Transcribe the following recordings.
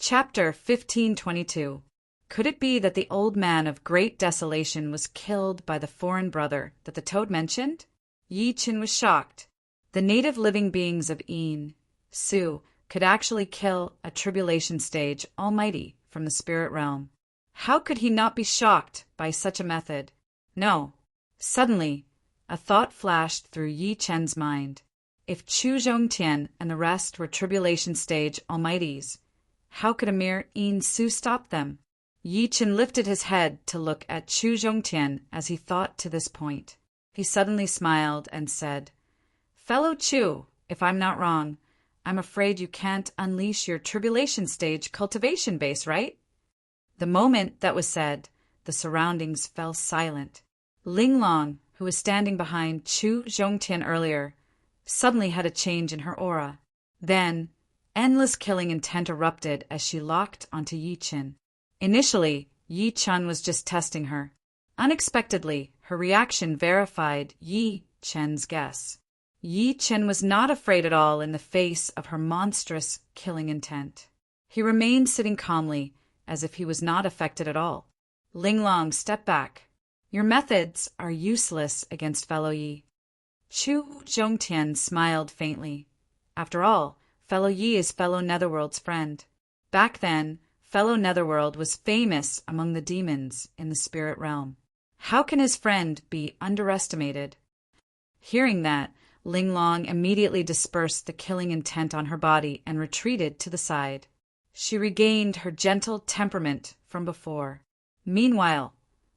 Chapter 1522. Could it be that the old man of great desolation was killed by the foreign brother that the toad mentioned? Yi Qin was shocked. The native living beings of Yin, Su, could actually kill a tribulation stage almighty from the spirit realm. How could he not be shocked by such a method? No. Suddenly, a thought flashed through Yi Chen's mind. If Chu Zhongtian and the rest were tribulation stage almighties, how could a mere Yin Su stop them? Yi Chen lifted his head to look at Chu Zhongtian as he thought to this point. He suddenly smiled and said, "Fellow Chu, if I'm not wrong, I'm afraid you can't unleash your tribulation stage cultivation base, right?" The moment that was said, the surroundings fell silent. Ling Long, who was standing behind Chu Zhongtian earlier, suddenly had a change in her aura. Then, endless killing intent erupted as she locked onto Yi Chen. Initially, Yi Chen was just testing her. Unexpectedly, her reaction verified Yi Chen's guess. Yi Chen was not afraid at all in the face of her monstrous killing intent. He remained sitting calmly, as if he was not affected at all. Ling Long stepped back. "Your methods are useless against fellow Yi." Chu Zhongtian smiled faintly. After all, fellow Yi is fellow Netherworld's friend. Back then, fellow Netherworld was famous among the demons in the spirit realm. How can his friend be underestimated? Hearing that, Ling Long immediately dispersed the killing intent on her body and retreated to the side. She regained her gentle temperament from before. Meanwhile,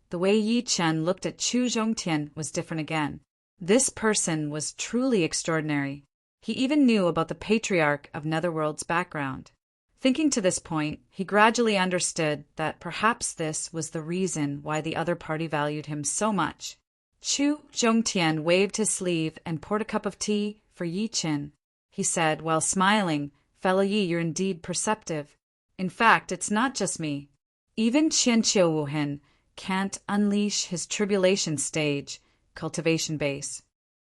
the way Yi Chen looked at Chu Zhongtian was different again. This person was truly extraordinary. He even knew about the patriarch of Netherworld's background. Thinking to this point, he gradually understood that perhaps this was the reason why the other party valued him so much. Chu Zhongtian waved his sleeve and poured a cup of tea for Yi Chen. He said, while smiling, "Fellow Yi, you're indeed perceptive. In fact, it's not just me. Even Qian Qiuwuhen can't unleash his tribulation stage cultivation base,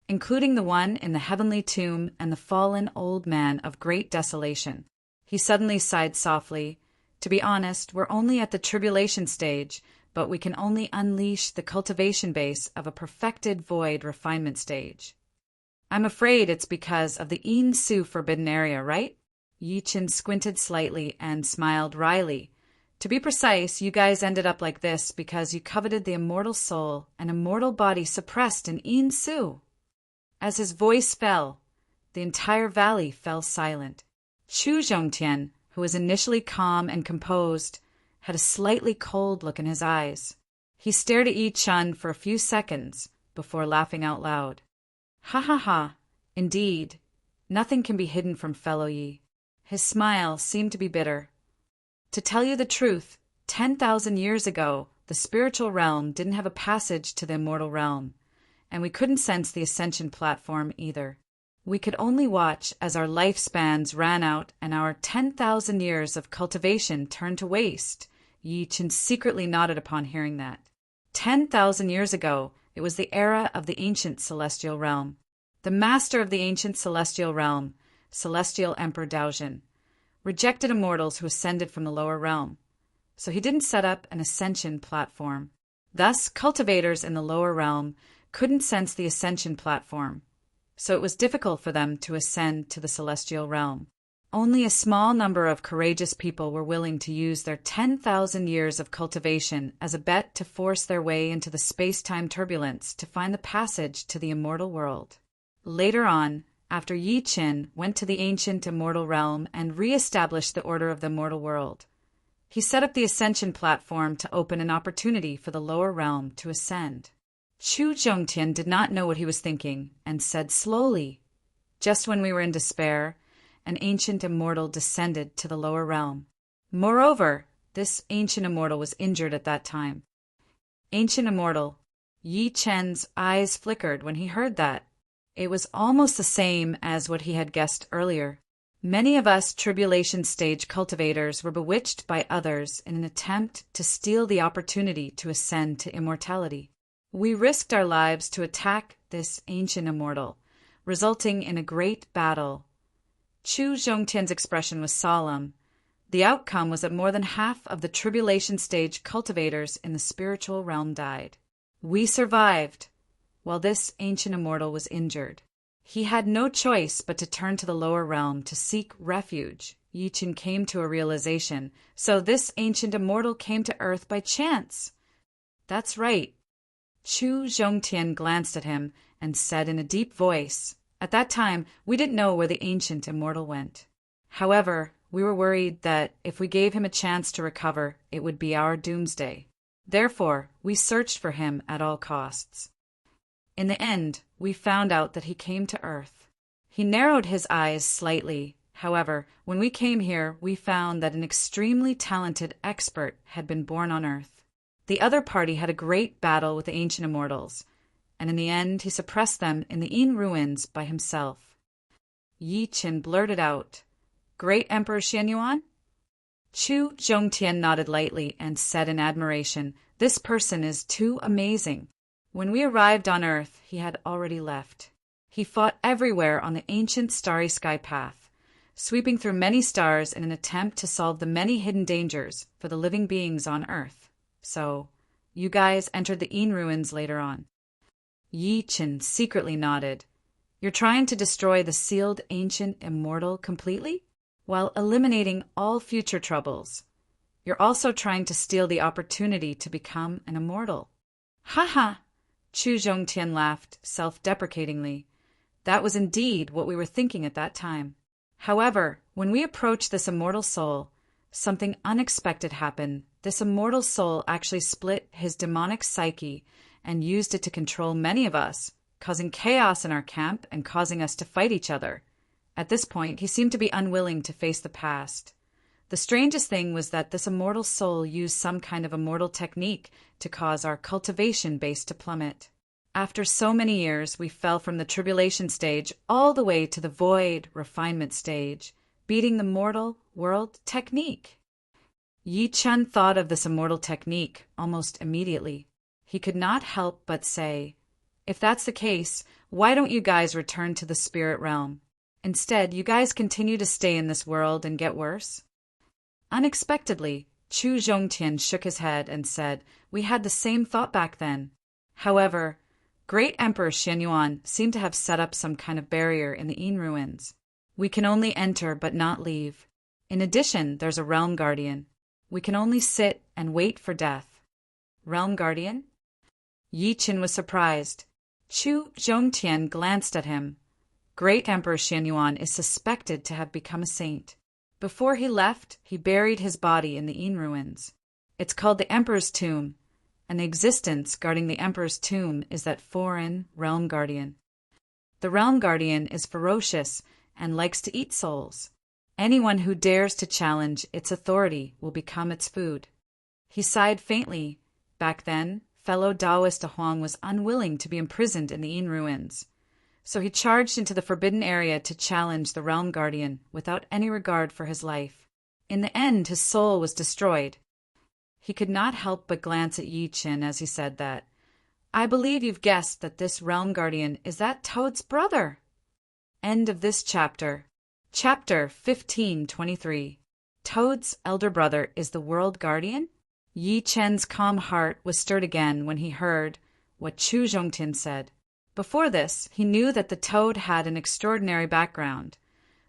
including the one in the heavenly tomb and the fallen old man of great desolation." He suddenly sighed softly. "To be honest, we're only at the tribulation stage, but we can only unleash the cultivation base of a perfected void refinement stage. I'm afraid it's because of the Yin Su forbidden area, right?" Yi Chen squinted slightly and smiled wryly. "To be precise, you guys ended up like this because you coveted the immortal soul and immortal body suppressed in Yin Su." As his voice fell, the entire valley fell silent. Chu Zhongtian, who was initially calm and composed, had a slightly cold look in his eyes. He stared at Yi Chen for a few seconds before laughing out loud. "Ha ha ha, indeed, nothing can be hidden from fellow Yi." His smile seemed to be bitter. "To tell you the truth, 10,000 years ago, the spiritual realm didn't have a passage to the immortal realm, and we couldn't sense the ascension platform either. We could only watch as our lifespans ran out and our 10,000 years of cultivation turned to waste." Yi Chen secretly nodded upon hearing that. 10,000 years ago, it was the era of the ancient celestial realm. The master of the ancient celestial realm, Celestial Emperor Daojin, rejected immortals who ascended from the lower realm, so he didn't set up an ascension platform. Thus, cultivators in the lower realm couldn't sense the ascension platform, so it was difficult for them to ascend to the celestial realm. Only a small number of courageous people were willing to use their 10,000 years of cultivation as a bet to force their way into the space-time turbulence to find the passage to the immortal world. Later on, after Yi Chen went to the ancient immortal realm and re-established the order of the immortal world, he set up the ascension platform to open an opportunity for the lower realm to ascend. Chu Zhongtian did not know what he was thinking and said slowly, "Just when we were in despair, an ancient immortal descended to the lower realm. Moreover, this ancient immortal was injured at that time." Ancient immortal. Yi Chen's eyes flickered when he heard that. It was almost the same as what he had guessed earlier. Many of us tribulation stage cultivators were bewitched by others in an attempt to steal the opportunity to ascend to immortality. We risked our lives to attack this ancient immortal, resulting in a great battle. Chu Zhongtian's expression was solemn, The outcome was that more than half of the tribulation stage cultivators in the spiritual realm died. We survived, while this ancient immortal was injured. He had no choice but to turn to the lower realm to seek refuge. Yi Chen came to a realization, so this ancient immortal came to Earth by chance. That's right. Chu Zhongtian glanced at him and said in a deep voice, "At that time, we didn't know where the ancient immortal went. However, we were worried that if we gave him a chance to recover, it would be our doomsday. Therefore, we searched for him at all costs. In the end, we found out that he came to Earth." He narrowed his eyes slightly. However, when we came here, we found that an extremely talented expert had been born on Earth. The other party had a great battle with the ancient immortals, and in the end he suppressed them in the Yin ruins by himself. Yi Chen blurted out, "Great Emperor Xianyuan?" Chu Zhongtian nodded lightly and said in admiration, "This person is too amazing." When we arrived on Earth, he had already left. He fought everywhere on the ancient starry sky path, sweeping through many stars in an attempt to solve the many hidden dangers for the living beings on Earth. So, you guys entered the Yin ruins later on. Yi Chen secretly nodded. "You're trying to destroy the sealed ancient immortal completely? While eliminating all future troubles. You're also trying to steal the opportunity to become an immortal." "Ha ha!" Chu Zhongtian laughed self-deprecatingly. "That was indeed what we were thinking at that time. However, when we approached this immortal soul, something unexpected happened. This immortal soul actually split his demonic psyche and used it to control many of us, causing chaos in our camp and causing us to fight each other. At this point, he seemed to be unwilling to face the past. The strangest thing was that this immortal soul used some kind of immortal technique to cause our cultivation base to plummet. After so many years, we fell from the tribulation stage all the way to the void refinement stage, beating the mortal world technique." Yi Chen thought of this immortal technique almost immediately. He could not help but say, "If that's the case, why don't you guys return to the spirit realm? Instead, you guys continue to stay in this world and get worse?" Unexpectedly, Chu Zhongtian shook his head and said, "We had the same thought back then. However, Great Emperor Xianyuan seemed to have set up some kind of barrier in the Yin ruins. We can only enter but not leave. In addition, there's a realm guardian. We can only sit and wait for death." "Realm guardian?" Yi Chen was surprised. Chu Zhongtian glanced at him. "Great Emperor Xianyuan is suspected to have become a saint. Before he left, he buried his body in the Yin ruins. It's called the Emperor's Tomb, and the existence guarding the Emperor's Tomb is that foreign realm guardian. The realm guardian is ferocious and likes to eat souls. Anyone who dares to challenge its authority will become its food." He sighed faintly. Back then, fellow Taoist Huang was unwilling to be imprisoned in the Yin ruins. So he charged into the forbidden area to challenge the realm guardian without any regard for his life. In the end, his soul was destroyed. He could not help but glance at Yi Chen as he said that. "I believe you've guessed that this realm guardian is that Toad's brother." End of this chapter. Chapter 1523. Toad's elder brother is the world guardian? Yi Chen's calm heart was stirred again when he heard what Chu Zhongtian said. Before this, he knew that the Toad had an extraordinary background,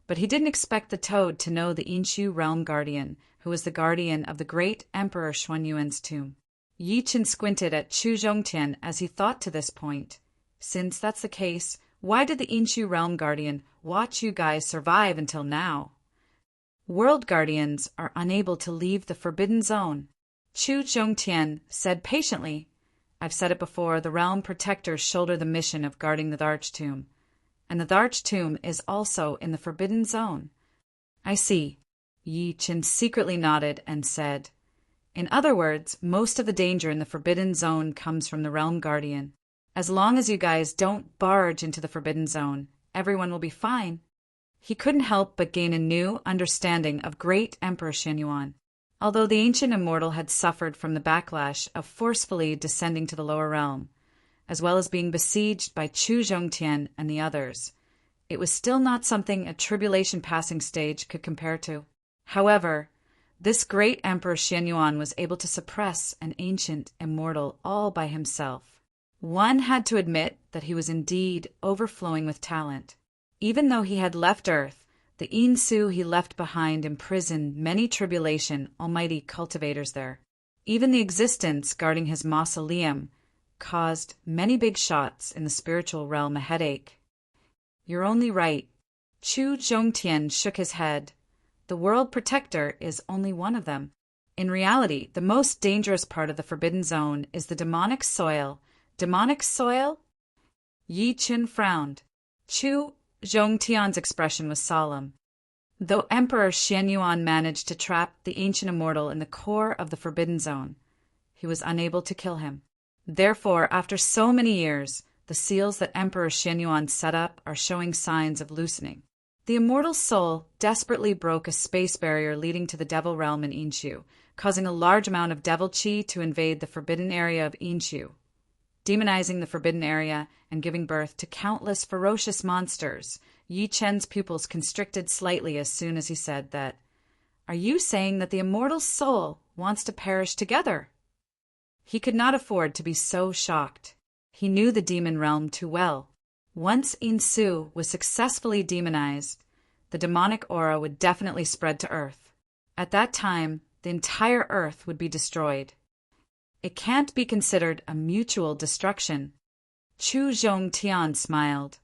but he didn't expect the Toad to know the Yinshu realm guardian, who was the guardian of the great Emperor Xuanyuan's tomb. Yi Chen squinted at Chu Zhongtian as he thought to this point. Since that's the case, why did the Yinshu realm guardian watch you guys survive until now? World guardians are unable to leave the forbidden zone. Chu Zhongtian said patiently, "I've said it before, the realm protectors shoulder the mission of guarding the Dharch tomb, and the Dharch tomb is also in the forbidden zone." "I see." Yi Chen secretly nodded and said, "In other words, most of the danger in the forbidden zone comes from the realm guardian. As long as you guys don't barge into the forbidden zone, everyone will be fine." He couldn't help but gain a new understanding of great Emperor Xianyuan. Although the ancient immortal had suffered from the backlash of forcefully descending to the lower realm, as well as being besieged by Chu Zhongtian and the others, it was still not something a tribulation passing stage could compare to. However, This great Emperor Xianyuan was able to suppress an ancient immortal all by himself. One had to admit that he was indeed overflowing with talent. Even though he had left Earth, the Insu he left behind imprisoned many tribulation almighty cultivators there. Even the existence guarding his mausoleum caused many big shots in the spiritual realm a headache. You're only right. Chu Zhongtian shook his head. The world protector is only one of them. In reality, the most dangerous part of the Forbidden Zone is the demonic soil. Demonic soil? Yi Qin frowned. Chu Zhongtian's expression was solemn. Though Emperor Xianyuan managed to trap the ancient immortal in the core of the Forbidden Zone, he was unable to kill him. Therefore, after so many years, the seals that Emperor Xianyuan set up are showing signs of loosening. The immortal soul desperately broke a space barrier leading to the devil realm in Inshu, causing a large amount of devil chi to invade the forbidden area of Inshu, demonizing the forbidden area and giving birth to countless ferocious monsters. Yi Chen's pupils constricted slightly as soon as he said that. Are you saying that the immortal soul wants to perish together? He could not afford to be so shocked. He knew the demon realm too well. Once Insu was successfully demonized, the demonic aura would definitely spread to Earth. At that time, the entire Earth would be destroyed. It can't be considered a mutual destruction. Chu Zhongtian smiled.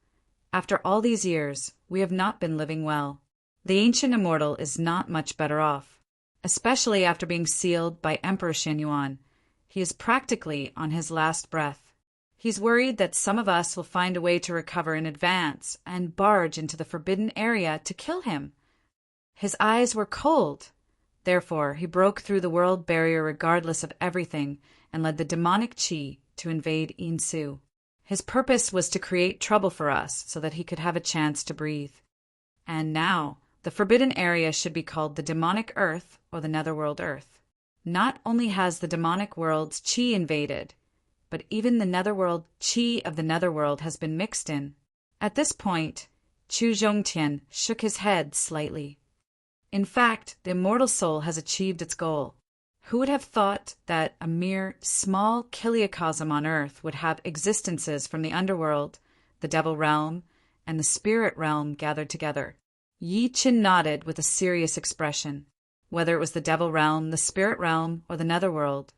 After all these years, we have not been living well. The ancient immortal is not much better off, especially after being sealed by Emperor Xianyuan. He is practically on his last breath. He's worried that some of us will find a way to recover in advance and barge into the forbidden area to kill him. His eyes were cold. Therefore, he broke through the world barrier regardless of everything and led the demonic chi to invade Insu. His purpose was to create trouble for us so that he could have a chance to breathe. And now, the forbidden area should be called the demonic earth or the netherworld earth. Not only has the demonic world's chi invaded, but even the netherworld chi of the netherworld has been mixed in. At this point, Chu Zhongtian shook his head slightly. In fact, the immortal soul has achieved its goal. Who would have thought that a mere small kiliacosm on Earth would have existences from the underworld, the devil realm, and the spirit realm gathered together? Yi Qin nodded with a serious expression. Whether it was the devil realm, the spirit realm, or the netherworld,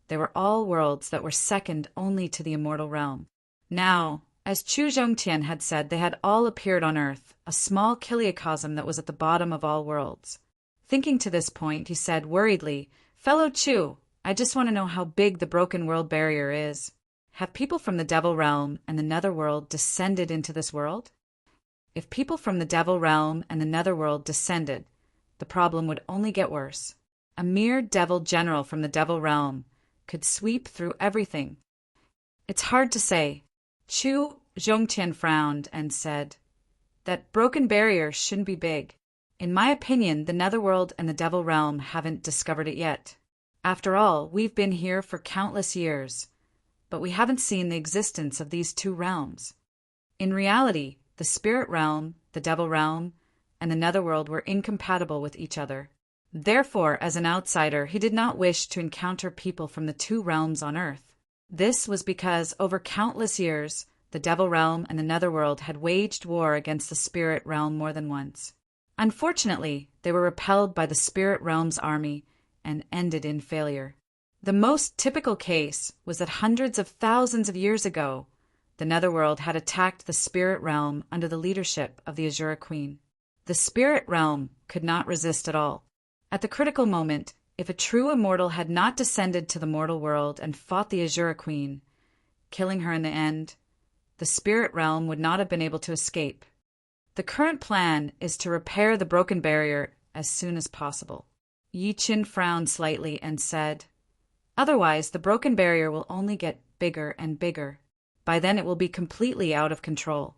they were all worlds that were second only to the immortal realm. Now, as Chu Zhongtian had said, they had all appeared on Earth, a small kiliacosm that was at the bottom of all worlds. Thinking to this point, he said worriedly, Fellow Chu, I just want to know how big the broken world barrier is. Have people from the devil realm and the netherworld descended into this world? If people from the devil realm and the netherworld descended, the problem would only get worse. A mere devil general from the devil realm could sweep through everything. It's hard to say. Chu Zhongtian frowned and said, that broken barrier shouldn't be big. In my opinion, the netherworld and the devil realm haven't discovered it yet. After all, we've been here for countless years, but we haven't seen the existence of these two realms. In reality, the spirit realm, the devil realm, and the netherworld were incompatible with each other. Therefore, as an outsider, he did not wish to encounter people from the two realms on Earth. This was because over countless years, the devil realm and the netherworld had waged war against the spirit realm more than once. Unfortunately, they were repelled by the spirit realm's army and ended in failure. The most typical case was that hundreds of thousands of years ago, the netherworld had attacked the spirit realm under the leadership of the Azura Queen. The spirit realm could not resist at all. At the critical moment, if a true immortal had not descended to the mortal world and fought the Azura Queen, killing her in the end, the spirit realm would not have been able to escape. The current plan is to repair the broken barrier as soon as possible. Yi Qin frowned slightly and said, otherwise, the broken barrier will only get bigger and bigger. By then it will be completely out of control.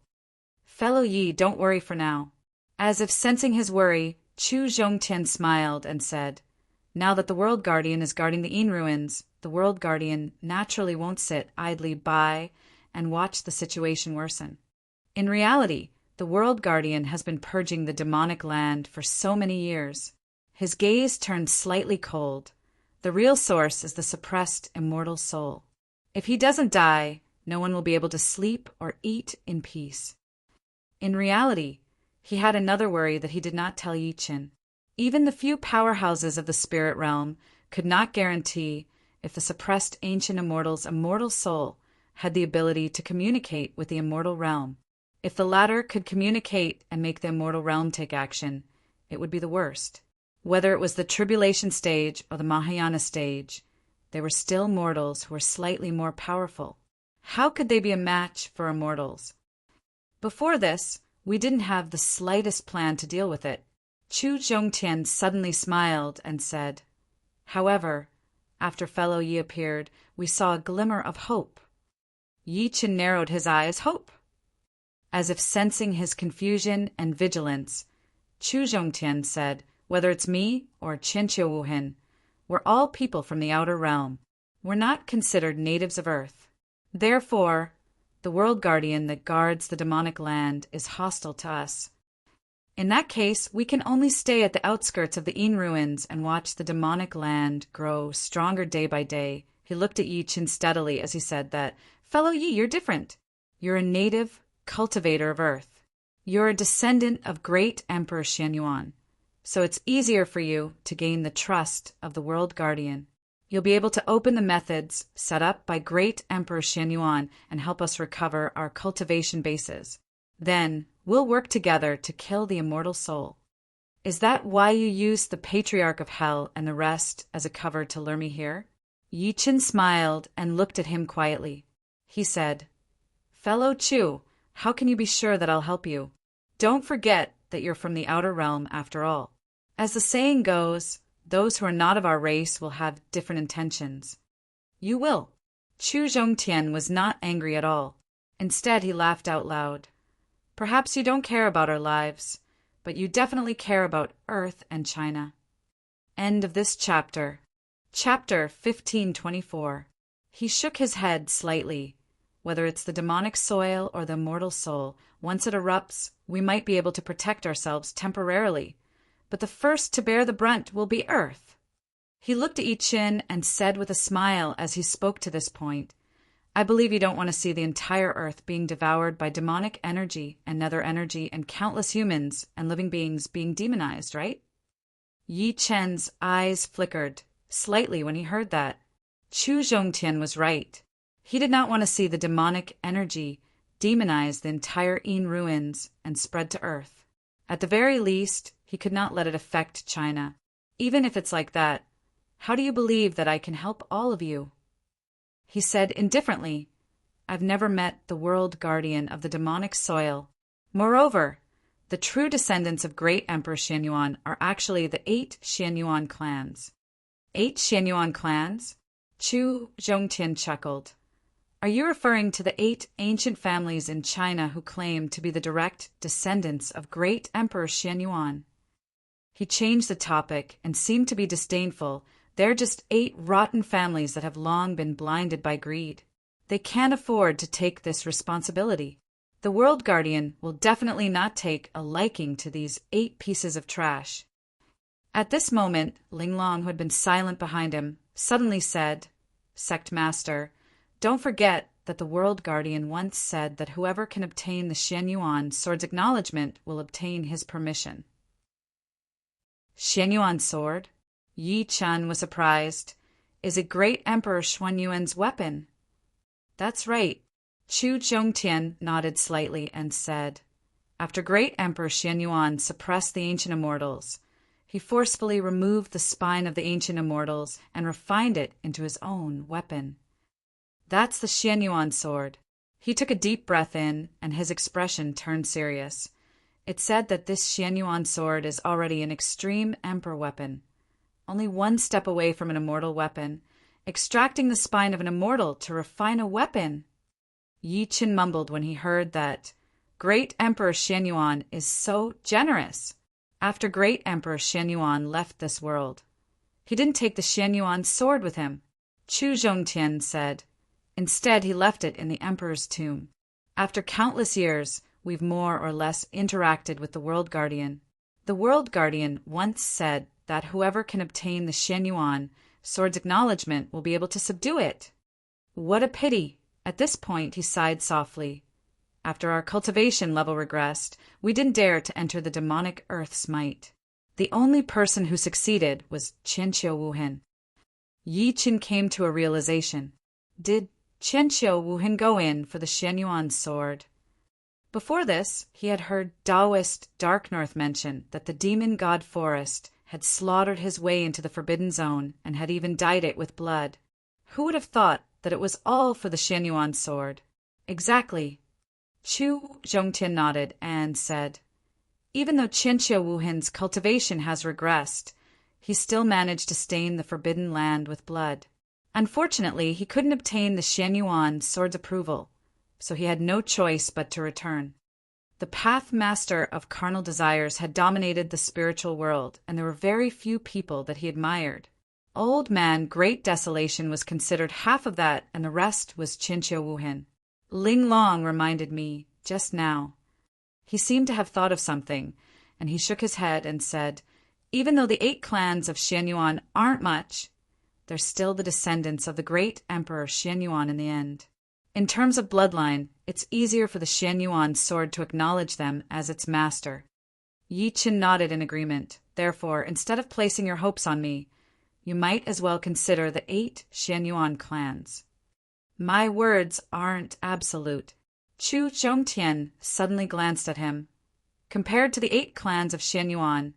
Fellow Yi, don't worry for now. As if sensing his worry, Chu Zhongtian smiled and said, now that the World Guardian is guarding the Yin ruins, the World Guardian naturally won't sit idly by and watch the situation worsen. In reality, the World Guardian has been purging the demonic land for so many years. His gaze turned slightly cold. The real source is the suppressed immortal soul. If he doesn't die, no one will be able to sleep or eat in peace. In reality, he had another worry that he did not tell Yi Qin. Even the few powerhouses of the spirit realm could not guarantee if the suppressed ancient immortal's immortal soul had the ability to communicate with the immortal realm. If the latter could communicate and make the immortal realm take action, it would be the worst. Whether it was the tribulation stage or the Mahayana stage, they were still mortals who were slightly more powerful. How could they be a match for immortals? Before this, we didn't have the slightest plan to deal with it. Chu Zhongtian suddenly smiled and said, "However, after fellow Yi appeared, we saw a glimmer of hope." Yi Qin narrowed his eyes. "Hope?" As if sensing his confusion and vigilance, Chu Zhongtian said, "Whether it's me or Qian Wuhen, we're all people from the outer realm. We're not considered natives of Earth. Therefore, the world guardian that guards the demonic land is hostile to us. In that case, we can only stay at the outskirts of the Yin ruins and watch the demonic land grow stronger day by day." He looked at Yi Qin steadily as he said that, "Fellow Yi, you're different. You're a native cultivator of Earth. You're a descendant of great Emperor Xianyuan, so it's easier for you to gain the trust of the world guardian. You'll be able to open the methods set up by great Emperor Xianyuan and help us recover our cultivation bases. Then we'll work together to kill the immortal soul." "Is that why you used the Patriarch of Hell and the rest as a cover to lure me here?" Yi Qin smiled and looked at him quietly. He said, "Fellow Chu, how can you be sure that I'll help you? Don't forget that you're from the outer realm after all. As the saying goes, those who are not of our race will have different intentions." "You will." Chu Zhongtian was not angry at all. Instead, he laughed out loud. "Perhaps you don't care about our lives, but you definitely care about Earth and China." End of this chapter. Chapter 1524. He shook his head slightly. Whether it's the demonic soil or the immortal soul, once it erupts, we might be able to protect ourselves temporarily, but the first to bear the brunt will be Earth. He looked at Yi Qin and said with a smile as he spoke to this point, "I believe you don't want to see the entire Earth being devoured by demonic energy and nether energy and countless humans and living beings being demonized, right?" Yi Qin's eyes flickered slightly when he heard that. Chu Zhongtian was right. He did not want to see the demonic energy demonize the entire Yin ruins and spread to Earth. At the very least, he could not let it affect China. "Even if it's like that, how do you believe that I can help all of you?" He said indifferently, "I've never met the world guardian of the demonic soil. Moreover, the true descendants of great Emperor Xianyuan are actually the 8 Xianyuan clans." 8 Xianyuan clans? Chu Zhongtian chuckled. "Are you referring to the 8 ancient families in China who claim to be the direct descendants of great Emperor Xianyuan?" He changed the topic and seemed to be disdainful. "They're just 8 rotten families that have long been blinded by greed. They can't afford to take this responsibility. The World Guardian will definitely not take a liking to these 8 pieces of trash." At this moment, Linglong, who had been silent behind him, suddenly said, "Sect Master, don't forget that the World Guardian once said that whoever can obtain the Xianyuan sword's acknowledgement will obtain his permission." Xianyuan sword? Yi Qin was surprised. "Is it great Emperor Xuanyuan's weapon?" "That's right." Chu Zhongtian nodded slightly and said, "After great Emperor Xianyuan suppressed the ancient immortals, he forcefully removed the spine of the ancient immortals and refined it into his own weapon. That's the Xianyuan sword." He took a deep breath in, and his expression turned serious. "It's said that this Xianyuan sword is already an extreme emperor weapon, only one step away from an immortal weapon. Extracting the spine of an immortal to refine a weapon." Yi Qin mumbled when he heard that. Great Emperor Xianyuan is so generous. After great Emperor Xianyuan left this world, he didn't take the Xianyuan sword with him. Chu Zhongtian said, "Instead, he left it in the emperor's tomb. After countless years, we've more or less interacted with the World Guardian. The World Guardian once said that whoever can obtain the Xianyuan sword's acknowledgement will be able to subdue it. What a pity! At this point he sighed softly. After our cultivation level regressed, we didn't dare to enter the demonic earth's might. The only person who succeeded was Qianqiu Wuhan. Yi Qin came to a realization. Did Qianqiu Wuhan go in for the Xianyuan sword? Before this, he had heard Taoist Dark North mention that the demon god Forest had slaughtered his way into the Forbidden Zone and had even dyed it with blood. Who would have thought that it was all for the Xianyuan sword? Exactly. Chu Zhongtian nodded and said, even though Qianqiu Wuhan's cultivation has regressed, he still managed to stain the Forbidden Land with blood. Unfortunately, he couldn't obtain the Xianyuan sword's approval, so he had no choice but to return. The path master of carnal desires had dominated the spiritual world, and there were very few people that he admired. Old man Great Desolation was considered half of that, and the rest was Qianqiu Wuhan. Ling Long reminded me just now. He seemed to have thought of something, and he shook his head and said, even though the 8 clans of Xianyuan aren't much, they're still the descendants of the great Emperor Xianyuan in the end. In terms of bloodline, it's easier for the Xianyuan sword to acknowledge them as its master. Yi Qin nodded in agreement. Therefore, instead of placing your hopes on me, you might as well consider the 8 Xianyuan clans. My words aren't absolute. Chu Zhongtian suddenly glanced at him. Compared to the 8 clans of Xianyuan,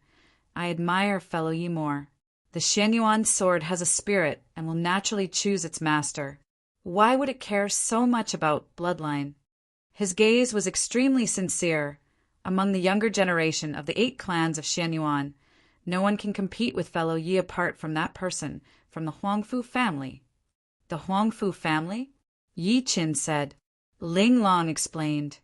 I admire fellow Yi more. The Xianyuan sword has a spirit and will naturally choose its master. Why would it care so much about bloodline? His gaze was extremely sincere. Among the younger generation of the 8 clans of Xianyuan, no one can compete with fellow Yi apart from that person from the Huangfu family. The Huangfu family? Yi Qin said. Ling Long explained.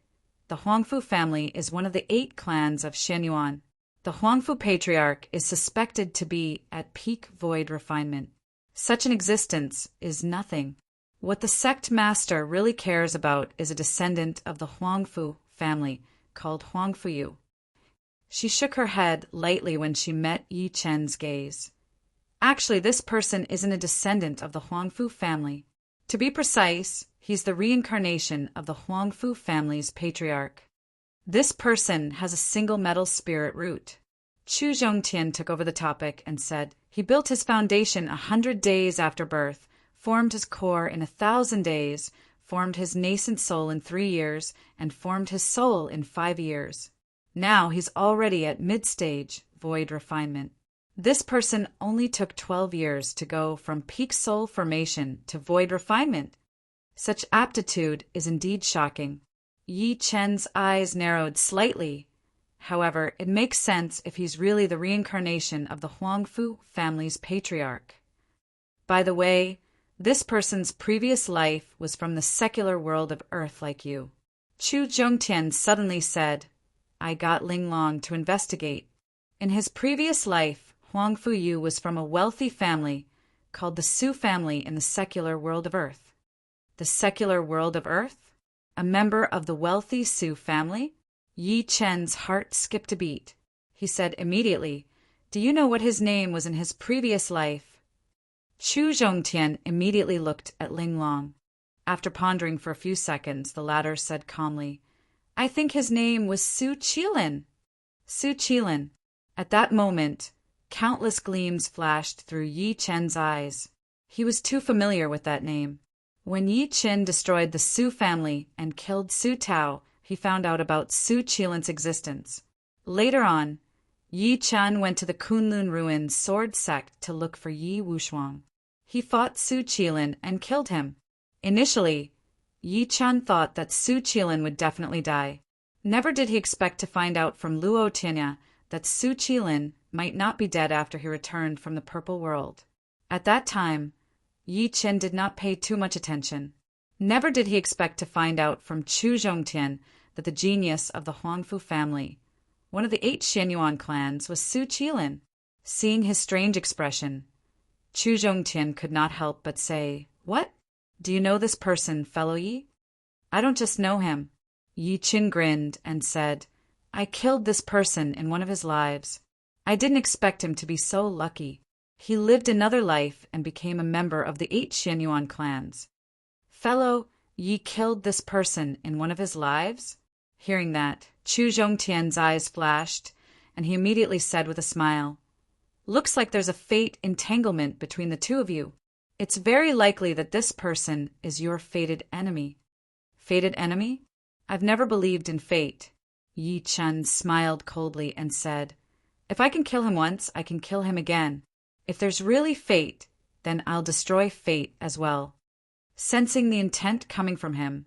The Huangfu family is one of the 8 clans of Xianyuan. The Huangfu patriarch is suspected to be at peak void refinement. Such an existence is nothing. What the sect master really cares about is a descendant of the Huangfu family called Huangfuyu. She shook her head lightly when she met Yi Chen's gaze. Actually, this person isn't a descendant of the Huangfu family. To be precise, he's the reincarnation of the Huangfu family's patriarch. This person has a single metal spirit root. Chu Zhongtian took over the topic and said, he built his foundation 100 days after birth, formed his core in 1,000 days, formed his nascent soul in 3 years, and formed his soul in 5 years. Now he's already at mid-stage void refinement. This person only took 12 years to go from peak soul formation to void refinement. Such aptitude is indeed shocking. Yi Chen's eyes narrowed slightly. However, it makes sense if he's really the reincarnation of the Huangfu family's patriarch. By the way, this person's previous life was from the secular world of Earth like you. Chu Zhongtian suddenly said, I got Ling Long to investigate. In his previous life, Huangfu Yu was from a wealthy family called the Su family in the secular world of Earth. The secular world of Earth? A member of the wealthy Su family? Yi Chen's heart skipped a beat. He said immediately, do you know what his name was in his previous life? Chu Zhongtian immediately looked at Ling Long. After pondering for a few seconds, the latter said calmly, I think his name was Su Qilin. Su Qilin. At that moment, countless gleams flashed through Yi Chen's eyes. He was too familiar with that name. When Yi Chen destroyed the Su family and killed Su Tao, he found out about Su Qilin's existence. Later on, Yi Chen went to the Kunlun Ruins sword sect to look for Yi Wushuang. He fought Su Qilin and killed him. Initially, Yi Chen thought that Su Qilin would definitely die. Never did he expect to find out from Luo Tinya that Su Qilin might not be dead after he returned from the Purple World. At that time, Yi Chen did not pay too much attention. Never did he expect to find out from Chu Zhongtian that the genius of the Huangfu family, one of the 8 Xianyuan clans, was Su Qilin. Seeing his strange expression, Chu Zhongtian could not help but say, What? Do you know this person, fellow Yi? I don't just know him. Yi Chen grinned and said, I killed this person in one of his lives. I didn't expect him to be so lucky. He lived another life and became a member of the 8 Xianyuan clans. Fellow, ye killed this person in one of his lives? Hearing that, Chu Zhongtian's eyes flashed, and he immediately said with a smile, "Looks like there's a fate entanglement between the two of you. It's very likely that this person is your fated enemy." Fated enemy? I've never believed in fate. Yi Chen smiled coldly and said, "If I can kill him once, I can kill him again. If there's really fate, then I'll destroy fate as well." Sensing the intent coming from him,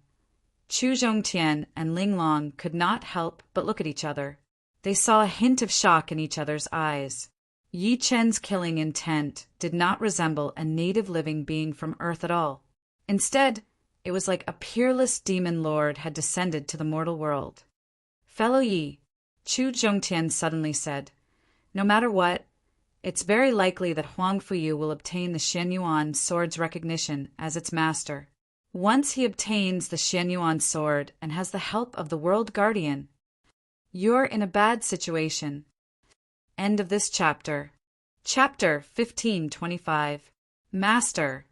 Chu Zhongtian and Ling Long could not help but look at each other. They saw a hint of shock in each other's eyes. Yi Chen's killing intent did not resemble a native living being from Earth at all. Instead, it was like a peerless demon lord had descended to the mortal world. "Fellow Yi," Chu Zhongtian suddenly said, "no matter what, it's very likely that Huang Fuyu will obtain the Xianyuan sword's recognition as its master. Once he obtains the Xianyuan sword and has the help of the World Guardian, you're in a bad situation." End of this chapter. Chapter 1525. Master,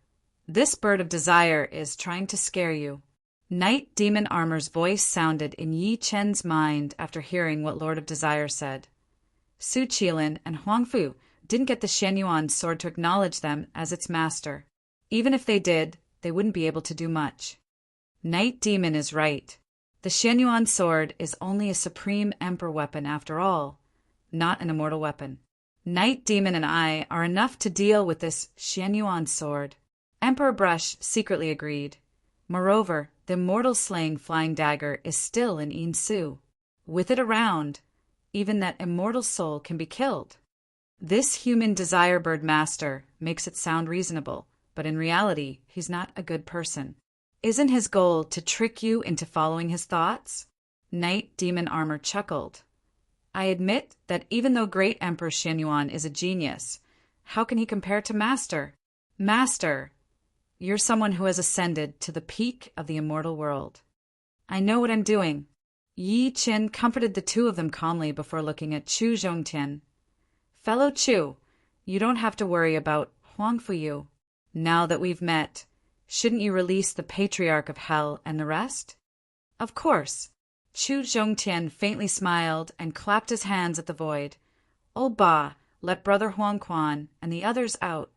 this bird of desire is trying to scare you. Night Demon Armor's voice sounded in Yi Chen's mind after hearing what Lord of Desire said. Su Qilin and Huang Fu didn't get the Xianyuan sword to acknowledge them as its master. Even if they did, they wouldn't be able to do much. Night Demon is right. The Xianyuan sword is only a supreme emperor weapon after all, not an immortal weapon. Night Demon and I are enough to deal with this Xianyuan sword. Emperor Brush secretly agreed. Moreover, the immortal-slaying flying dagger is still in Yin Su. With it around, even that immortal soul can be killed. This human desire bird master makes it sound reasonable, but in reality, he's not a good person. Isn't his goal to trick you into following his thoughts? Night Demon Armor chuckled. I admit that even though Great Emperor Xianyuan is a genius, how can he compare to Master? Master, you're someone who has ascended to the peak of the immortal world. I know what I'm doing. Yi Chen comforted the two of them calmly before looking at Chu Zhongtian. Fellow Chu, you don't have to worry about Huang Fuyu. Now that we've met, shouldn't you release the Patriarch of Hell and the rest? Of course. Chu Zhongtian faintly smiled and clapped his hands at the void. Oh Ba, let Brother Huang Quan and the others out.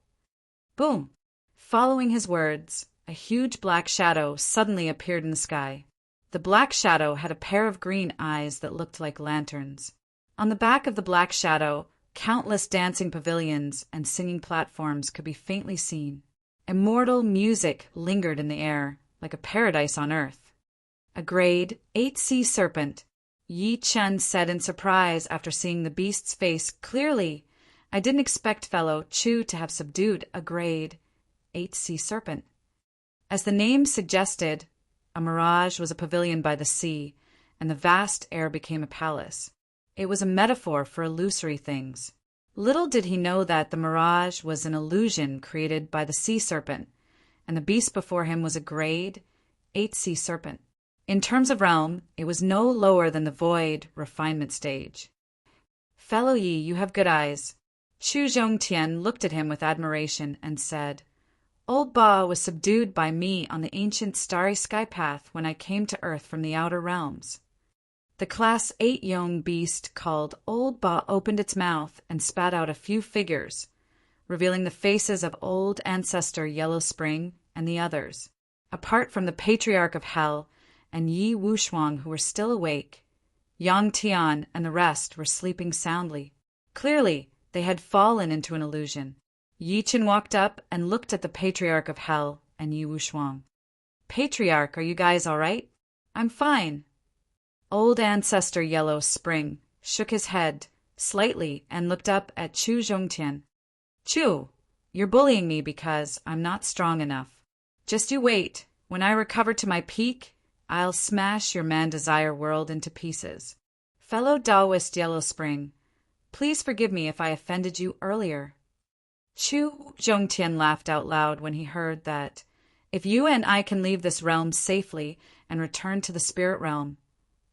Boom! Following his words, a huge black shadow suddenly appeared in the sky. The black shadow had a pair of green eyes that looked like lanterns. On the back of the black shadow, countless dancing pavilions and singing platforms could be faintly seen. Immortal music lingered in the air, like a paradise on earth. A grade 8 sea serpent, Yi Chen said in surprise after seeing the beast's face clearly. I didn't expect fellow Chu to have subdued a grade 8 sea serpent. As the name suggested, a mirage was a pavilion by the sea, and the vast air became a palace. It was a metaphor for illusory things. Little did he know that the mirage was an illusion created by the sea serpent, and the beast before him was a grade 8 sea serpent. In terms of realm, it was no lower than the void refinement stage. Fellow Yi, you have good eyes. Chu Zhongtian looked at him with admiration and said, Old Ba was subdued by me on the ancient starry sky path when I came to Earth from the outer realms. The Class 8 Yong beast called Old Ba opened its mouth and spat out a few figures, revealing the faces of old ancestor Yellow Spring and the others. Apart from the Patriarch of Hell and Yi Wushuang, who were still awake, Yang Tian and the rest were sleeping soundly. Clearly, they had fallen into an illusion. Yi Chen walked up and looked at the Patriarch of Hell and Yi Wushuang. Patriarch, are you guys all right? I'm fine. Old ancestor Yellow Spring shook his head slightly and looked up at Chu Zhongtian. Chu, you're bullying me because I'm not strong enough. Just you wait. When I recover to my peak, I'll smash your man-desire world into pieces. Fellow Taoist Yellow Spring, please forgive me if I offended you earlier. Chu Zhongtian laughed out loud when he heard that. If you and I can leave this realm safely and return to the spirit realm,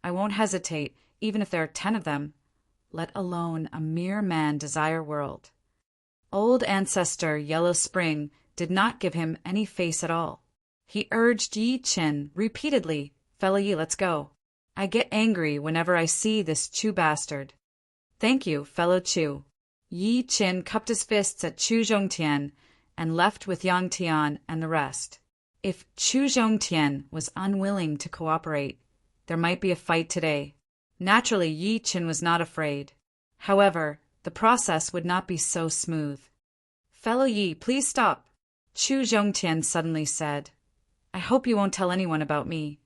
I won't hesitate, even if there are 10 of them. let alone a mere man desire world. Old ancestor Yellow Spring did not give him any face at all. He urged Yi Qin repeatedly, "Fellow Yi, let's go. I get angry whenever I see this Chu bastard." "Thank you, fellow Chu." Yi Qin cupped his fists at Chu Zhongtian and left with Yang Tian and the rest. If Chu Zhongtian was unwilling to cooperate, there might be a fight today. Naturally, Yi Qin was not afraid. However, the process would not be so smooth. "Fellow Yi, please stop," Chu Zhongtian suddenly said. "I hope you won't tell anyone about me,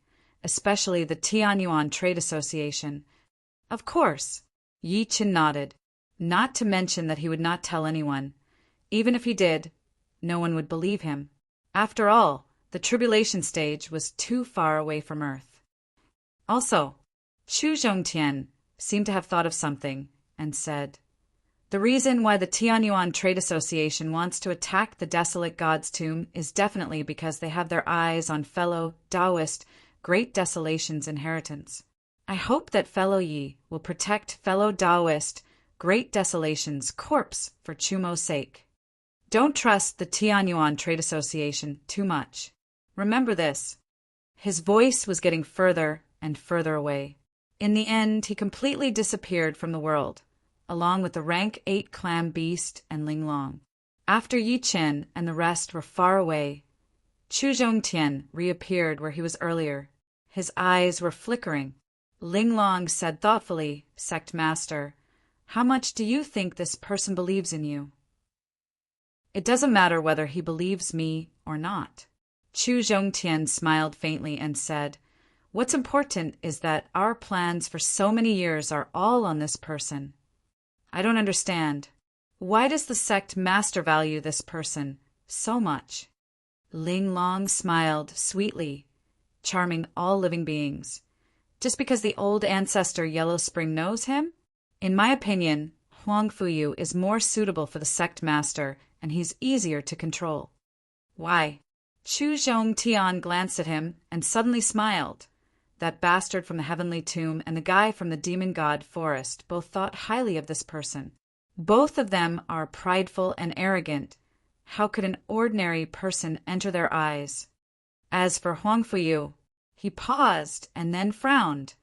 especially the Tianyuan Trade Association." "Of course." Yi Qin nodded, not to mention that he would not tell anyone. Even if he did, no one would believe him. After all, the tribulation stage was too far away from Earth. Also, Chu Zhongtian seemed to have thought of something and said, "The reason why the Tianyuan Trade Association wants to attack the desolate god's tomb is definitely because they have their eyes on fellow Taoist Great Desolation's inheritance. I hope that fellow Yi will protect fellow Taoist Great Desolation's corpse for Chumo's sake. Don't trust the Tianyuan Trade Association too much. Remember this." His voice was getting further and further away. In the end, he completely disappeared from the world, along with the rank 8 clam beast and Ling Long. After Yi Qin and the rest were far away, Chu Zhongtian reappeared where he was earlier. His eyes were flickering. Ling Long said thoughtfully, "Sect Master, how much do you think this person believes in you?" "It doesn't matter whether he believes me or not." Chu Zhongtian smiled faintly and said, "What's important is that our plans for so many years are all on this person." "I don't understand. Why does the sect master value this person so much?" Ling Long smiled sweetly, charming all living beings. "Just because the old ancestor Yellow Spring knows him? In my opinion, Huang Fuyu is more suitable for the sect master, and he's easier to control." "Why?" Chu Zhongtian glanced at him and suddenly smiled. That bastard from the heavenly tomb and the guy from the demon god forest both thought highly of this person. Both of them are prideful and arrogant. How could an ordinary person enter their eyes? As for Huang Fuyu, he paused and then frowned.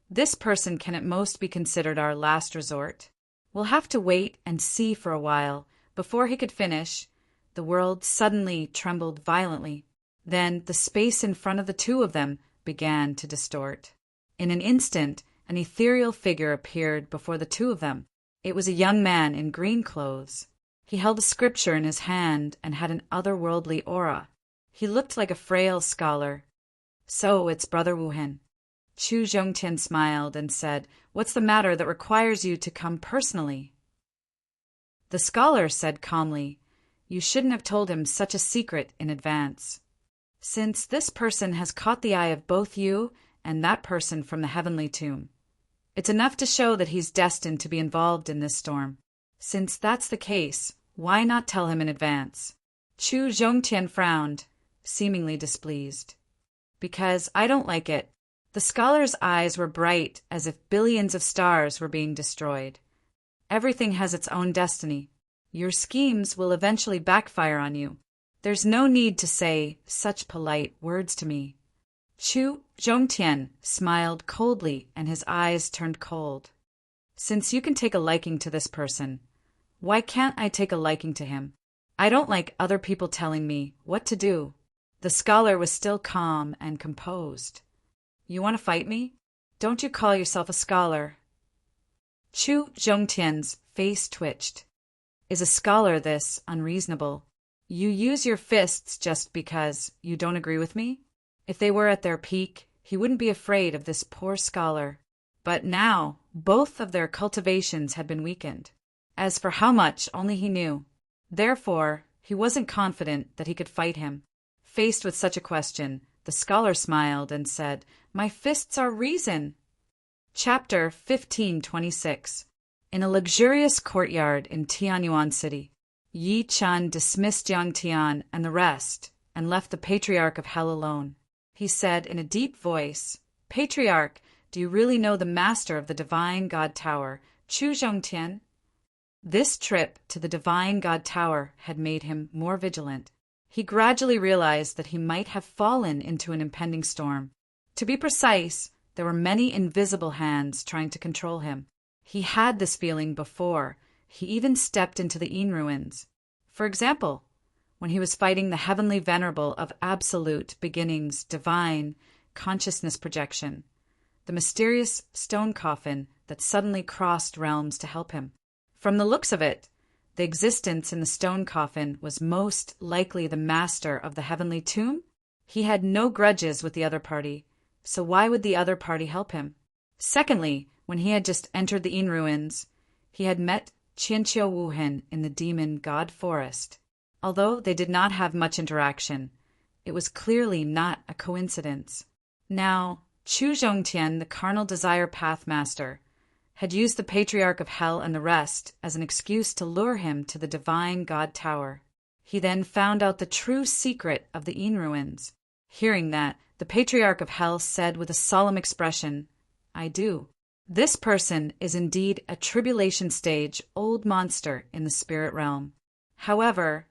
"This person can at most be considered our last resort. We'll have to wait and see for a while." Before he could finish, the world suddenly trembled violently. Then the space in front of the two of them began to distort. In an instant, an ethereal figure appeared before the two of them. It was a young man in green clothes. He held a scripture in his hand and had an otherworldly aura. He looked like a frail scholar. "So it's Brother Wuhan." Chu Zhongtian smiled and said, "What's the matter that requires you to come personally?" The scholar said calmly, "You shouldn't have told him such a secret in advance. Since this person has caught the eye of both you and that person from the heavenly tomb, it's enough to show that he's destined to be involved in this storm. Since that's the case, why not tell him in advance?" Chu Zhongtian frowned, seemingly displeased. "Because I don't like it." The scholar's eyes were bright as if billions of stars were being destroyed. "Everything has its own destiny. Your schemes will eventually backfire on you. There's no need to say such polite words to me." Chu Zhongtian smiled coldly and his eyes turned cold. "Since you can take a liking to this person, why can't I take a liking to him? I don't like other people telling me what to do." The scholar was still calm and composed. "You want to fight me? Don't you call yourself a scholar?" Chu Zhongtian's face twitched. "Is a scholar this unreasonable? You use your fists just because you don't agree with me?" If they were at their peak, he wouldn't be afraid of this poor scholar. But now, both of their cultivations had been weakened. As for how much, only he knew. Therefore, he wasn't confident that he could fight him. Faced with such a question, the scholar smiled and said, "My fists are reason." Chapter 1526. In a luxurious courtyard in Tianyuan City, Yi Chan dismissed Yang Tian and the rest and left the Patriarch of Hell alone. He said in a deep voice, "Patriarch, do you really know the master of the divine god tower, Chu Zhongtian. This trip to the divine god tower had made him more vigilant. He gradually realized that he might have fallen into an impending storm. To be precise, there were many invisible hands trying to control him. He had this feeling before he even stepped into the Yin ruins. For example, when he was fighting the heavenly venerable of absolute beginnings, divine consciousness projection, the mysterious stone coffin that suddenly crossed realms to help him. From the looks of it, the existence in the stone coffin was most likely the master of the heavenly tomb. He had no grudges with the other party, so why would the other party help him? Secondly, when he had just entered the Yin ruins, he had met Qianqiu Wuhen in the demon god forest. Although they did not have much interaction, it was clearly not a coincidence. Now, Chu Zhongtian, the carnal desire path master, had used the patriarch of hell and the rest as an excuse to lure him to the divine god tower. He then found out the true secret of the Yin ruins. Hearing that, the patriarch of hell said with a solemn expression, "I do." This person is indeed a tribulation stage old monster in the spirit realm. However,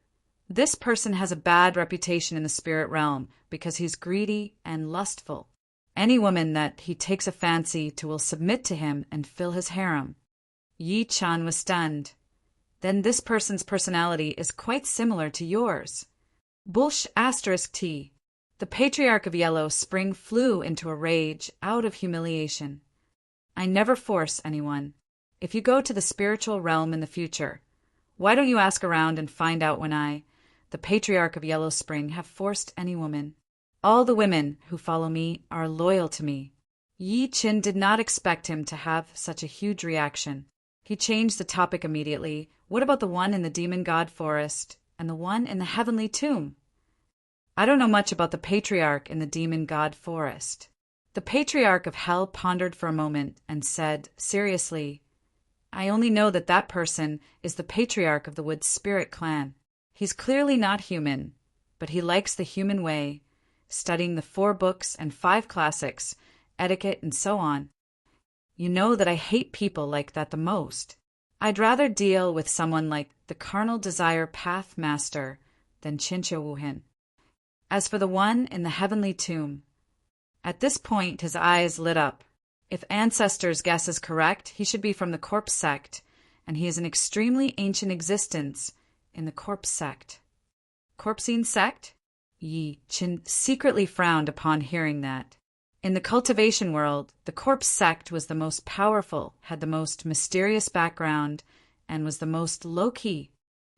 this person has a bad reputation in the spirit realm because he's greedy and lustful. Any woman that he takes a fancy to will submit to him and fill his harem. Yi Chan was stunned. Then this person's personality is quite similar to yours. Bullsh *T. The patriarch of Yellow Spring flew into a rage out of humiliation. I never force anyone. If you go to the spiritual realm in the future, why don't you ask around and find out when I, the patriarch of Yellow Spring, have forced any woman? All the women who follow me are loyal to me. Yi Qin did not expect him to have such a huge reaction. He changed the topic immediately. What about the one in the demon god forest and the one in the heavenly tomb? I don't know much about the patriarch in the demon god forest. The patriarch of hell pondered for a moment and said, seriously, I only know that that person is the patriarch of the Wood Spirit clan. He's clearly not human, but he likes the human way, studying the 4 books and 5 classics, etiquette, and so on. You know that I hate people like that the most. I'd rather deal with someone like the carnal desire path master than Qianqiu Wuhen. As for the one in the heavenly tomb, at this point his eyes lit up. If Ancestor's guess is correct, he should be from the Corpse sect, and he is an extremely ancient existence in the Corpse sect. Corpsine sect? Yi Qin secretly frowned upon hearing that. In the cultivation world, the Corpse sect was the most powerful, had the most mysterious background, and was the most low-key.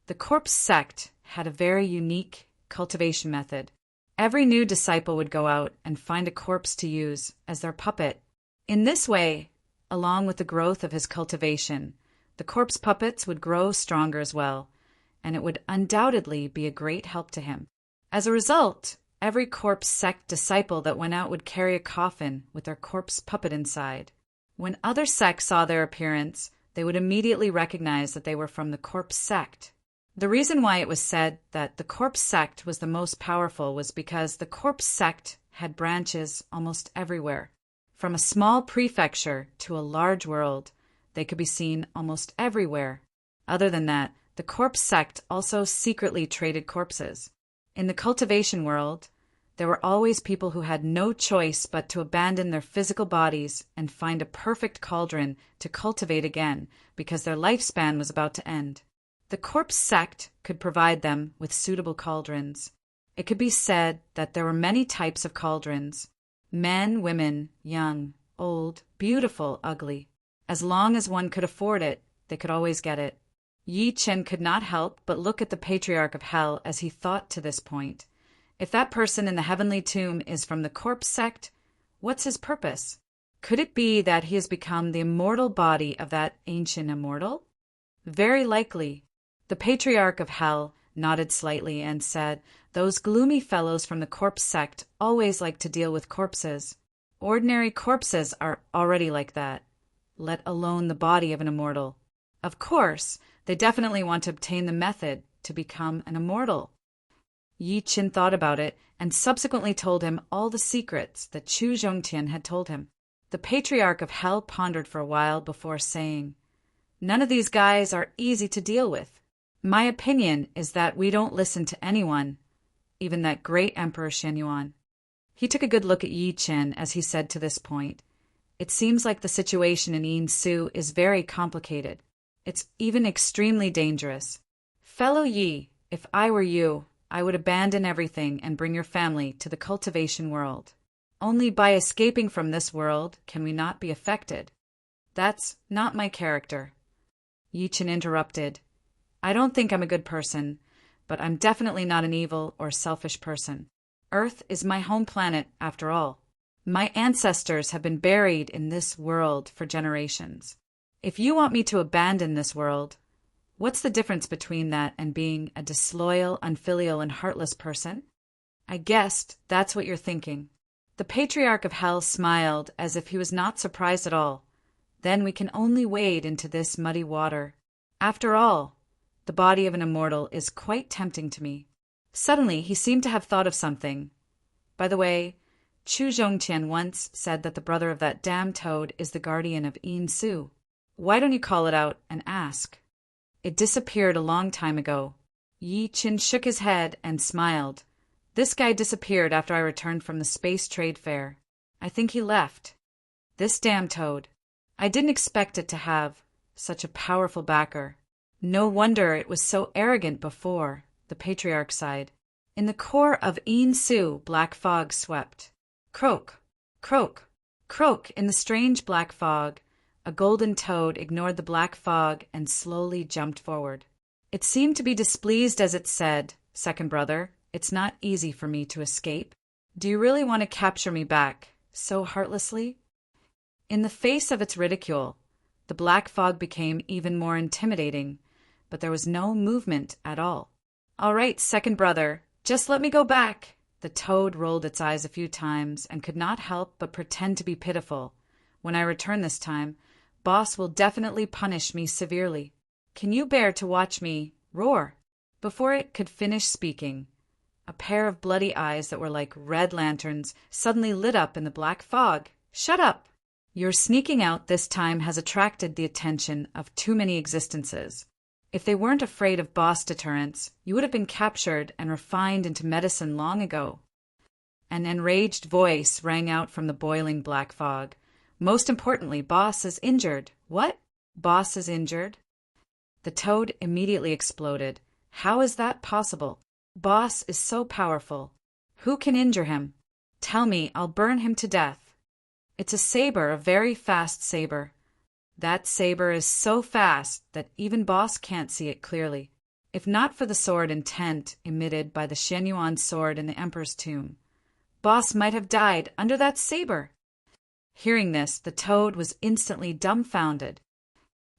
The Corpse sect had a very unique cultivation method. Every new disciple would go out and find a corpse to use as their puppet. In this way, along with the growth of his cultivation, the corpse puppets would grow stronger as well, and it would undoubtedly be a great help to him. As a result, every corpse sect disciple that went out would carry a coffin with their corpse puppet inside. When other sects saw their appearance, they would immediately recognize that they were from the corpse sect. The reason why it was said that the Corpse sect was the most powerful was because the Corpse sect had branches almost everywhere. From a small prefecture to a large world, they could be seen almost everywhere. Other than that, the Corpse sect also secretly traded corpses. In the cultivation world, there were always people who had no choice but to abandon their physical bodies and find a perfect cauldron to cultivate again because their lifespan was about to end. The Corpse sect could provide them with suitable cauldrons. It could be said that there were many types of cauldrons. Men, women, young, old, beautiful, ugly. As long as one could afford it, they could always get it. Yi Chen could not help but look at the patriarch of hell as he thought to this point. If that person in the heavenly tomb is from the Corpse sect, what's his purpose? Could it be that he has become the immortal body of that ancient immortal? Very likely. The patriarch of hell nodded slightly and said, those gloomy fellows from the Corpse sect always like to deal with corpses. Ordinary corpses are already like that, let alone the body of an immortal. Of course, they definitely want to obtain the method to become an immortal. Yi Qin thought about it and subsequently told him all the secrets that Chu Zhongtian had told him. The patriarch of hell pondered for a while before saying, None of these guys are easy to deal with. My opinion is that we don't listen to anyone, even that great Emperor Shenyuan. He took a good look at Yi Qin as he said to this point, "It seems like the situation in Yin Su is very complicated. It's even extremely dangerous. Fellow Yi, if I were you, I would abandon everything and bring your family to the cultivation world. Only by escaping from this world can we not be affected." "That's not my character," Yi Qin interrupted. "I don't think I'm a good person, but I'm definitely not an evil or selfish person. Earth is my home planet, after all. My ancestors have been buried in this world for generations. If you want me to abandon this world, what's the difference between that and being a disloyal, unfilial, and heartless person? I guessed that's what you're thinking." The Patriarch of Hell smiled as if he was not surprised at all. "Then we can only wade into this muddy water. After all, the body of an immortal is quite tempting to me." Suddenly, he seemed to have thought of something. "By the way, Chu Zhongqian once said that the brother of that damned toad is the guardian of Yin Su. Why don't you call it out and ask?" "It disappeared a long time ago." Yi Qin shook his head and smiled. "This guy disappeared after I returned from the space trade fair. I think he left. This damn toad. I didn't expect it to have such a powerful backer. No wonder it was so arrogant before," the Patriarch sighed. In the core of Yin Su, black fog swept. Croak, croak, croak in the strange black fog. A golden toad ignored the black fog and slowly jumped forward. It seemed to be displeased as it said, "Second brother, it's not easy for me to escape. Do you really want to capture me back so heartlessly?" In the face of its ridicule, the black fog became even more intimidating, but there was no movement at all. "All right, second brother, just let me go back." The toad rolled its eyes a few times and could not help but pretend to be pitiful. "When I return this time, Boss will definitely punish me severely. Can you bear to watch me roar?" Before it could finish speaking, a pair of bloody eyes that were like red lanterns suddenly lit up in the black fog. "Shut up! Your sneaking out this time has attracted the attention of too many existences. If they weren't afraid of boss deterrence, you would have been captured and refined into medicine long ago." An enraged voice rang out from the boiling black fog. "Most importantly, boss is injured." "What? Boss is injured?" The toad immediately exploded. "How is that possible? Boss is so powerful. Who can injure him? Tell me, I'll burn him to death." "It's a saber, a very fast saber. That saber is so fast that even Boss can't see it clearly. If not for the sword intent emitted by the Shenyuan sword in the Emperor's tomb, Boss might have died under that saber." Hearing this, the toad was instantly dumbfounded.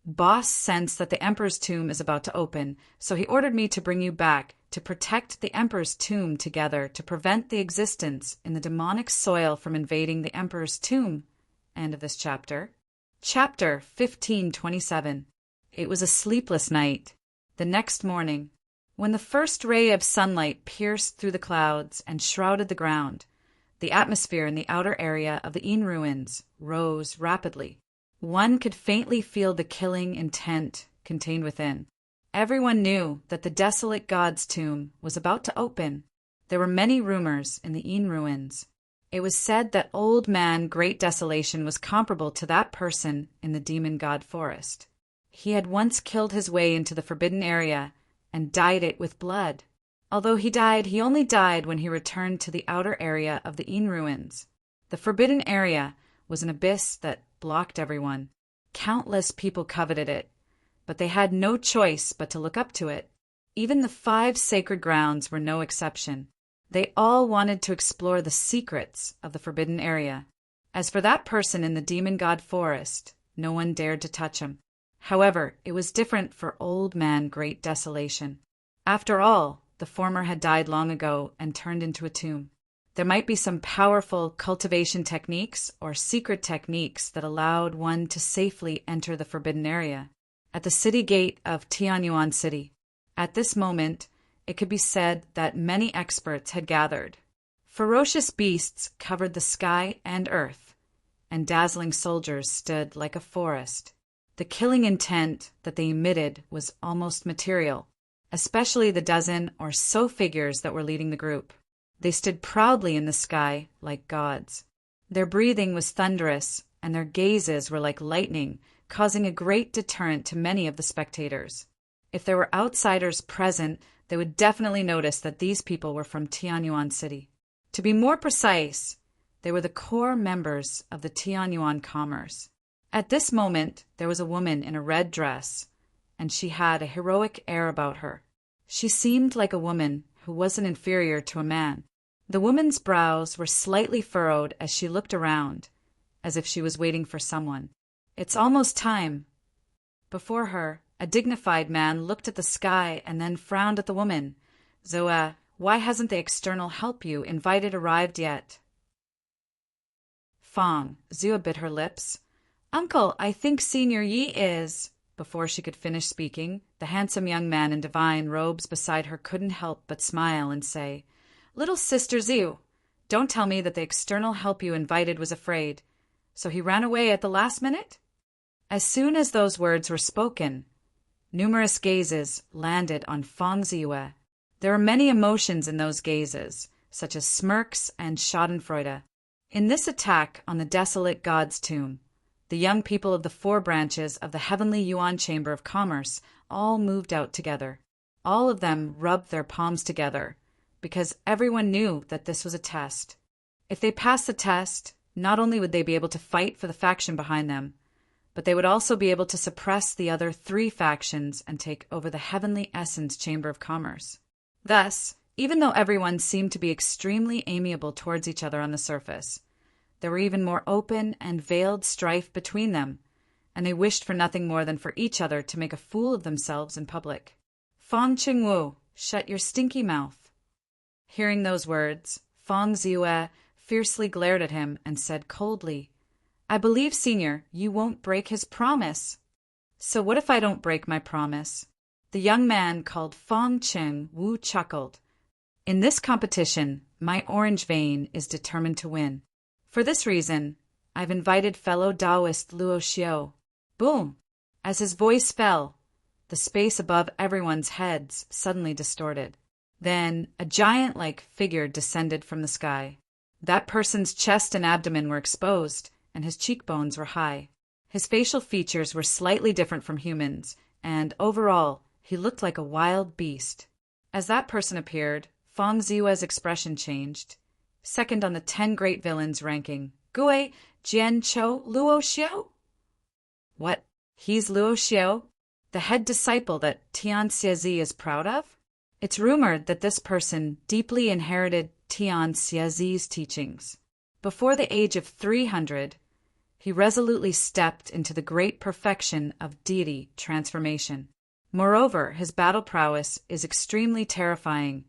"Boss sensed that the Emperor's tomb is about to open, so he ordered me to bring you back to protect the Emperor's tomb together to prevent the existence in the demonic soil from invading the Emperor's tomb." End of this chapter. Chapter 1527. It was a sleepless night. The next morning, when the first ray of sunlight pierced through the clouds and shrouded the ground, the atmosphere in the outer area of the Yin ruins rose rapidly. One could faintly feel the killing intent contained within. Everyone knew that the desolate god's tomb was about to open. There were many rumors in the Yin ruins. It was said that Old Man Great Desolation was comparable to that person in the demon god forest. He had once killed his way into the forbidden area and dyed it with blood. Although he died, he only died when he returned to the outer area of the Yin ruins. The forbidden area was an abyss that blocked everyone. Countless people coveted it, but they had no choice but to look up to it. Even the 5 sacred grounds were no exception. They all wanted to explore the secrets of the forbidden area. As for that person in the demon god forest, no one dared to touch him. However, it was different for Old Man Great Desolation. After all, the former had died long ago and turned into a tomb. There might be some powerful cultivation techniques or secret techniques that allowed one to safely enter the forbidden area. At the city gate of Tianyuan City, at this moment, it could be said that many experts had gathered. Ferocious beasts covered the sky and earth, and dazzling soldiers stood like a forest. The killing intent that they emitted was almost material, especially the dozen or so figures that were leading the group. They stood proudly in the sky like gods. Their breathing was thunderous, and their gazes were like lightning, causing a great deterrent to many of the spectators. If there were outsiders present, they would definitely notice that these people were from Tianyuan City. To be more precise, they were the core members of the Tianyuan commerce. At this moment, there was a woman in a red dress, and she had a heroic air about her. She seemed like a woman who wasn't inferior to a man. The woman's brows were slightly furrowed as she looked around, as if she was waiting for someone. "It's almost time." Before her, a dignified man looked at the sky and then frowned at the woman. "Zoa, why hasn't the external help you invited arrived yet?" Fong, Zua bit her lips. "Uncle, I think Senior Yi is—" Before she could finish speaking, the handsome young man in divine robes beside her couldn't help but smile and say, "Little Sister Ziu, don't tell me that the external help you invited was afraid. So he ran away at the last minute?" As soon as those words were spoken, numerous gazes landed on Fong Ziue. There were many emotions in those gazes, such as smirks and schadenfreude. In this attack on the desolate god's tomb, the young people of the 4 branches of the Heavenly Yuan Chamber of Commerce all moved out together. All of them rubbed their palms together, because everyone knew that this was a test. If they passed the test, not only would they be able to fight for the faction behind them, but they would also be able to suppress the other 3 factions and take over the Heavenly Essence Chamber of Commerce. Thus, even though everyone seemed to be extremely amiable towards each other on the surface, there were even more open and veiled strife between them, and they wished for nothing more than for each other to make a fool of themselves in public. "Fong Qingwu, shut your stinky mouth." Hearing those words, Fong Ziue fiercely glared at him and said coldly, "I believe, Senior, you won't break his promise." "So what if I don't break my promise?" The young man called Fong Qingwu chuckled. "In this competition, my orange vein is determined to win. For this reason, I've invited fellow Taoist Luo Xiao." Boom! As his voice fell, the space above everyone's heads suddenly distorted. Then a giant-like figure descended from the sky. That person's chest and abdomen were exposed, and his cheekbones were high. His facial features were slightly different from humans, and overall, he looked like a wild beast. As that person appeared, Fong Ziwe's expression changed. Second on the 10 great villains ranking, Gui Jian Chou Luo Xiao? What? He's Luo Xiao, the head disciple that Tian Xiezi is proud of? It's rumored that this person deeply inherited Tian Xiezi's teachings. Before the age of 300, he resolutely stepped into the great perfection of deity transformation. Moreover, his battle prowess is extremely terrifying,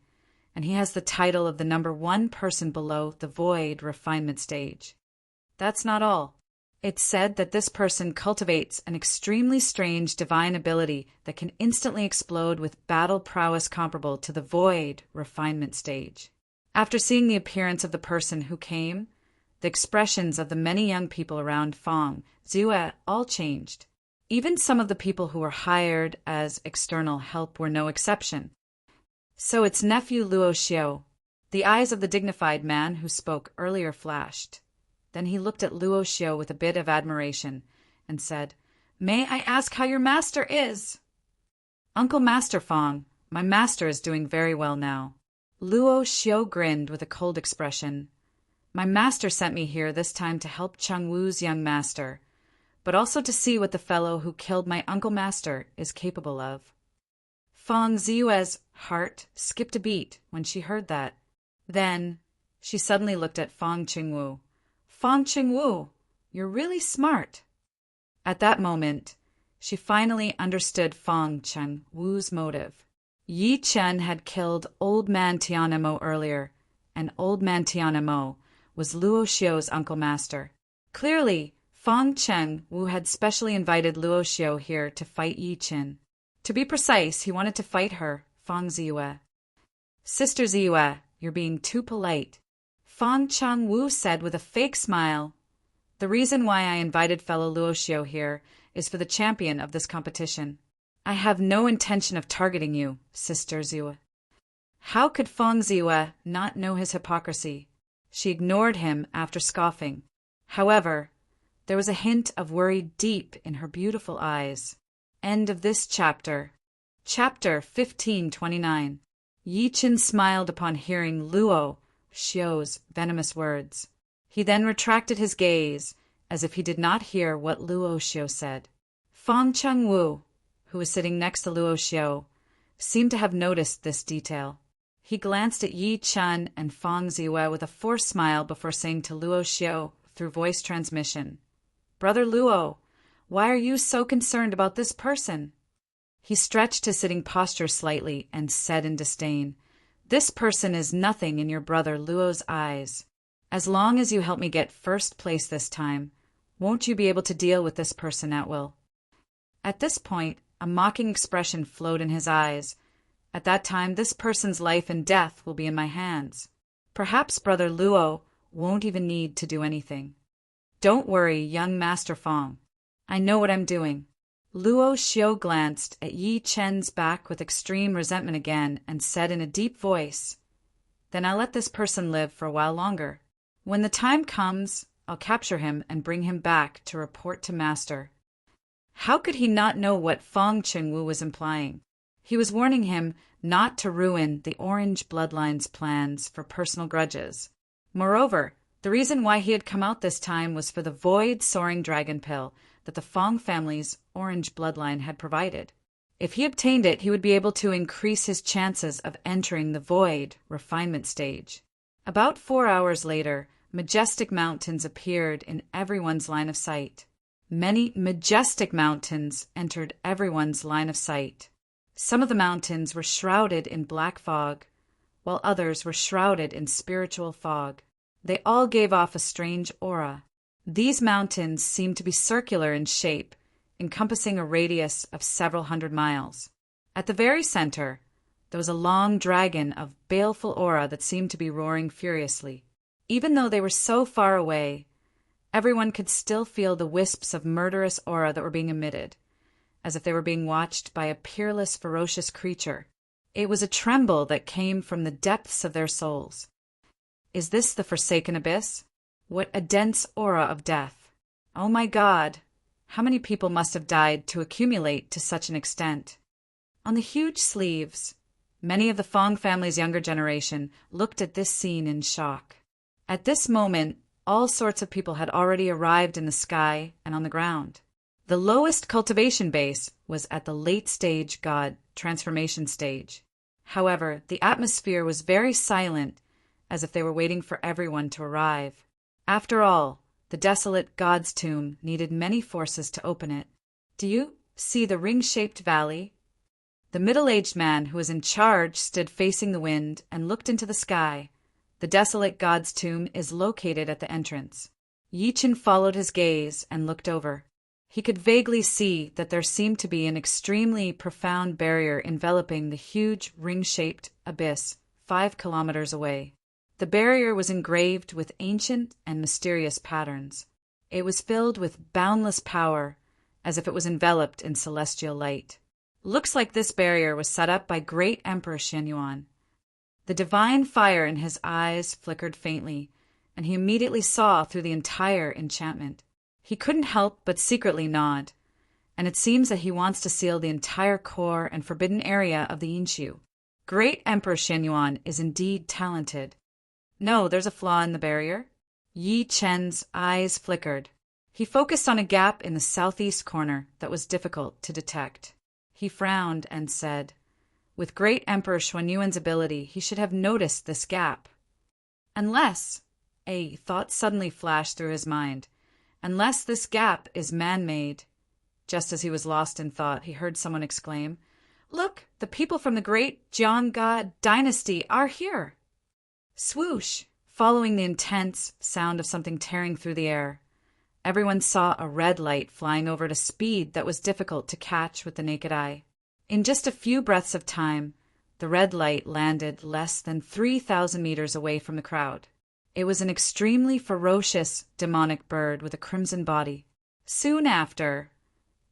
and he has the title of the #1 person below the void refinement stage. That's not all. It's said that this person cultivates an extremely strange divine ability that can instantly explode with battle prowess comparable to the void refinement stage. After seeing the appearance of the person who came, the expressions of the many young people around Fong Ziue all changed. Even some of the people who were hired as external help were no exception. So it's nephew Luo Xiao. The eyes of the dignified man who spoke earlier flashed. Then he looked at Luo Xiao with a bit of admiration and said, "May I ask how your master is?" "Uncle Master Fong, my master is doing very well now." Luo Xiao grinned with a cold expression. "My master sent me here this time to help Cheng Wu's young master, but also to see what the fellow who killed my uncle master is capable of." Fong Ziue's heart skipped a beat when she heard that. Then she suddenly looked at Fong Qingwu. "Fong Qingwu, you're really smart." At that moment, she finally understood Fong Qingwu's motive. Yi Chen had killed Old Man Tianemo earlier, and Old Man Tianemo was Luo Xiao's uncle master. Clearly, Fong Qingwu had specially invited Luo Xiao here to fight Yi Chen. To be precise, he wanted to fight her, Fong Ziue. "Sister Ziue, you're being too polite," Fong Qingwu said with a fake smile. "The reason why I invited fellow Luo Xiao here is for the champion of this competition. I have no intention of targeting you, Sister Zue. How could Feng Zue not know his hypocrisy? She ignored him after scoffing. However, there was a hint of worry deep in her beautiful eyes. End of this chapter. Chapter 1529. Yi Qin smiled upon hearing Luo Xiu's venomous words. He then retracted his gaze, as if he did not hear what Luo Xiu said. Feng Chengwu, who was sitting next to Luo Xiu, seemed to have noticed this detail. He glanced at Yi Chen and Feng Zue with a forced smile before saying to Luo Xiu through voice transmission, "Brother Luo, why are you so concerned about this person?" He stretched his sitting posture slightly and said in disdain, "This person is nothing in your brother Luo's eyes. As long as you help me get first place this time, won't you be able to deal with this person at will?" At this point, a mocking expression flowed in his eyes. At that time, this person's life and death will be in my hands. Perhaps Brother Luo won't even need to do anything. Don't worry, young Master Feng. I know what I'm doing. Luo Xiu glanced at Yi Chen's back with extreme resentment again and said in a deep voice, "Then I'll let this person live for a while longer. When the time comes, I'll capture him and bring him back to report to Master." How could he not know what Feng Chengwu was implying? He was warning him not to ruin the Orange bloodline's plans for personal grudges. Moreover, the reason why he had come out this time was for the void-soaring dragon pill that the Feng family's Orange bloodline had provided. If he obtained it, he would be able to increase his chances of entering the void refinement stage. About 4 hours later, majestic mountains appeared in everyone's line of sight. Many majestic mountains entered everyone's line of sight. Some of the mountains were shrouded in black fog, while others were shrouded in spiritual fog. They all gave off a strange aura. These mountains seemed to be circular in shape, encompassing a radius of several hundred miles. At the very center, there was a long dragon of baleful aura that seemed to be roaring furiously. Even though they were so far away, everyone could still feel the wisps of murderous aura that were being emitted, as if they were being watched by a peerless, ferocious creature. It was a tremble that came from the depths of their souls. Is this the forsaken abyss? What a dense aura of death! Oh my God! How many people must have died to accumulate to such an extent? On the huge sleeves, many of the Feng family's younger generation looked at this scene in shock. At this moment, all sorts of people had already arrived in the sky and on the ground. The lowest cultivation base was at the late-stage God transformation stage. However, the atmosphere was very silent, as if they were waiting for everyone to arrive. After all, the desolate God's tomb needed many forces to open it. Do you see the ring-shaped valley? The middle-aged man who was in charge stood facing the wind and looked into the sky. The desolate God's tomb is located at the entrance. Yi Qin followed his gaze and looked over. He could vaguely see that there seemed to be an extremely profound barrier enveloping the huge ring-shaped abyss 5 kilometers away. The barrier was engraved with ancient and mysterious patterns. It was filled with boundless power, as if it was enveloped in celestial light. Looks like this barrier was set up by great Emperor Xianyuan. The divine fire in his eyes flickered faintly, and he immediately saw through the entire enchantment. He couldn't help but secretly nod, and it seems that he wants to seal the entire core and forbidden area of the Yinshu. Great Emperor Xianyuan is indeed talented. No, there's a flaw in the barrier. Yi Chen's eyes flickered. He focused on a gap in the southeast corner that was difficult to detect. He frowned and said, with great Emperor Xuanyuan's ability, he should have noticed this gap. Unless, a thought suddenly flashed through his mind, unless this gap is man-made. Just as he was lost in thought, he heard someone exclaim, "Look, the people from the great Jiangga dynasty are here!" Swoosh! Following the intense sound of something tearing through the air, everyone saw a red light flying over at a speed that was difficult to catch with the naked eye. In just a few breaths of time, the red light landed less than 3,000 meters away from the crowd. It was an extremely ferocious, demonic bird with a crimson body. Soon after,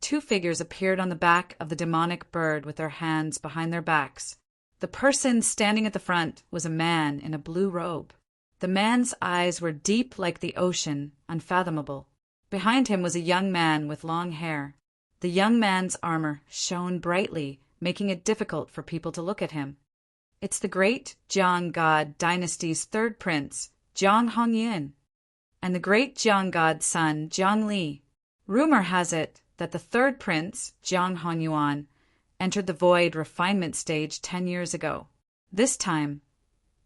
two figures appeared on the back of the demonic bird with their hands behind their backs. The person standing at the front was a man in a blue robe. The man's eyes were deep like the ocean, unfathomable. Behind him was a young man with long hair. The young man's armor shone brightly, making it difficult for people to look at him. It's the great Jiang God dynasty's third prince, Jiang Hongyuan, and the great Jiang God's son, Jiang Li. Rumor has it that the third prince, Jiang Hongyuan, entered the void refinement stage 10 years ago. This time,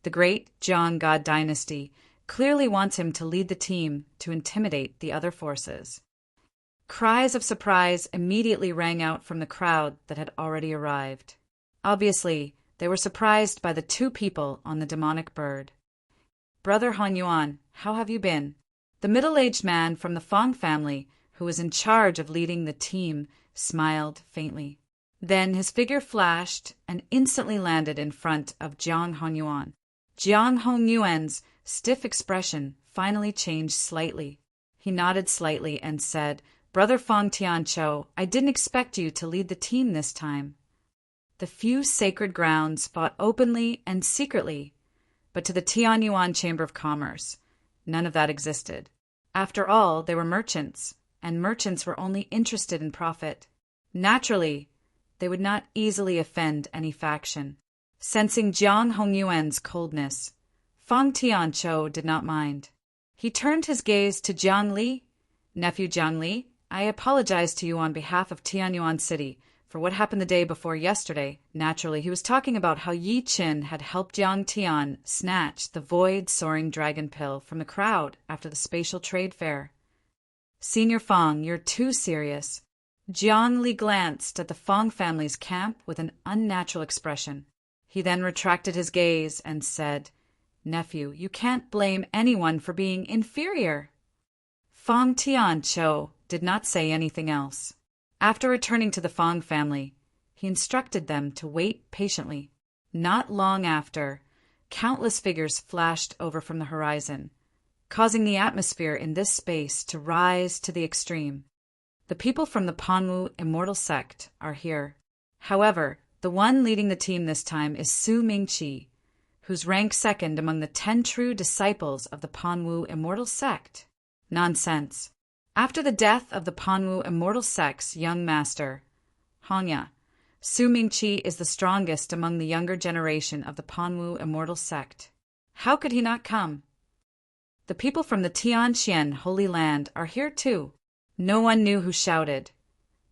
the great Jiang God dynasty clearly wants him to lead the team to intimidate the other forces. Cries of surprise immediately rang out from the crowd that had already arrived. Obviously, they were surprised by the two people on the demonic bird. "Brother Hanyuan, how have you been?" The middle-aged man from the Fong family, who was in charge of leading the team, smiled faintly. Then his figure flashed and instantly landed in front of Jiang Honyuan. Jiang Honyuan's stiff expression finally changed slightly. He nodded slightly and said, "Brother Fong Tianqiu, I didn't expect you to lead the team this time." The few sacred grounds fought openly and secretly, but to the Tianyuan Chamber of Commerce, none of that existed. After all, they were merchants, and merchants were only interested in profit. Naturally, they would not easily offend any faction. Sensing Jiang Hongyuan's coldness, Fong Tianqiu did not mind. He turned his gaze to Jiang Li. "Nephew Jiang Li, I apologize to you on behalf of Tianyuan City for what happened the day before yesterday." Naturally, he was talking about how Yi Qin had helped Jiang Tian snatch the void-soaring dragon pill from the crowd after the spatial trade fair. "Senior Fong, you're too serious." Jiang Li glanced at the Fong family's camp with an unnatural expression. He then retracted his gaze and said, "Nephew, you can't blame anyone for being inferior." Fong Tianqiu did not say anything else. After returning to the Fong family, he instructed them to wait patiently. Not long after, countless figures flashed over from the horizon, causing the atmosphere in this space to rise to the extreme. The people from the Panwu immortal sect are here. However, the one leading the team this time is Su Mingqi, who's ranked second among the 10 true disciples of the Panwu immortal sect. Nonsense. After the death of the Panwu immortal sect's young master, Hongya, Su Mingqi is the strongest among the younger generation of the Panwu immortal sect. How could he not come? The people from the Tianxian Holy Land are here too. No one knew who shouted,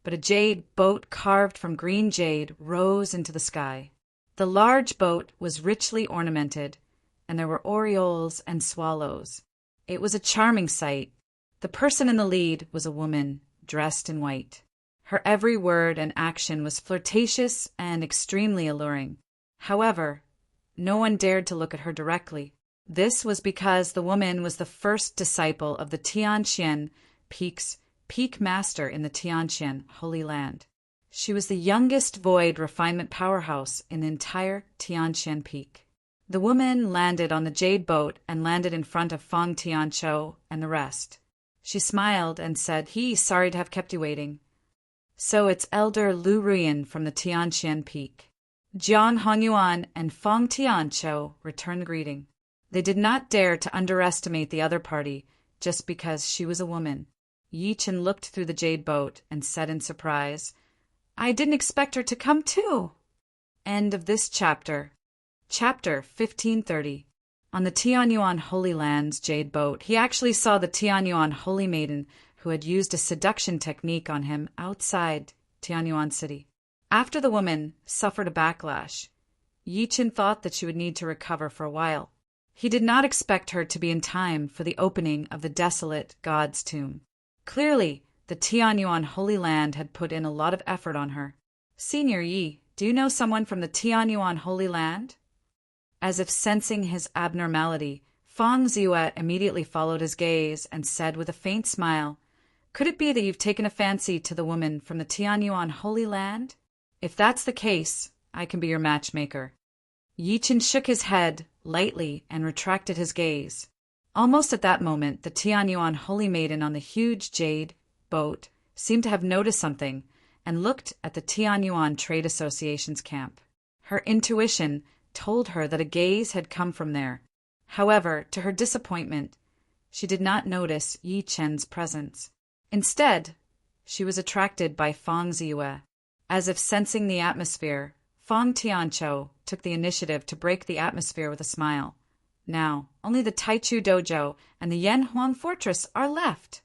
but a jade boat carved from green jade rose into the sky. The large boat was richly ornamented, and there were orioles and swallows. It was a charming sight. The person in the lead was a woman, dressed in white. Her every word and action was flirtatious and extremely alluring. However, no one dared to look at her directly. This was because the woman was the first disciple of the Tianxian Peak's peak master in the Tianxian Holy Land. She was the youngest void refinement powerhouse in the entire Tianxian Peak. The woman landed on the jade boat and landed in front of Fong Tianqiu and the rest. She smiled and said, "Sorry to have kept you waiting." "So it's Elder Lu Ruyan from the Tianxian Peak." Jiang Honyuan and Fong Tianqiu returned the greeting. They did not dare to underestimate the other party just because she was a woman. Yi Qin looked through the jade boat and said in surprise, "I didn't expect her to come too." End of this chapter. Chapter 1530. On the Tianyuan Holy Land's jade boat, he actually saw the Tianyuan Holy Maiden who had used a seduction technique on him outside Tianyuan City. After the woman suffered a backlash, Yi Qin thought that she would need to recover for a while. He did not expect her to be in time for the opening of the desolate God's tomb. Clearly, the Tianyuan Holy Land had put in a lot of effort on her. "Senior Yi, do you know someone from the Tianyuan Holy Land?" As if sensing his abnormality, Fong Ziwa immediately followed his gaze and said with a faint smile, "Could it be that you've taken a fancy to the woman from the Tianyuan Holy Land? If that's the case, I can be your matchmaker." Yi Qin shook his head lightly and retracted his gaze. Almost at that moment, the Tianyuan Holy Maiden on the huge jade boat seemed to have noticed something and looked at the Tianyuan Trade Association's camp. Her intuition told her that a gaze had come from there. However, to her disappointment, she did not notice Yi Chen's presence. Instead, she was attracted by Fang Ziyue. As if sensing the atmosphere, Fang Tianqiu took the initiative to break the atmosphere with a smile. Now, only the Taichu Dojo and the Yanhuang Fortress are left.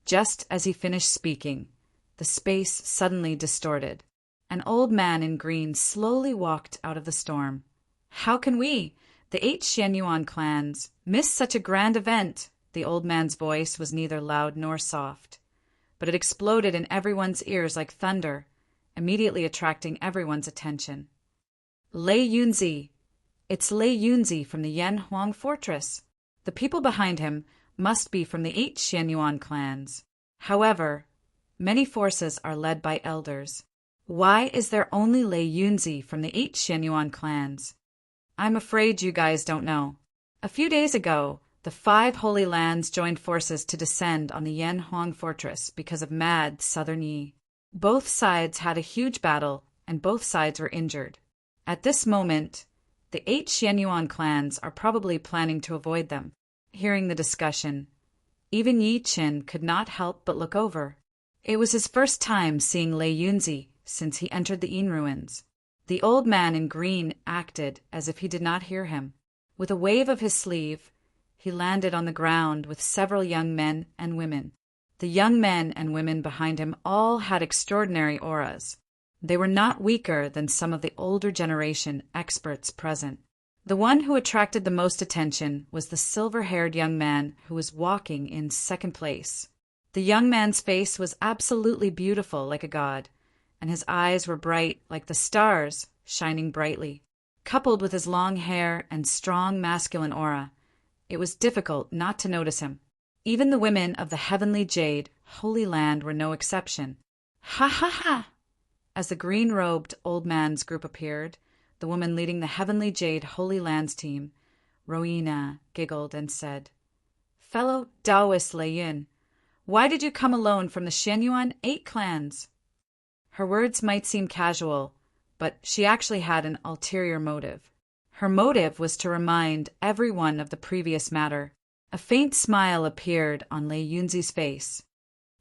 Just as he finished speaking, the space suddenly distorted. An old man in green slowly walked out of the storm. How can we, the 8 Xianyuan clans, miss such a grand event? The old man's voice was neither loud nor soft, but it exploded in everyone's ears like thunder, immediately attracting everyone's attention. Lei Yunzi! It's Lei Yunzi from the Yanhuang Fortress. The people behind him must be from the 8 Xianyuan clans. However, many forces are led by elders. Why is there only Lei Yunzi from the 8 Xianyuan clans? I'm afraid you guys don't know. A few days ago, the 5 Holy Lands joined forces to descend on the Yanhuang Fortress because of mad Southern Yi. Both sides had a huge battle, and both sides were injured. At this moment, the 8 Xianyuan clans are probably planning to avoid them. Hearing the discussion, even Yi Qin could not help but look over. It was his first time seeing Lei Yunzi since he entered the Yin ruins. The old man in green acted as if he did not hear him. With a wave of his sleeve, he landed on the ground with several young men and women. The young men and women behind him all had extraordinary auras. They were not weaker than some of the older generation experts present. The one who attracted the most attention was the silver-haired young man who was walking in second place. The young man's face was absolutely beautiful like a god, and his eyes were bright like the stars, shining brightly. Coupled with his long hair and strong masculine aura, it was difficult not to notice him. Even the women of the Heavenly Jade, Holy Land, were no exception. Ha ha ha! As the green-robed old man's group appeared, the woman leading the Heavenly Jade Holy Lands team, Rowena, giggled and said, "Fellow Taoist Lei Yun, why did you come alone from the Xianyuan 8 clans?" Her words might seem casual, but she actually had an ulterior motive. Her motive was to remind everyone of the previous matter. A faint smile appeared on Lei Yunzi's face.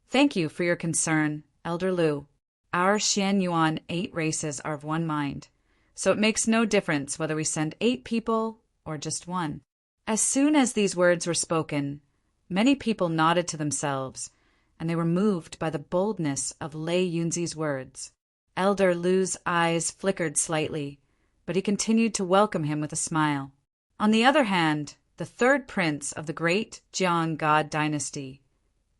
"Thank you for your concern, Elder Lu. Our Xianyuan 8 races are of one mind, so it makes no difference whether we send 8 people or just 1. As soon as these words were spoken, many people nodded to themselves, and they were moved by the boldness of Lei Yunzi's words. Elder Lu's eyes flickered slightly, but he continued to welcome him with a smile. On the other hand, the 3rd prince of the great Jiang God dynasty,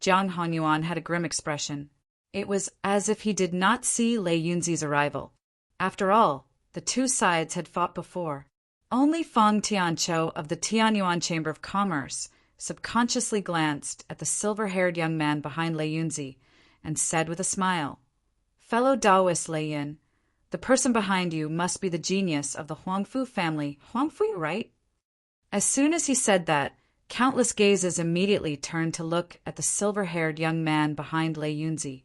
Jiang Honyuan, had a grim expression. It was as if he did not see Lei Yunzi's arrival. After all, the 2 sides had fought before. Only Fang Tianqiu of the Tianyuan Chamber of Commerce subconsciously glanced at the silver-haired young man behind Lei Yunzi and said with a smile, "Fellow Taoist Lei Yun, the person behind you must be the genius of the Huangfu family. Huangfu, right?" As soon as he said that, countless gazes immediately turned to look at the silver-haired young man behind Lei Yunzi.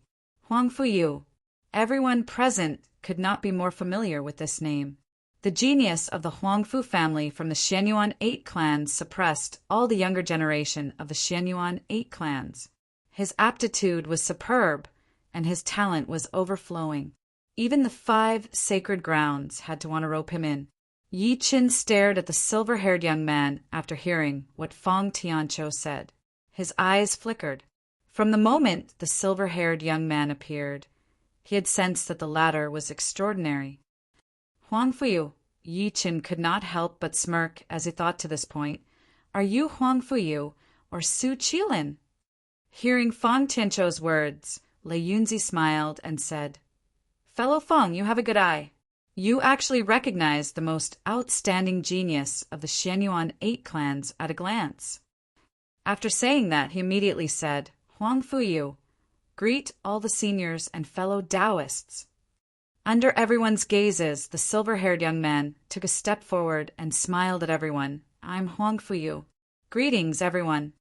Huangfu Yu. Everyone present could not be more familiar with this name. The genius of the Huangfu family from the Xianyuan 8 clans suppressed all the younger generation of the Xianyuan 8 clans. His aptitude was superb, and his talent was overflowing. Even the 5 sacred grounds had to want to rope him in. Yi Qin stared at the silver-haired young man after hearing what Fang Tianqiu said. His eyes flickered. From the moment the silver-haired young man appeared, he had sensed that the latter was extraordinary. "Huangfu Yu," Yi Qin could not help but smirk as he thought to this point, "are you Huangfu Yu or Su Qilin?" Hearing Fang Tianqiu's words, Lei Yunzi smiled and said, "Fellow Fang, you have a good eye. You actually recognize the most outstanding genius of the Xianyuan 8 clans at a glance." After saying that, he immediately said, "Huangfu Yu, greet all the seniors and fellow Taoists." Under everyone's gazes, the silver-haired young man took a step forward and smiled at everyone. "I'm Huangfu Yu. Greetings, everyone."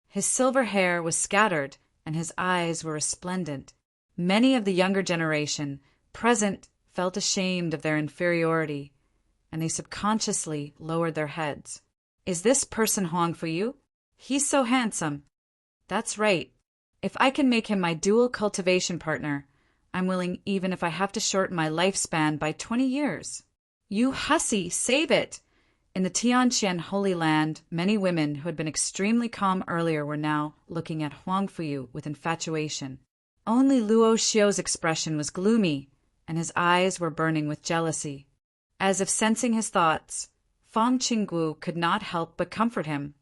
His silver hair was scattered, and his eyes were resplendent. Many of the younger generation present felt ashamed of their inferiority, and they subconsciously lowered their heads. Is this person Huang Fuyu? He's so handsome. That's right. If I can make him my dual cultivation partner, I'm willing even if I have to shorten my lifespan by 20 years. You hussy, save it! In the Tianqian Holy Land, many women who had been extremely calm earlier were now looking at Huang Fuyu with infatuation. Only Luo Xiu's expression was gloomy, and his eyes were burning with jealousy. As if sensing his thoughts, Fang Qinggu could not help but comfort him.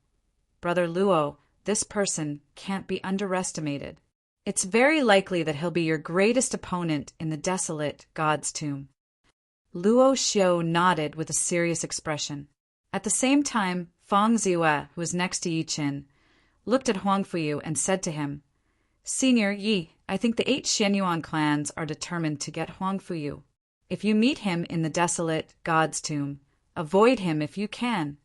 Brother Luo, this person can't be underestimated. It's very likely that he'll be your greatest opponent in the desolate God's tomb. Luo Xiu nodded with a serious expression. At the same time, Fang Ziwei, who was next to Yi Qin, looked at Huang Fuyu and said to him, Senior Yi, I think the 8 Xianyuan clans are determined to get Huang Fuyu. If you meet him in the desolate God's tomb, avoid him if you can.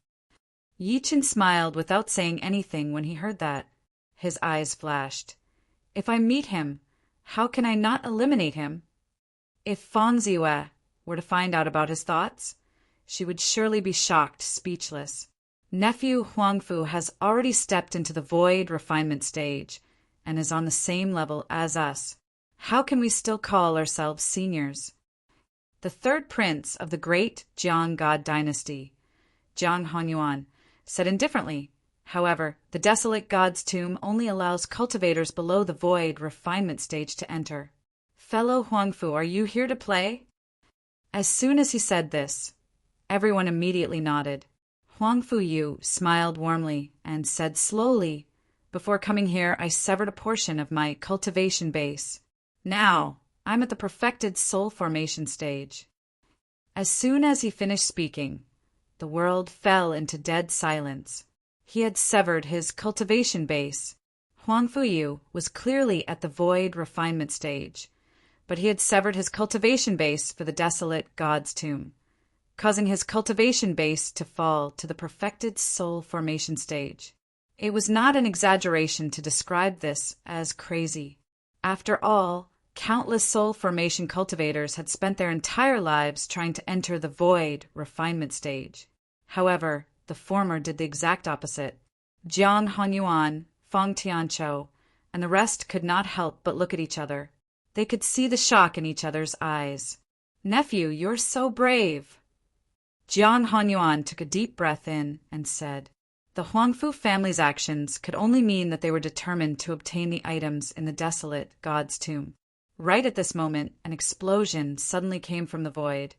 Yi Qin smiled without saying anything when he heard that. His eyes flashed. If I meet him, how can I not eliminate him? If Fang Ziwei were to find out about his thoughts, she would surely be shocked, speechless. Nephew Huang Fu has already stepped into the void refinement stage and is on the same level as us. How can we still call ourselves seniors? The third prince of the great Jiang God dynasty, Jiang Honyuan, said indifferently, however, the desolate God's tomb only allows cultivators below the void refinement stage to enter. Fellow Huang Fu, are you here to play? As soon as he said this, everyone immediately nodded. Huang Fuyu smiled warmly and said slowly, Before coming here, I severed a portion of my cultivation base. Now, I'm at the perfected soul formation stage. As soon as he finished speaking, the world fell into dead silence. He had severed his cultivation base. Huang Fuyu was clearly at the void refinement stage, but he had severed his cultivation base for the desolate God's tomb, causing his cultivation base to fall to the perfected soul formation stage. It was not an exaggeration to describe this as crazy. After all, countless soul formation cultivators had spent their entire lives trying to enter the void refinement stage. However, the former did the exact opposite. Jiang Honyuan, Fang Tianqiu, and the rest could not help but look at each other. They could see the shock in each other's eyes. Nephew, you're so brave. Jiang Honyuan took a deep breath in and said, The Huangfu family's actions could only mean that they were determined to obtain the items in the desolate God's tomb. Right at this moment, an explosion suddenly came from the void.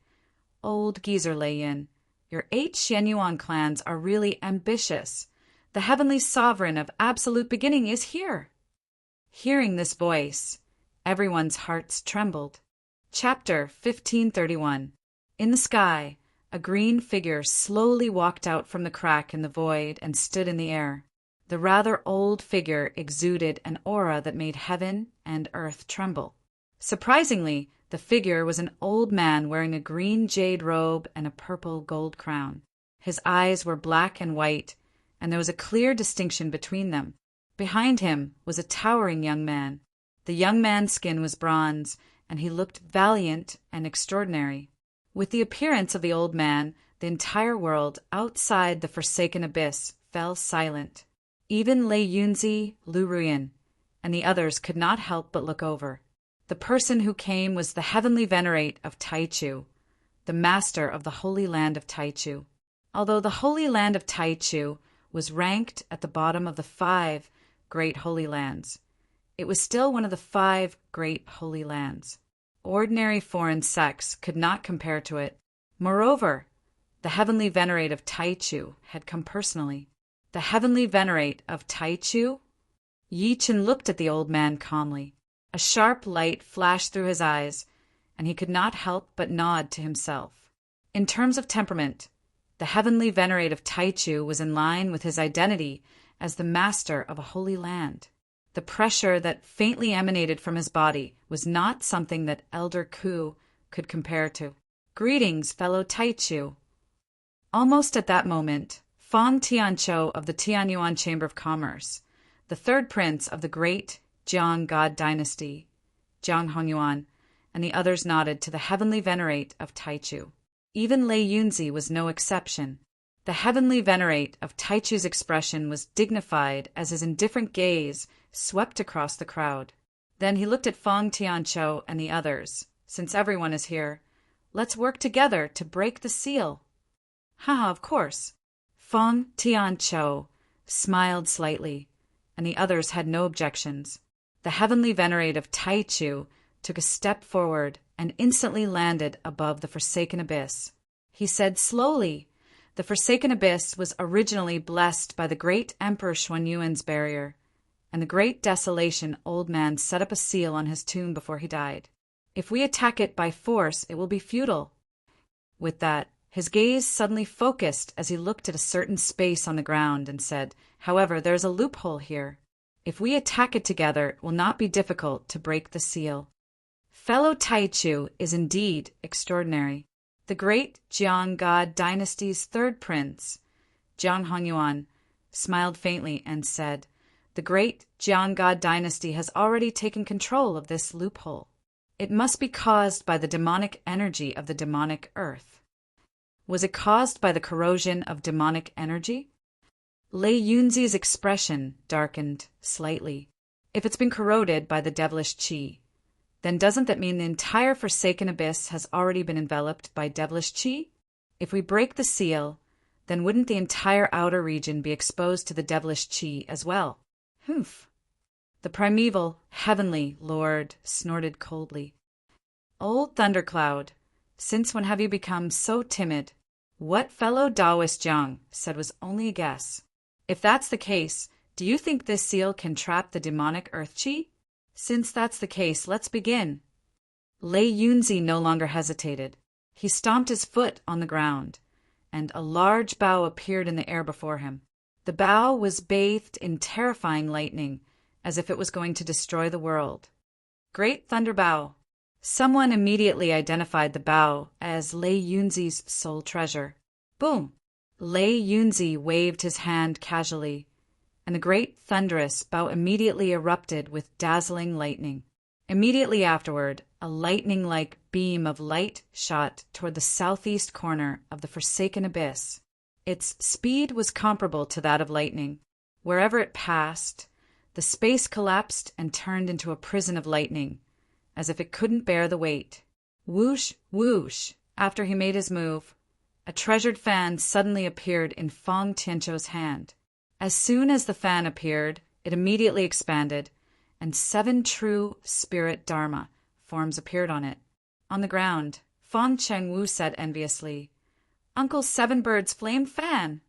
Old geezer Lei Yin, your 8 Xianyuan clans are really ambitious. The heavenly sovereign of absolute beginning is here. Hearing this voice, everyone's hearts trembled. Chapter 1531. In the sky, a green figure slowly walked out from the crack in the void and stood in the air. The rather old figure exuded an aura that made heaven and earth tremble. Surprisingly, the figure was an old man wearing a green jade robe and a purple gold crown. His eyes were black and white, and there was a clear distinction between them. Behind him was a towering young man. The young man's skin was bronze, and he looked valiant and extraordinary. With the appearance of the old man, the entire world outside the forsaken abyss fell silent. Even Lei Yunzi, Lu Ruyan, and the others could not help but look over. The person who came was the heavenly venerate of Taichu, the master of the Holy Land of Taichu. Although the Holy Land of Taichu was ranked at the bottom of the 5 great holy lands, it was still one of the 5 great holy lands. Ordinary foreign sects could not compare to it. Moreover, the heavenly venerate of Taichu had come personally. The heavenly venerate of Taichu? Yi Qin looked at the old man calmly. A sharp light flashed through his eyes, and he could not help but nod to himself. In terms of temperament, the heavenly venerate of Taichu was in line with his identity as the master of a holy land. The pressure that faintly emanated from his body was not something that Elder Ku could compare to. Greetings, fellow Taichu. Almost at that moment, Fang Tianqiu of the Tianyuan Chamber of Commerce, the third prince of the great Jiang God Dynasty, Jiang Hongyuan, and the others nodded to the heavenly venerate of Taichu. Even Lei Yunzi was no exception. The heavenly venerate of Taichu's expression was dignified as his indifferent gaze swept across the crowd. Then he looked at Feng Tianqiu and the others. Since everyone is here, let's work together to break the seal. Haha, of course. Feng Tianqiu smiled slightly, and the others had no objections. The heavenly venerate of Taichu took a step forward and instantly landed above the Forsaken Abyss. He said slowly, "The Forsaken Abyss was originally blessed by the great Emperor Xuanyuan's barrier, and the great desolation old man set up a seal on his tomb before he died. If we attack it by force, it will be futile." With that, his gaze suddenly focused as he looked at a certain space on the ground and said, "However, there is a loophole here. If we attack it together, it will not be difficult to break the seal." Fellow Taichu is indeed extraordinary. The great Jiang God Dynasty's third prince, Jiang Hongyuan, smiled faintly and said, "The great Jiang God Dynasty has already taken control of this loophole. It must be caused by the demonic energy of the demonic earth." Was it caused by the corrosion of demonic energy? Lei Yunzi's expression darkened slightly. If it's been corroded by the devilish qi, then doesn't that mean the entire Forsaken Abyss has already been enveloped by devilish qi? If we break the seal, then wouldn't the entire outer region be exposed to the devilish qi as well? Humph. The primeval, heavenly lord snorted coldly. "Old Thundercloud, since when have you become so timid?" What fellow Taoist Jiang said was only a guess. "If that's the case, do you think this seal can trap the demonic earth qi? Since that's the case, let's begin." Lei Yunzi no longer hesitated. He stomped his foot on the ground, and a large bow appeared in the air before him. The bow was bathed in terrifying lightning, as if it was going to destroy the world. "Great Thunder Bow." Someone immediately identified the bow as Lei Yunzi's sole treasure. Boom! Lei Yunzi waved his hand casually, and the great thunderous bow immediately erupted with dazzling lightning. Immediately afterward, a lightning-like beam of light shot toward the southeast corner of the Forsaken Abyss. Its speed was comparable to that of lightning. Wherever it passed, the space collapsed and turned into a prison of lightning, as if it couldn't bear the weight. Whoosh, whoosh! After he made his move, a treasured fan suddenly appeared in Feng Tianqiu's hand. As soon as the fan appeared, it immediately expanded, and 7 true spirit Dharma forms appeared on it. On the ground, Feng Chengwu said enviously, "Uncle Seven Birds' flame fan!"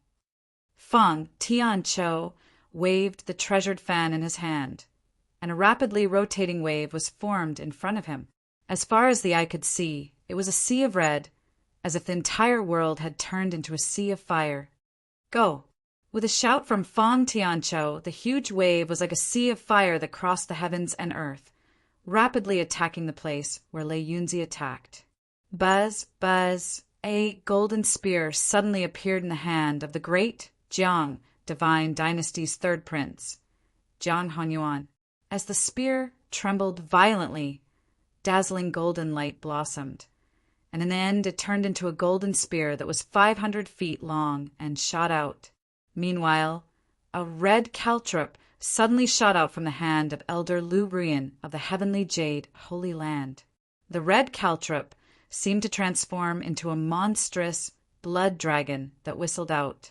Feng Tianqiu waved the treasured fan in his hand, and a rapidly rotating wave was formed in front of him. As far as the eye could see, it was a sea of red, as if the entire world had turned into a sea of fire. "Go!" With a shout from Feng Tianqiu, the huge wave was like a sea of fire that crossed the heavens and earth, rapidly attacking the place where Lei Yunzi attacked. Buzz, buzz, a golden spear suddenly appeared in the hand of the great Jiang Divine Dynasty's third prince, Jiang Hanyuan. As the spear trembled violently, dazzling golden light blossomed, and in the end it turned into a golden spear that was 500 feet long and shot out. Meanwhile, a red caltrop suddenly shot out from the hand of Elder Lu Rian of the Heavenly Jade Holy Land. The red caltrop seemed to transform into a monstrous blood dragon that whistled out.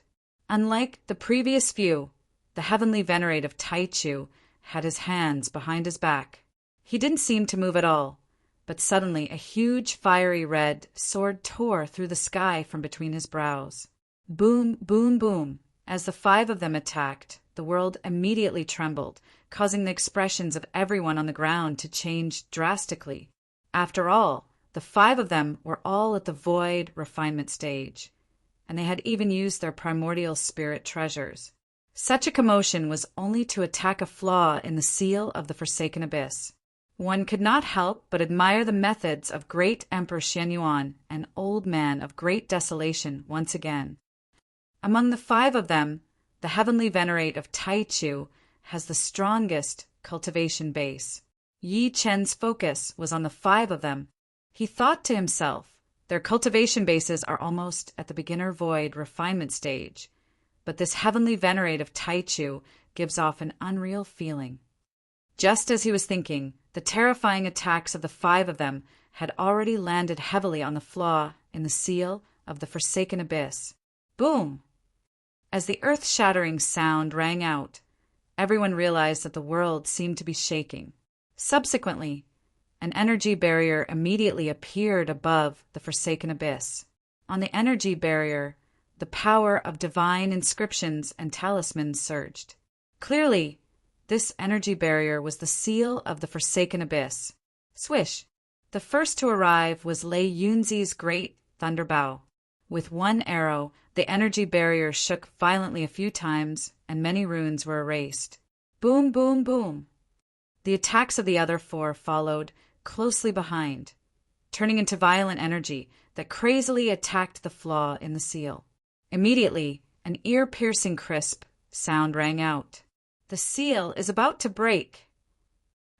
Unlike the previous few, the Heavenly Venerate of Taichu had his hands behind his back. He didn't seem to move at all, but suddenly a huge fiery red sword tore through the sky from between his brows. Boom, boom, boom. As the 5 of them attacked, the world immediately trembled, causing the expressions of everyone on the ground to change drastically. After all, the 5 of them were all at the void refinement stage, and they had even used their primordial spirit treasures. Such a commotion was only to attack a flaw in the seal of the Forsaken Abyss. One could not help but admire the methods of great Emperor Xianyuan, an old man of great desolation once again. Among the 5 of them, the Heavenly Venerate of Taichu has the strongest, cultivation base. Yi Chen's focus was on the 5 of them. He thought to himself, their cultivation bases are almost at the beginner void refinement stage, but this heavenly venerate of Taichu gives off an unreal feeling. Just as he was thinking, the terrifying attacks of the 5 of them had already landed heavily on the flaw in the seal of the Forsaken Abyss. Boom! As the earth-shattering sound rang out, everyone realized that the world seemed to be shaking. Subsequently, an energy barrier immediately appeared above the Forsaken Abyss. On the energy barrier, the power of divine inscriptions and talismans surged. Clearly, this energy barrier was the seal of the Forsaken Abyss. Swish! The first to arrive was Lei Yunzi's great thunderbow. With one arrow, the energy barrier shook violently a few times, and many runes were erased. Boom, boom, boom! The attacks of the other 4 followed, closely behind, turning into violent energy that crazily attacked the flaw in the seal. Immediately, an ear-piercing crisp sound rang out. The seal is about to break.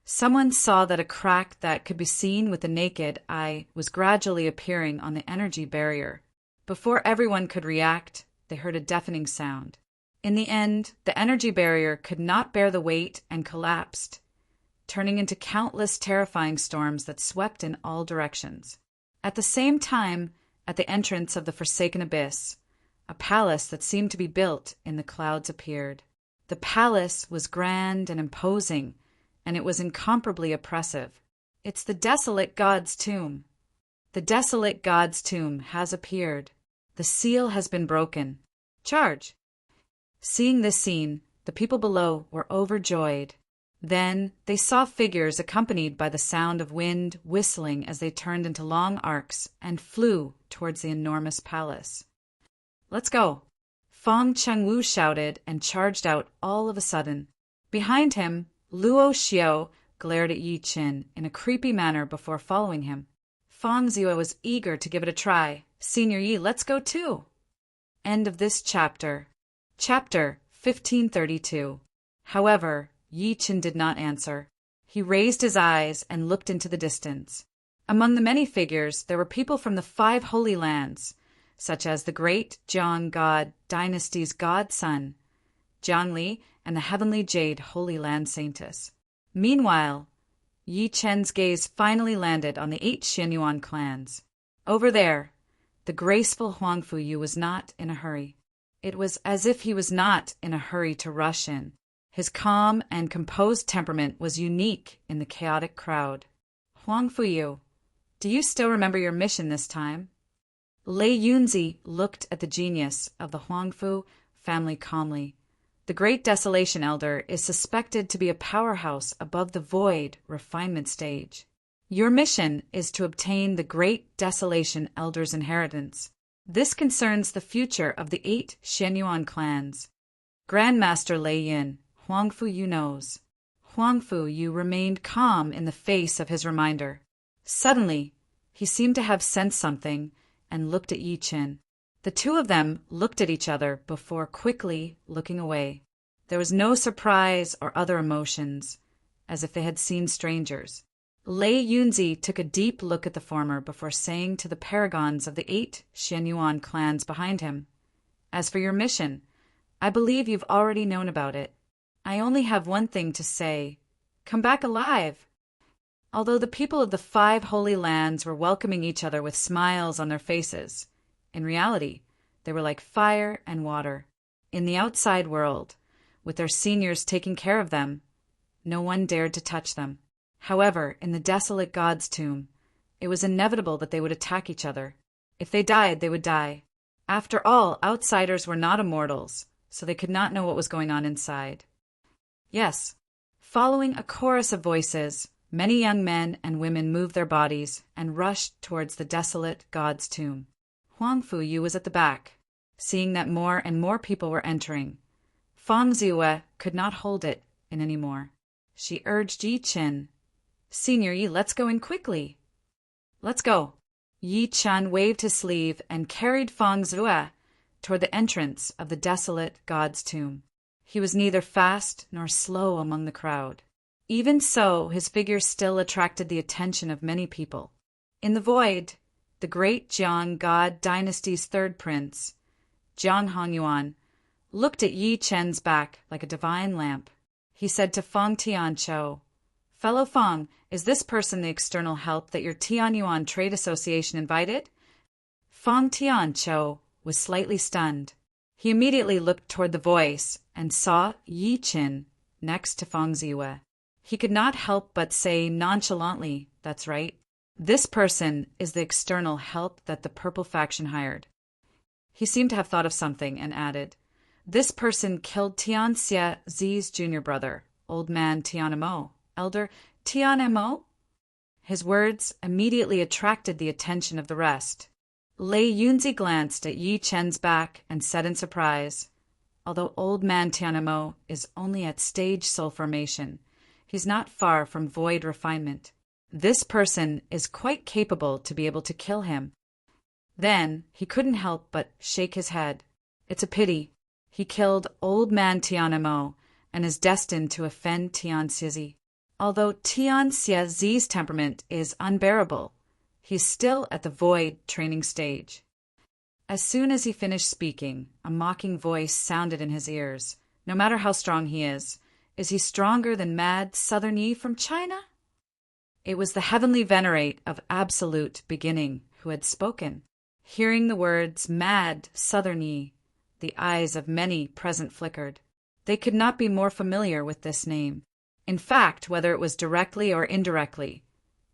Someone saw that a crack that could be seen with the naked eye was gradually appearing on the energy barrier. Before everyone could react, they heard a deafening sound. In the end, the energy barrier could not bear the weight and collapsed, turning into countless terrifying storms that swept in all directions. At the same time, at the entrance of the Forsaken Abyss, a palace that seemed to be built in the clouds appeared. The palace was grand and imposing, and it was incomparably oppressive. It's the desolate god's tomb. The desolate god's tomb has appeared. The seal has been broken. Charge! Seeing this scene, the people below were overjoyed. Then they saw figures accompanied by the sound of wind whistling as they turned into long arcs and flew towards the enormous palace. Let's go! Fong Chengwu shouted and charged out all of a sudden. Behind him, Luo Xiao glared at Yi Qin in a creepy manner before following him. Fong Ziyue was eager to give it a try. Senior Yi, let's go too! End of this chapter. Chapter 1532. However, Yi Qin did not answer. He raised his eyes and looked into the distance. Among the many figures, there were people from the 5 Holy Lands, such as the great Jiang God dynasty's godson, Jiangli, and the Heavenly Jade Holy Land Saintess. Meanwhile, Yi Chen's gaze finally landed on the 8 Xianyuan clans. Over there, the graceful Huang Fuyu was not in a hurry. It was as if he was not in a hurry to rush in. His calm and composed temperament was unique in the chaotic crowd. Huang Fuyu, do you still remember your mission this time? Lei Yunzi looked at the genius of the Huangfu family calmly. The Great Desolation Elder is suspected to be a powerhouse above the void refinement stage. Your mission is to obtain the Great Desolation Elder's inheritance. This concerns the future of the 8 Xianyuan clans. Grandmaster Lei Yin, Huang Fuyu knows. Huang Fuyu remained calm in the face of his reminder. Suddenly, he seemed to have sensed something and looked at Yi Qin. The 2 of them looked at each other before quickly looking away. There was no surprise or other emotions, as if they had seen strangers. Lei Yunzi took a deep look at the former before saying to the paragons of the 8 Xianyuan clans behind him, "As for your mission, I believe you've already known about it. I only have one thing to say. Come back alive!" Although the people of the 5 Holy Lands were welcoming each other with smiles on their faces, in reality, they were like fire and water. In the outside world, with their seniors taking care of them, no one dared to touch them. However, in the desolate god's tomb, it was inevitable that they would attack each other. If they died, they would die. After all, outsiders were not immortals, so they could not know what was going on inside. Yes, following a chorus of voices, many young men and women moved their bodies and rushed towards the desolate god's tomb. Huang Fuyu was at the back, seeing that more and more people were entering. Fong Ziyue could not hold it in any more. She urged Yi Qin, "Senior Yi, let's go in quickly." "Let's go." Yi Chen waved his sleeve and carried Fong Ziyue toward the entrance of the desolate god's tomb. He was neither fast nor slow among the crowd. Even so, his figure still attracted the attention of many people. In the void, the great Jiang God dynasty's third prince, Jiang Hongyuan, looked at Yi Chen's back like a divine lamp. He said to Feng Tianqiu, "Fellow Feng, is this person the external help that your Tianyuan Trade Association invited?" Feng Tianqiu was slightly stunned. He immediately looked toward the voice and saw Yi Chen next to Feng Ziwei. He could not help but say nonchalantly, "That's right. This person is the external help that the Purple Faction hired." He seemed to have thought of something and added, "This person killed Tianxia Zi's junior brother, old man Tianmo, elder Tianmo." His words immediately attracted the attention of the rest. Lei Yunzi glanced at Yi Chen's back and said in surprise, "Although old man Tianmo is only at stage soul formation, he's not far from void refinement. This person is quite capable to be able to kill him." Then he couldn't help but shake his head. It's a pity. He killed old man Tianmo and is destined to offend Tianxia. Although Tianxia's temperament is unbearable, he's still at the void training stage. As soon as he finished speaking, a mocking voice sounded in his ears. "No matter how strong he is he stronger than mad Southern Yi from China?" It was the heavenly venerate of absolute beginning who had spoken. Hearing the words mad Southern Yi, the eyes of many present flickered. They could not be more familiar with this name. In fact, whether it was directly or indirectly,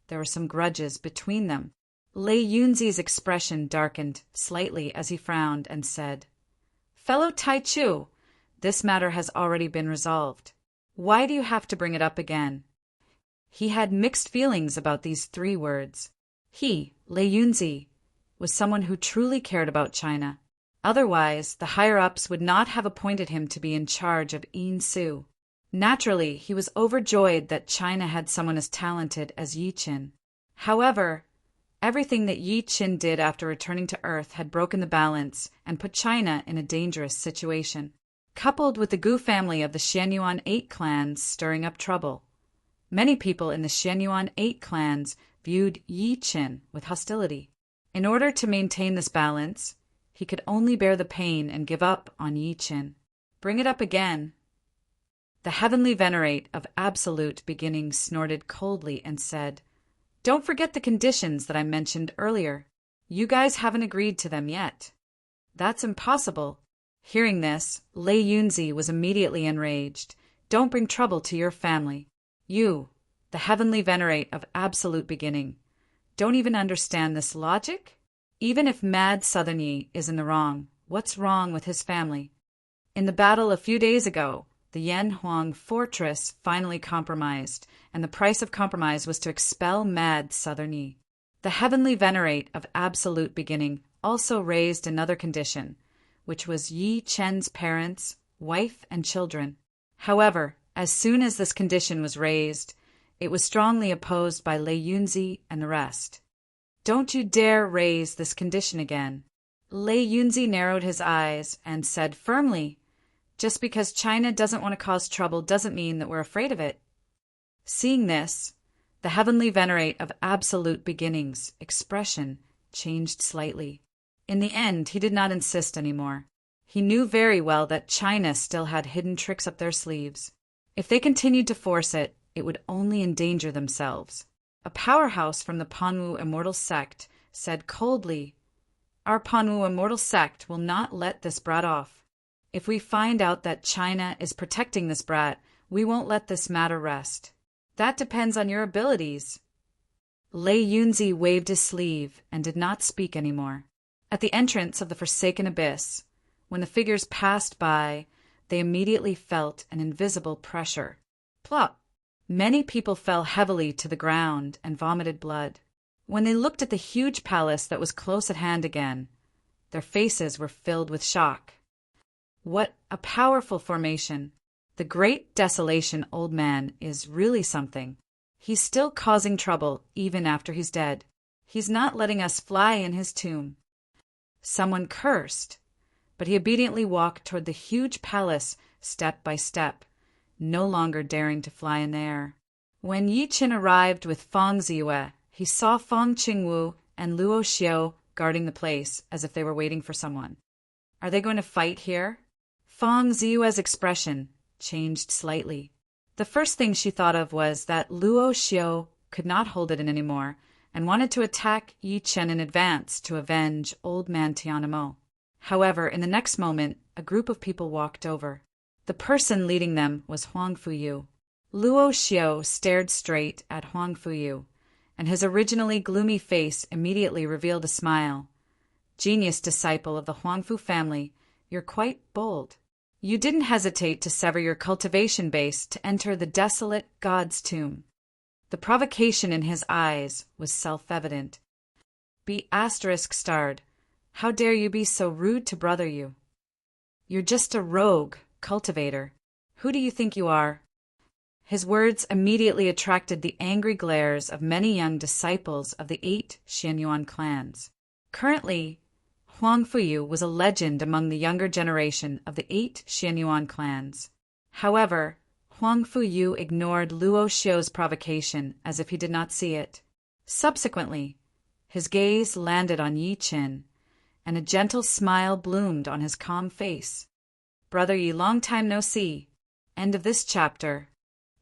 there were some grudges between them. Lei Yunzi's expression darkened slightly as he frowned and said, "Fellow Tai Chu, this matter has already been resolved. Why do you have to bring it up again?" He had mixed feelings about these three words. He, Lei Yunzi, was someone who truly cared about China. Otherwise, the higher-ups would not have appointed him to be in charge of Yin Su. Naturally, he was overjoyed that China had someone as talented as Yi Chen. However, everything that Yi Chen did after returning to Earth had broken the balance and put China in a dangerous situation. Coupled with the Gu family of the Xianyuan 8 clans stirring up trouble, many people in the Xianyuan 8 clans viewed Yi Chen with hostility. In order to maintain this balance, he could only bear the pain and give up on Yi Chen. "Bring it up again." The heavenly venerate of absolute beginning snorted coldly and said, "Don't forget the conditions that I mentioned earlier. You guys haven't agreed to them yet." "That's impossible." Hearing this, Lei Yunzi was immediately enraged. "Don't bring trouble to your family. You, the heavenly venerate of absolute beginning, don't even understand this logic? Even if mad Southern Yi is in the wrong, what's wrong with his family? In the battle a few days ago, the Yanhuang fortress finally compromised, and the price of compromise was to expel mad Southern Yi. The heavenly venerate of absolute beginning also raised another condition, which was Yi Chen's parents, wife, and children. However, as soon as this condition was raised, it was strongly opposed by Lei Yunzi and the rest. "Don't you dare raise this condition again." Lei Yunzi narrowed his eyes and said firmly, "Just because China doesn't want to cause trouble doesn't mean that we're afraid of it." Seeing this, the heavenly venerate of absolute beginning's expression changed slightly. In the end, he did not insist anymore. He knew very well that China still had hidden tricks up their sleeves. If they continued to force it, it would only endanger themselves. A powerhouse from the Panwu Immortal Sect said coldly, "Our Panwu Immortal Sect will not let this brat off. If we find out that China is protecting this brat, we won't let this matter rest. That depends on your abilities." Lei Yunzi waved his sleeve and did not speak anymore. At the entrance of the Forsaken Abyss, when the figures passed by, they immediately felt an invisible pressure. Plop! Many people fell heavily to the ground and vomited blood. When they looked at the huge palace that was close at hand again, their faces were filled with shock. What a powerful formation! The great desolation old man is really something. He's still causing trouble even after he's dead. He's not letting us fly in his tomb. Someone cursed, but he obediently walked toward the huge palace step by step, no longer daring to fly in the air. When Yi Qin arrived with Fang Ziyue, he saw Fang Qingwu and Luo Xiao guarding the place as if they were waiting for someone. Are they going to fight here? Fang Ziyue's expression changed slightly. The first thing she thought of was that Luo Xiao could not hold it in anymore and wanted to attack Yi Qin in advance to avenge old man Tianamo. However, in the next moment, a group of people walked over. The person leading them was Huang Fuyu. Luo Xiao stared straight at Huang Fuyu, and his originally gloomy face immediately revealed a smile. Genius disciple of the Huangfu family, you're quite bold. You didn't hesitate to sever your cultivation base to enter the desolate god's tomb. The provocation in his eyes was self-evident. Be ****. How dare you be so rude to brother you? You're just a rogue, cultivator. Who do you think you are? His words immediately attracted the angry glares of many young disciples of the 8 Xianyuan clans. Currently, Huang Fuyu was a legend among the younger generation of the 8 Xianyuan clans. However, Huang Fuyu ignored Luo Xiao's provocation as if he did not see it. Subsequently, his gaze landed on Yi Qin, and a gentle smile bloomed on his calm face. Brother Yi, long time no see. End of this chapter.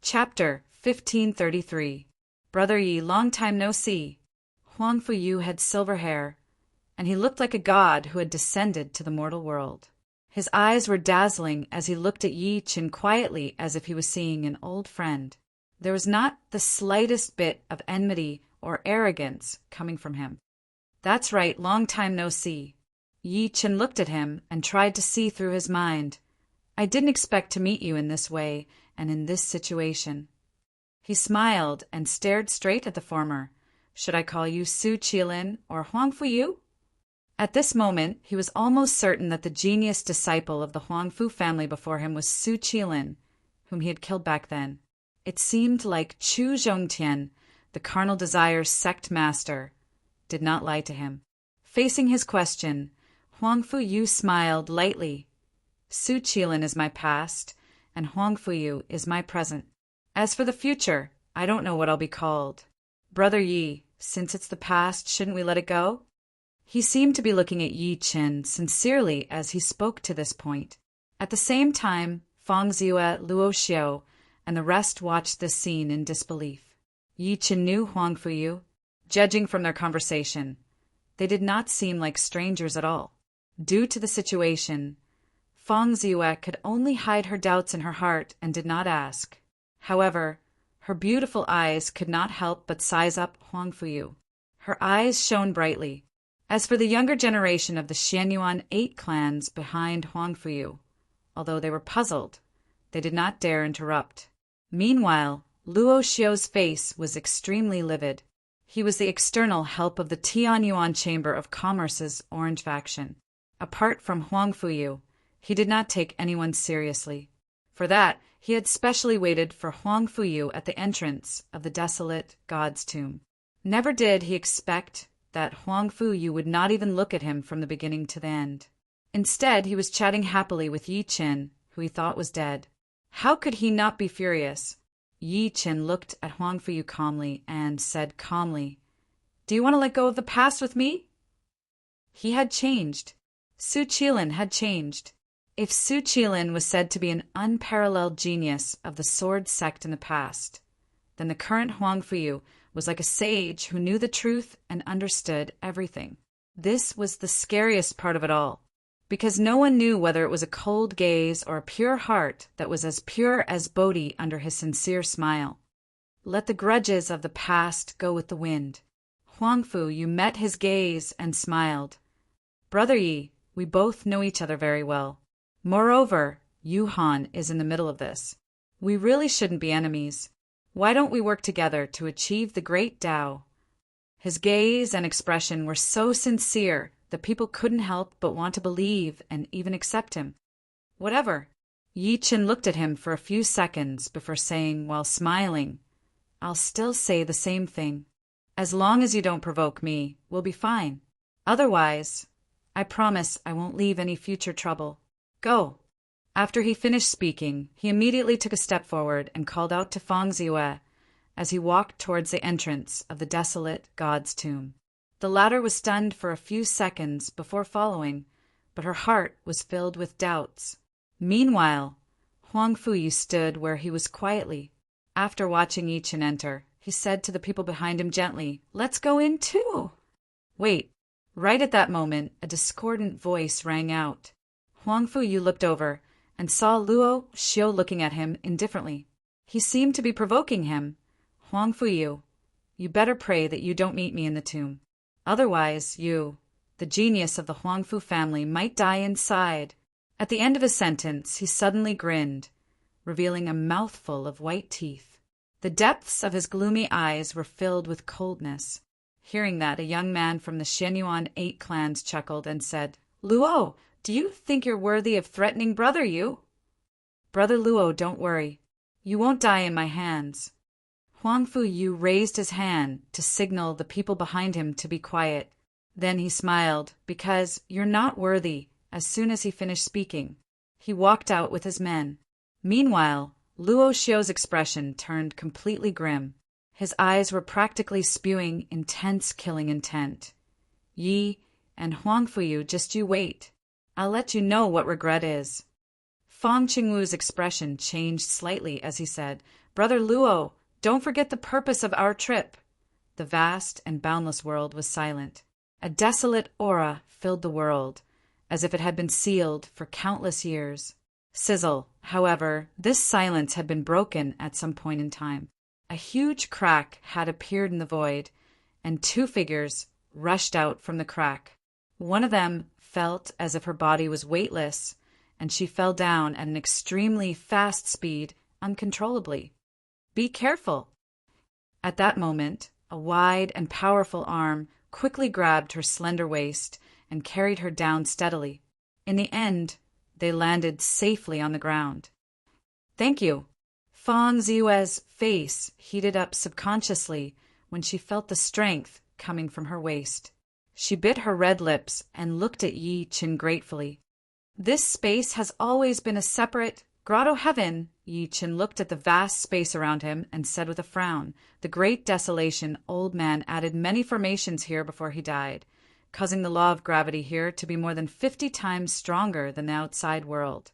Chapter 1533. Brother Yi, long time no see. Huang Fuyu had silver hair, and he looked like a god who had descended to the mortal world. His eyes were dazzling as he looked at Yi Qin quietly as if he was seeing an old friend. There was not the slightest bit of enmity or arrogance coming from him. That's right, long time no see. Yi Qin looked at him and tried to see through his mind. I didn't expect to meet you in this way and in this situation. He smiled and stared straight at the former. Should I call you Su Qilin or Huang Fuyu? At this moment, he was almost certain that the genius disciple of the Huangfu family before him was Su Qilin, whom he had killed back then. It seemed like Chu Zhongtian, the carnal desire's sect master, did not lie to him. Facing his question, Huang Fuyu smiled lightly. Su Qilin is my past, and Huang Fuyu is my present. As for the future, I don't know what I'll be called. Brother Yi, since it's the past, shouldn't we let it go? He seemed to be looking at Yi Qin sincerely as he spoke to this point. At the same time, Fang Ziyue, Luo Xiao, and the rest watched this scene in disbelief. Yi Qin knew Huang Fuyu. Judging from their conversation, they did not seem like strangers at all. Due to the situation, Fang Ziyue could only hide her doubts in her heart and did not ask. However, her beautiful eyes could not help but size up Huang Fuyu. Her eyes shone brightly. As for the younger generation of the Xianyuan 8 clans behind Huang Fuyu, although they were puzzled, they did not dare interrupt. Meanwhile, Luo Xiao's face was extremely livid. He was the external help of the Tianyuan Chamber of Commerce's Orange faction. Apart from Huang Fuyu, he did not take anyone seriously. For that, he had specially waited for Huang Fuyu at the entrance of the desolate god's tomb. Never did he expect that Huang Fuyu would not even look at him from the beginning to the end. Instead, he was chatting happily with Yi Qin, who he thought was dead. How could he not be furious? Yi Qin looked at Huang Fuyu calmly and said calmly, "Do you want to let go of the past with me?" He had changed. Su Qilin had changed. If Su Qilin was said to be an unparalleled genius of the sword sect in the past, then the current Huang Fuyu was like a sage who knew the truth and understood everything. This was the scariest part of it all, because no one knew whether it was a cold gaze or a pure heart that was as pure as Bodhi under his sincere smile. Let the grudges of the past go with the wind. Huang Fuyu met his gaze and smiled. Brother Yi, we both know each other very well. Moreover, Yu Han is in the middle of this. We really shouldn't be enemies. Why don't we work together to achieve the great Tao? His gaze and expression were so sincere that people couldn't help but want to believe and even accept him. Whatever. Yi Qin looked at him for a few seconds before saying, while smiling, I'll still say the same thing. As long as you don't provoke me, we'll be fine. Otherwise, I promise I won't leave any future trouble. Go. After he finished speaking, he immediately took a step forward and called out to Fang Ziyue, as he walked towards the entrance of the desolate god's tomb. The latter was stunned for a few seconds before following, but her heart was filled with doubts. Meanwhile, Huang Fuyu stood where he was quietly. After watching Yi Chen enter, he said to the people behind him gently, "Let's go in too." Wait. Right at that moment, a discordant voice rang out. Huang Fuyu looked over and saw Luo Xiu looking at him indifferently. He seemed to be provoking him. "Huang Fuyu, you better pray that you don't meet me in the tomb. Otherwise, you, the genius of the Huangfu family, might die inside." At the end of his sentence, he suddenly grinned, revealing a mouthful of white teeth. The depths of his gloomy eyes were filled with coldness. Hearing that, a young man from the Shenyuan 8 clans chuckled and said, "Luo, do you think you're worthy of threatening Brother Yu?" "Brother Luo, don't worry. You won't die in my hands." Huang Fuyu raised his hand to signal the people behind him to be quiet. Then he smiled, "Because you're not worthy." As soon as he finished speaking, he walked out with his men. Meanwhile, Luo Xiu's expression turned completely grim. His eyes were practically spewing intense killing intent. "Yi and Huang Fuyu, just you wait. I'll let you know what regret is." Fang Qingwu's expression changed slightly as he said, "Brother Luo, don't forget the purpose of our trip." The vast and boundless world was silent. A desolate aura filled the world, as if it had been sealed for countless years. Sizzle, however, this silence had been broken at some point in time. A huge crack had appeared in the void, and 2 figures rushed out from the crack. One of them felt as if her body was weightless, and she fell down at an extremely fast speed uncontrollably. "Be careful!" At that moment, a wide and powerful arm quickly grabbed her slender waist and carried her down steadily. In the end, they landed safely on the ground. "Thank you." Fang Ziyue's face heated up subconsciously when she felt the strength coming from her waist. She bit her red lips and looked at Yi Chen gratefully. "This space has always been a separate grotto heaven." Yi Chen looked at the vast space around him and said with a frown, "The great desolation old man added many formations here before he died, causing the law of gravity here to be more than 50 times stronger than the outside world."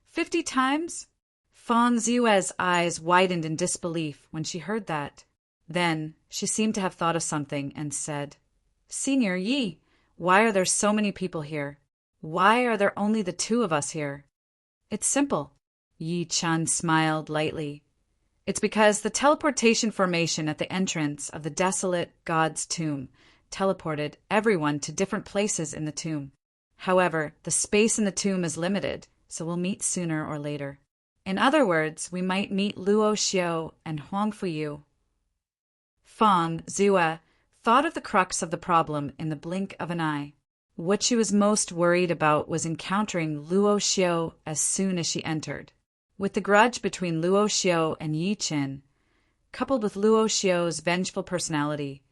50 times? Fang Ziyue's eyes widened in disbelief when she heard that. Then she seemed to have thought of something and said, "Senior Yi, why are there so many people here? Why are there only the 2 of us here?" "It's simple." Yi Chen smiled lightly. "It's because the teleportation formation at the entrance of the desolate god's tomb teleported everyone to different places in the tomb. However, the space in the tomb is limited, so we'll meet sooner or later. In other words, we might meet Luo Xiu and Huang Fuyu." Fang Ziyue thought of the crux of the problem in the blink of an eye. What she was most worried about was encountering Luo Xiu as soon as she entered. With the grudge between Luo Xiu and Yi Chen, coupled with Luo Xiu's vengeful personality,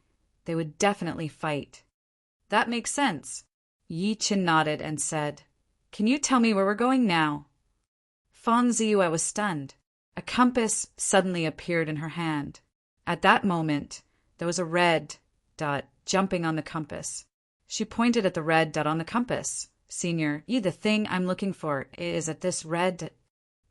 they would definitely fight. "That makes sense." Yi Chen nodded and said, "Can you tell me where we're going now?" Fang Ziyue was stunned. A compass suddenly appeared in her hand. At that moment, there was a red dot jumping on the compass. She pointed at the red dot on the compass. "Senior, the thing I'm looking for is at this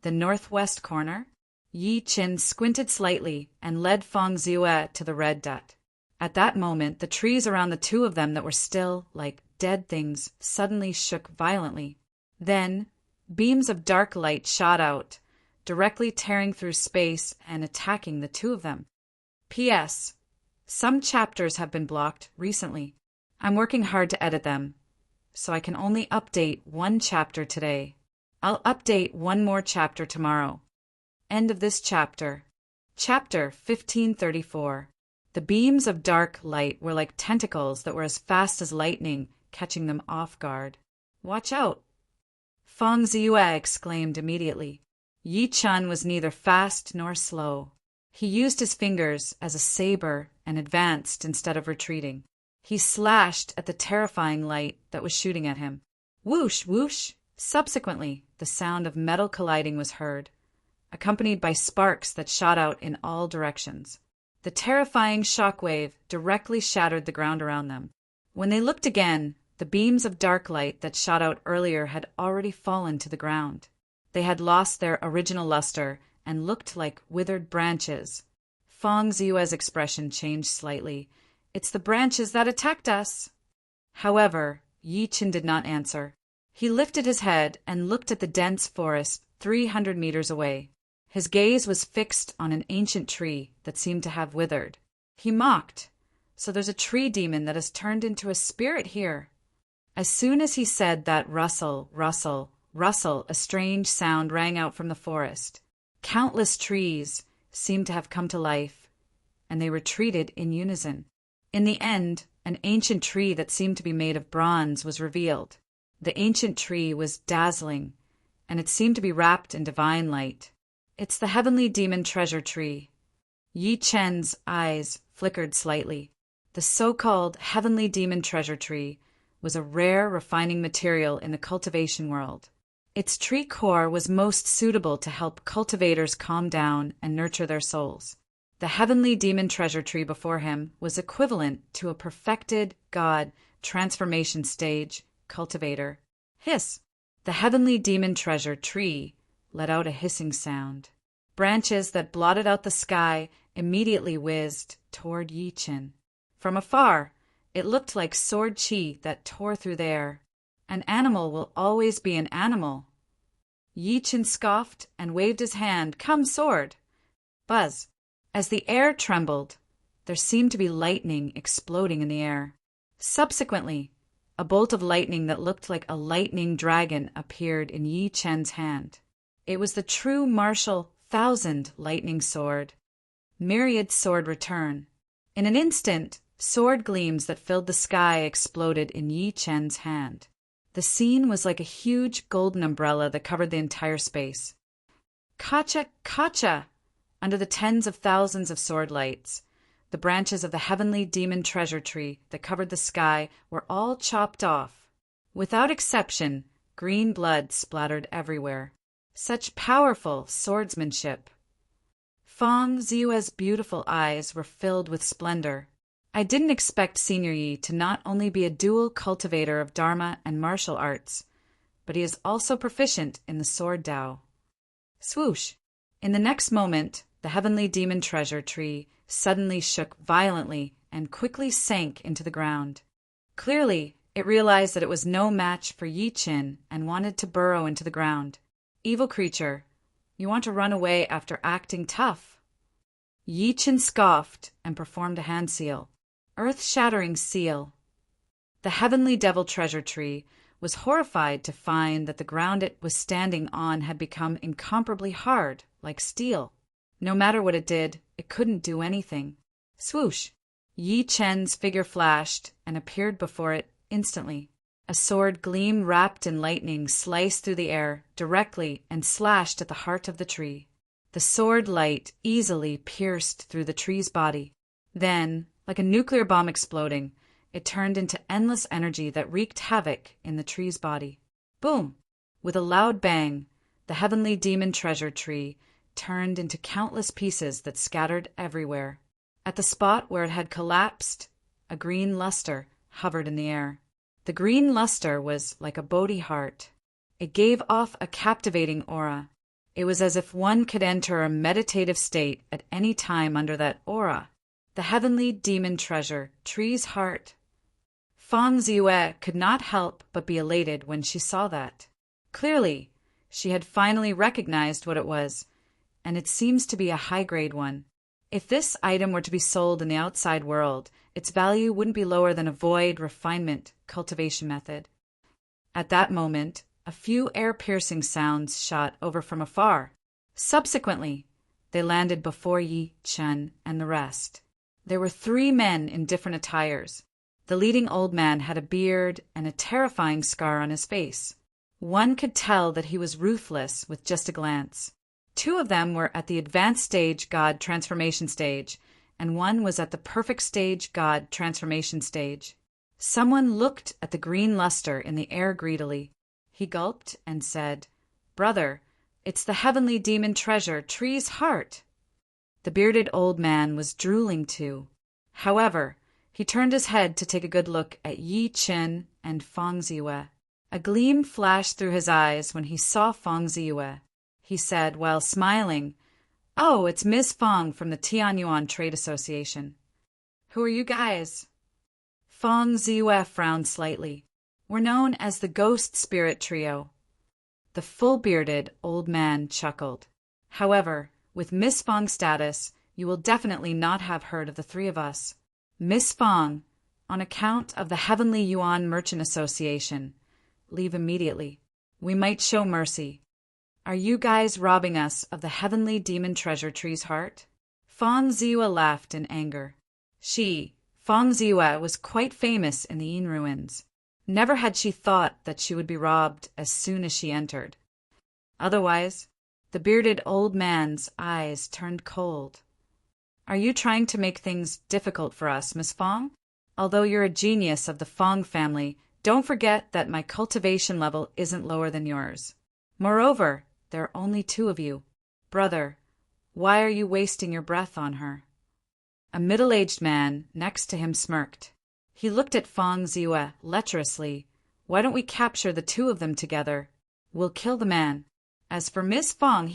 the northwest corner." Yi Chen squinted slightly and led Fang Ziyue to the red dot. At that moment, the trees around the 2 of them that were still like dead things suddenly shook violently. Then, beams of dark light shot out, directly tearing through space and attacking the 2 of them. P.S. Some chapters have been blocked recently. I'm working hard to edit them, so I can only update 1 chapter today. I'll update 1 more chapter tomorrow. End of this chapter. Chapter 1534. The beams of dark light were like tentacles that were as fast as lightning, catching them off guard. "Watch out!" Fang Ziyue exclaimed immediately. Yi Chen was neither fast nor slow. He used his fingers as a saber and advanced instead of retreating. He slashed at the terrifying light that was shooting at him. Whoosh, whoosh! Subsequently, the sound of metal colliding was heard, accompanied by sparks that shot out in all directions. The terrifying shockwave directly shattered the ground around them. When they looked again, the beams of dark light that shot out earlier had already fallen to the ground. They had lost their original luster and looked like withered branches. Feng Ziyue's expression changed slightly. "It's the branches that attacked us." However, Yi Qin did not answer. He lifted his head and looked at the dense forest 300 meters away. His gaze was fixed on an ancient tree that seemed to have withered. He mocked. "So there's a tree demon that has turned into a spirit here." As soon as he said that rustle, rustle, rustle, a strange sound rang out from the forest. Countless trees seemed to have come to life, and they retreated in unison. In the end, an ancient tree that seemed to be made of bronze was revealed. The ancient tree was dazzling, and it seemed to be wrapped in divine light. "It's the heavenly demon treasure tree." Yi Chen's eyes flickered slightly. The so-called heavenly demon treasure tree was a rare, refining material in the cultivation world. Its tree core was most suitable to help cultivators calm down and nurture their souls. The heavenly demon treasure tree before him was equivalent to a perfected god transformation stage cultivator. Hiss! The heavenly demon treasure tree let out a hissing sound. Branches that blotted out the sky immediately whizzed toward Yi Qin. From afar, it looked like sword chi that tore through the air. "An animal will always be an animal." Yi Qin scoffed and waved his hand. "Come, sword!" Buzz! As the air trembled, there seemed to be lightning exploding in the air. Subsequently, a bolt of lightning that looked like a lightning dragon appeared in Yi Chen's hand. It was the true martial thousand lightning sword. Myriad sword return. In an instant, sword gleams that filled the sky exploded in Yi Chen's hand. The scene was like a huge golden umbrella that covered the entire space. "Kacha! Kacha!" Under the tens of thousands of sword lights, the branches of the heavenly demon treasure tree that covered the sky were all chopped off. Without exception, green blood splattered everywhere. Such powerful swordsmanship. Feng Ziyue's beautiful eyes were filled with splendor. "I didn't expect Senior Yi to not only be a dual cultivator of Dharma and martial arts, but he is also proficient in the sword Tao." Swoosh! In the next moment, the heavenly demon treasure tree suddenly shook violently and quickly sank into the ground. Clearly, it realized that it was no match for Yi Qin and wanted to burrow into the ground. "Evil creature, you want to run away after acting tough." Yi Qin scoffed and performed a hand seal. Earth-shattering seal. The heavenly devil treasure tree was horrified to find that the ground it was standing on had become incomparably hard, like steel. No matter what it did, it couldn't do anything. Swoosh! Yi Chen's figure flashed and appeared before it instantly. A sword gleam wrapped in lightning sliced through the air directly and slashed at the heart of the tree. The sword light easily pierced through the tree's body. Then, like a nuclear bomb exploding, it turned into endless energy that wreaked havoc in the tree's body. Boom! With a loud bang, the heavenly demon treasure tree turned into countless pieces that scattered everywhere. At the spot where it had collapsed, a green luster hovered in the air. The green luster was like a Bodhi heart. It gave off a captivating aura. It was as if one could enter a meditative state at any time under that aura. The heavenly demon treasure, tree's heart. Feng Ziyue could not help but be elated when she saw that. Clearly, she had finally recognized what it was, and it seems to be a high-grade one. If this item were to be sold in the outside world, its value wouldn't be lower than a void refinement cultivation method. At that moment, a few air-piercing sounds shot over from afar. Subsequently, they landed before Yi Chen and the rest. There were 3 men in different attires. The leading old man had a beard and a terrifying scar on his face. One could tell that he was ruthless with just a glance. 2 of them were at the advanced stage God transformation stage, and one was at the perfect stage God transformation stage. Someone looked at the green luster in the air greedily. He gulped and said, "Brother, it's the heavenly demon treasure, tree's heart." The bearded old man was drooling too. However, he turned his head to take a good look at Yi Chen and Feng Ziyue. A gleam flashed through his eyes when he saw Feng Ziyue. He said, while smiling, "Oh, it's Miss Feng from the Tianyuan Trade Association." "Who are you guys?" Feng Ziyue frowned slightly. "We're known as the Ghost Spirit Trio." The full-bearded old man chuckled. "However, with Miss Feng's status, you will definitely not have heard of the three of us. Miss Feng, on account of the Heavenly Yuan Merchant Association, leave immediately. We might show mercy. Are you guys robbing us of the Heavenly Demon Treasure Tree's heart?" Feng Ziyue laughed in anger. Feng Ziyue, was quite famous in the Yin ruins. Never had she thought that she would be robbed as soon as she entered. Otherwise, the bearded old man's eyes turned cold. "Are you trying to make things difficult for us, Miss Feng? Although you're a genius of the Feng family, don't forget that my cultivation level isn't lower than yours. Moreover, there are only two of you. Brother, why are you wasting your breath on her?" A middle-aged man next to him smirked. He looked at Feng Ziyue lecherously. "Why don't we capture the two of them together? We'll kill the man. As for Miss Feng,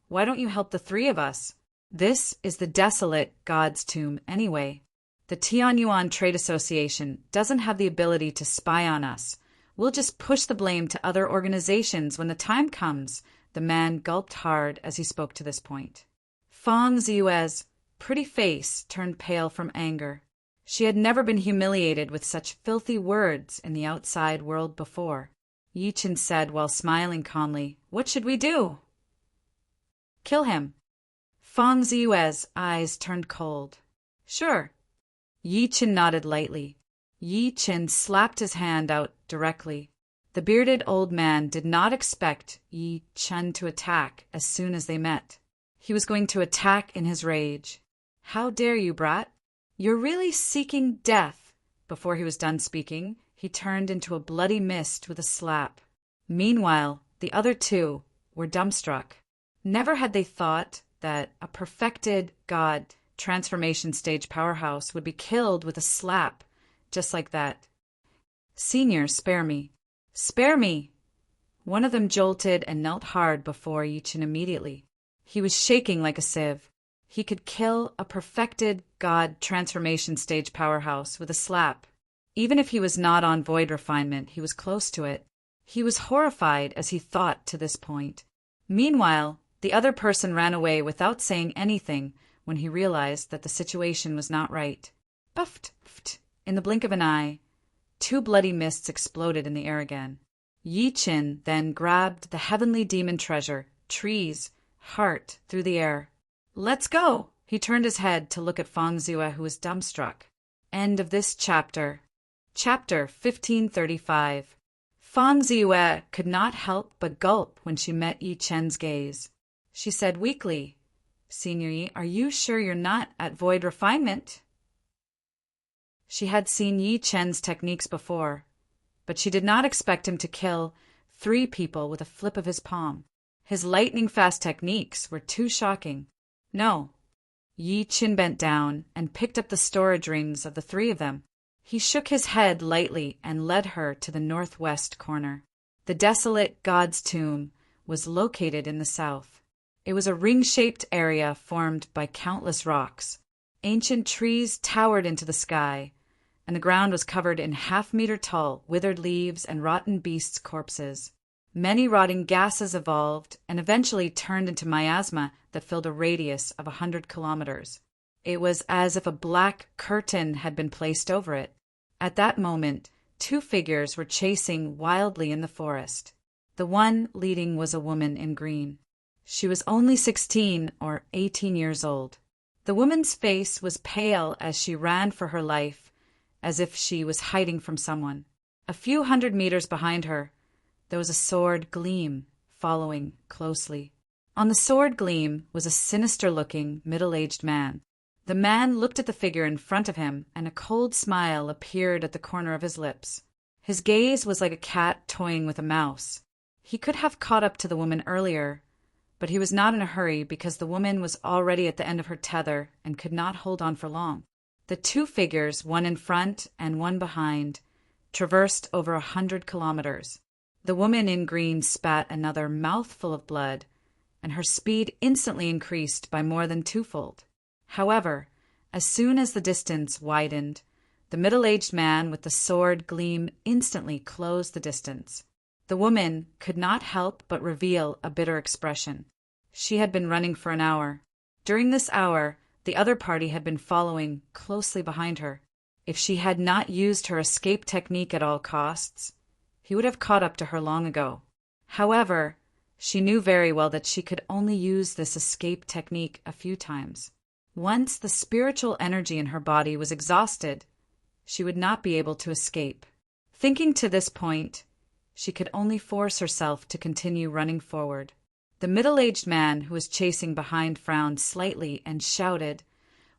why don't you help the three of us? This is the desolate God's tomb anyway. The Tianyuan Trade Association doesn't have the ability to spy on us. We'll just push the blame to other organizations when the time comes." The man gulped hard as he spoke to this point. Feng Ziyue's pretty face turned pale from anger. She had never been humiliated with such filthy words in the outside world before. Yi Chen said while smiling calmly, "What should we do?" "Kill him." Feng Ziyue's eyes turned cold. "Sure." Yi Chen nodded lightly. Yi Chen slapped his hand out directly. The bearded old man did not expect Yi Chen to attack as soon as they met. He was going to attack in his rage. "How dare you, brat? You're really seeking death." Before he was done speaking, he turned into a bloody mist with a slap. Meanwhile, the other two were dumbstruck. Never had they thought that a perfected god transformation stage powerhouse would be killed with a slap just like that. "Senior, spare me. Spare me!" One of them jolted and knelt hard before Yi Chen immediately. He was shaking like a sieve. He could kill a perfected god transformation stage powerhouse with a slap. Even if he was not on void refinement, he was close to it. He was horrified as he thought to this point. Meanwhile, the other person ran away without saying anything when he realized that the situation was not right. Puffed! In the blink of an eye, two bloody mists exploded in the air again. Yi Chen then grabbed the heavenly demon treasure, tree's heart, through the air. "Let's go!" He turned his head to look at Feng Ziyue, who was dumbstruck. End of this chapter. Chapter 1535. Feng Ziyue could not help but gulp when she met Yi Chen's gaze. She said weakly, "Senior Yi, are you sure you're not at void refinement?" She had seen Yi Chen's techniques before, but she did not expect him to kill 3 people with a flip of his palm. His lightning-fast techniques were too shocking. "No." Yi Chen bent down and picked up the storage rings of the 3 of them. He shook his head lightly and led her to the northwest corner. The desolate God's tomb was located in the south. It was a ring-shaped area formed by countless rocks. Ancient trees towered into the sky, and the ground was covered in half-meter-tall withered leaves and rotten beasts' corpses. Many rotting gases evolved and eventually turned into miasma that filled a radius of 100 kilometers. It was as if a black curtain had been placed over it. At that moment, 2 figures were chasing wildly in the forest. The one leading was a woman in green. She was only 16 or 18 years old. The woman's face was pale as she ran for her life, as if she was hiding from someone. A few hundred meters behind her, there was a sword gleam, following closely. On the sword gleam was a sinister-looking, middle-aged man. The man looked at the figure in front of him, and a cold smile appeared at the corner of his lips. His gaze was like a cat toying with a mouse. He could have caught up to the woman earlier, But he was not in a hurry because the woman was already at the end of her tether and could not hold on for long. The two figures, one in front and one behind, traversed over 100 kilometers. The woman in green spat another mouthful of blood, and her speed instantly increased by more than twofold. However, as soon as the distance widened, the middle-aged man with the sword gleam instantly closed the distance. The woman could not help but reveal a bitter expression. She had been running for an hour. During this hour, the other party had been following closely behind her. If she had not used her escape technique at all costs, he would have caught up to her long ago. However, she knew very well that she could only use this escape technique a few times. Once the spiritual energy in her body was exhausted, she would not be able to escape. Thinking to this point, she could only force herself to continue running forward. The middle-aged man who was chasing behind frowned slightly and shouted,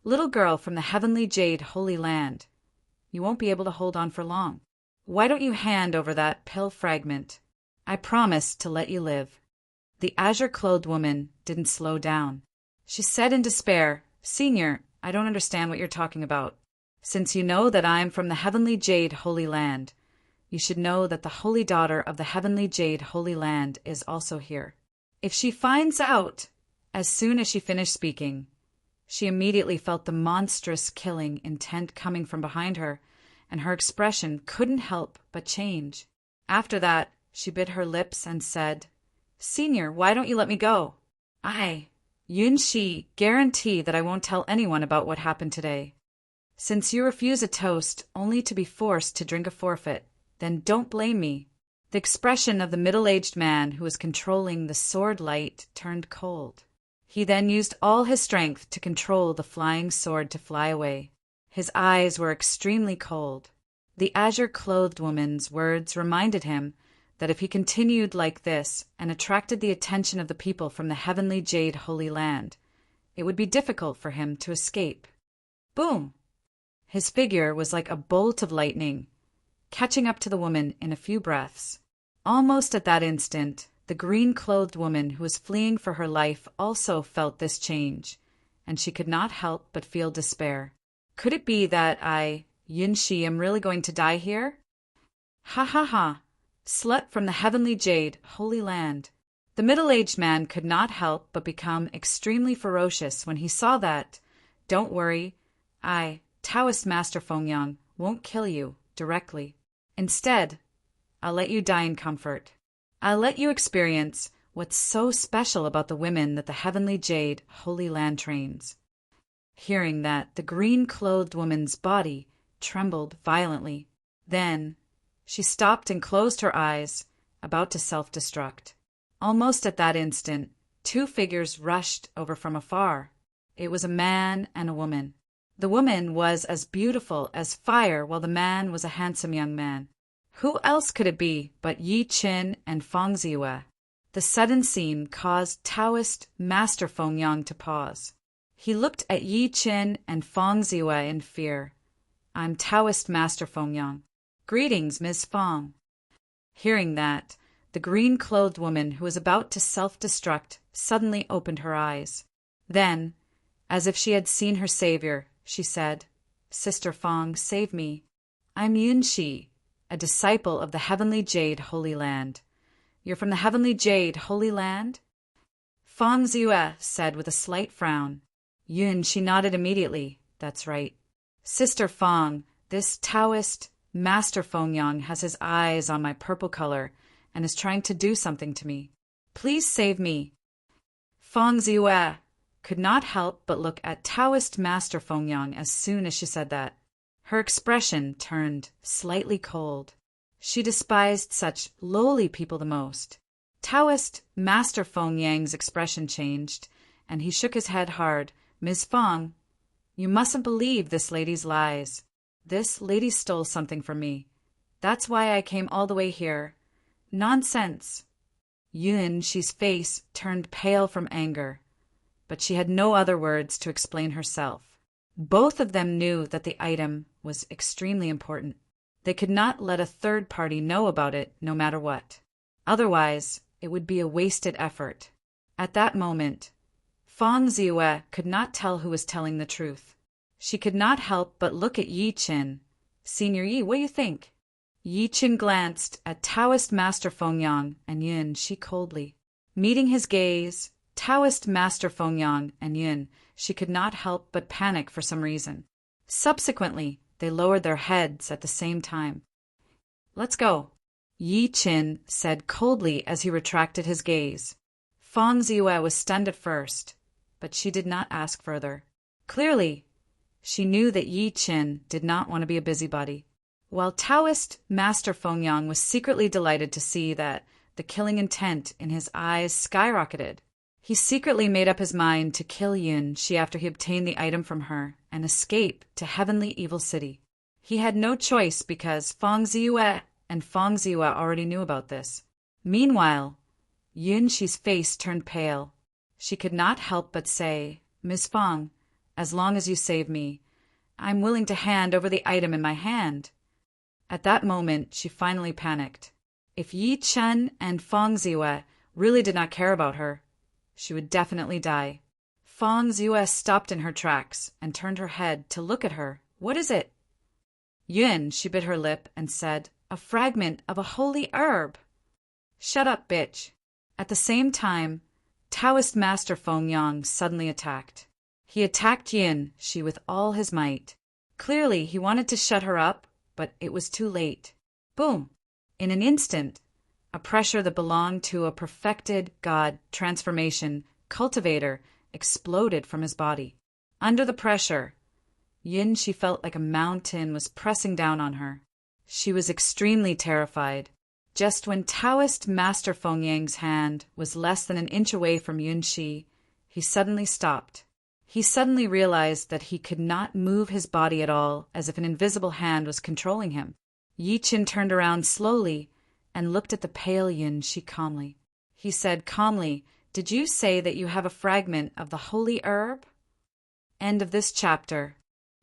"Little girl from the heavenly jade holy land, you won't be able to hold on for long. Why don't you hand over that pill fragment? I promise to let you live." The azure-clothed woman didn't slow down. She said in despair, "Senior, I don't understand what you're talking about. Since you know that I am from the heavenly jade holy land, you should know that the holy daughter of the heavenly jade holy land is also here. If she finds out—" As soon as she finished speaking, she immediately felt the monstrous killing intent coming from behind her, and her expression couldn't help but change. After that, she bit her lips and said, "Senior, why don't you let me go? I, Yun Shi, guarantee that I won't tell anyone about what happened today. Since you refuse a toast only to be forced to drink a forfeit, then don't blame me." The expression of the middle-aged man who was controlling the sword light turned cold. He then used all his strength to control the flying sword to fly away. His eyes were extremely cold. The azure-clothed woman's words reminded him that if he continued like this and attracted the attention of the people from the heavenly jade holy land, it would be difficult for him to escape. Boom! His figure was like a bolt of lightning, catching up to the woman in a few breaths. Almost at that instant, the green-clothed woman who was fleeing for her life also felt this change, and she could not help but feel despair. Could it be that I, Yunshi, am really going to die here? Ha ha ha! Slut from the heavenly jade, holy land. The middle-aged man could not help but become extremely ferocious when he saw that, "Don't worry, I, Taoist Master Fengyang, won't kill you directly. Instead, I'll let you die in comfort. I'll let you experience what's so special about the women that the heavenly jade holy land trains." Hearing that, the green-clothed woman's body trembled violently. Then she stopped and closed her eyes, about to self-destruct. Almost at that instant, two figures rushed over from afar. It was a man and a woman. The woman was as beautiful as fire, while the man was a handsome young man. Who else could it be but Yi Qin and Feng Ziwe? The sudden scene caused Taoist Master Fengyang to pause. He looked at Yi Qin and Feng Ziwe in fear. "I'm Taoist Master Fengyang. Greetings, Ms. Feng." Hearing that, the green-clothed woman who was about to self-destruct suddenly opened her eyes. Then, as if she had seen her savior, she said, "Sister Feng, save me. I'm Yunshi, a disciple of the heavenly jade holy land. You're from the heavenly jade holy land?" Feng Ziwe said with a slight frown. She nodded immediately. "That's right. Sister Feng, this Taoist Master Fengyang has his eyes on my purple color and is trying to do something to me. Please save me." Feng Ziwe could not help but look at Taoist Master Fengyang as soon as she said that. Her expression turned slightly cold. She despised such lowly people the most. Taoist Master Fengyang's expression changed, and he shook his head hard. "Ms. Feng, you mustn't believe this lady's lies. This lady stole something from me. That's why I came all the way here. Nonsense." She's face turned pale from anger, but she had no other words to explain herself. Both of them knew that the item was extremely important. They could not let a third party know about it no matter what. Otherwise, it would be a wasted effort. At that moment, Fang Ziwei could not tell who was telling the truth. She could not help but look at Yi Qin. "Senior Yi, what do you think?" Yi Qin glanced at Taoist Master Fengyang and Yun Shi coldly. Meeting his gaze, Taoist Master Fengyang and Yun Shi could not help but panic for some reason. Subsequently, they lowered their heads at the same time. "Let's go," Yi Qin said coldly as he retracted his gaze. Fang Ziwei was stunned at first, but she did not ask further. Clearly, she knew that Yi Qin did not want to be a busybody. While Taoist Master Fengyang was secretly delighted to see that the killing intent in his eyes skyrocketed, he secretly made up his mind to kill Yun Shi after he obtained the item from her and escape to Heavenly Evil City. He had no choice because Fang Ziwei and Fang Ziwei already knew about this. Meanwhile, Yun Shi's face turned pale. She could not help but say, "Ms. Fang, as long as you save me, I'm willing to hand over the item in my hand." At that moment, she finally panicked. If Yi Qin and Fang Ziwei really did not care about her, she would definitely die. Fang Ziwei stopped in her tracks and turned her head to look at her. "What is it?" Yun, she bit her lip and said, "A fragment of a holy herb." "Shut up, bitch." At the same time, Taoist Master Fengyang suddenly attacked. He attacked Yun Shi with all his might. Clearly, he wanted to shut her up, but it was too late. Boom! In an instant, a pressure that belonged to a perfected god transformation, Cultivator, exploded from his body. Under the pressure, Yun Shi felt like a mountain was pressing down on her. She was extremely terrified. Just when Taoist Master Fengyang's hand was less than an inch away from Yun Shi, he suddenly stopped. He suddenly realized that he could not move his body at all, as if an invisible hand was controlling him. Yi Qin turned around slowly and looked at the pale Yun Shi calmly. He said calmly, "Did you say that you have a fragment of the holy herb?" End of this chapter.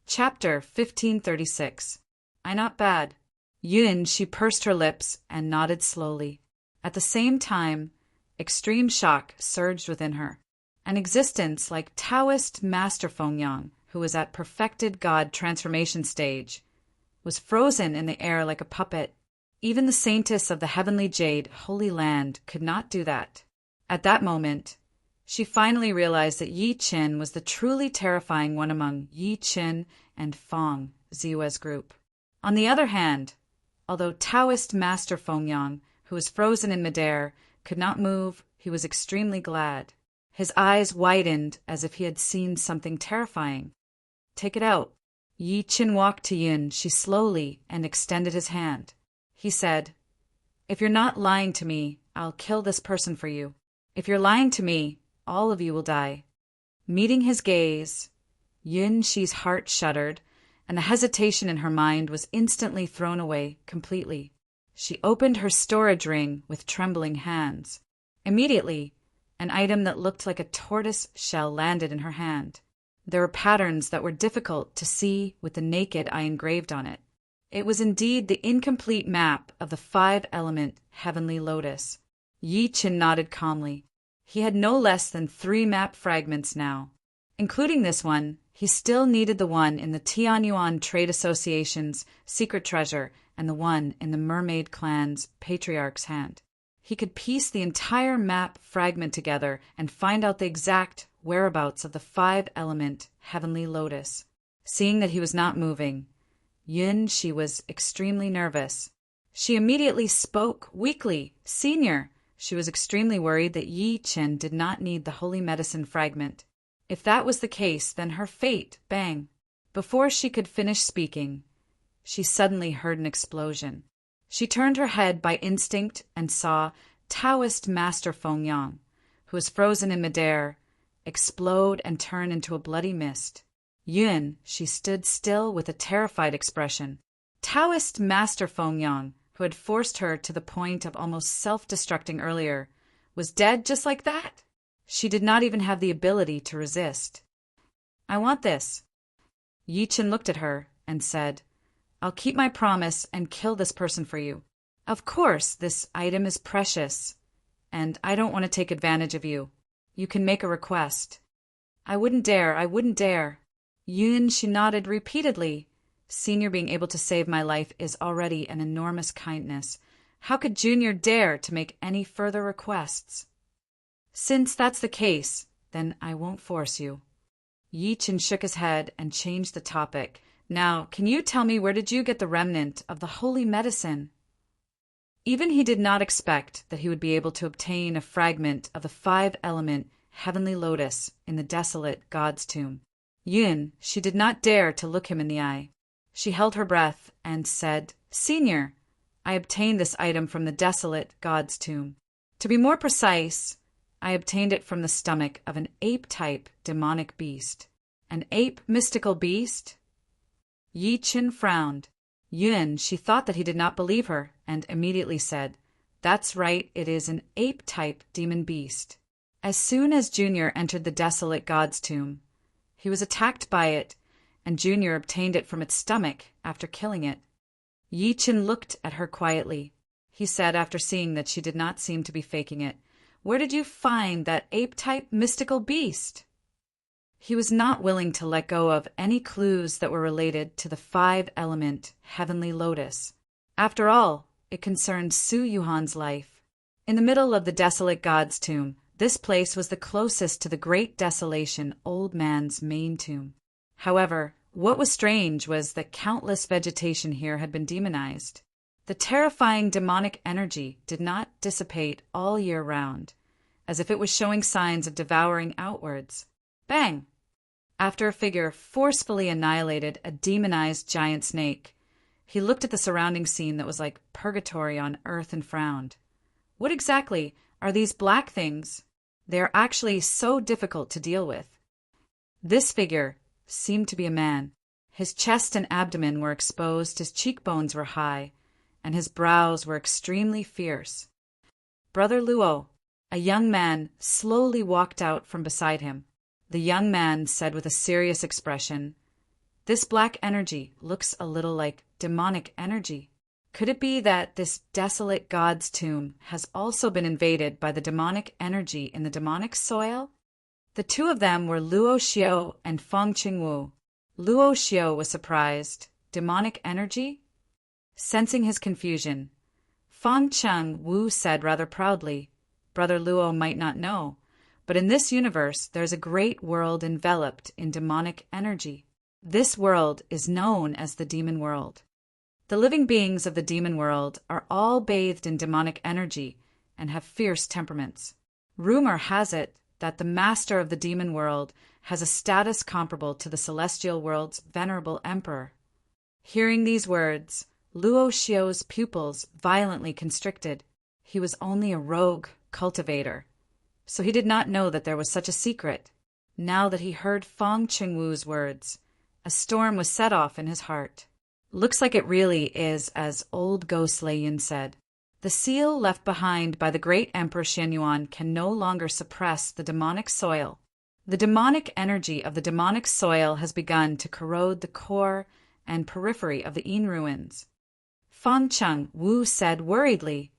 Chapter 1536. "I not bad." Yun Shi pursed her lips and nodded slowly. At the same time, extreme shock surged within her. An existence like Taoist Master Fengyang, who was at perfected god transformation stage, was frozen in the air like a puppet. Even the saintess of the heavenly jade, Holy Land, could not do that. At that moment, she finally realized that Yi Qin was the truly terrifying one among Yi Qin and Fang Ziwei's group. On the other hand, although Taoist Master Fengyang, who was frozen in midair, could not move, he was extremely glad. His eyes widened as if he had seen something terrifying. "Take it out." Yi Qin walked to Yun Shi slowly and extended his hand. He said, "If you're not lying to me, I'll kill this person for you. If you're lying to me, all of you will die." Meeting his gaze, Yun Shi's heart shuddered, and the hesitation in her mind was instantly thrown away completely. She opened her storage ring with trembling hands. Immediately, an item that looked like a tortoise shell landed in her hand. There were patterns that were difficult to see with the naked eye engraved on it. It was indeed the incomplete map of the 5-element heavenly lotus. Yi Qin nodded calmly. He had no less than 3 map fragments now. Including this one, he still needed the one in the Tianyuan Trade Association's secret treasure and the one in the Mermaid Clan's patriarch's hand. He could piece the entire map fragment together and find out the exact whereabouts of the 5-element heavenly lotus. Seeing that he was not moving, Yun Shi was extremely nervous. She immediately spoke weakly. "Senior." She was extremely worried that Yi Qin did not need the holy medicine fragment. If that was the case, then her fate, bang. Before she could finish speaking, she suddenly heard an explosion. She turned her head by instinct and saw Taoist Master Fengyang, who was frozen in midair, explode and turn into a bloody mist. Yun, she stood still with a terrified expression. Taoist Master Fengyang, who had forced her to the point of almost self-destructing earlier, was dead just like that? She did not even have the ability to resist. "I want this." Yi Qin looked at her and said, "I'll keep my promise and kill this person for you. Of course, this item is precious, and I don't want to take advantage of you." You can make a request." "I wouldn't dare, I wouldn't dare." Yun, she nodded repeatedly. "Senior being able to save my life is already an enormous kindness. How could Junior dare to make any further requests?" "Since that's the case, then I won't force you." Yi-Chin shook his head and changed the topic. "Now, can you tell me where did you get the remnant of the holy medicine?" Even he did not expect that he would be able to obtain a fragment of the five-element heavenly lotus in the desolate god's tomb. Yun, she did not dare to look him in the eye. She held her breath and said, "Senior, I obtained this item from the desolate god's tomb. To be more precise, I obtained it from the stomach of an ape-type demonic beast." "An ape mystical beast?" Yi-Chin frowned. Yun, she thought that he did not believe her, and immediately said, "That's right, it is an ape-type demon beast." As soon as Junior entered the desolate god's tomb, he was attacked by it, and Junior obtained it from its stomach after killing it. Yi-Chin looked at her quietly. He said, after seeing that she did not seem to be faking it, "Where did you find that ape-type mystical beast?" He was not willing to let go of any clues that were related to the five-element heavenly lotus. After all, it concerned Su Yuhan's life. In the middle of the desolate god's tomb, this place was the closest to the great desolation old man's main tomb. However, what was strange was that countless vegetation here had been demonized. The terrifying demonic energy did not dissipate all year round, as if it was showing signs of devouring outwards. Bang! After a figure forcefully annihilated a demonized giant snake, he looked at the surrounding scene that was like purgatory on earth and frowned. "What exactly are these black things? They are actually so difficult to deal with." This figure seemed to be a man. His chest and abdomen were exposed, his cheekbones were high, and his brows were extremely fierce. Brother Luo, a young man, slowly walked out from beside him. The young man said with a serious expression, "This black energy looks a little like demonic energy. Could it be that this desolate god's tomb has also been invaded by the demonic energy in the demonic soil?" The two of them were Luo Xiao and Feng Qingwu. Luo Xiao was surprised. Demonic energy? Sensing his confusion, Feng Qingwu said rather proudly, "Brother Luo might not know, but in this universe there's a great world enveloped in demonic energy. This world is known as the demon world. The living beings of the demon world are all bathed in demonic energy and have fierce temperaments. Rumor has it that the master of the demon world has a status comparable to the celestial world's venerable emperor." Hearing these words, Luo Xiao's pupils violently constricted. He was only a rogue cultivator, so he did not know that there was such a secret. Now that he heard Feng Qingwu's words, a storm was set off in his heart. Looks like it really is as old ghost Lei Yin said. The seal left behind by the great Emperor Xianyuan can no longer suppress the demonic soil. The demonic energy of the demonic soil has begun to corrode the core and periphery of the Yin ruins. Feng Qingwu said worriedly,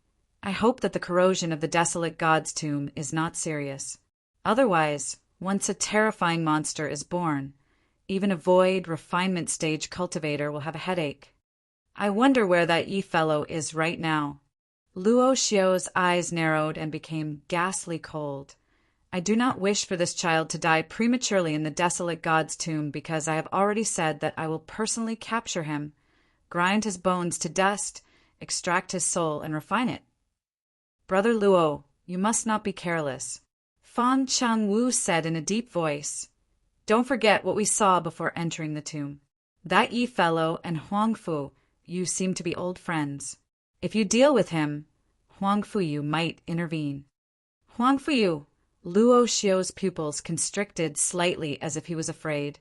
"I hope that the corrosion of the desolate god's tomb is not serious. Otherwise, once a terrifying monster is born, even a void refinement stage cultivator will have a headache. I wonder where that Yi fellow is right now." Luo Xiao's eyes narrowed and became ghastly cold. "I do not wish for this child to die prematurely in the desolate god's tomb because I have already said that I will personally capture him, grind his bones to dust, extract his soul, and refine it." "Brother Luo, you must not be careless," Feng Qingwu said in a deep voice. "Don't forget what we saw before entering the tomb. That Yi fellow and Huang Fu, you seem to be old friends. If you deal with him, Huang Fuyu might intervene." "Huang Fuyu," Luo Xiao's pupils constricted slightly as if he was afraid.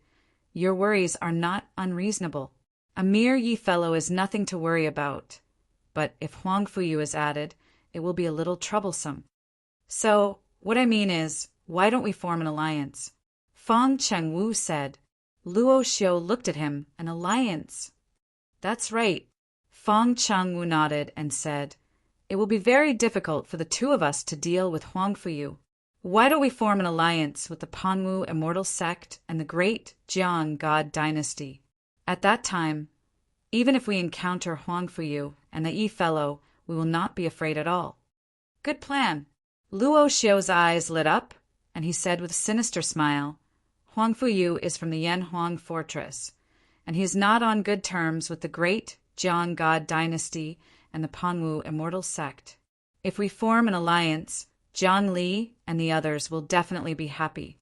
"Your worries are not unreasonable. A mere Yi fellow is nothing to worry about. But if Huang Fuyu is added, it will be a little troublesome. So, what I mean is, why don't we form an alliance?" Feng Qingwu said. Luo Xiao looked at him. "An alliance?" "That's right." Feng Qingwu nodded and said, "It will be very difficult for the two of us to deal with Huang Fuyu. Why don't we form an alliance with the Panwu immortal sect and the great Jiang God dynasty? At that time, even if we encounter Huang Fuyu and the Yi fellow, we will not be afraid at all." "Good plan." Luo Xiu's eyes lit up, and he said with a sinister smile, "Huang Fuyu is from the Yanhuang fortress, and he is not on good terms with the great Jiang God dynasty and the Panwu immortal sect. If we form an alliance, Jiang Li and the others will definitely be happy."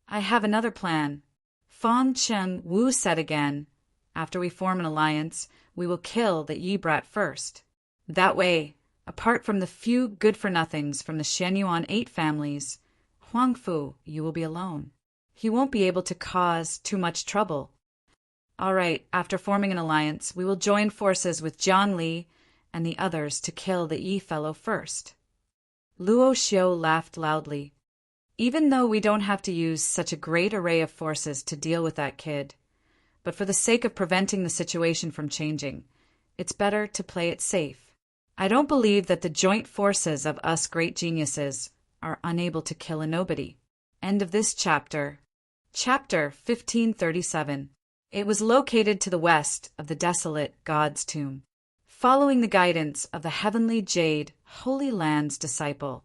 "I have another plan," Fang Chen Wu said again. "After we form an alliance, we will kill the Yi brat first. That way, apart from the few good-for-nothings from the Shenyuan 8 families, Huang Fu, you will be alone. He won't be able to cause too much trouble. All right, after forming an alliance, we will join forces with Jiang Li and the others to kill the Yi fellow first." Luo Xiu laughed loudly. "Even though we don't have to use such a great array of forces to deal with that kid, but for the sake of preventing the situation from changing, it's better to play it safe. I don't believe that the joint forces of us great geniuses are unable to kill a nobody." End of this chapter. Chapter 1537. It was located to the west of the desolate God's tomb. Following the guidance of the heavenly jade Holy Land's disciple,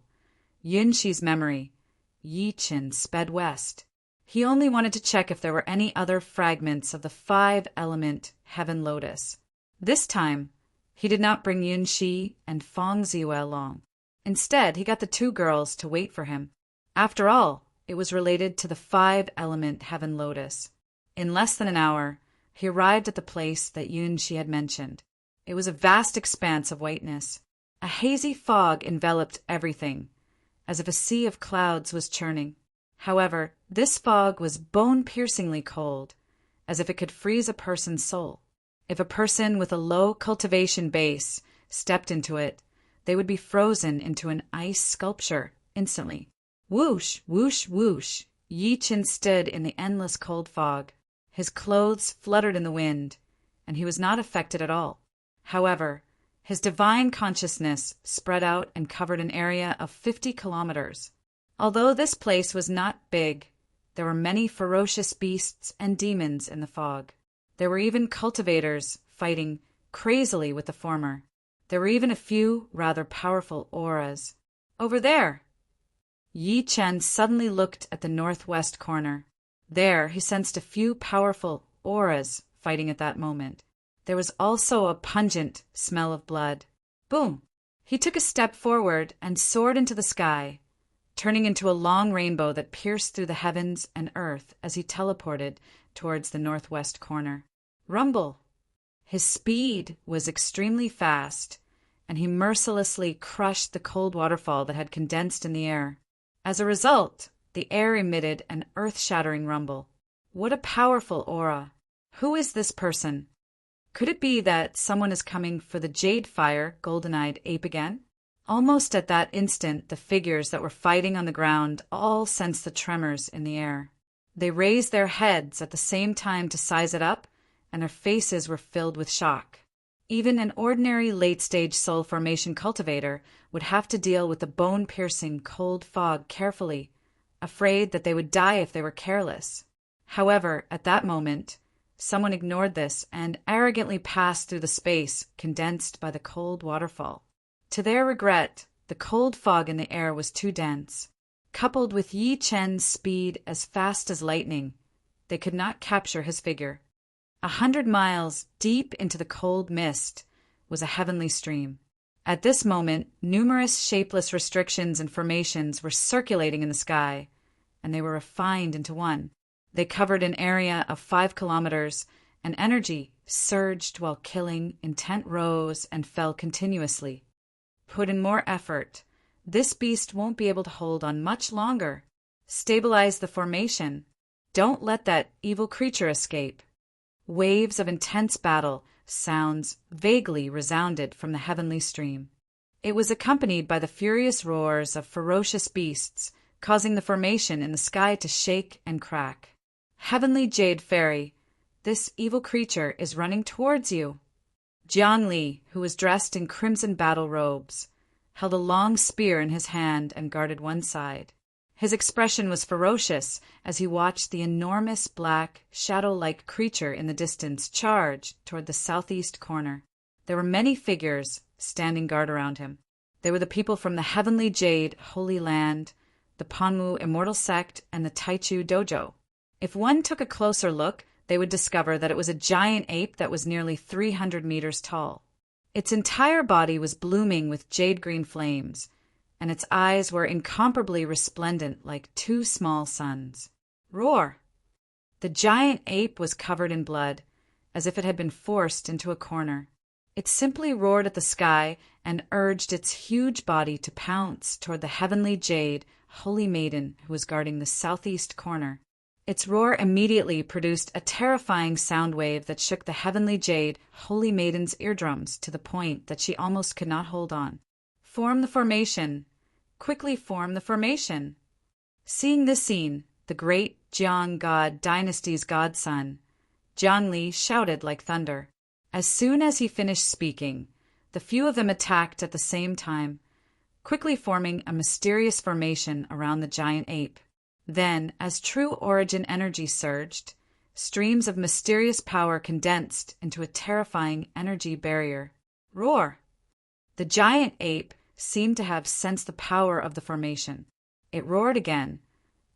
Yunshi's memory, Yi Qin sped west. He only wanted to check if there were any other fragments of the 5-element heaven lotus. This time, he did not bring Yunshi and Fang Ziwe along. Instead, he got the 2 girls to wait for him. After all, it was related to the 5-element heaven lotus. In less than an hour, he arrived at the place that Yunshi had mentioned. It was a vast expanse of whiteness. A hazy fog enveloped everything, as if a sea of clouds was churning. However, this fog was bone-piercingly cold, as if it could freeze a person's soul. If a person with a low cultivation base stepped into it, they would be frozen into an ice sculpture instantly. Whoosh, whoosh, whoosh, Yi Qin stood in the endless cold fog. His clothes fluttered in the wind, and he was not affected at all. However, his divine consciousness spread out and covered an area of 50 kilometers. Although this place was not big, there were many ferocious beasts and demons in the fog. There were even cultivators fighting crazily with the former. There were even a few rather powerful auras. Over there! Yi Chen suddenly looked at the northwest corner. There he sensed a few powerful auras fighting at that moment. There was also a pungent smell of blood. Boom! He took a step forward and soared into the sky, turning into a long rainbow that pierced through the heavens and earth as he teleported towards the northwest corner. Rumble! His speed was extremely fast, and he mercilessly crushed the cold waterfall that had condensed in the air. As a result, the air emitted an earth-shattering rumble. What a powerful aura! Who is this person? Could it be that someone is coming for the jade fire golden-eyed ape again? Almost at that instant, the figures that were fighting on the ground all sensed the tremors in the air. They raised their heads at the same time to size it up, and their faces were filled with shock. Even an ordinary late-stage soul formation cultivator would have to deal with the bone-piercing cold fog carefully, afraid that they would die if they were careless. However, at that moment, someone ignored this and arrogantly passed through the space condensed by the cold waterfall. To their regret, the cold fog in the air was too dense. Coupled with Yi Chen's speed as fast as lightning, they could not capture his figure. 100 miles deep into the cold mist was a heavenly stream. At this moment, numerous shapeless restrictions and formations were circulating in the sky, and they were refined into one. They covered an area of 5 kilometers, and energy surged while killing, intent rose and fell continuously. Put in more effort. This beast won't be able to hold on much longer. Stabilize the formation. Don't let that evil creature escape. Waves of intense battle sounds vaguely resounded from the heavenly stream. It was accompanied by the furious roars of ferocious beasts, causing the formation in the sky to shake and crack. Heavenly Jade Fairy, this evil creature is running towards you. Jiang Li, who was dressed in crimson battle robes, held a long spear in his hand and guarded one side. His expression was ferocious as he watched the enormous black, shadow-like creature in the distance charge toward the southeast corner. There were many figures standing guard around him. They were the people from the Heavenly Jade Holy Land, the Panwu Immortal Sect, and the Taichu Dojo. If one took a closer look, they would discover that it was a giant ape that was nearly 300 meters tall. Its entire body was blooming with jade-green flames, and its eyes were incomparably resplendent like two small suns. Roar! The giant ape was covered in blood, as if it had been forced into a corner. It simply roared at the sky and urged its huge body to pounce toward the Heavenly Jade Holy Maiden who was guarding the southeast corner. Its roar immediately produced a terrifying sound wave that shook the Heavenly Jade Holy Maiden's eardrums to the point that she almost could not hold on. Form the formation. Quickly form the formation. Seeing this scene, the great Jiang God dynasty's godson, Jiang Li, shouted like thunder. As soon as he finished speaking, the few of them attacked at the same time, quickly forming a mysterious formation around the giant ape. Then, as true origin energy surged, streams of mysterious power condensed into a terrifying energy barrier. Roar! The giant ape seemed to have sensed the power of the formation. It roared again,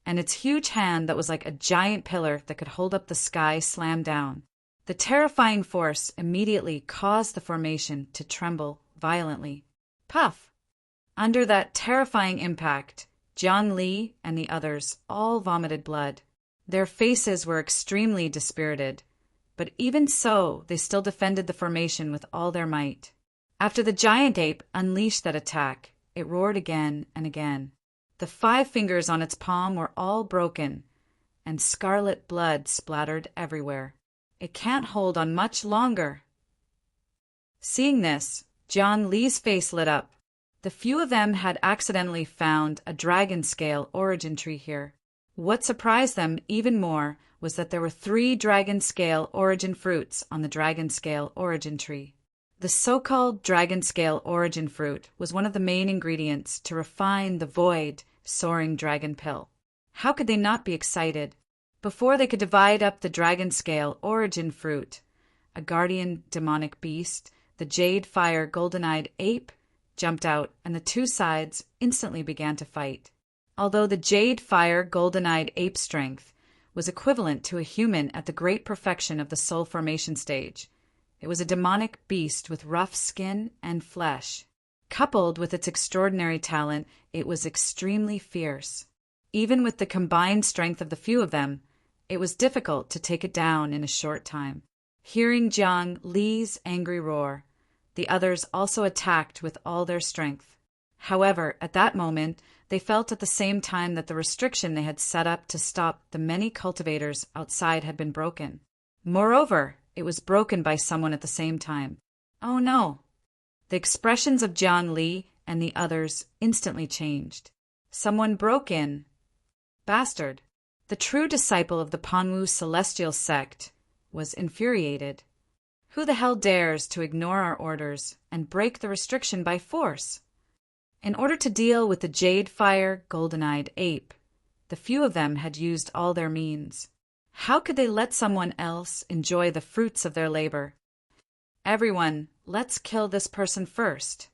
and its huge hand that was like a giant pillar that could hold up the sky slammed down. The terrifying force immediately caused the formation to tremble violently. Puff! Under that terrifying impact, Jiang Li and the others all vomited blood. Their faces were extremely dispirited, but even so, they still defended the formation with all their might. After the giant ape unleashed that attack, it roared again and again. The 5 fingers on its palm were all broken, and scarlet blood splattered everywhere. It can't hold on much longer. Seeing this, Jiang Li's face lit up. The few of them had accidentally found a dragon scale origin tree here. What surprised them even more was that there were 3 dragon scale origin fruits on the dragon scale origin tree. The so-called dragon scale origin fruit was one of the main ingredients to refine the void soaring dragon pill. How could they not be excited? Before they could divide up the dragon scale origin fruit, a guardian demonic beast, the jade fire golden-eyed ape, jumped out, and the 2 sides instantly began to fight. Although the jade fire golden-eyed ape strength was equivalent to a human at the great perfection of the soul formation stage, it was a demonic beast with rough skin and flesh. Coupled with its extraordinary talent, it was extremely fierce. Even with the combined strength of the few of them, it was difficult to take it down in a short time. Hearing Jiang Li's angry roar, the others also attacked with all their strength. However, at that moment, they felt at the same time that the restriction they had set up to stop the many cultivators outside had been broken. Moreover, it was broken by someone at the same time. Oh no! The expressions of Jiang Li and the others instantly changed. Someone broke in. Bastard! The true disciple of the Panwu celestial sect was infuriated. Who the hell dares to ignore our orders and break the restriction by force? In order to deal with the jade fire golden-eyed ape, the few of them had used all their means. How could they let someone else enjoy the fruits of their labor? Everyone, let's kill this person first.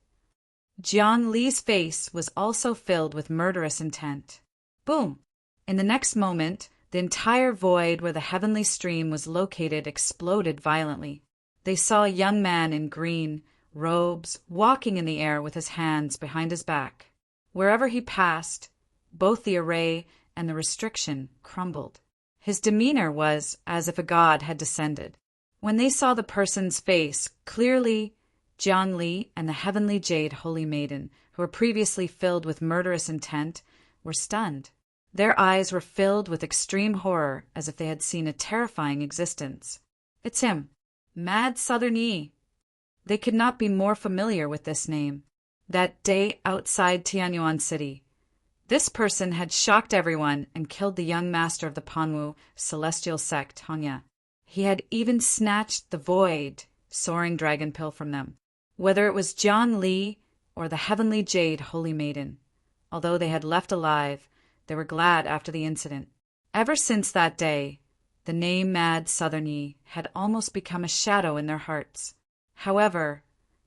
Jiang Li's face was also filled with murderous intent. Boom! In the next moment, the entire void where the heavenly stream was located exploded violently. They saw a young man in green robes walking in the air with his hands behind his back. Wherever he passed, both the array and the restriction crumbled. His demeanor was as if a god had descended. When they saw the person's face clearly, Jiang Li and the Heavenly Jade Holy Maiden, who were previously filled with murderous intent, were stunned. Their eyes were filled with extreme horror as if they had seen a terrifying existence. It's him, Mad Southern Yi. They could not be more familiar with this name. That day outside Tianyuan City, this person had shocked everyone and killed the young master of the Panwu celestial sect, Hanya. He had even snatched the void soaring dragon pill from them. Whether it was Jiang Li or the Heavenly Jade Holy Maiden, although they had left alive, They were glad after the incident. Ever since that day, the name Mad Southern Yi had almost become a shadow in their hearts. However,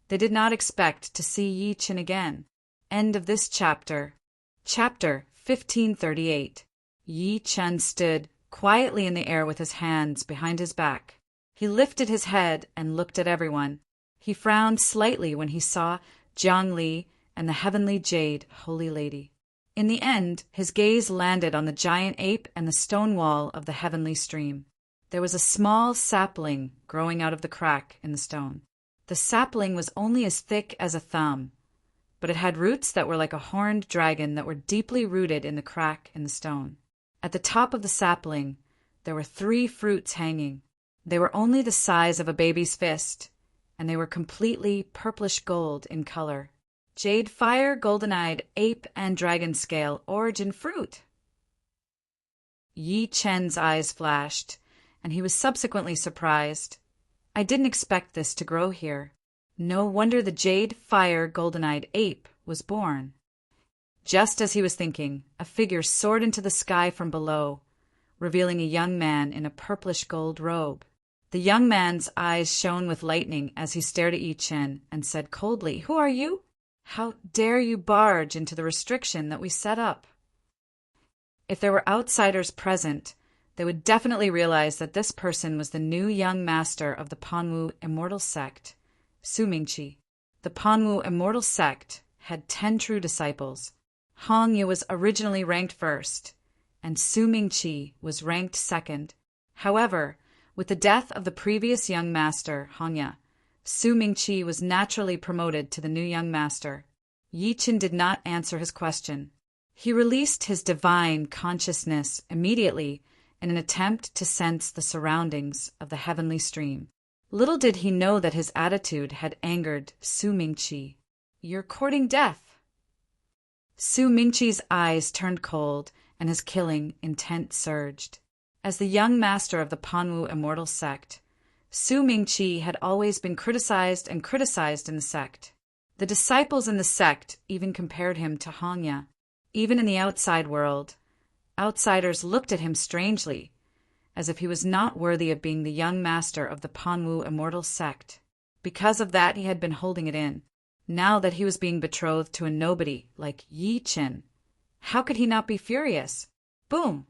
they did not expect to see Yi Chen again. End of this chapter. Chapter 1538. Yi Chen stood quietly in the air with his hands behind his back. He lifted his head and looked at everyone. He frowned slightly when he saw Jiang Li and the heavenly jade holy lady. In the end, his gaze landed on the giant ape and the stone wall of the heavenly stream. There was a small sapling growing out of the crack in the stone. The sapling was only as thick as a thumb, but it had roots that were like a horned dragon that were deeply rooted in the crack in the stone. At the top of the sapling, there were 3 fruits hanging. They were only the size of a baby's fist, and they were completely purplish gold in color. Jade fire, golden-eyed, ape, and dragon scale origin fruit. Yi Chen's eyes flashed, and he was subsequently surprised. I didn't expect this to grow here. No wonder the jade fire, golden-eyed ape was born. Just as he was thinking, a figure soared into the sky from below, revealing a young man in a purplish gold robe. The young man's eyes shone with lightning as he stared at Yi Chen and said coldly, "Who are you? How dare you barge into the restriction that we set up?" If there were outsiders present, they would definitely realize that this person was the new young master of the Panwu Immortal Sect, Su Mingqi. The Panwu Immortal Sect had 10 true disciples. Hong Ye was originally ranked first, and Su Mingqi was ranked second. However, with the death of the previous young master, Hong Ye, Su Mingqi was naturally promoted to the new young master. Yi Chen did not answer his question. He released his divine consciousness immediately in an attempt to sense the surroundings of the heavenly stream. Little did he know that his attitude had angered Su Mingqi. "You're courting death." Su Mingqi's eyes turned cold, and his killing intent surged. As the young master of the Panwu Immortal Sect, Su Mingqi had always been criticized in the sect. The disciples in the sect even compared him to Hong Ye. Even in the outside world, outsiders looked at him strangely, as if he was not worthy of being the young master of the Panwu Immortal Sect. Because of that, he had been holding it in. Now that he was being betrothed to a nobody like Yi Chen, how could he not be furious? Boom!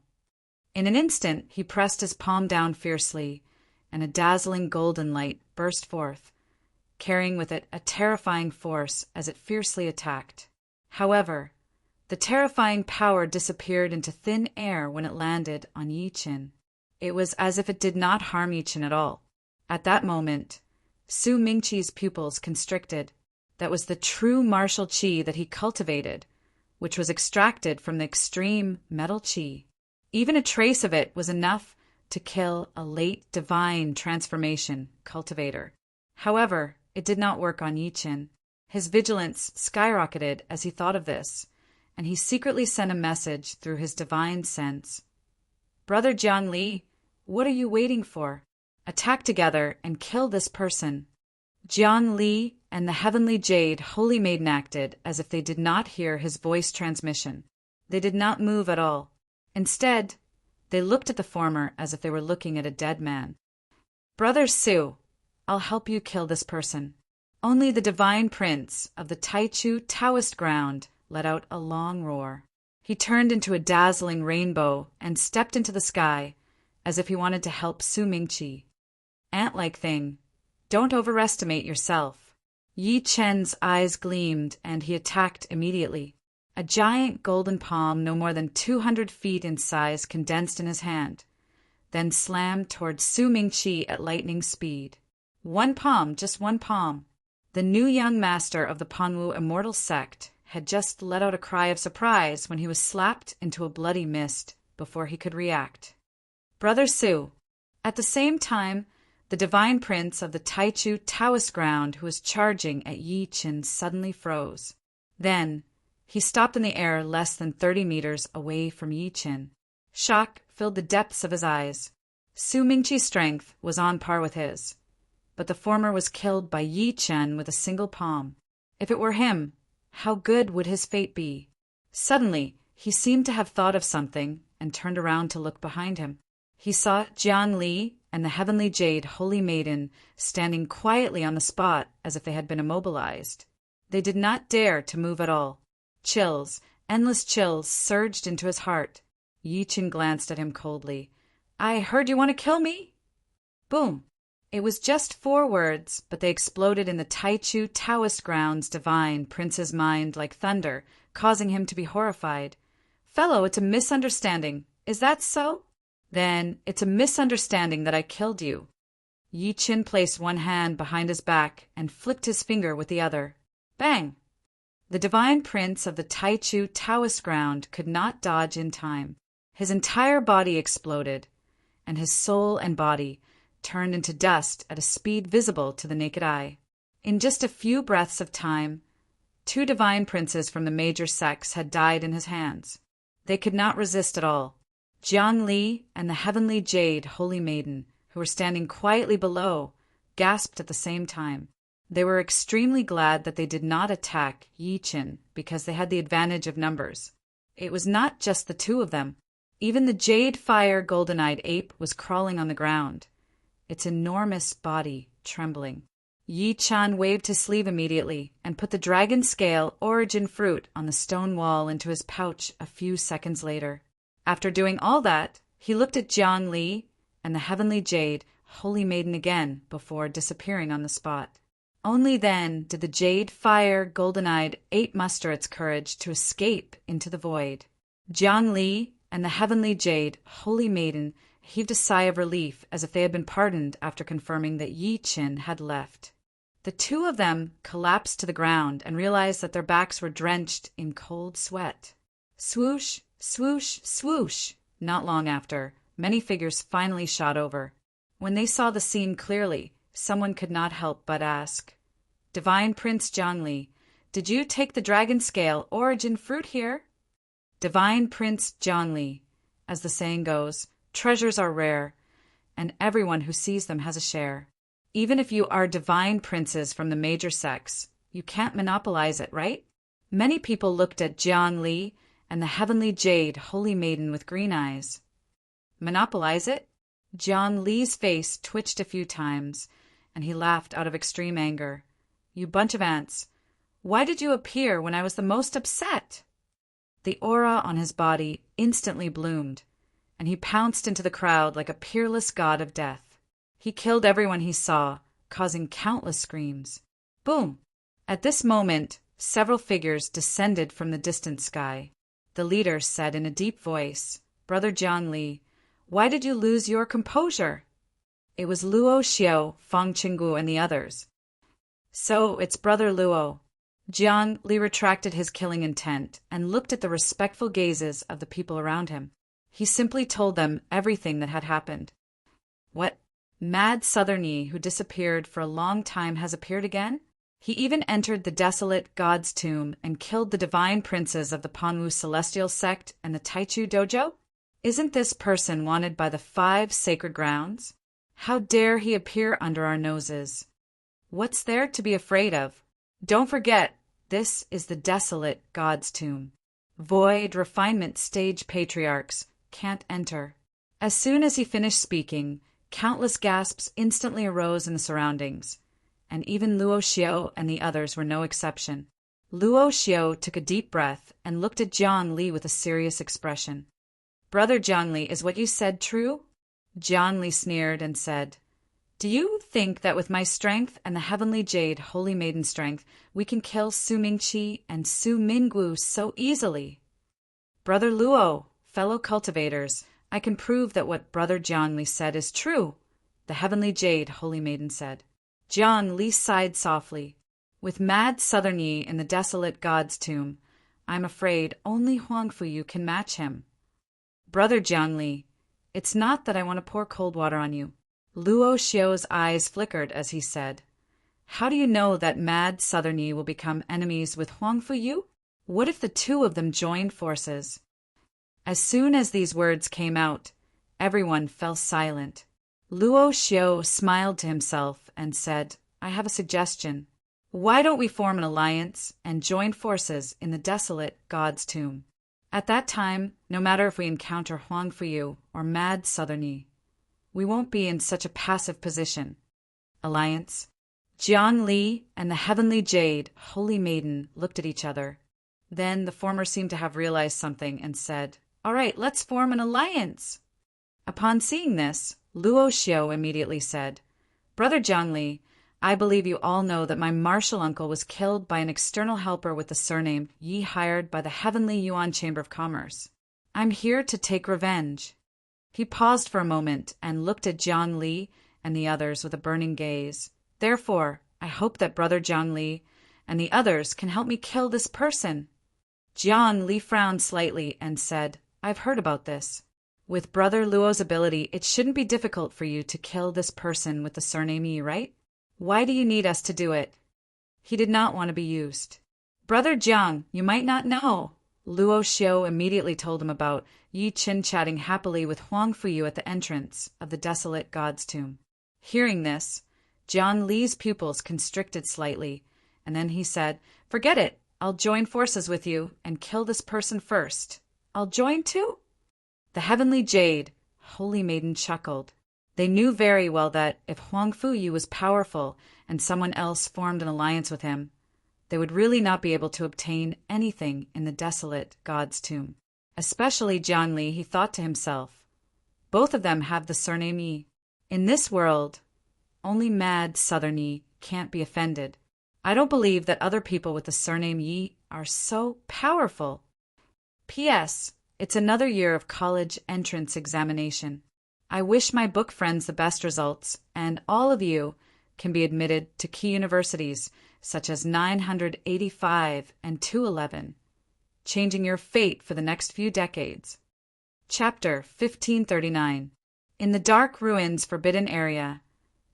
In an instant, he pressed his palm down fiercely, and a dazzling golden light burst forth, carrying with it a terrifying force as it fiercely attacked. However, the terrifying power disappeared into thin air when it landed on Yi Chen. It was as if it did not harm Yi Chen at all. At that moment, Su Mingqi's pupils constricted. That was the true martial qi that he cultivated, which was extracted from the extreme metal qi. Even a trace of it was enough to kill a late divine transformation cultivator. However, it did not work on Yi Chen. His vigilance skyrocketed as he thought of this, and he secretly sent a message through his divine sense. "Brother Jiang Li, what are you waiting for? Attack together and kill this person." Jiang Li and the heavenly jade holy maiden acted as if they did not hear his voice transmission. They did not move at all. Instead, they looked at the former as if they were looking at a dead man. "Brother Su, I'll help you kill this person." Only the divine prince of the Taichu Taoist ground let out a long roar. He turned into a dazzling rainbow and stepped into the sky as if he wanted to help Su Mingqi. "Ant-like thing, don't overestimate yourself." Yi Chen's eyes gleamed, and he attacked immediately. A giant golden palm no more than 200 feet in size condensed in his hand, then slammed toward Su Mingqi at lightning speed. One palm, just one palm. The new young master of the Panwu Immortal Sect had just let out a cry of surprise when he was slapped into a bloody mist before he could react. "Brother Su." At the same time, the divine prince of the Taichu Taoist ground who was charging at Yi Chen suddenly froze. Then, he stopped in the air less than 30 meters away from Yi Chen. Shock filled the depths of his eyes. Su Mingqi's strength was on par with his, but the former was killed by Yi Chen with a single palm. If it were him, how good would his fate be? Suddenly, He seemed to have thought of something and turned around to look behind him. He saw Jiang Li and the heavenly jade holy maiden standing quietly on the spot as if they had been immobilized. They did not dare to move at all. Chills, endless chills, surged into his heart. Yi Qin glanced at him coldly. "I heard you want to kill me?" Boom. It was just 4 words, but they exploded in the Taichu Taoist ground's divine prince's mind like thunder, causing him to be horrified. "Fellow, it's a misunderstanding. Is that so?" "Then it's a misunderstanding that I killed you." Yi Qin placed one hand behind his back and flicked his finger with the other. Bang! The divine prince of the Taichu Taoist ground could not dodge in time. His entire body exploded, and his soul and body turned into dust at a speed visible to the naked eye. In just a few breaths of time, 2 divine princes from the major sects had died in his hands. They could not resist at all. Jiang Li and the heavenly jade holy maiden, who were standing quietly below, gasped at the same time. They were extremely glad that they did not attack Yi Qin because they had the advantage of numbers. It was not just the 2 of them. Even the jade fire golden-eyed ape was crawling on the ground, its enormous body trembling. Yi Chan waved his sleeve immediately and put the dragon scale origin fruit on the stone wall into his pouch a few seconds later. After doing all that, he looked at Jiang Li and the heavenly jade holy maiden again before disappearing on the spot. Only then did the jade fire golden-eyed ape muster its courage to escape into the void. Jiang Li and the heavenly jade holy maiden heaved a sigh of relief as if they had been pardoned after confirming that Yi Qin had left. The 2 of them collapsed to the ground and realized that their backs were drenched in cold sweat. Swoosh, swoosh, swoosh. Not long after, many figures finally shot over. When they saw the scene clearly, someone could not help but ask, "Divine Prince Jiang Li, did you take the dragon scale origin fruit here?" Divine Prince Jiang Li, as the saying goes, treasures are rare, and everyone who sees them has a share. Even if you are divine princes from the major sects, you can't monopolize it, right? Many people looked at Jiang Li and the heavenly jade holy maiden with green eyes. Monopolize it? Jiang Li's face twitched a few times, and he laughed out of extreme anger. "You bunch of ants. Why did you appear when I was the most upset?" The aura on his body instantly bloomed, and he pounced into the crowd like a peerless god of death. He killed everyone he saw, causing countless screams. Boom! At this moment, several figures descended from the distant sky. The leader said in a deep voice, "Brother Jiang Li, why did you lose your composure?" It was Luo Xiao, Fang Qinggu, and the others. "So it's Brother Luo." Jiang Li retracted his killing intent and looked at the respectful gazes of the people around him. He simply told them everything that had happened. "What? Mad Southern Yi, who disappeared for a long time, has appeared again? He even entered the desolate god's tomb and killed the divine princes of the Panwu celestial sect and the Taichu dojo? Isn't this person wanted by the 5 sacred grounds? How dare he appear under our noses? What's there to be afraid of? Don't forget, this is the desolate god's tomb. Void refinement stage patriarchs can't enter." As soon as he finished speaking, countless gasps instantly arose in the surroundings, and even Luo Xiao and the others were no exception. Luo Xiao took a deep breath and looked at Jiang Li with a serious expression. "Brother Jiang Li, is what you said true?" Jiang Li sneered and said, "Do you think that with my strength and the heavenly jade holy maiden strength, we can kill Su Mingqi and Su Minggu so easily?" "Brother Luo, fellow cultivators, I can prove that what Brother Jiang Li said is true," the heavenly jade holy maiden said. Jiang Li sighed softly. "With mad Southern Yi in the desolate god's tomb, I'm afraid only Huang Fuyu can match him." "Brother Jiang Li, it's not that I want to pour cold water on you." Luo Xiao's eyes flickered as he said, "How do you know that mad Southern Yi will become enemies with Huang Fuyu? What if the 2 of them join forces?" As soon as these words came out, everyone fell silent. Luo Xiao smiled to himself and said, "I have a suggestion. Why don't we form an alliance and join forces in the desolate god's tomb? At that time, no matter if we encounter Huang Fuyu or Mad Southern, we won't be in such a passive position. Alliance. Jiang Li and the Heavenly Jade, Holy Maiden, looked at each other. Then the former seemed to have realized something and said, "All right, let's form an alliance." Upon seeing this, Luo Xiao immediately said, "Brother Jiang Li, I believe you all know that my martial uncle was killed by an external helper with the surname Yi hired by the Heavenly Yuan Chamber of Commerce. I'm here to take revenge." He paused for a moment and looked at Jiang Li and the others with a burning gaze. "Therefore, I hope that Brother Jiang Li and the others can help me kill this person." Jiang Li frowned slightly and said, "I've heard about this. With Brother Luo's ability, it shouldn't be difficult for you to kill this person with the surname Yi, right? Why do you need us to do it?" He did not want to be used. "Brother Jiang, you might not know." Luo Xiao immediately told him about Yi Qin chatting happily with Huang Fuyu at the entrance of the desolate god's tomb. Hearing this, Jiang Li's pupils constricted slightly, and then he said, "Forget it. I'll join forces with you and kill this person first." "I'll join too?" The Heavenly Jade, Holy Maiden, chuckled. They knew very well that if Huang Fuyu was powerful and someone else formed an alliance with him, they would really not be able to obtain anything in the desolate god's tomb. Especially Jiang Li, he thought to himself. Both of them have the surname Yi. In this world, only Mad Southern Yi can't be offended. I don't believe that other people with the surname Yi are so powerful. P.S. It's another year of college entrance examination. I wish my book friends the best results, and all of you can be admitted to key universities such as 985 and 211, changing your fate for the next few decades. Chapter 1539. In the dark ruins forbidden area,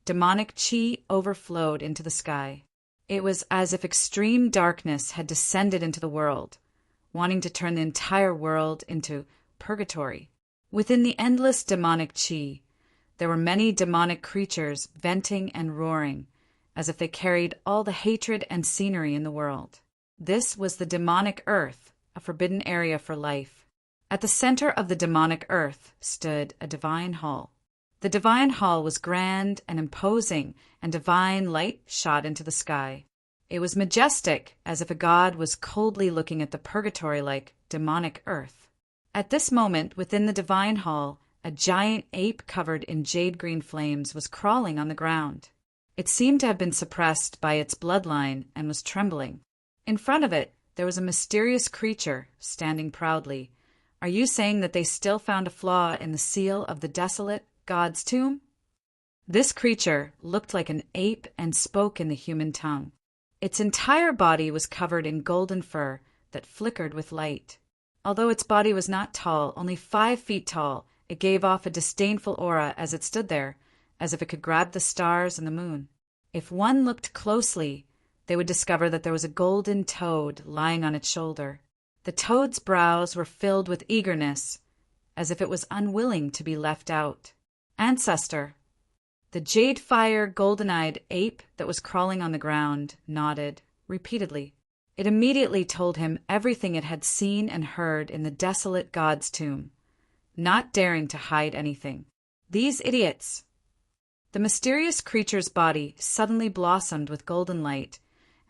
demonic qi overflowed into the sky. It was as if extreme darkness had descended into the world, wanting to turn the entire world into purgatory. Within the endless demonic qi, there were many demonic creatures venting and roaring, as if they carried all the hatred and scenery in the world. This was the demonic earth, a forbidden area for life. At the center of the demonic earth stood a divine hall. The divine hall was grand and imposing, and divine light shot into the sky. It was majestic, as if a god was coldly looking at the purgatory-like demonic earth. At this moment, within the divine hall, a giant ape covered in jade-green flames was crawling on the ground. It seemed to have been suppressed by its bloodline and was trembling. In front of it, there was a mysterious creature standing proudly. Are you saying that they still found a flaw in the seal of the desolate god's tomb? This creature looked like an ape and spoke in the human tongue. Its entire body was covered in golden fur that flickered with light. Although its body was not tall, only 5 feet tall, it gave off a disdainful aura as it stood there, as if it could grab the stars and the moon. If one looked closely, they would discover that there was a golden toad lying on its shoulder. The toad's brows were filled with eagerness, as if it was unwilling to be left out. Ancestor. The jade-fire, golden-eyed ape that was crawling on the ground nodded repeatedly. It immediately told him everything it had seen and heard in the desolate god's tomb, not daring to hide anything. These idiots! The mysterious creature's body suddenly blossomed with golden light,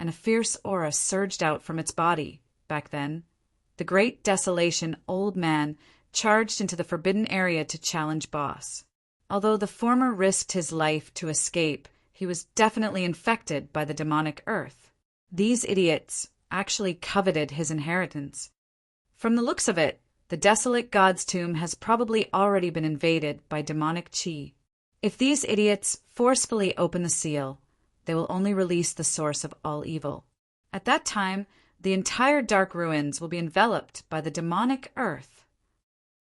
and a fierce aura surged out from its body. Back then, the great desolation old man charged into the forbidden area to challenge Boss. Although the former risked his life to escape, he was definitely infected by the demonic earth. These idiots actually coveted his inheritance. From the looks of it, the desolate god's tomb has probably already been invaded by demonic qi. If these idiots forcefully open the seal, they will only release the source of all evil. At that time, the entire dark ruins will be enveloped by the demonic earth.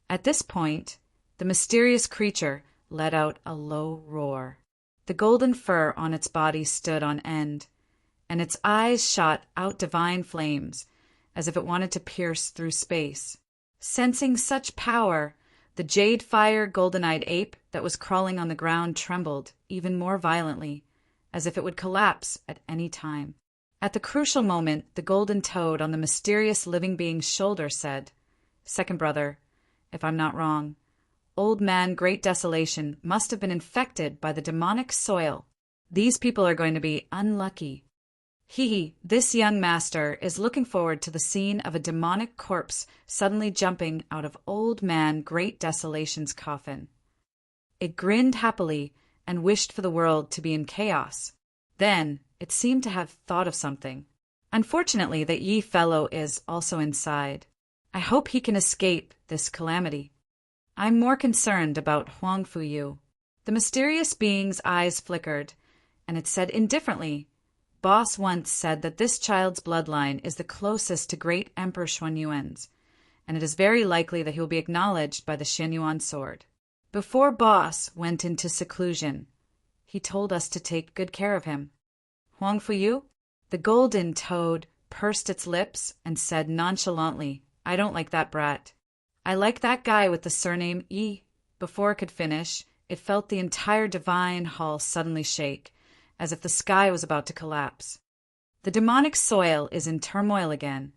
At this point, the mysterious creature let out a low roar. The golden fur on its body stood on end, and its eyes shot out divine flames, as if it wanted to pierce through space. Sensing such power, the jade-fire, golden-eyed ape that was crawling on the ground trembled even more violently, as if it would collapse at any time. At the crucial moment, the golden toad on the mysterious living being's shoulder said, Second brother, if I'm not wrong. Old man Great Desolation must have been infected by the demonic soil. These people are going to be unlucky. This young master is looking forward to the scene of a demonic corpse suddenly jumping out of old man Great Desolation's coffin. It grinned happily and wished for the world to be in chaos. Then it seemed to have thought of something. Unfortunately, that Yi fellow is also inside. I hope he can escape this calamity. I'm more concerned about Huang Fuyu. The mysterious being's eyes flickered, and it said indifferently, Boss once said that this child's bloodline is the closest to great Emperor Xuanyuan's, and it is very likely that he will be acknowledged by the Xuanyuan sword. Before Boss went into seclusion, he told us to take good care of him. Huang Fuyu? The golden toad pursed its lips and said nonchalantly, I don't like that brat. I like that guy with the surname Yi. Before it could finish, it felt the entire divine hall suddenly shake, as if the sky was about to collapse. The demonic soil is in turmoil again.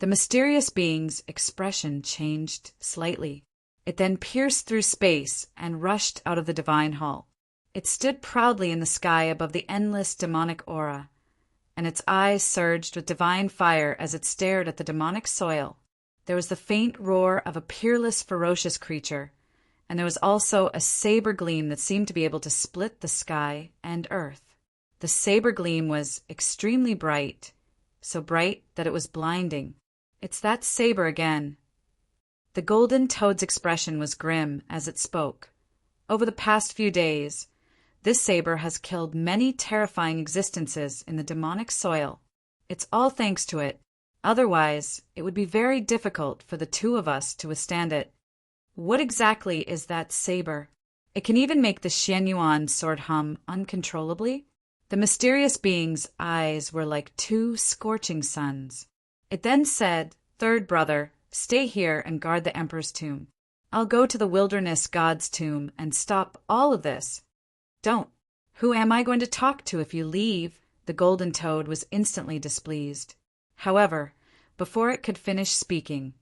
The mysterious being's expression changed slightly. It then pierced through space and rushed out of the divine hall. It stood proudly in the sky above the endless demonic aura, and its eyes surged with divine fire as it stared at the demonic soil. There was the faint roar of a peerless, ferocious creature, and there was also a saber gleam that seemed to be able to split the sky and earth. The saber gleam was extremely bright, so bright that it was blinding. It's that saber again. The golden toad's expression was grim as it spoke. Over the past few days, this saber has killed many terrifying existences in the demonic soil. It's all thanks to it. Otherwise, it would be very difficult for the two of us to withstand it. What exactly is that saber? It can even make the Xuanyuan sword hum uncontrollably. The mysterious being's eyes were like two scorching suns. It then said, Third brother, stay here and guard the emperor's tomb. I'll go to the wilderness god's tomb and stop all of this. Don't. Who am I going to talk to if you leave? The golden toad was instantly displeased. However, before it could finish speaking,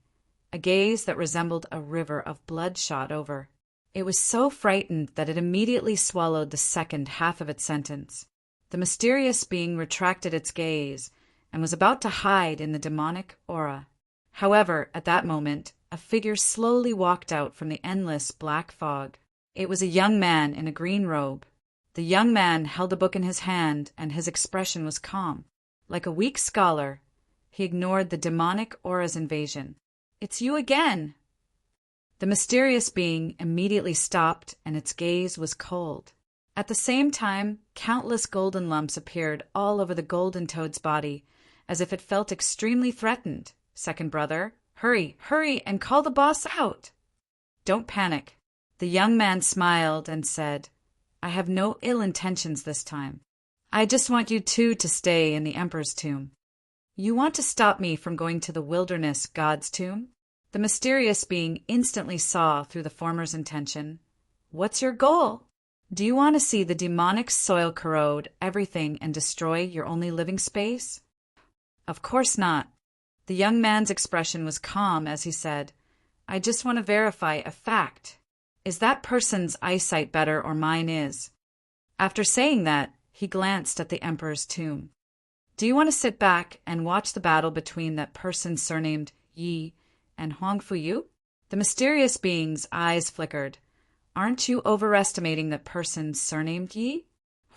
a gaze that resembled a river of blood shot over. It was so frightened that it immediately swallowed the second half of its sentence. The mysterious being retracted its gaze and was about to hide in the demonic aura. However, at that moment, a figure slowly walked out from the endless black fog. It was a young man in a green robe. The young man held a book in his hand, and his expression was calm. Like a weak scholar, he ignored the demonic aura's invasion. It's you again! The mysterious being immediately stopped, and its gaze was cold. At the same time, countless golden lumps appeared all over the golden toad's body, as if it felt extremely threatened. Second brother, hurry, hurry, and call the boss out! Don't panic. The young man smiled and said, I have no ill intentions this time. I just want you two to stay in the emperor's tomb. You want to stop me from going to the wilderness god's tomb? The mysterious being instantly saw through the former's intention. What's your goal? Do you want to see the demonic soil corrode everything and destroy your only living space? Of course not. The young man's expression was calm as he said, I just want to verify a fact. Is that person's eyesight better or mine is? After saying that, he glanced at the emperor's tomb. Do you want to sit back and watch the battle between that person surnamed Yi and Huang Fuyu? The mysterious being's eyes flickered. Aren't you overestimating that person surnamed Yi?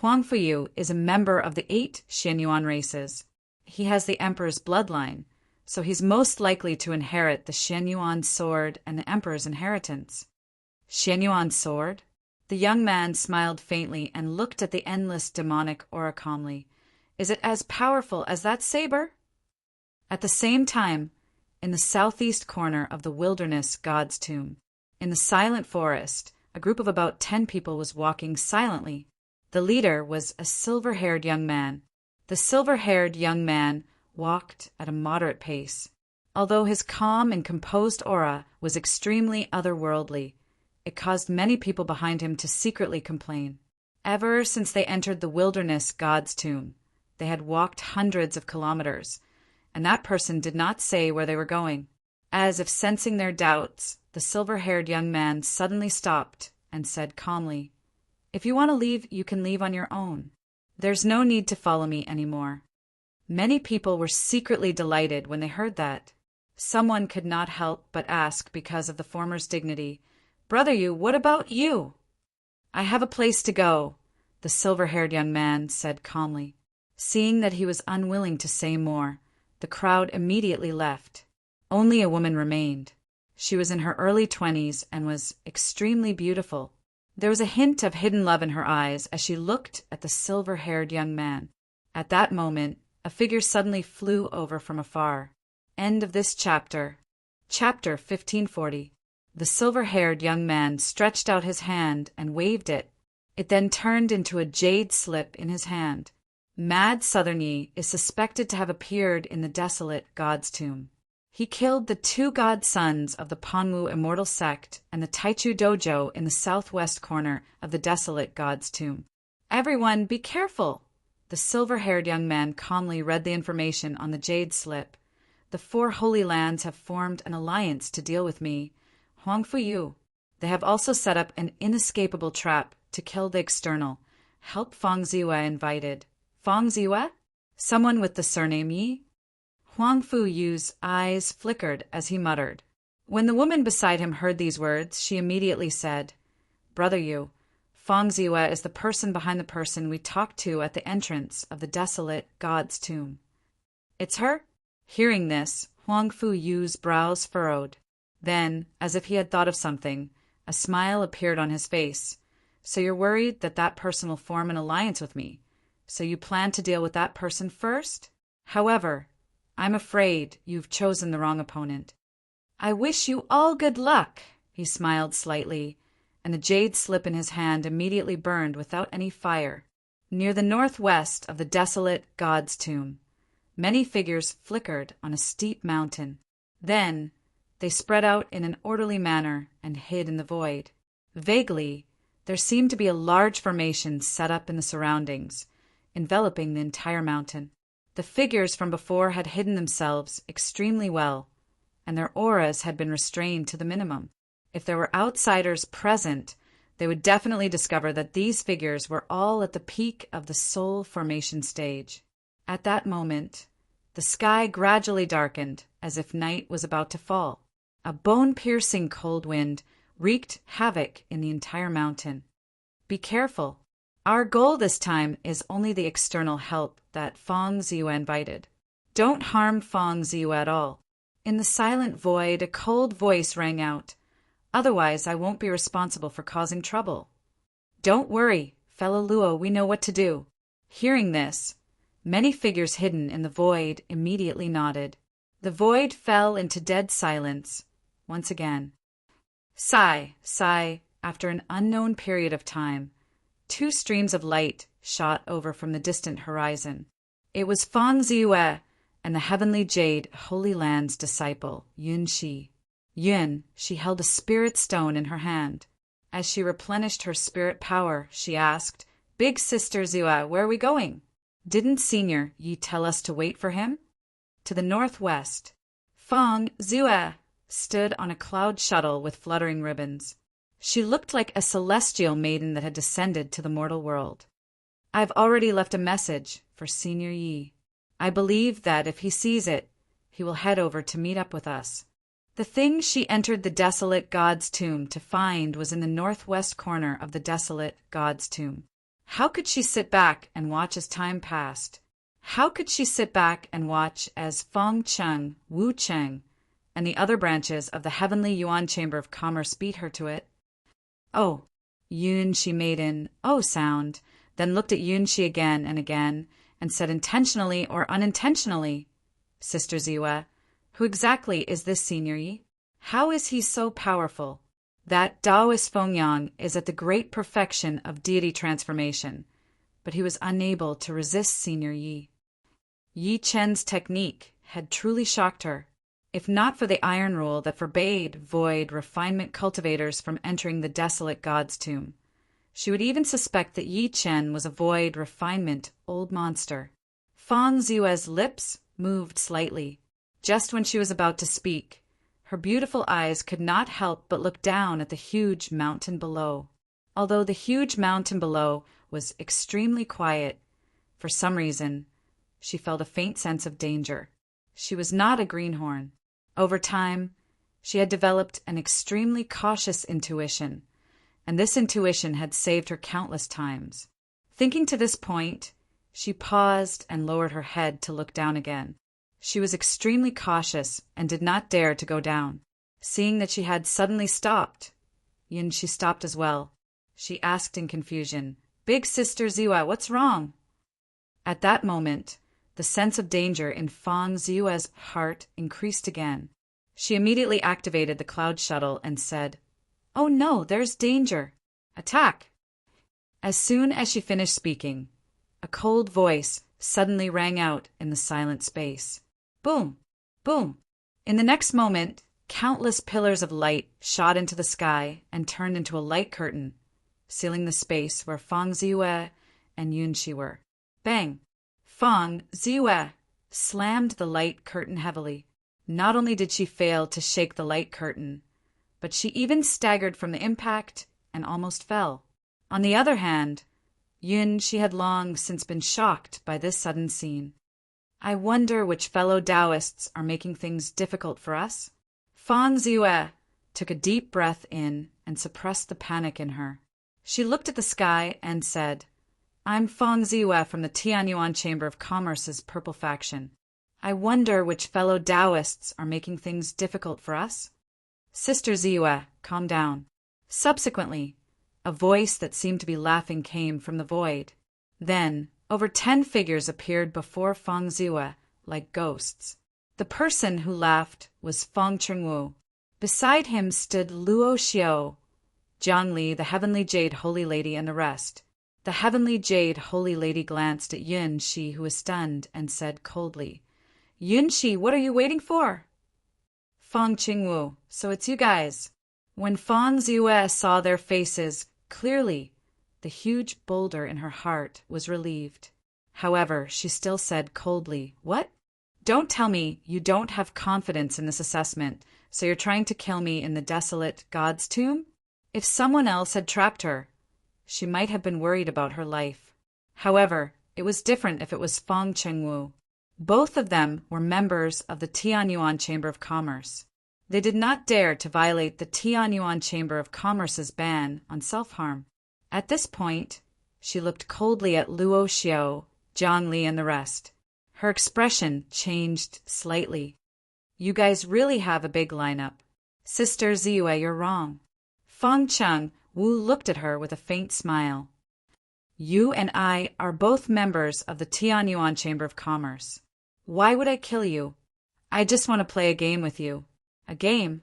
Huang Fuyu is a member of the 8 Xuanyuan races. He has the emperor's bloodline, so he's most likely to inherit the Xuanyuan sword and the emperor's inheritance. Xuanyuan sword? The young man smiled faintly and looked at the endless demonic aura calmly. Is it as powerful as that saber? At the same time, in the southeast corner of the wilderness god's tomb, in the silent forest, a group of about 10 people was walking silently. The leader was a silver-haired young man. The silver-haired young man walked at a moderate pace. Although his calm and composed aura was extremely otherworldly, it caused many people behind him to secretly complain. Ever since they entered the wilderness god's tomb, they had walked hundreds of kilometers, and that person did not say where they were going. As if sensing their doubts, the silver-haired young man suddenly stopped and said calmly, "If you want to leave, you can leave on your own. There's no need to follow me anymore." Many people were secretly delighted when they heard that. Someone could not help but ask, because of the former's dignity, "Brother Yu, what about you?" "I have a place to go," the silver-haired young man said calmly. Seeing that he was unwilling to say more, the crowd immediately left. Only a woman remained. She was in her early 20s and was extremely beautiful. There was a hint of hidden love in her eyes as she looked at the silver-haired young man. At that moment, a figure suddenly flew over from afar. End of this chapter. Chapter 1540. The silver-haired young man stretched out his hand and waved it. It then turned into a jade slip in his hand. Mad Southern Yi is suspected to have appeared in the desolate god's tomb. He killed the 2 godsons of the Panwu immortal sect and the Taichu dojo in the southwest corner of the desolate god's tomb. "Everyone, be careful!" The silver-haired young man calmly read the information on the jade slip. "The 4 holy lands have formed an alliance to deal with me, Huang Fuyu. They have also set up an inescapable trap to kill the external. Help Fang Ziwe invited." "Fang Ziwe? Someone with the surname Yi?" Huang Fuyu's eyes flickered as he muttered. When the woman beside him heard these words, she immediately said, "Brother Yu, Fang Ziwe is the person behind the person we talked to at the entrance of the desolate god's tomb." "It's her?" Hearing this, Huang Fuyu's brows furrowed. Then, as if he had thought of something, a smile appeared on his face. "So you're worried that that person will form an alliance with me? So you plan to deal with that person first? However, I'm afraid you've chosen the wrong opponent." "I wish you all good luck," he smiled slightly, and the jade slip in his hand immediately burned without any fire. Near the northwest of the desolate god's tomb, many figures flickered on a steep mountain. Then they spread out in an orderly manner and hid in the void. Vaguely, there seemed to be a large formation set up in the surroundings, enveloping the entire mountain. The figures from before had hidden themselves extremely well, and their auras had been restrained to the minimum. If there were outsiders present, they would definitely discover that these figures were all at the peak of the soul formation stage. At that moment, the sky gradually darkened as if night was about to fall. A bone-piercing cold wind wreaked havoc in the entire mountain. "Be careful. Our goal this time is only the external help that Fang Ziwe invited. Don't harm Fang Ziwe at all." In the silent void, a cold voice rang out. "Otherwise, I won't be responsible for causing trouble." "Don't worry, fellow Luo, we know what to do." Hearing this, many figures hidden in the void immediately nodded. The void fell into dead silence once again. Sigh, after an unknown period of time, 2 streams of light shot over from the distant horizon. It was Fang Ziwe and the heavenly jade Holy Land's disciple, Yun Shi. She held a spirit stone in her hand. As she replenished her spirit power, she asked, "Big Sister Ziwe, where are we going?" "Didn't Senior Yi tell us to wait for him?" To the northwest, Fang Ziwe stood on a cloud shuttle with fluttering ribbons. She looked like a celestial maiden that had descended to the mortal world. "I've already left a message for Senior Yi. I believe that if he sees it, he will head over to meet up with us." The thing she entered the desolate god's tomb to find was in the northwest corner of the desolate god's tomb. How could she sit back and watch as time passed? How could she sit back and watch as Feng Cheng, Wu Cheng, and the other branches of the heavenly Yuan Chamber of Commerce beat her to it? "Oh," Yun Shi made an "oh" sound, then looked at Yun Shi again and said intentionally or unintentionally, "Sister Ziwe, who exactly is this Senior Yi? How is he so powerful?" That Taoist Fengyang is at the great perfection of deity transformation, but he was unable to resist Senior Yi. Yi Chen's technique had truly shocked her. If not for the iron rule that forbade void refinement cultivators from entering the desolate god's tomb, she would even suspect that Yi Chen was a void refinement old monster. Fang Ziwe's lips moved slightly. Just when she was about to speak, Her beautiful eyes could not help but look down at the huge mountain below. Although the huge mountain below was extremely quiet, for some reason, she felt a faint sense of danger. She was not a greenhorn. Over time, she had developed an extremely cautious intuition, and this intuition had saved her countless times. Thinking to this point, she paused and lowered her head to look down again. She was extremely cautious and did not dare to go down. Seeing that she had suddenly stopped, she stopped as well. She asked in confusion, "Big Sister Ziwa, what's wrong?" At that moment, the sense of danger in Fang Ziwa's heart increased again. She immediately activated the cloud shuttle and said, "Oh no, there's danger! Attack!" As soon as she finished speaking, a cold voice suddenly rang out in the silent space. Boom! Boom! In the next moment, countless pillars of light shot into the sky and turned into a light curtain, sealing the space where Fang Ziwa and Yunxi were. Bang! Fang Ziwa slammed the light curtain heavily. Not only did she fail to shake the light curtain, but she even staggered from the impact and almost fell. On the other hand, Yunxi had long since been shocked by this sudden scene. I wonder which fellow Taoists are making things difficult for us? Fang Ziwa took a deep breath in and suppressed the panic in her. She looked at the sky and said, "I'm Fang Ziwa from the Tianyuan Chamber of Commerce's Purple Faction. I wonder which fellow Taoists are making things difficult for us?" Sister Ziwa, calm down. Subsequently, a voice that seemed to be laughing came from the void. Then, over 10 figures appeared before Fang Ziwa like ghosts. The person who laughed was Fang Chengwu. Beside him stood Luo Xiao, Jiang Li, the Heavenly Jade Holy Lady, and the rest. The Heavenly Jade Holy Lady glanced at Yunxi, who was stunned, and said coldly, "Yunxi, what are you waiting for?" Fang Chengwu, "So it's you guys." When Fang Ziwa saw their faces clearly, the huge boulder in her heart was relieved. However, she still said coldly, "What? Don't tell me you don't have confidence in this assessment, so you're trying to kill me in the desolate God's tomb?" If someone else had trapped her, she might have been worried about her life. However, it was different if it was Fang Chengwu. Both of them were members of the Tianyuan Chamber of Commerce. They did not dare to violate the Tianyuan Chamber of Commerce's ban on self-harm. At this point, she looked coldly at Luo Xiao, Jiang Li, and the rest. Her expression changed slightly. "You guys really have a big lineup. Sister Ziwa, you're wrong." Fang Chengwu looked at her with a faint smile. "You and I are both members of the Tianyuan Chamber of Commerce. Why would I kill you? I just want to play a game with you." "A game?"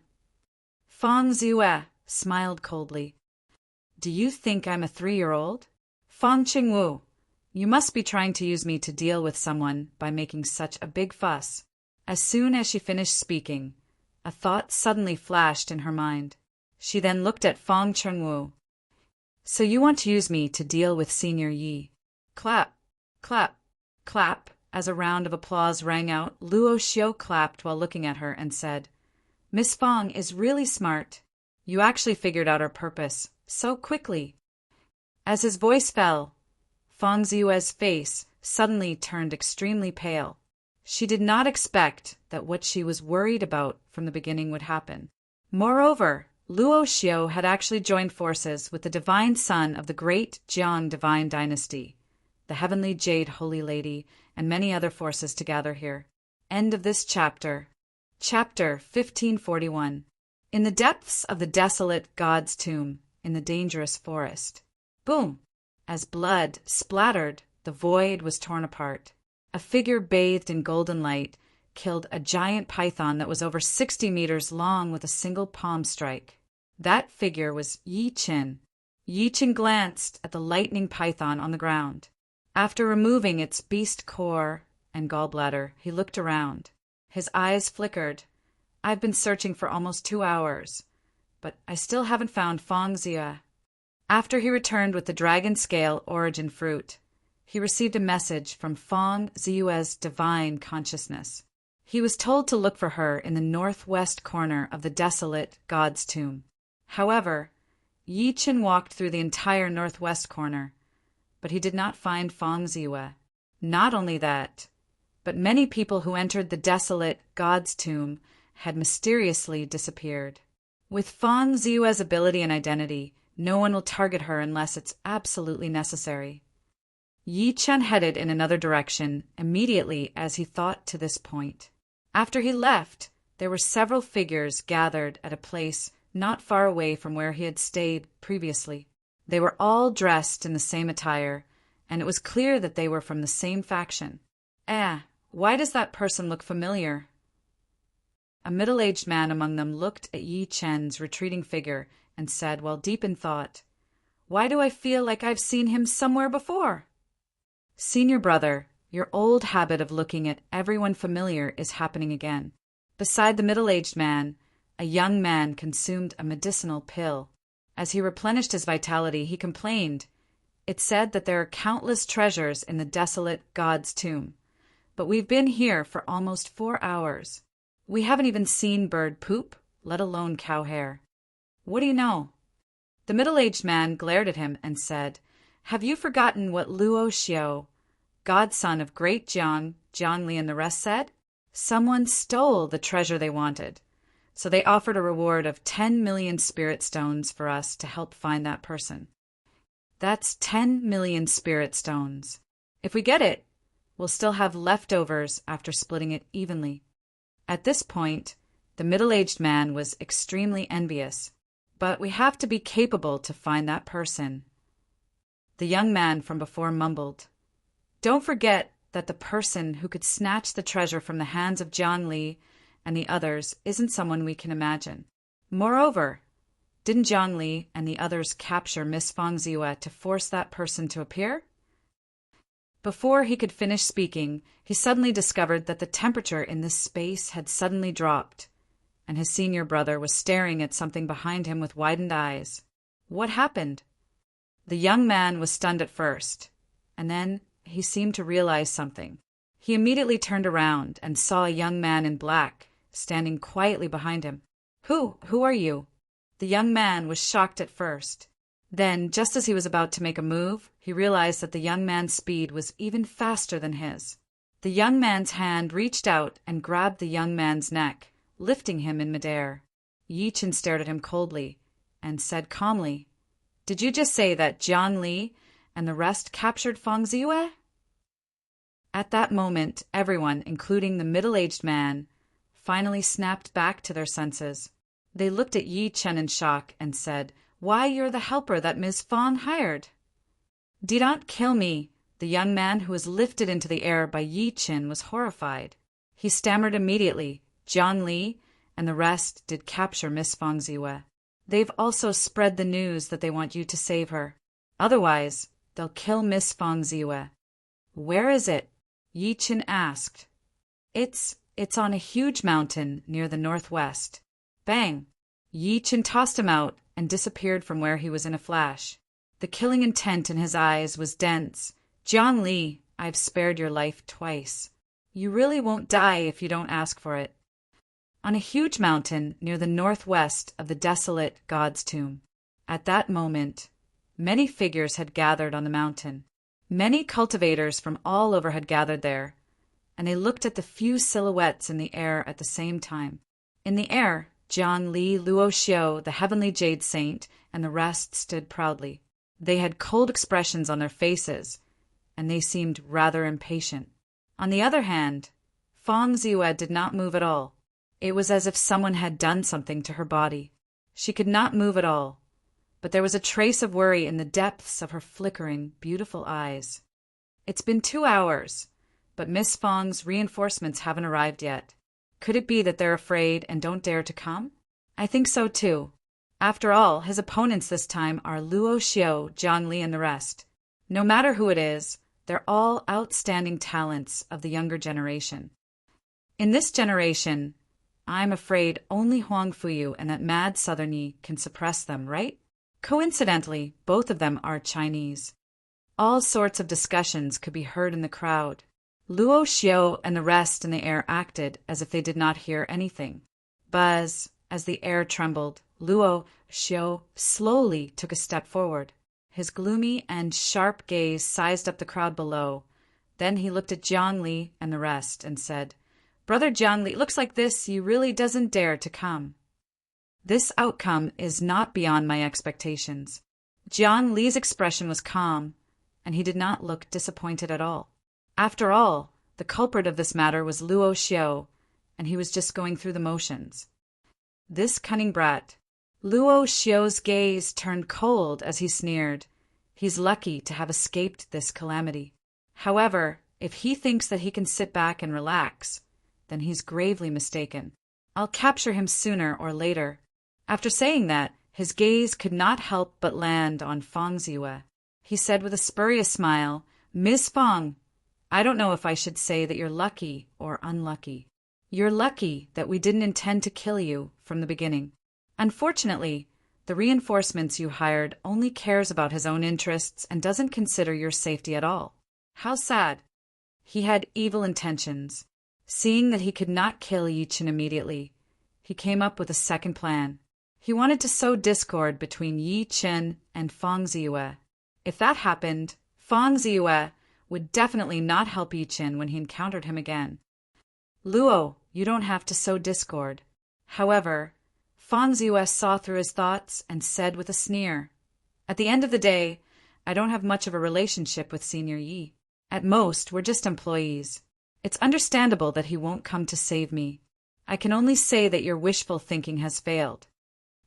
Fang Ziwa smiled coldly. "Do you think I'm a 3-year-old? Fang Chengwu, you must be trying to use me to deal with someone by making such a big fuss." As soon as she finished speaking, a thought suddenly flashed in her mind. She then looked at Fang Chengwu. "So you want to use me to deal with Senior Yi?" Clap, clap, clap. As a round of applause rang out, Luo Xiao clapped while looking at her and said, "Miss Fang is really smart. You actually figured out our purpose so quickly." As his voice fell, Fang Ziwa's face suddenly turned extremely pale. She did not expect that what she was worried about from the beginning would happen. Moreover, Luo Xiao had actually joined forces with the divine son of the great Jiang divine dynasty, the Heavenly Jade Holy Lady, and many other forces to gather here. End of this chapter. Chapter 1541. In the depths of the desolate God's tomb, in the dangerous forest. Boom! As blood splattered, the void was torn apart. A figure bathed in golden light killed a giant python that was over 60 meters long with a single palm strike. That figure was Yi Qin. Yi Qin glanced at the lightning python on the ground. After removing its beast core and gallbladder, he looked around. His eyes flickered. "I've been searching for almost 2 hours, but I still haven't found Fang Ziwa." After he returned with the dragon scale origin fruit, he received a message from Fang Ziwa's divine consciousness. He was told to look for her in the northwest corner of the desolate God's tomb. However, Yi Chen walked through the entire northwest corner, but he did not find Fang Ziwe. Not only that, but many people who entered the desolate God's tomb had mysteriously disappeared. With Fang Ziwe's ability and identity, no one will target her unless it's absolutely necessary. Yi Chen headed in another direction immediately as he thought to this point. After he left, there were several figures gathered at a place not far away from where he had stayed previously. They were all dressed in the same attire, and it was clear that they were from the same faction. Why does that person look familiar? A middle-aged man among them looked at Yi Chen's retreating figure and said, while deep in thought, "Why do I feel like I've seen him somewhere before?" Senior brother, your old habit of looking at everyone familiar is happening again. Beside the middle-aged man, a young man consumed a medicinal pill. As he replenished his vitality, he complained. It said that there are countless treasures in the desolate God's tomb, but we've been here for almost 4 hours. We haven't even seen bird poop, let alone cow hair. What do you know? The middle-aged man glared at him and said, "Have you forgotten what Luo Xiao, godson of great Jiang Li and the rest said? Someone stole the treasure they wanted, so they offered a reward of 10 million spirit stones for us to help find that person. That's 10 million spirit stones. If we get it, we'll still have leftovers after splitting it evenly." At this point, the middle-aged man was extremely envious. "But we have to be capable to find that person." The young man from before mumbled, "Don't forget that the person who could snatch the treasure from the hands of Jiang Li and the others isn't someone we can imagine. Moreover, didn't Jiang Li and the others capture Miss Fang Ziwe to force that person to appear?" Before he could finish speaking, he suddenly discovered that the temperature in this space had suddenly dropped, and his senior brother was staring at something behind him with widened eyes. What happened? The young man was stunned at first, and then he seemed to realize something. He immediately turned around and saw a young man in black standing quietly behind him. Who are you?" The young man was shocked at first. Then, just as he was about to make a move, he realized that the young man's speed was even faster than his. The young man's hand reached out and grabbed the young man's neck, lifting him in midair. Yi Chen stared at him coldly and said calmly, "Did you just say that Jiang Li and the rest captured Fang Ziwe?" At that moment, everyone, including the middle-aged man, finally snapped back to their senses. They looked at Yi Chen in shock and said, "Why, you're the helper that Ms. Fang hired." "Do not kill me." The young man who was lifted into the air by Yi Chen was horrified. He stammered immediately, "Jiang Li and the rest did capture Miss Fang Ziwe. They've also spread the news that they want you to save her. Otherwise, they'll kill Miss Fang Ziwe." "Where is it?" Yi Chen asked. It's on a huge mountain near the northwest." Bang! Yi Chen tossed him out and disappeared from where he was in a flash. The killing intent in his eyes was dense. "Jiang Li, I've spared your life twice. You really won't die if you don't ask for it." On a huge mountain near the northwest of the desolate God's tomb. At that moment, many figures had gathered on the mountain. Many cultivators from all over had gathered there, and they looked at the few silhouettes in the air at the same time. In the air, Jiang Li, Luo Xiao, the heavenly jade saint, and the rest stood proudly. They had cold expressions on their faces, and they seemed rather impatient. On the other hand, Fang Ziwe did not move at all. It was as if someone had done something to her body. She could not move at all, but there was a trace of worry in the depths of her flickering, beautiful eyes. "It's been 2 hours, but Miss Fang's reinforcements haven't arrived yet. Could it be that they're afraid and don't dare to come?" "I think so too. After all, his opponents this time are Luo Xiao, Jiang Li, and the rest. No matter who it is, they're all outstanding talents of the younger generation. In this generation, I'm afraid only Huang Fuyu and that mad Southern Yi can suppress them, right?" Coincidentally, both of them are Chinese. All sorts of discussions could be heard in the crowd. Luo Xiao and the rest in the air acted as if they did not hear anything. Buzz, as the air trembled, Luo Xiao slowly took a step forward. His gloomy and sharp gaze sized up the crowd below. Then he looked at Jiang Li and the rest and said, "Brother Jiang Li, looks like this you really doesn't dare to come. This outcome is not beyond my expectations." Jiang Li's expression was calm, and he did not look disappointed at all. After all, the culprit of this matter was Luo Xiao, and he was just going through the motions. This cunning brat. Luo Xiao's gaze turned cold as he sneered. He's lucky to have escaped this calamity. However, if he thinks that he can sit back and relax, then he's gravely mistaken. I'll capture him sooner or later. After saying that, his gaze could not help but land on Fang Ziwe. He said with a spurious smile, "Miss Fang, I don't know if I should say that you're lucky or unlucky. You're lucky that we didn't intend to kill you from the beginning. Unfortunately, the reinforcements you hired only cares about his own interests and doesn't consider your safety at all. How sad." He had evil intentions. Seeing that he could not kill Yichen immediately, he came up with a second plan. He wanted to sow discord between Yichen and Fang Ziwe. If that happened, Fang Ziwe would definitely not help Yichen when he encountered him again. "Luo, you don't have to sow discord." However, Fang Ziwe saw through his thoughts and said with a sneer, "At the end of the day, I don't have much of a relationship with Senior Yi. At most, we're just employees. It's understandable that he won't come to save me. I can only say that your wishful thinking has failed."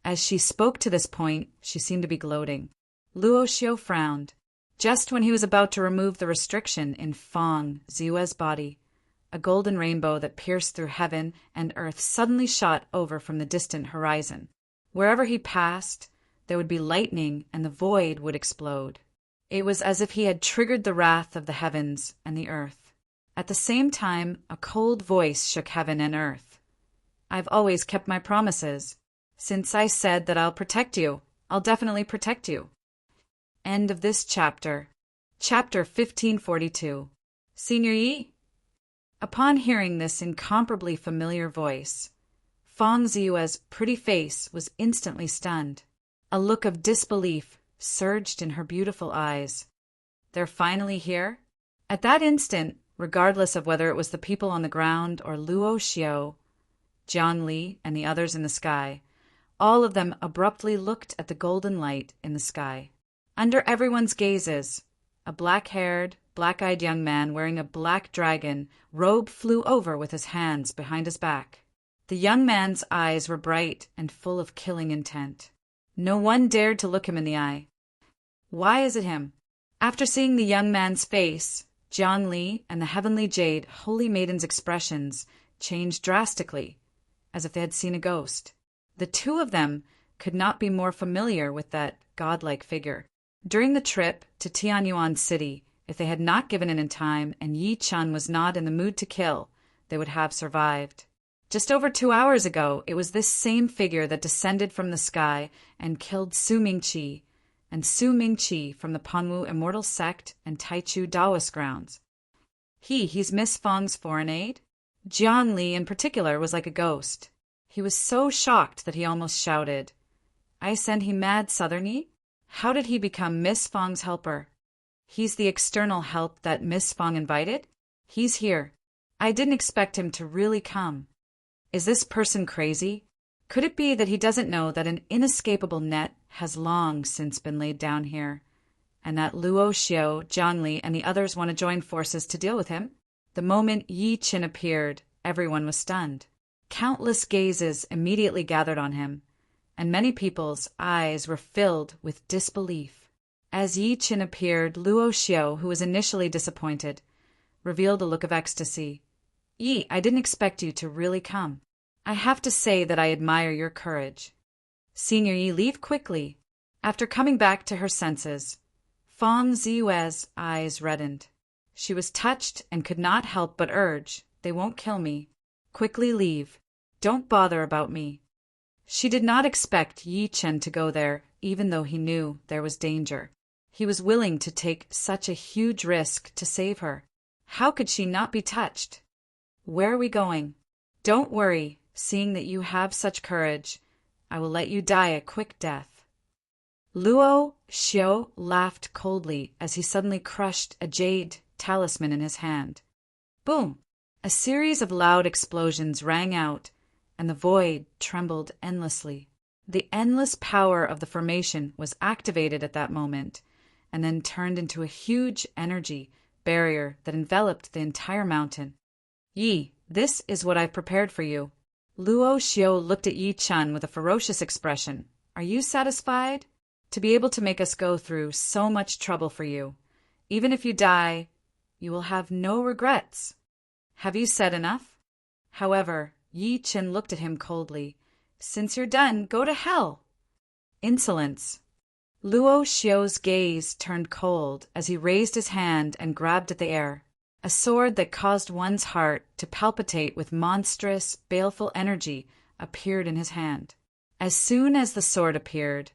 As she spoke to this point, she seemed to be gloating. Luo Xiao frowned. Just when he was about to remove the restriction in Fang Ziwe's body, a golden rainbow that pierced through heaven and earth suddenly shot over from the distant horizon. Wherever he passed, there would be lightning and the void would explode. It was as if he had triggered the wrath of the heavens and the earth. At the same time, a cold voice shook heaven and earth. "I've always kept my promises. Since I said that I'll protect you, I'll definitely protect you." End of this chapter. Chapter 1542. Senior Yi? Upon hearing this incomparably familiar voice, Fang Ziwe's pretty face was instantly stunned. A look of disbelief surged in her beautiful eyes. They're finally here? At that instant, regardless of whether it was the people on the ground or Luo Xiao, Jiang Li, and the others in the sky, all of them abruptly looked at the golden light in the sky. Under everyone's gazes, a black-haired, black-eyed young man wearing a black dragon robe flew over with his hands behind his back. The young man's eyes were bright and full of killing intent. No one dared to look him in the eye. Why is it him? After seeing the young man's face, Jiang Li and the heavenly jade holy maiden's expressions changed drastically, as if they had seen a ghost. The two of them could not be more familiar with that godlike figure. During the trip to Tianyuan City, if they had not given in time and Yi Chun was not in the mood to kill, they would have survived. Just over 2 hours ago, it was this same figure that descended from the sky and killed Su Mingqi, and Su Mingqi from the Panwu Immortal Sect and Taichu Taoist grounds. He's Miss Fang's foreign aide? Jiang Li in particular was like a ghost. He was so shocked that he almost shouted, "I send he mad southerny? How did he become Miss Fang's helper? He's the external help that Miss Fang invited? He's here. I didn't expect him to really come. Is this person crazy? Could it be that he doesn't know that an inescapable net has long since been laid down here, and that Luo Xiao, Jiang Li, and the others want to join forces to deal with him?" The moment Yi Qin appeared, everyone was stunned. Countless gazes immediately gathered on him, and many people's eyes were filled with disbelief. As Yi Qin appeared, Luo Xiao, who was initially disappointed, revealed a look of ecstasy. "Yi, I didn't expect you to really come. I have to say that I admire your courage." "Senior Yi, leave quickly." After coming back to her senses, Fang Ziwe's eyes reddened. She was touched and could not help but urge, "They won't kill me. Quickly leave. Don't bother about me." She did not expect Yi Chen to go there, even though he knew there was danger. He was willing to take such a huge risk to save her. How could she not be touched? Where are we going? Don't worry, seeing that you have such courage, I will let you die a quick death. Luo Xiao laughed coldly as he suddenly crushed a jade talisman in his hand. Boom! A series of loud explosions rang out, and the void trembled endlessly. The endless power of the formation was activated at that moment, and then turned into a huge energy barrier that enveloped the entire mountain. Yi, this is what I've prepared for you. Luo Xiao looked at Yi Chen with a ferocious expression. Are you satisfied? To be able to make us go through so much trouble for you. Even if you die, you will have no regrets. Have you said enough? However, Yi Chen looked at him coldly. Since you're done, go to hell. Insolence. Luo Xiao's gaze turned cold as he raised his hand and grabbed at the air. A sword that caused one's heart to palpitate with monstrous, baleful energy appeared in his hand. As soon as the sword appeared,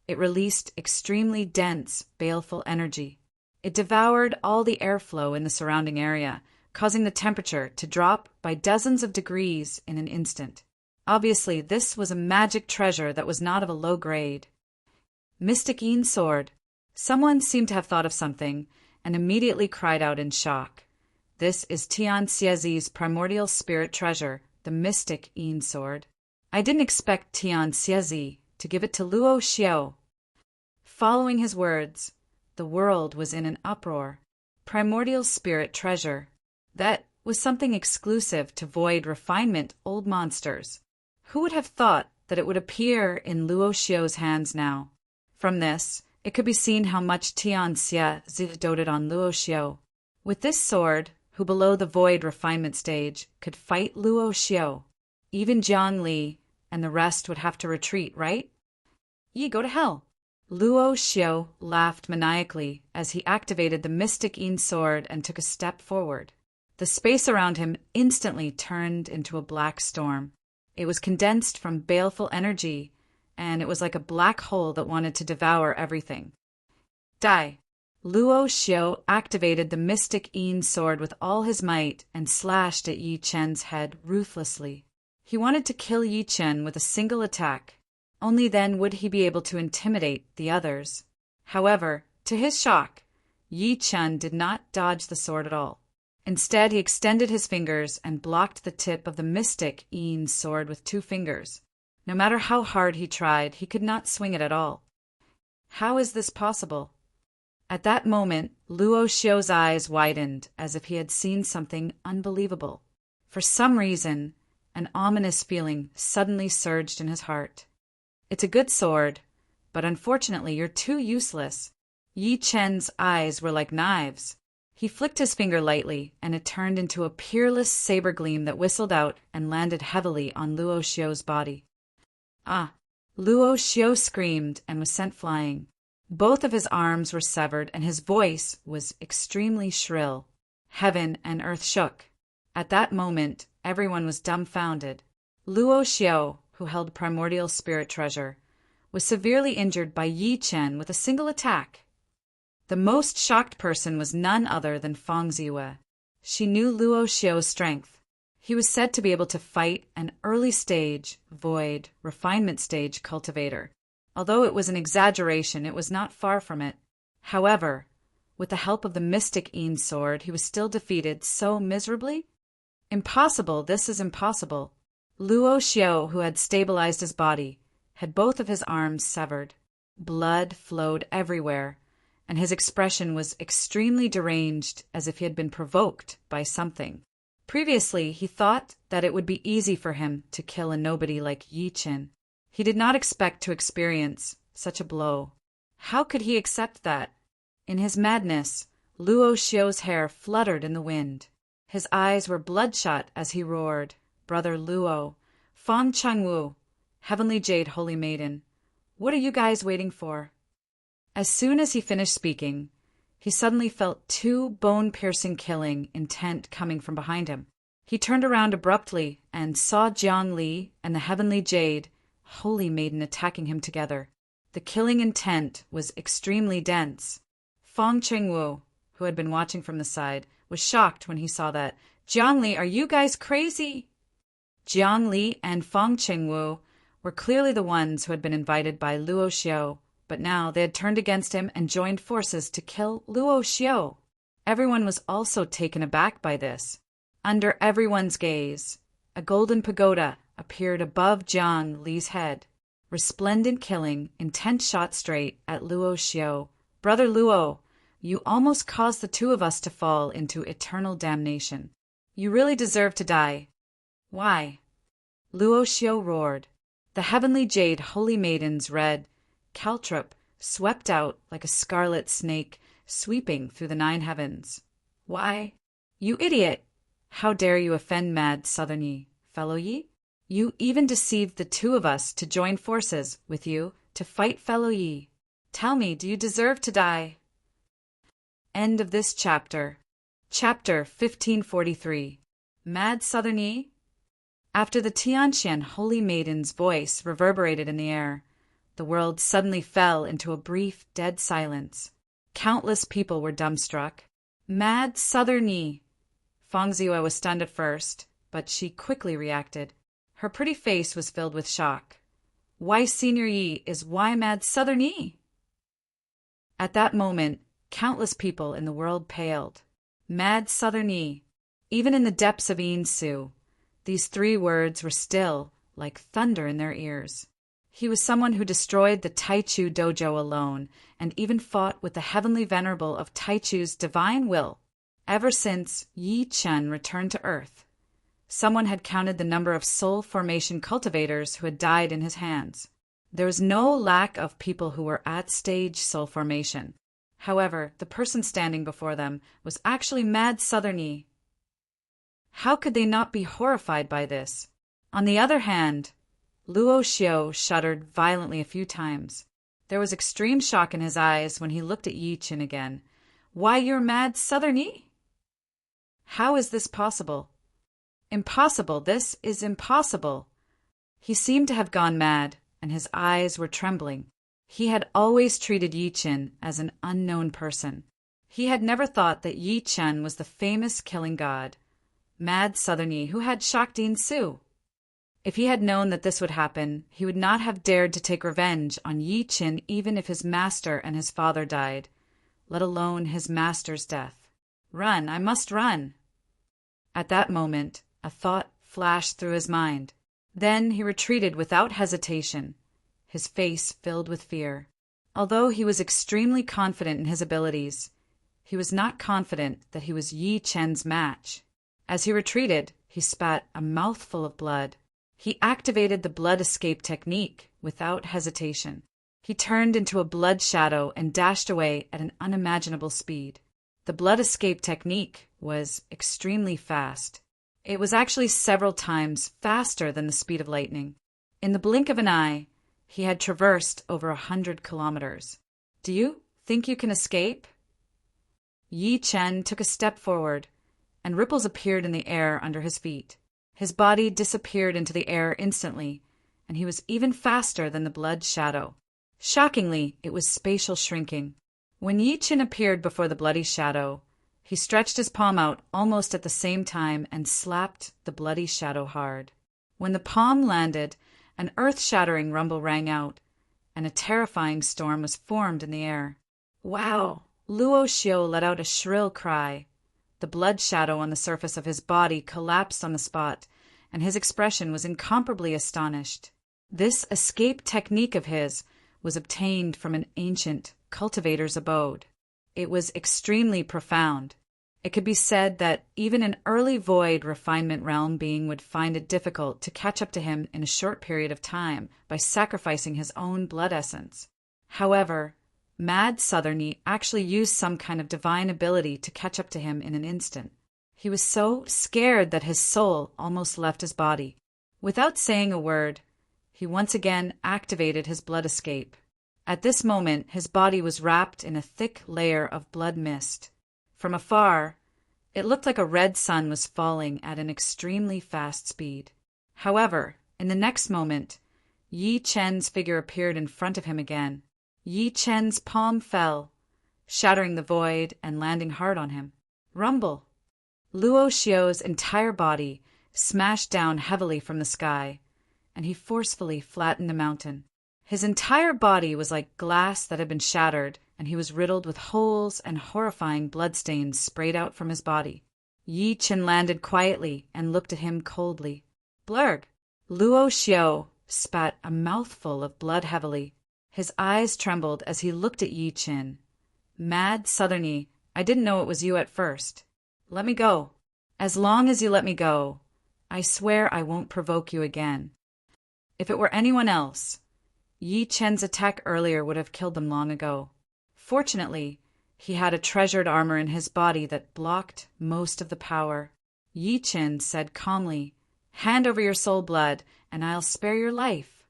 it released extremely dense, baleful energy. It devoured all the airflow in the surrounding area, causing the temperature to drop by dozens of degrees in an instant. Obviously, this was a magic treasure that was not of a low grade. Mystic Yin sword. Someone seemed to have thought of something and immediately cried out in shock. This is Tian Xiezi's primordial spirit treasure, the Mystic Yin sword. I didn't expect Tian Xiezi to give it to Luo Xiao. Following his words, the world was in an uproar. Primordial spirit treasure. That was something exclusive to void refinement old monsters. Who would have thought that it would appear in Luo Xiao's hands now? From this, it could be seen how much Tian Xie doted on Luo Xiao. With this sword, who below the void refinement stage could fight Luo Xiao, even Jiang Li and the rest would have to retreat, right? Ye go to hell. Luo Xiao laughed maniacally as he activated the Mystic Yin sword and took a step forward. The space around him instantly turned into a black storm. It was condensed from baleful energy, and it was like a black hole that wanted to devour everything. Die! Luo Xiao activated the Mystic Yin sword with all his might and slashed at Yi Chen's head ruthlessly. He wanted to kill Yi Chen with a single attack. Only then would he be able to intimidate the others. However, to his shock, Yi Chen did not dodge the sword at all. Instead, he extended his fingers and blocked the tip of the Mystic Yin sword with 2 fingers. No matter how hard he tried, he could not swing it at all. How is this possible? At that moment, Luo Xiao's eyes widened as if he had seen something unbelievable. For some reason, an ominous feeling suddenly surged in his heart. It's a good sword, but unfortunately you're too useless. Yi Chen's eyes were like knives. He flicked his finger lightly, and it turned into a peerless saber gleam that whistled out and landed heavily on Luo Xiao's body. Ah! Luo Xiao screamed and was sent flying. Both of his arms were severed, and his voice was extremely shrill. Heaven and earth shook. At that moment, everyone was dumbfounded. Luo Xiao, who held primordial spirit treasure, was severely injured by Yi Chen with a single attack. The most shocked person was none other than Fang Ziwe. She knew Luo Xiao's strength. He was said to be able to fight an early-stage, void, refinement stage cultivator. Although it was an exaggeration, it was not far from it. However, with the help of the Mystic Yin sword, he was still defeated so miserably. Impossible, this is impossible. Luo Xiao, who had stabilized his body, had both of his arms severed. Blood flowed everywhere, and his expression was extremely deranged, as if he had been provoked by something. Previously, he thought that it would be easy for him to kill a nobody like Yi Chen. He did not expect to experience such a blow. How could he accept that? In his madness, Luo Xiao's hair fluttered in the wind. His eyes were bloodshot as he roared, "Brother Luo, Fang Changwu, Heavenly Jade Holy Maiden, what are you guys waiting for?" As soon as he finished speaking, he suddenly felt 2 bone-piercing killing intent coming from behind him. He turned around abruptly and saw Jiang Li and the Heavenly Jade Holy Maiden attacking him together. The killing intent was extremely dense. Fang Chengwu, who had been watching from the side, was shocked when he saw that. Jiangli, are you guys crazy? Jiang Li and Feng Qingwu were clearly the ones who had been invited by Luo Xiao, but now they had turned against him and joined forces to kill Luo Xiao. Everyone was also taken aback by this. Under everyone's gaze, a golden pagoda appeared above Jiang Li's head, resplendent, killing intent shot straight at Luo Xiao. Brother Luo, you almost caused the two of us to fall into eternal damnation. You really deserve to die. Why? Luo Xiao roared. The heavenly jade holy maidens read, caltrop, swept out like a scarlet snake, sweeping through the 9 heavens. Why? You idiot! How dare you offend mad Southern Yi, fellow Yi? You even deceived the two of us to join forces with you to fight fellow Yi. Tell me, do you deserve to die? End of this chapter. Chapter 1543. Mad Southern Yi? After the Tianxian holy maiden's voice reverberated in the air, the world suddenly fell into a brief, dead silence. Countless people were dumbstruck. Mad Southern Yi! Feng Ziyue was stunned at first, but she quickly reacted. Her pretty face was filled with shock. Why, Senior Yi is why Mad Southern Yi? At that moment, countless people in the world paled. Mad Southern Yi! Even in the depths of Yin-Su, these 3 words were still like thunder in their ears. He was someone who destroyed the Taichu dojo alone and even fought with the heavenly venerable of Taichu's divine will. Ever since Yi Chen returned to Earth, someone had counted the number of soul formation cultivators who had died in his hands. There was no lack of people who were at stage soul formation. However, the person standing before them was actually Mad Southern Yi. How could they not be horrified by this? On the other hand, Luo Xiao shuddered violently a few times. There was extreme shock in his eyes when he looked at Yi Chen again. Why, you're Mad Southern Yi? How is this possible? Impossible, this is impossible. He seemed to have gone mad, and his eyes were trembling. He had always treated Yi Chen as an unknown person. He had never thought that Yi Chen was the famous killing god, Mad Southern Yi, who had shocked Yin-Su. If he had known that this would happen, he would not have dared to take revenge on Yi Chen even if his master and his father died, let alone his master's death. Run, I must run. At that moment, a thought flashed through his mind. Then he retreated without hesitation, his face filled with fear. Although he was extremely confident in his abilities, he was not confident that he was Yi Chen's match. As he retreated, he spat a mouthful of blood. He activated the blood escape technique without hesitation. He turned into a blood shadow and dashed away at an unimaginable speed. The blood escape technique was extremely fast. It was actually several times faster than the speed of lightning. In the blink of an eye, he had traversed over 100 kilometers. Do you think you can escape? Yi Chen took a step forward, and ripples appeared in the air under his feet. His body disappeared into the air instantly, and he was even faster than the blood shadow. Shockingly, it was spatial shrinking. When Yi Chen appeared before the bloody shadow, he stretched his palm out almost at the same time and slapped the bloody shadow hard. When the palm landed, an earth-shattering rumble rang out, and a terrifying storm was formed in the air. Wow! Luo Xiao let out a shrill cry. The blood shadow on the surface of his body collapsed on the spot, and his expression was incomparably astonished. This escape technique of his was obtained from an ancient cultivator's abode. It was extremely profound. It could be said that even an early void refinement realm being would find it difficult to catch up to him in a short period of time by sacrificing his own blood essence. However, Mad Southern Yi actually used some kind of divine ability to catch up to him in an instant. He was so scared that his soul almost left his body. Without saying a word, he once again activated his blood escape. At this moment, his body was wrapped in a thick layer of blood mist. From afar, it looked like a red sun was falling at an extremely fast speed. However, in the next moment, Yi Chen's figure appeared in front of him again. Yi Chen's palm fell, shattering the void and landing hard on him. Rumble, Luo Xiao's entire body smashed down heavily from the sky, and he forcefully flattened a mountain. His entire body was like glass that had been shattered, and he was riddled with holes and horrifying bloodstains sprayed out from his body. Yi Chen landed quietly and looked at him coldly. Blurg! Luo Xiao spat a mouthful of blood heavily. His eyes trembled as he looked at Yi Chen. Mad Southerny, I didn't know it was you at first. Let me go. As long as you let me go, I swear I won't provoke you again. If it were anyone else, Yi Chen's attack earlier would have killed them long ago. Fortunately, he had a treasured armor in his body that blocked most of the power. Yi Chen said calmly, Hand over your soul blood, and I'll spare your life.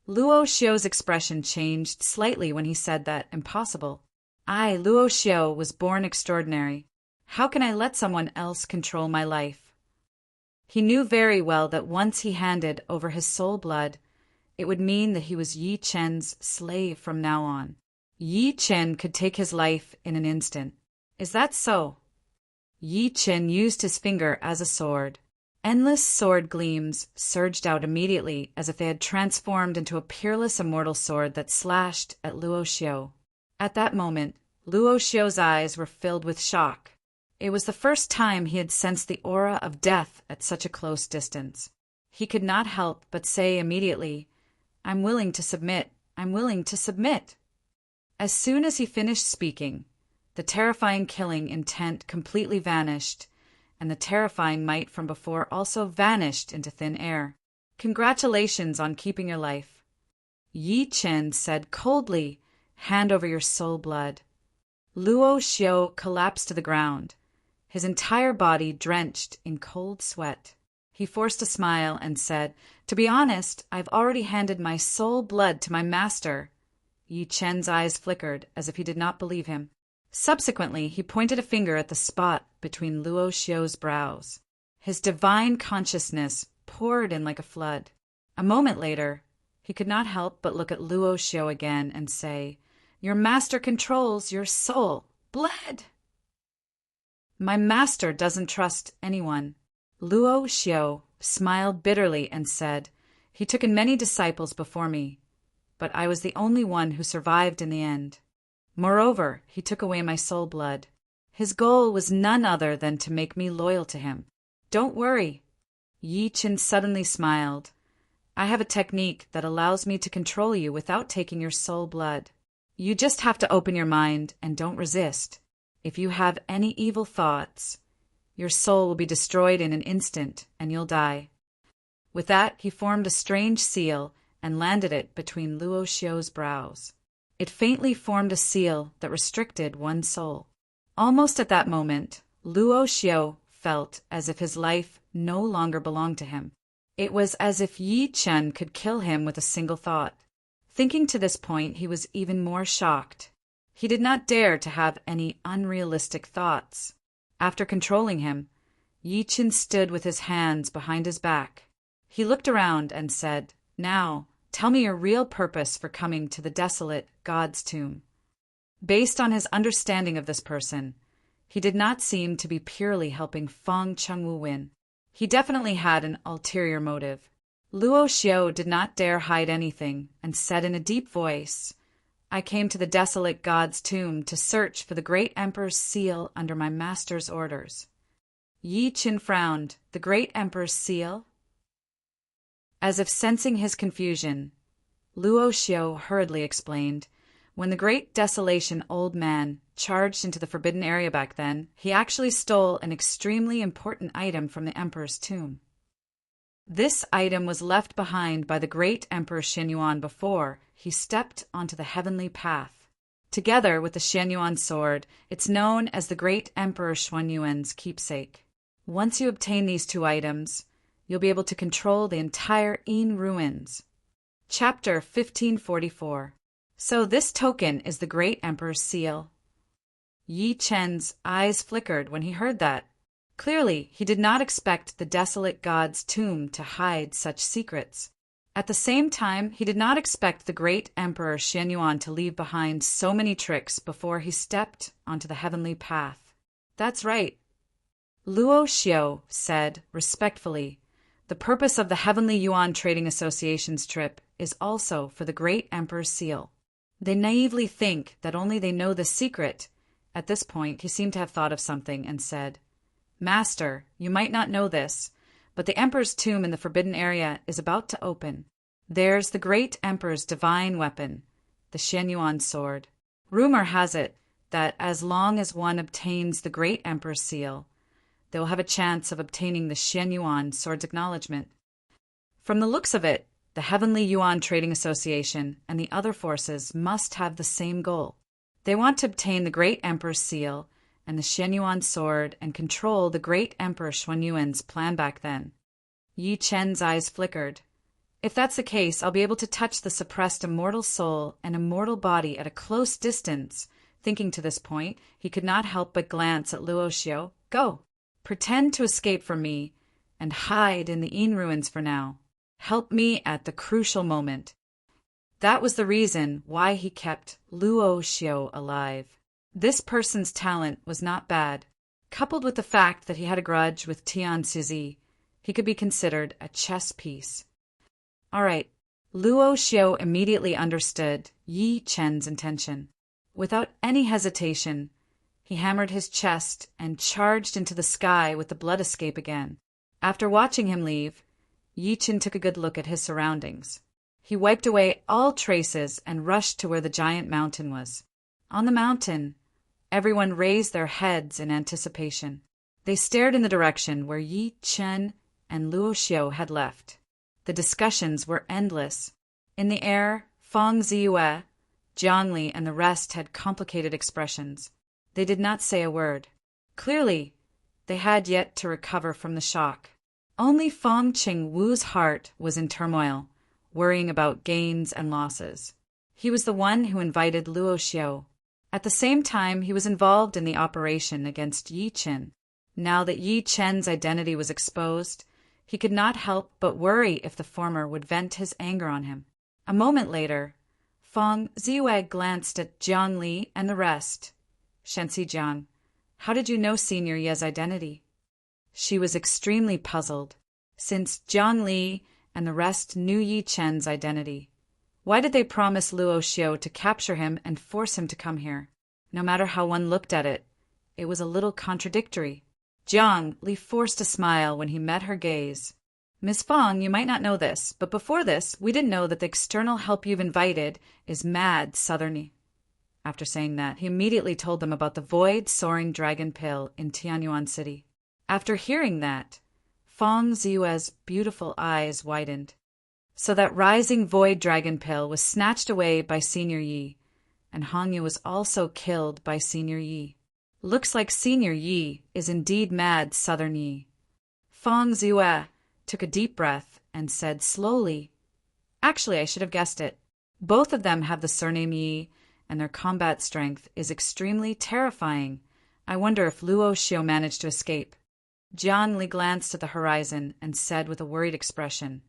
Luo Xiao's expression changed slightly when he said that impossible. I, Luo Xiao, was born extraordinary. How can I let someone else control my life? He knew very well that once he handed over his soul blood, it would mean that he was Yi Chen's slave from now on. Yi Chen could take his life in an instant. Is that so? Yi Chen used his finger as a sword. Endless sword gleams surged out immediately as if they had transformed into a peerless immortal sword that slashed at Luo Xiao. At that moment, Luo Xiao's eyes were filled with shock. It was the first time he had sensed the aura of death at such a close distance. He could not help but say immediately, I'm willing to submit. I'm willing to submit. As soon as he finished speaking, the terrifying killing intent completely vanished, and the terrifying might from before also vanished into thin air. Congratulations on keeping your life. Yi Chen said coldly, Hand over your soul blood. Luo Xiao collapsed to the ground, his entire body drenched in cold sweat. He forced a smile and said, To be honest, I've already handed my soul blood to my master. Yi Chen's eyes flickered as if he did not believe him. Subsequently, he pointed a finger at the spot between Luo Xiao's brows. His divine consciousness poured in like a flood. A moment later, he could not help but look at Luo Xiao again and say, Your master controls your soul blood. My master doesn't trust anyone. Luo Xiao smiled bitterly and said, He took in many disciples before me, but I was the only one who survived in the end. Moreover, he took away my soul blood. His goal was none other than to make me loyal to him. Don't worry. Yi Chen suddenly smiled. I have a technique that allows me to control you without taking your soul blood. You just have to open your mind and don't resist. If you have any evil thoughts, your soul will be destroyed in an instant and you'll die. With that, he formed a strange seal and landed it between Luo Xiao's brows. It faintly formed a seal that restricted one soul. Almost at that moment, Luo Xiao felt as if his life no longer belonged to him. It was as if Yi Chen could kill him with a single thought. Thinking to this point, he was even more shocked. He did not dare to have any unrealistic thoughts. After controlling him, Yi Chen stood with his hands behind his back. He looked around and said, Now, tell me your real purpose for coming to the desolate God's tomb. Based on his understanding of this person, he did not seem to be purely helping Feng Chengwu win. He definitely had an ulterior motive. Luo Xiao did not dare hide anything and said in a deep voice, I came to the desolate God's tomb to search for the great emperor's seal under my master's orders. Yi Chen frowned. The great emperor's seal? As if sensing his confusion, Luo Xiao hurriedly explained, When the great desolation old man charged into the forbidden area back then, he actually stole an extremely important item from the emperor's tomb. This item was left behind by the great Emperor Shenyuan before he stepped onto the heavenly path. Together with the Shenyuan sword, it's known as the great Emperor Xuanyuan's keepsake. Once you obtain these two items, you'll be able to control the entire Yin ruins. Chapter 1544. So this token is the great emperor's seal. Yi Chen's eyes flickered when he heard that. Clearly, he did not expect the desolate god's tomb to hide such secrets. At the same time, he did not expect the great emperor Shenyuan to leave behind so many tricks before he stepped onto the heavenly path. That's right. Luo Xiao said, respectfully, "The purpose of the Heavenly Yuan Trading Association's trip is also for the Great Emperor's seal." They naively think that only they know the secret. At this point, he seemed to have thought of something and said, "Master, you might not know this, but the Emperor's tomb in the Forbidden Area is about to open. There's the Great Emperor's divine weapon, the Shenyuan sword. Rumor has it that as long as one obtains the Great Emperor's seal, they will have a chance of obtaining the Shenyuan sword's acknowledgement. From the looks of it, the Heavenly Yuan Trading Association and the other forces must have the same goal. They want to obtain the Great Emperor's seal and the Shenyuan sword and control the Great Emperor Xuanyuan's plan back then." Yi Chen's eyes flickered. "If that's the case, I'll be able to touch the suppressed immortal soul and immortal body at a close distance." Thinking to this point, he could not help but glance at Luo Xiao. "Go! Pretend to escape from me and hide in the Yin ruins for now. Help me at the crucial moment." That was the reason why he kept Luo Xiao alive. This person's talent was not bad. Coupled with the fact that he had a grudge with Tian Suzi, he could be considered a chess piece. All right, Luo Xiao immediately understood Yi Chen's intention. Without any hesitation, he hammered his chest and charged into the sky with the blood escape again. After watching him leave, Yi Chen took a good look at his surroundings. He wiped away all traces and rushed to where the giant mountain was. On the mountain, everyone raised their heads in anticipation. They stared in the direction where Yi Chen and Luo Xiao had left. The discussions were endless. In the air, Feng Ziyue, Jiang Li, and the rest had complicated expressions. They did not say a word. Clearly, they had yet to recover from the shock. Only Feng Qingwu's heart was in turmoil, worrying about gains and losses. He was the one who invited Luo Xiao. At the same time, he was involved in the operation against Yi Chen. Now that Yi Chen's identity was exposed, he could not help but worry if the former would vent his anger on him. A moment later, Feng Ziyue glanced at Jiang Li and the rest. "Shenxi Jiang, how did you know Senior Ye's identity?" She was extremely puzzled, since Jiang Li and the rest knew Yi Chen's identity. Why did they promise Luo Xiao to capture him and force him to come here? No matter how one looked at it, it was a little contradictory. Jiang Li forced a smile when he met her gaze. "Miss Feng, you might not know this, but before this, we didn't know that the external help you've invited is mad southerny." After saying that, he immediately told them about the void soaring dragon pill in Tianyuan City. After hearing that, Feng Ziyue's beautiful eyes widened. So that rising void dragon pill was snatched away by Senior Yi, and Hangyu was also killed by Senior Yi. Looks like Senior Yi is indeed mad Southern Yi. Feng Ziyue took a deep breath and said slowly, "Actually, I should have guessed it. Both of them have the surname Yi, and their combat strength is extremely terrifying. I wonder if Luo Xiao managed to escape." Jiang Li glanced at the horizon and said with a worried expression,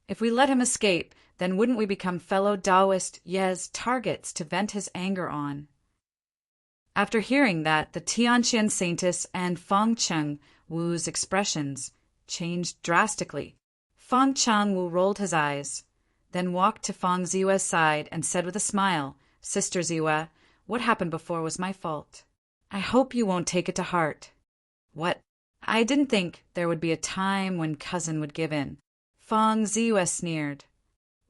"If we let him escape, then wouldn't we become fellow Taoist Ye's targets to vent his anger on?" After hearing that, the Tianqian Saintess and Feng Chengwu's expressions changed drastically. Feng Chengwu rolled his eyes, then walked to Feng Ziyue's side and said with a smile, "Sister Ziyue, what happened before was my fault. I hope you won't take it to heart." "What? I didn't think there would be a time when cousin would give in." Feng Ziyue sneered.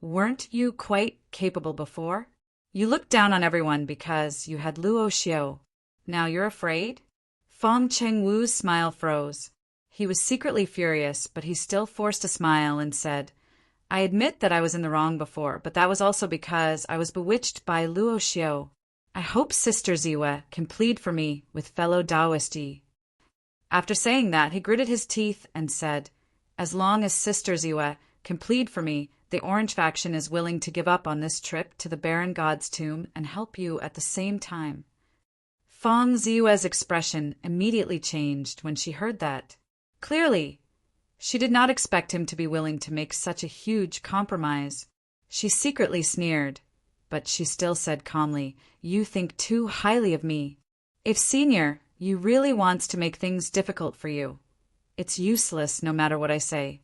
"Weren't you quite capable before? You looked down on everyone because you had Luo Xiao. Now you're afraid?" Feng Chengwu's smile froze. He was secretly furious, but he still forced a smile and said, "I admit that I was in the wrong before, but that was also because I was bewitched by Luo Xiao. I hope Sister Ziyue can plead for me with fellow Taoist Yi." After saying that, he gritted his teeth and said, "As long as Sister Ziyue can plead for me, the Orange faction is willing to give up on this trip to the Barren God's tomb and help you at the same time." Feng Ziyue's expression immediately changed when she heard that. Clearly, she did not expect him to be willing to make such a huge compromise. She secretly sneered, but she still said calmly, "You think too highly of me. If Senior Yi really wants to make things difficult for you. It's useless no matter what I say.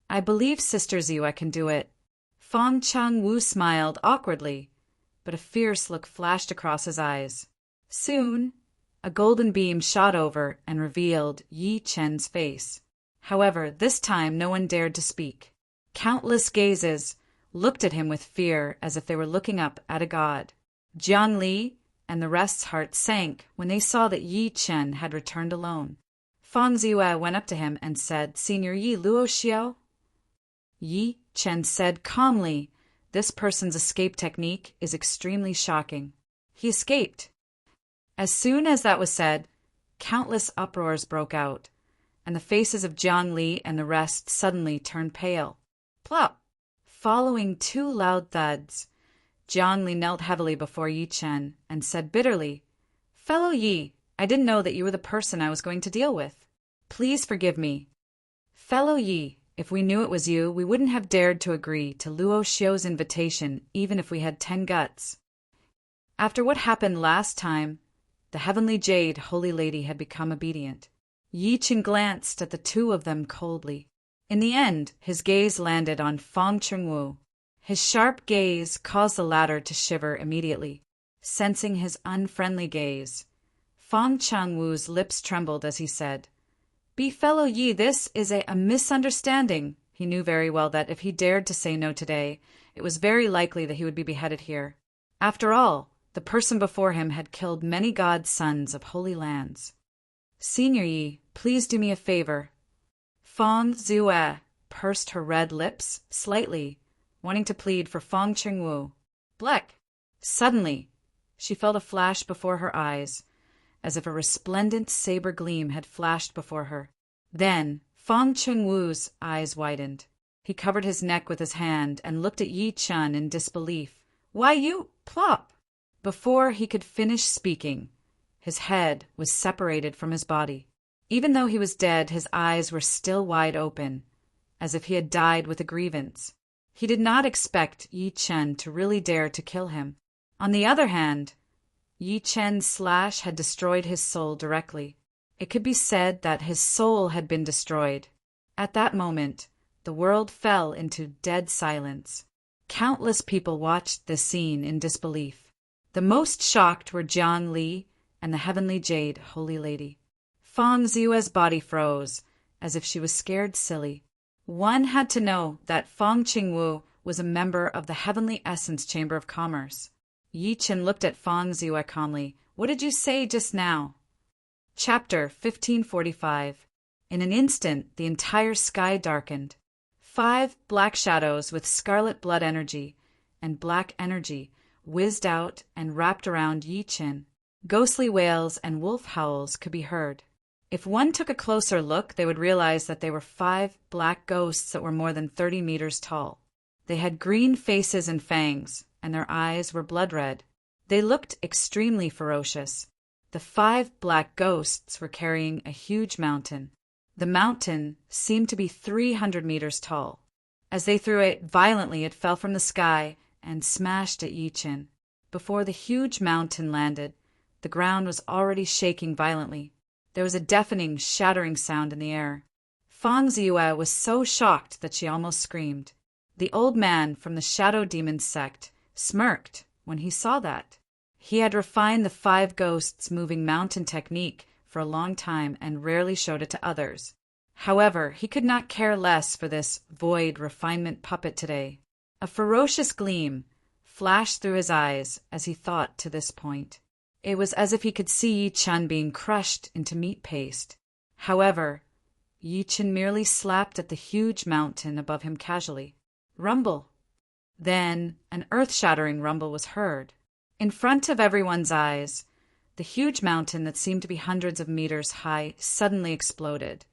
I believe Sister Ziyue can do it. Fang Changwu smiled awkwardly, but a fierce look flashed across his eyes. Soon, a golden beam shot over and revealed Yi Chen's face. However, this time no one dared to speak. Countless gazes looked at him with fear as if they were looking up at a god. Jiang Li and the rest's hearts sank when they saw that Yi Chen had returned alone. Fang Ziyue went up to him and said, "Senior Yi Luo Xiao?" Yi Chen said calmly, "This person's escape technique is extremely shocking. He escaped." As soon as that was said, countless uproars broke out, and the faces of Jiang Li and the rest suddenly turned pale. Plop! Following two loud thuds, Jiang Li knelt heavily before Yi Chen and said bitterly, "Fellow Yi, I didn't know that you were the person I was going to deal with. Please forgive me. Fellow Yi, if we knew it was you, we wouldn't have dared to agree to Luo Xiu's invitation even if we had 10 guts. After what happened last time, the Heavenly Jade Holy Lady had become obedient." Yi Chen glanced at the two of them coldly. In the end, his gaze landed on Fang Chengwu. His sharp gaze caused the latter to shiver immediately. Sensing his unfriendly gaze, Fang Chengwu's lips trembled as he said, "Fellow Yi, this is a misunderstanding." He knew very well that if he dared to say no today, it was very likely that he would be beheaded here. After all, the person before him had killed many gods' sons of holy lands. "Senior Yi, please do me a favor." Fang Ziyue pursed her red lips slightly, wanting to plead for Fang Chengwu. Bleck! Suddenly, she felt a flash before her eyes, as if a resplendent saber gleam had flashed before her. Then, Fang Chengwu's eyes widened. He covered his neck with his hand and looked at Yi Chen in disbelief. "Why, you—" Plop! Before he could finish speaking, his head was separated from his body. Even though he was dead, his eyes were still wide open, as if he had died with a grievance. He did not expect Yi Chen to really dare to kill him. On the other hand, Yi Chen's slash had destroyed his soul directly. It could be said that his soul had been destroyed. At that moment, the world fell into dead silence. Countless people watched this scene in disbelief. The most shocked were Jiang Li and the Heavenly Jade Holy Lady. Fang Ziyue's body froze, as if she was scared silly. One had to know that Fang Chengwu was a member of the Heavenly Essence Chamber of Commerce. Yi Chen looked at Fang Ziyue calmly. "What did you say just now?" Chapter 1545. In an instant, the entire sky darkened. 5 black shadows with scarlet blood energy and black energy whizzed out and wrapped around Yi Chen. Ghostly wails and wolf howls could be heard. If one took a closer look, they would realize that they were 5 black ghosts that were more than 30 meters tall. They had green faces and fangs, and their eyes were blood red. They looked extremely ferocious. The 5 black ghosts were carrying a huge mountain. The mountain seemed to be 300 meters tall. As they threw it violently, it fell from the sky and smashed at Yi Chen. Before the huge mountain landed, the ground was already shaking violently. There was a deafening, shattering sound in the air. Fang Ziyue was so shocked that she almost screamed. The old man from the Shadow Demon sect smirked when he saw that. He had refined the 5 ghosts moving mountain technique for a long time and rarely showed it to others. However, he could not care less for this void refinement puppet today. A ferocious gleam flashed through his eyes as he thought to this point. It was as if he could see Yi Chen being crushed into meat paste. However, Yi Chen merely slapped at the huge mountain above him casually. Rumble! Then an earth-shattering rumble was heard. In front of everyone's eyes, the huge mountain that seemed to be hundreds of meters high suddenly exploded,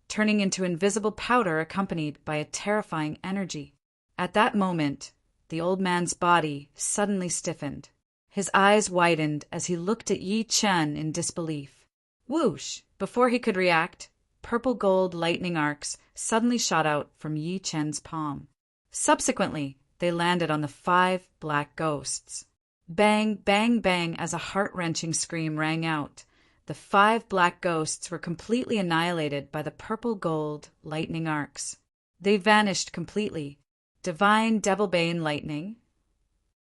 turning into invisible powder accompanied by a terrifying energy. At that moment, the old man's body suddenly stiffened. His eyes widened as he looked at Yi Chen in disbelief. Whoosh! Before he could react, purple gold lightning arcs suddenly shot out from Yi Chen's palm. Subsequently, they landed on the 5 black ghosts. Bang, bang, bang as a heart-wrenching scream rang out. the 5 black ghosts were completely annihilated by the purple-gold lightning arcs. They vanished completely. Divine Devilbane lightning.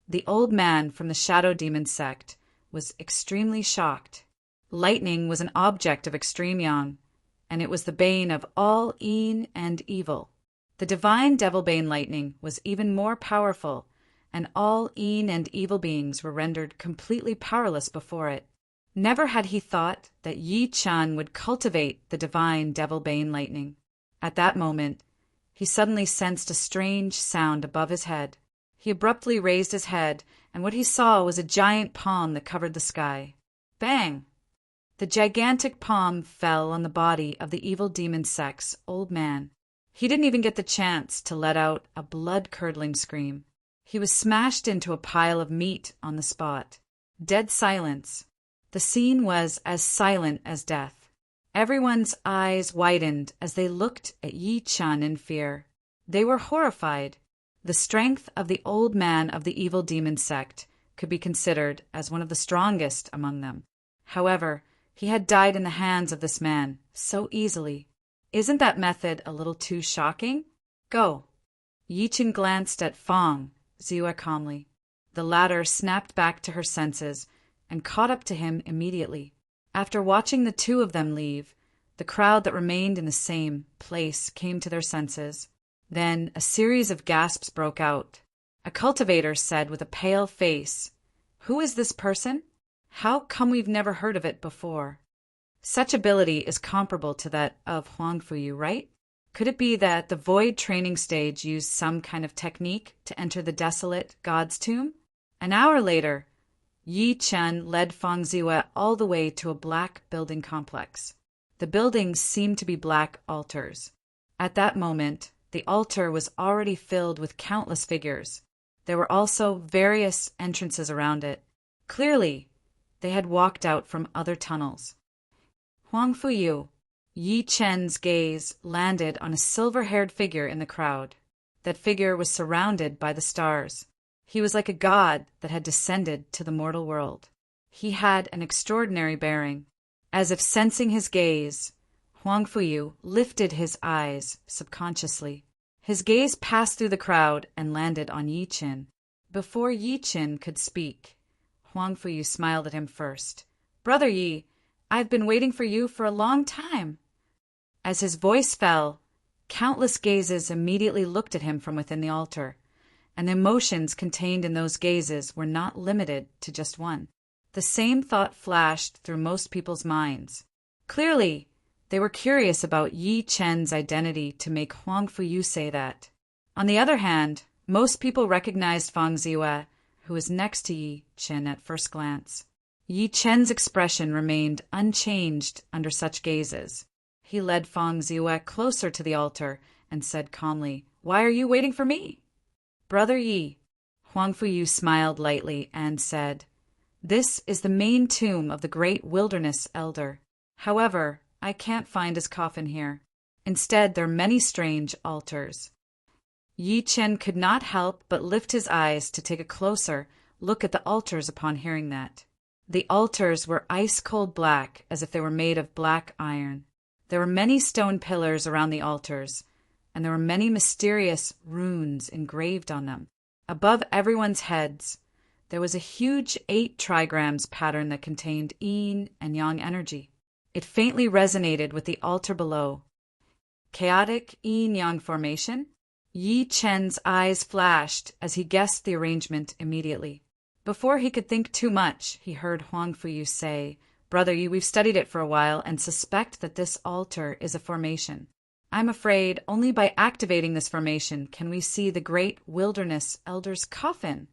The old man from the Shadow Demon sect was extremely shocked. Lightning was an object of extreme yang, and it was the bane of all een and evil. The divine Devilbane lightning was even more powerful, and all een and evil beings were rendered completely powerless before it. Never had he thought that Yi Chen would cultivate the divine Devilbane lightning. At that moment, he suddenly sensed a strange sound above his head. He abruptly raised his head, and what he saw was a giant palm that covered the sky. Bang! The gigantic palm fell on the body of the evil demon sect's old man. He didn't even get the chance to let out a blood-curdling scream. He was smashed into a pile of meat on the spot. Dead silence. The scene was as silent as death. Everyone's eyes widened as they looked at Yi Chen in fear. They were horrified. The strength of the old man of the evil demon sect could be considered as one of the strongest among them. However, he had died in the hands of this man so easily. Isn't that method a little too shocking? Go. Yi Chen glanced at Fang Ziyue calmly. The latter snapped back to her senses and caught up to him immediately. After watching the two of them leave, the crowd that remained in the same place came to their senses. Then a series of gasps broke out. A cultivator said with a pale face, "Who is this person? How come we've never heard of it before?" Such ability is comparable to that of Huang Fuyu, right? Could it be that the void training stage used some kind of technique to enter the desolate god's tomb? An hour later, Yi Chen led Fang Ziyue all the way to a black building complex. The buildings seemed to be black altars. At that moment, the altar was already filled with countless figures. There were also various entrances around it. Clearly, they had walked out from other tunnels. Huang Fuyu. Yi Chen's gaze landed on a silver-haired figure in the crowd. That figure was surrounded by the stars. He was like a god that had descended to the mortal world. He had an extraordinary bearing. As if sensing his gaze, Huang Fuyu lifted his eyes subconsciously. His gaze passed through the crowd and landed on Yi Chen. Before Yi Chen could speak, Huang Fuyu smiled at him first. "Brother Yi, I've been waiting for you for a long time." As his voice fell, countless gazes immediately looked at him from within the altar, and the emotions contained in those gazes were not limited to just one. The same thought flashed through most people's minds. Clearly, they were curious about Yi Chen's identity to make Huang Fuyu say that. On the other hand, most people recognized Fang Ziyue, who was next to Yi Chen at first glance. Yi Chen's expression remained unchanged under such gazes. He led Fang Ziyue closer to the altar and said calmly, "Why are you waiting for me?" "Brother Yi," Huang Fuyu smiled lightly and said, "This is the main tomb of the great wilderness elder. However, I can't find his coffin here. Instead, there are many strange altars." Yi Chen could not help but lift his eyes to take a closer look at the altars upon hearing that. The altars were ice-cold black, as if they were made of black iron. There were many stone pillars around the altars, and there were many mysterious runes engraved on them. Above everyone's heads, there was a huge 8 trigrams pattern that contained yin and yang energy. It faintly resonated with the altar below. Chaotic yin-yang formation? Yi Chen's eyes flashed as he guessed the arrangement immediately. Before he could think too much, he heard Huang Fuyu say, "Brother Yi, we've studied it for a while and suspect that this altar is a formation. I'm afraid only by activating this formation can we see the great wilderness elder's coffin."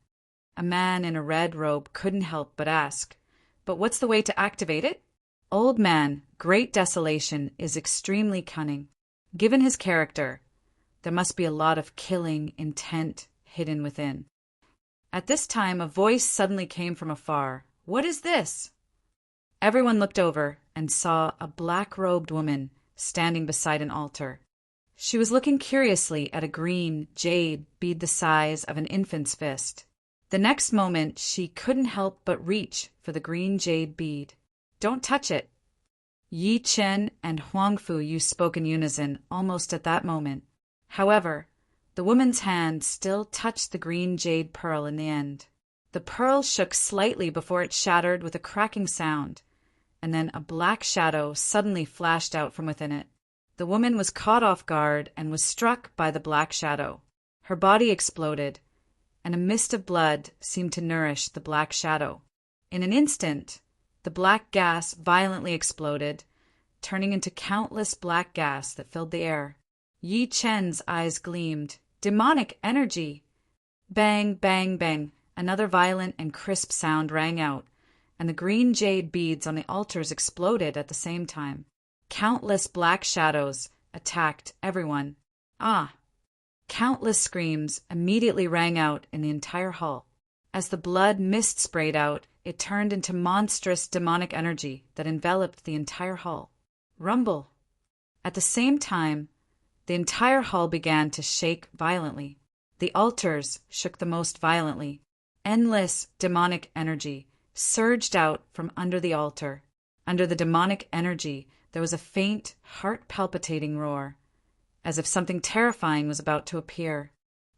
A man in a red robe couldn't help but ask, "But what's the way to activate it?" "Old man, Great Desolation is extremely cunning. Given his character, there must be a lot of killing intent hidden within." At this time, a voice suddenly came from afar. "What is this?" Everyone looked over and saw a black-robed woman standing beside an altar. She was looking curiously at a green jade bead the size of an infant's fist. The next moment, she couldn't help but reach for the green jade bead. Don't touch it. Yi Chen and Huang Fuyu spoke in unison almost at that moment. However, the woman's hand still touched the green jade pearl in the end. The pearl shook slightly before it shattered with a cracking sound, and then a black shadow suddenly flashed out from within it. The woman was caught off guard and was struck by the black shadow. Her body exploded, and a mist of blood seemed to nourish the black shadow. In an instant, the black gas violently exploded, turning into countless black gas that filled the air. Yi Chen's eyes gleamed. Demonic energy! Bang, bang, bang. Another violent and crisp sound rang out, and the green jade beads on the altars exploded at the same time. Countless black shadows attacked everyone. Ah! Countless screams immediately rang out in the entire hall. As the blood mist sprayed out, it turned into monstrous demonic energy that enveloped the entire hall. Rumble! At the same time, the entire hall began to shake violently. The altars shook the most violently. Endless demonic energy surged out from under the altar. Under the demonic energy, there was a faint, heart-palpitating roar, as if something terrifying was about to appear.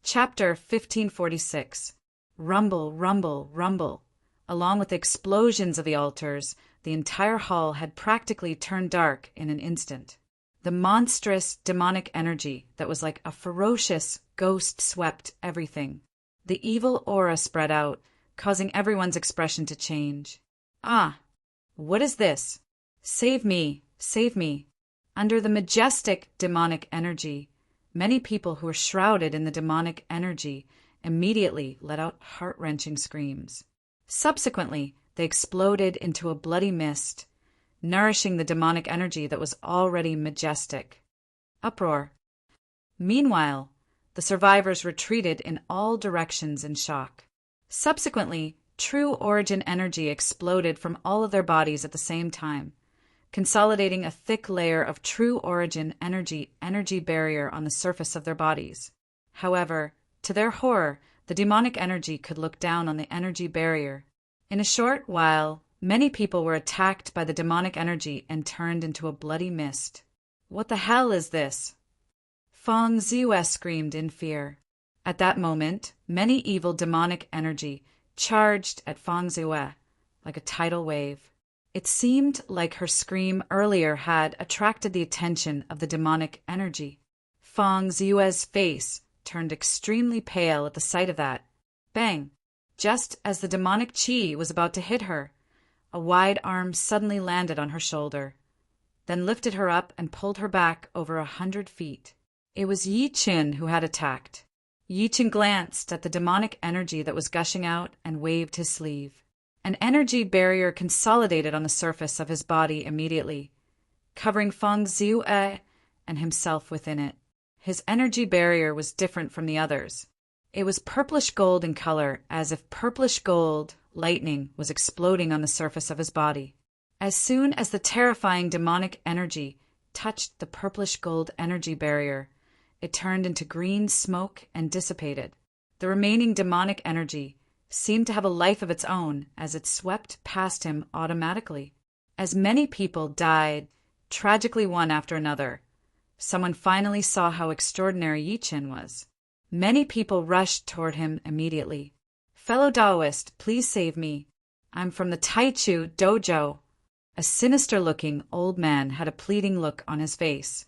Chapter 1546. Rumble, rumble, rumble. Along with the explosions of the altars, the entire hall had practically turned dark in an instant. The monstrous demonic energy that was like a ferocious ghost swept everything. The evil aura spread out, causing everyone's expression to change. Ah! What is this? Save me! Save me! Under the majestic demonic energy, many people who were shrouded in the demonic energy immediately let out heart-wrenching screams. Subsequently, they exploded into a bloody mist, nourishing the demonic energy that was already majestic. Uproar. Meanwhile, the survivors retreated in all directions in shock. Subsequently, true origin energy exploded from all of their bodies at the same time, consolidating a thick layer of true origin energy barrier on the surface of their bodies. However, to their horror, the demonic energy could look down on the energy barrier. In a short while, many people were attacked by the demonic energy and turned into a bloody mist. What the hell is this? Feng Ziyue screamed in fear. At that moment, many evil demonic energy charged at Feng Ziyue like a tidal wave. It seemed like her scream earlier had attracted the attention of the demonic energy. Feng Ziyue's face turned extremely pale at the sight of that. Bang! Just as the demonic chi was about to hit her, a wide arm suddenly landed on her shoulder, then lifted her up and pulled her back over 100 feet. It was Yi Chen who had attacked. Yi Chen glanced at the demonic energy that was gushing out and waved his sleeve. An energy barrier consolidated on the surface of his body immediately, covering Feng Ziyue and himself within it. His energy barrier was different from the others. It was purplish gold in color, as if purplish gold lightning was exploding on the surface of his body. As soon as the terrifying demonic energy touched the purplish gold energy barrier, it turned into green smoke and dissipated. The remaining demonic energy seemed to have a life of its own as it swept past him automatically. As many people died, tragically one after another, someone finally saw how extraordinary Yi Chen was. Many people rushed toward him immediately. "Fellow Taoist, please save me. I'm from the Taichu dojo." A sinister-looking old man had a pleading look on his face.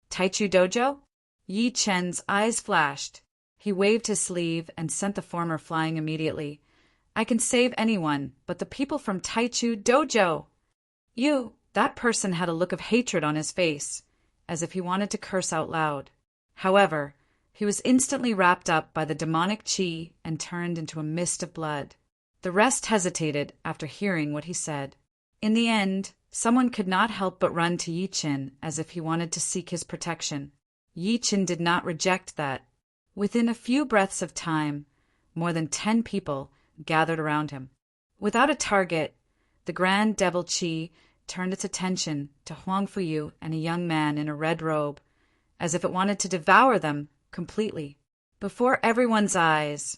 "Taichu dojo?" Yi Chen's eyes flashed. He waved his sleeve and sent the former flying immediately. "I can save anyone, but the people from Taichu dojo!" "You!" That person had a look of hatred on his face, as if he wanted to curse out loud. However, he was instantly wrapped up by the demonic chi and turned into a mist of blood. The rest hesitated after hearing what he said. In the end, someone could not help but run to Yi Chen as if he wanted to seek his protection. Yi Chen did not reject that. Within a few breaths of time, more than 10 people gathered around him. Without a target, the Grand Devil Chi turned its attention to Huang Fuyu and a young man in a red robe, as if it wanted to devour them completely. Before everyone's eyes,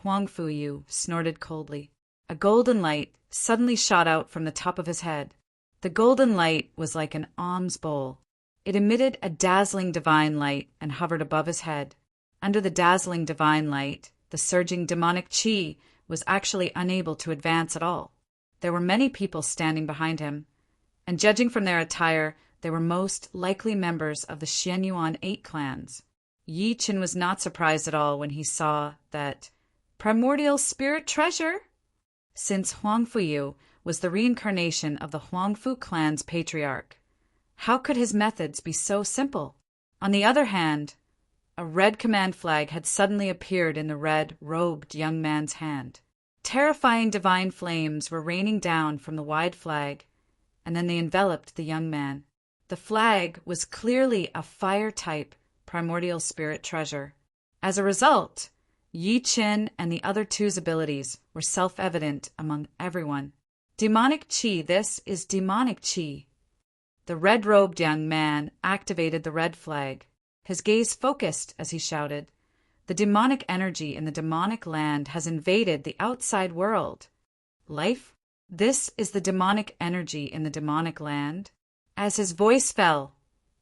Huang Fuyu snorted coldly. A golden light suddenly shot out from the top of his head. The golden light was like an alms bowl. It emitted a dazzling divine light and hovered above his head. Under the dazzling divine light, the surging demonic chi was actually unable to advance at all. There were many people standing behind him, and judging from their attire, they were most likely members of the Xianyuan 8 clans. Yi Qin was not surprised at all when he saw that primordial spirit treasure. Since Huang Fuyu was the reincarnation of the Huangfu clan's patriarch, how could his methods be so simple? On the other hand, a red command flag had suddenly appeared in the red-robed young man's hand. Terrifying divine flames were raining down from the wide flag, and then they enveloped the young man. The flag was clearly a fire-type primordial spirit treasure. As a result, Yi Qin and the other two's abilities were self-evident among everyone. Demonic chi, this is demonic chi. The red-robed young man activated the red flag. His gaze focused as he shouted, "The demonic energy in the demonic land has invaded the outside world. Life, this is the demonic energy in the demonic land." As his voice fell,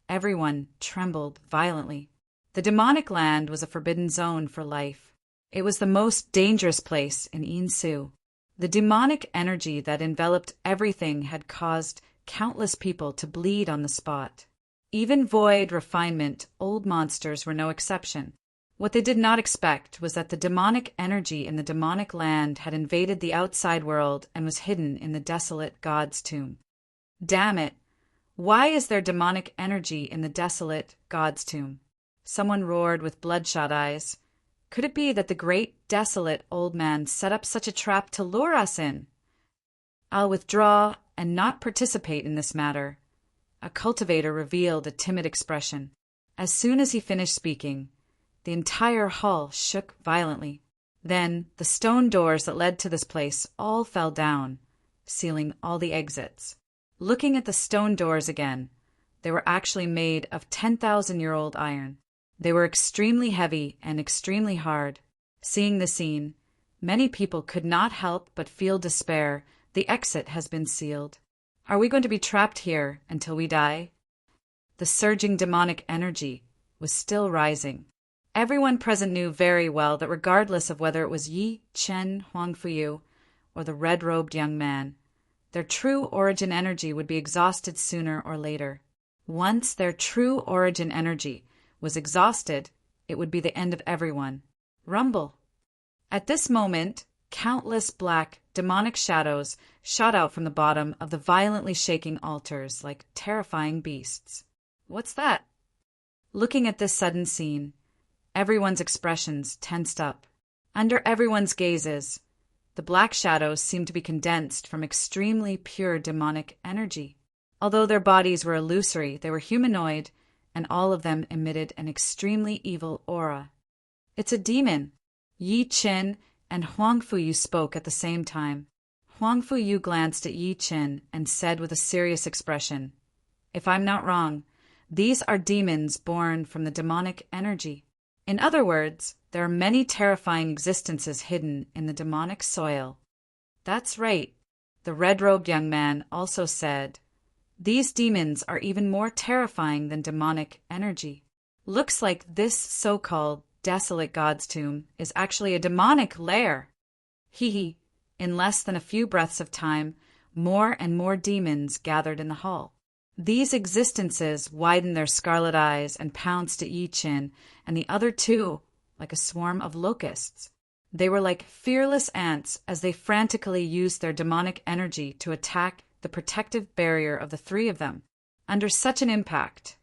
everyone trembled violently. The demonic land was a forbidden zone for life. It was the most dangerous place in Yinsu. The demonic energy that enveloped everything had caused countless people to bleed on the spot. Even void refinement, old monsters were no exception. What they did not expect was that the demonic energy in the demonic land had invaded the outside world and was hidden in the desolate god's tomb. Damn it! Why is there demonic energy in the desolate god's tomb? Someone roared with bloodshot eyes. Could it be that the great, desolate old man set up such a trap to lure us in? I'll withdraw and not participate in this matter. A cultivator revealed a timid expression. As soon as he finished speaking, the entire hall shook violently. Then the stone doors that led to this place all fell down, sealing all the exits. Looking at the stone doors again, they were actually made of 10,000-year-old iron. They were extremely heavy and extremely hard. Seeing the scene, many people could not help but feel despair. The exit has been sealed. Are we going to be trapped here until we die? The surging demonic energy was still rising. Everyone present knew very well that regardless of whether it was Yi Chen Huangfuyu or the red-robed young man, their true origin energy would be exhausted sooner or later. Once their true origin energy was exhausted, it would be the end of everyone. Rumble. At this moment, countless black, demonic shadows shot out from the bottom of the violently shaking altars like terrifying beasts. What's that? Looking at this sudden scene, everyone's expressions tensed up. Under everyone's gazes, the black shadows seemed to be condensed from extremely pure demonic energy. Although their bodies were illusory, they were humanoid, and all of them emitted an extremely evil aura. It's a demon. Yi Qin and Huang Fuyu spoke at the same time. Huang Fuyu glanced at Yi Qin and said with a serious expression, "If I'm not wrong, these are demons born from the demonic energy. In other words, there are many terrifying existences hidden in the demonic soil." That's right, the red-robed young man also said. These demons are even more terrifying than demonic energy. Looks like this so-called desolate god's tomb is actually a demonic lair. Hee. In less than a few breaths of time, more and more demons gathered in the hall. These existences widened their scarlet eyes and pounced at Yi Qin and the other two like a swarm of locusts. They were like fearless ants as they frantically used their demonic energy to attack the protective barrier of the three of them. Under such an impact,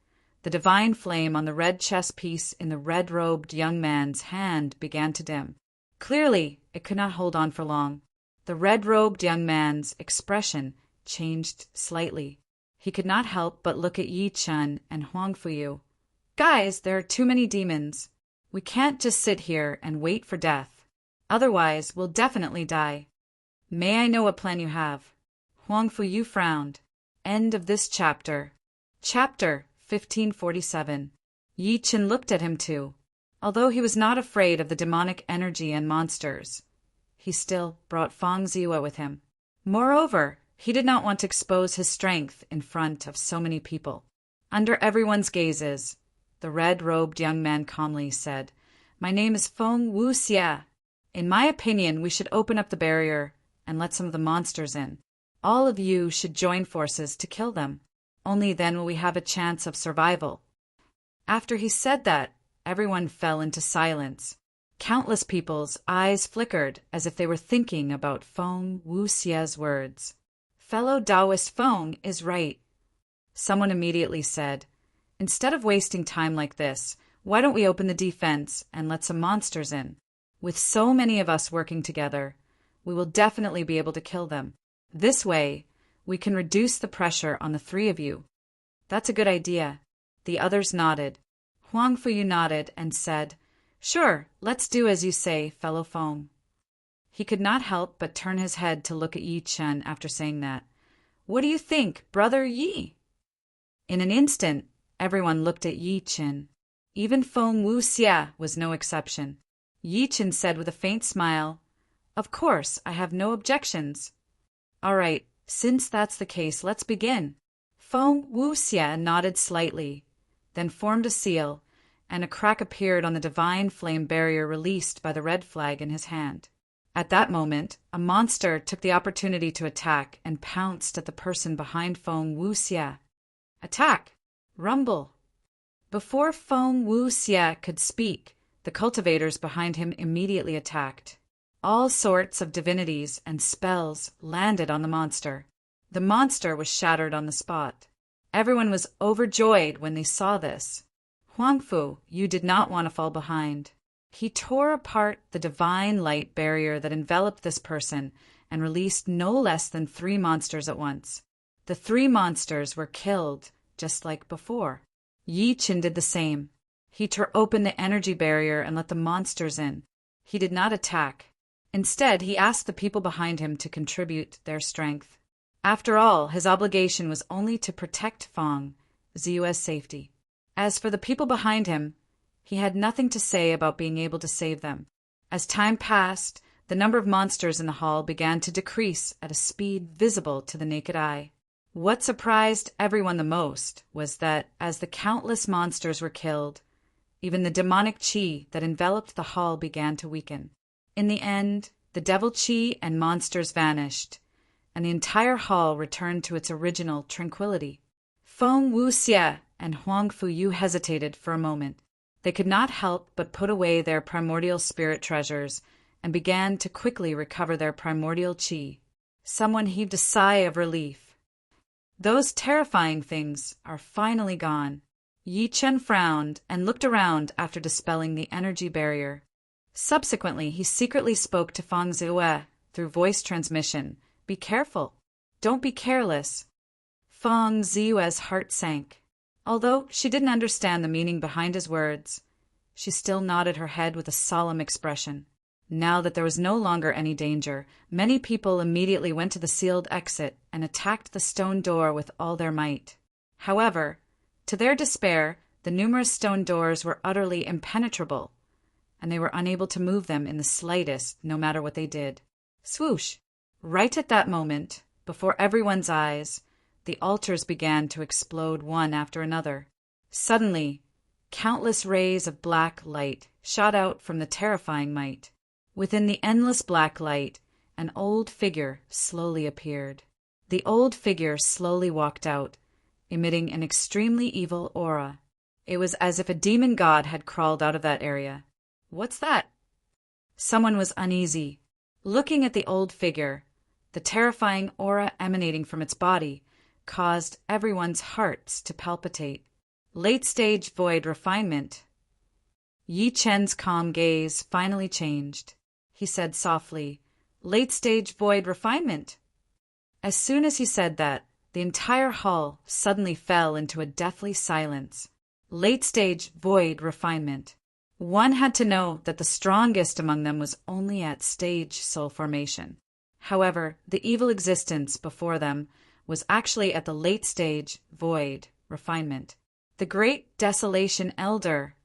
the divine flame on the red chess piece in the red-robed young man's hand began to dim. Clearly, it could not hold on for long. The red-robed young man's expression changed slightly. He could not help but look at Yi Chen and Huang Fuyu. "Guys, there are too many demons. We can't just sit here and wait for death. Otherwise, we'll definitely die. May I know what plan you have?" Huang Fuyu frowned. End of this chapter. Chapter 1547. Yi Chen looked at him too. Although he was not afraid of the demonic energy and monsters, he still brought Feng Ziwa with him. Moreover, he did not want to expose his strength in front of so many people. Under everyone's gazes, the red-robed young man calmly said, "My name is Feng Wuxia. In my opinion, we should open up the barrier and let some of the monsters in. All of you should join forces to kill them. Only then will we have a chance of survival." After he said that, everyone fell into silence. Countless people's eyes flickered as if they were thinking about Feng Wuxia's words. "Fellow Taoist Feng is right," someone immediately said. "Instead of wasting time like this, why don't we open the defense and let some monsters in? With so many of us working together, we will definitely be able to kill them. This way, we can reduce the pressure on the three of you." "That's a good idea." The others nodded. Huang Fuyu nodded and said, "Sure, let's do as you say, fellow Feng." He could not help but turn his head to look at Yi Chen after saying that. "What do you think, brother Yi?" In an instant, everyone looked at Yi Chen. Even Feng Wuxia was no exception. Yi Chen said with a faint smile, "Of course, I have no objections." "All right, since that's the case, let's begin." Feng Wuxia nodded slightly, then formed a seal, and a crack appeared on the divine flame barrier released by the red flag in his hand. At that moment, a monster took the opportunity to attack and pounced at the person behind Feng Wuxia. "Attack! Rumble!" Before Feng Wuxia could speak, the cultivators behind him immediately attacked. All sorts of divinities and spells landed on the monster. The monster was shattered on the spot. Everyone was overjoyed when they saw this. Huangfu, you did not want to fall behind. He tore apart the divine light barrier that enveloped this person and released no less than 3 monsters at once. The 3 monsters were killed, just like before. Yi Chen did the same. He tore open the energy barrier and let the monsters in. He did not attack. Instead, he asked the people behind him to contribute their strength. After all, his obligation was only to protect Feng Ziwa's safety. As for the people behind him, he had nothing to say about being able to save them. As time passed, the number of monsters in the hall began to decrease at a speed visible to the naked eye. What surprised everyone the most was that, as the countless monsters were killed, even the demonic qi that enveloped the hall began to weaken. In the end, the devil qi and monsters vanished, and the entire hall returned to its original tranquility. Feng Wuxia and Huang Fuyu hesitated for a moment. They could not help but put away their primordial spirit treasures and began to quickly recover their primordial qi. Someone heaved a sigh of relief. Those terrifying things are finally gone. Yi Chen frowned and looked around after dispelling the energy barrier. Subsequently, he secretly spoke to Feng Ziwa through voice transmission. "Be careful. Don't be careless." Feng Ziwa's heart sank. Although she didn't understand the meaning behind his words, she still nodded her head with a solemn expression. Now that there was no longer any danger, many people immediately went to the sealed exit and attacked the stone door with all their might. However, to their despair, the numerous stone doors were utterly impenetrable, and they were unable to move them in the slightest, no matter what they did. Swoosh! Right at that moment, before everyone's eyes, the altars began to explode one after another. Suddenly, countless rays of black light shot out from the terrifying might. Within the endless black light, an old figure slowly appeared. The old figure slowly walked out, emitting an extremely evil aura. It was as if a demon god had crawled out of that area. "What's that?" Someone was uneasy. Looking at the old figure, the terrifying aura emanating from its body caused everyone's hearts to palpitate. Late-stage void refinement. Yi Chen's calm gaze finally changed. He said softly, "Late-stage void refinement." As soon as he said that, the entire hall suddenly fell into a deathly silence. Late-stage void refinement. One had to know that the strongest among them was only at stage soul formation. However, the evil existence before them was actually at the late stage void refinement. The great desolation elder,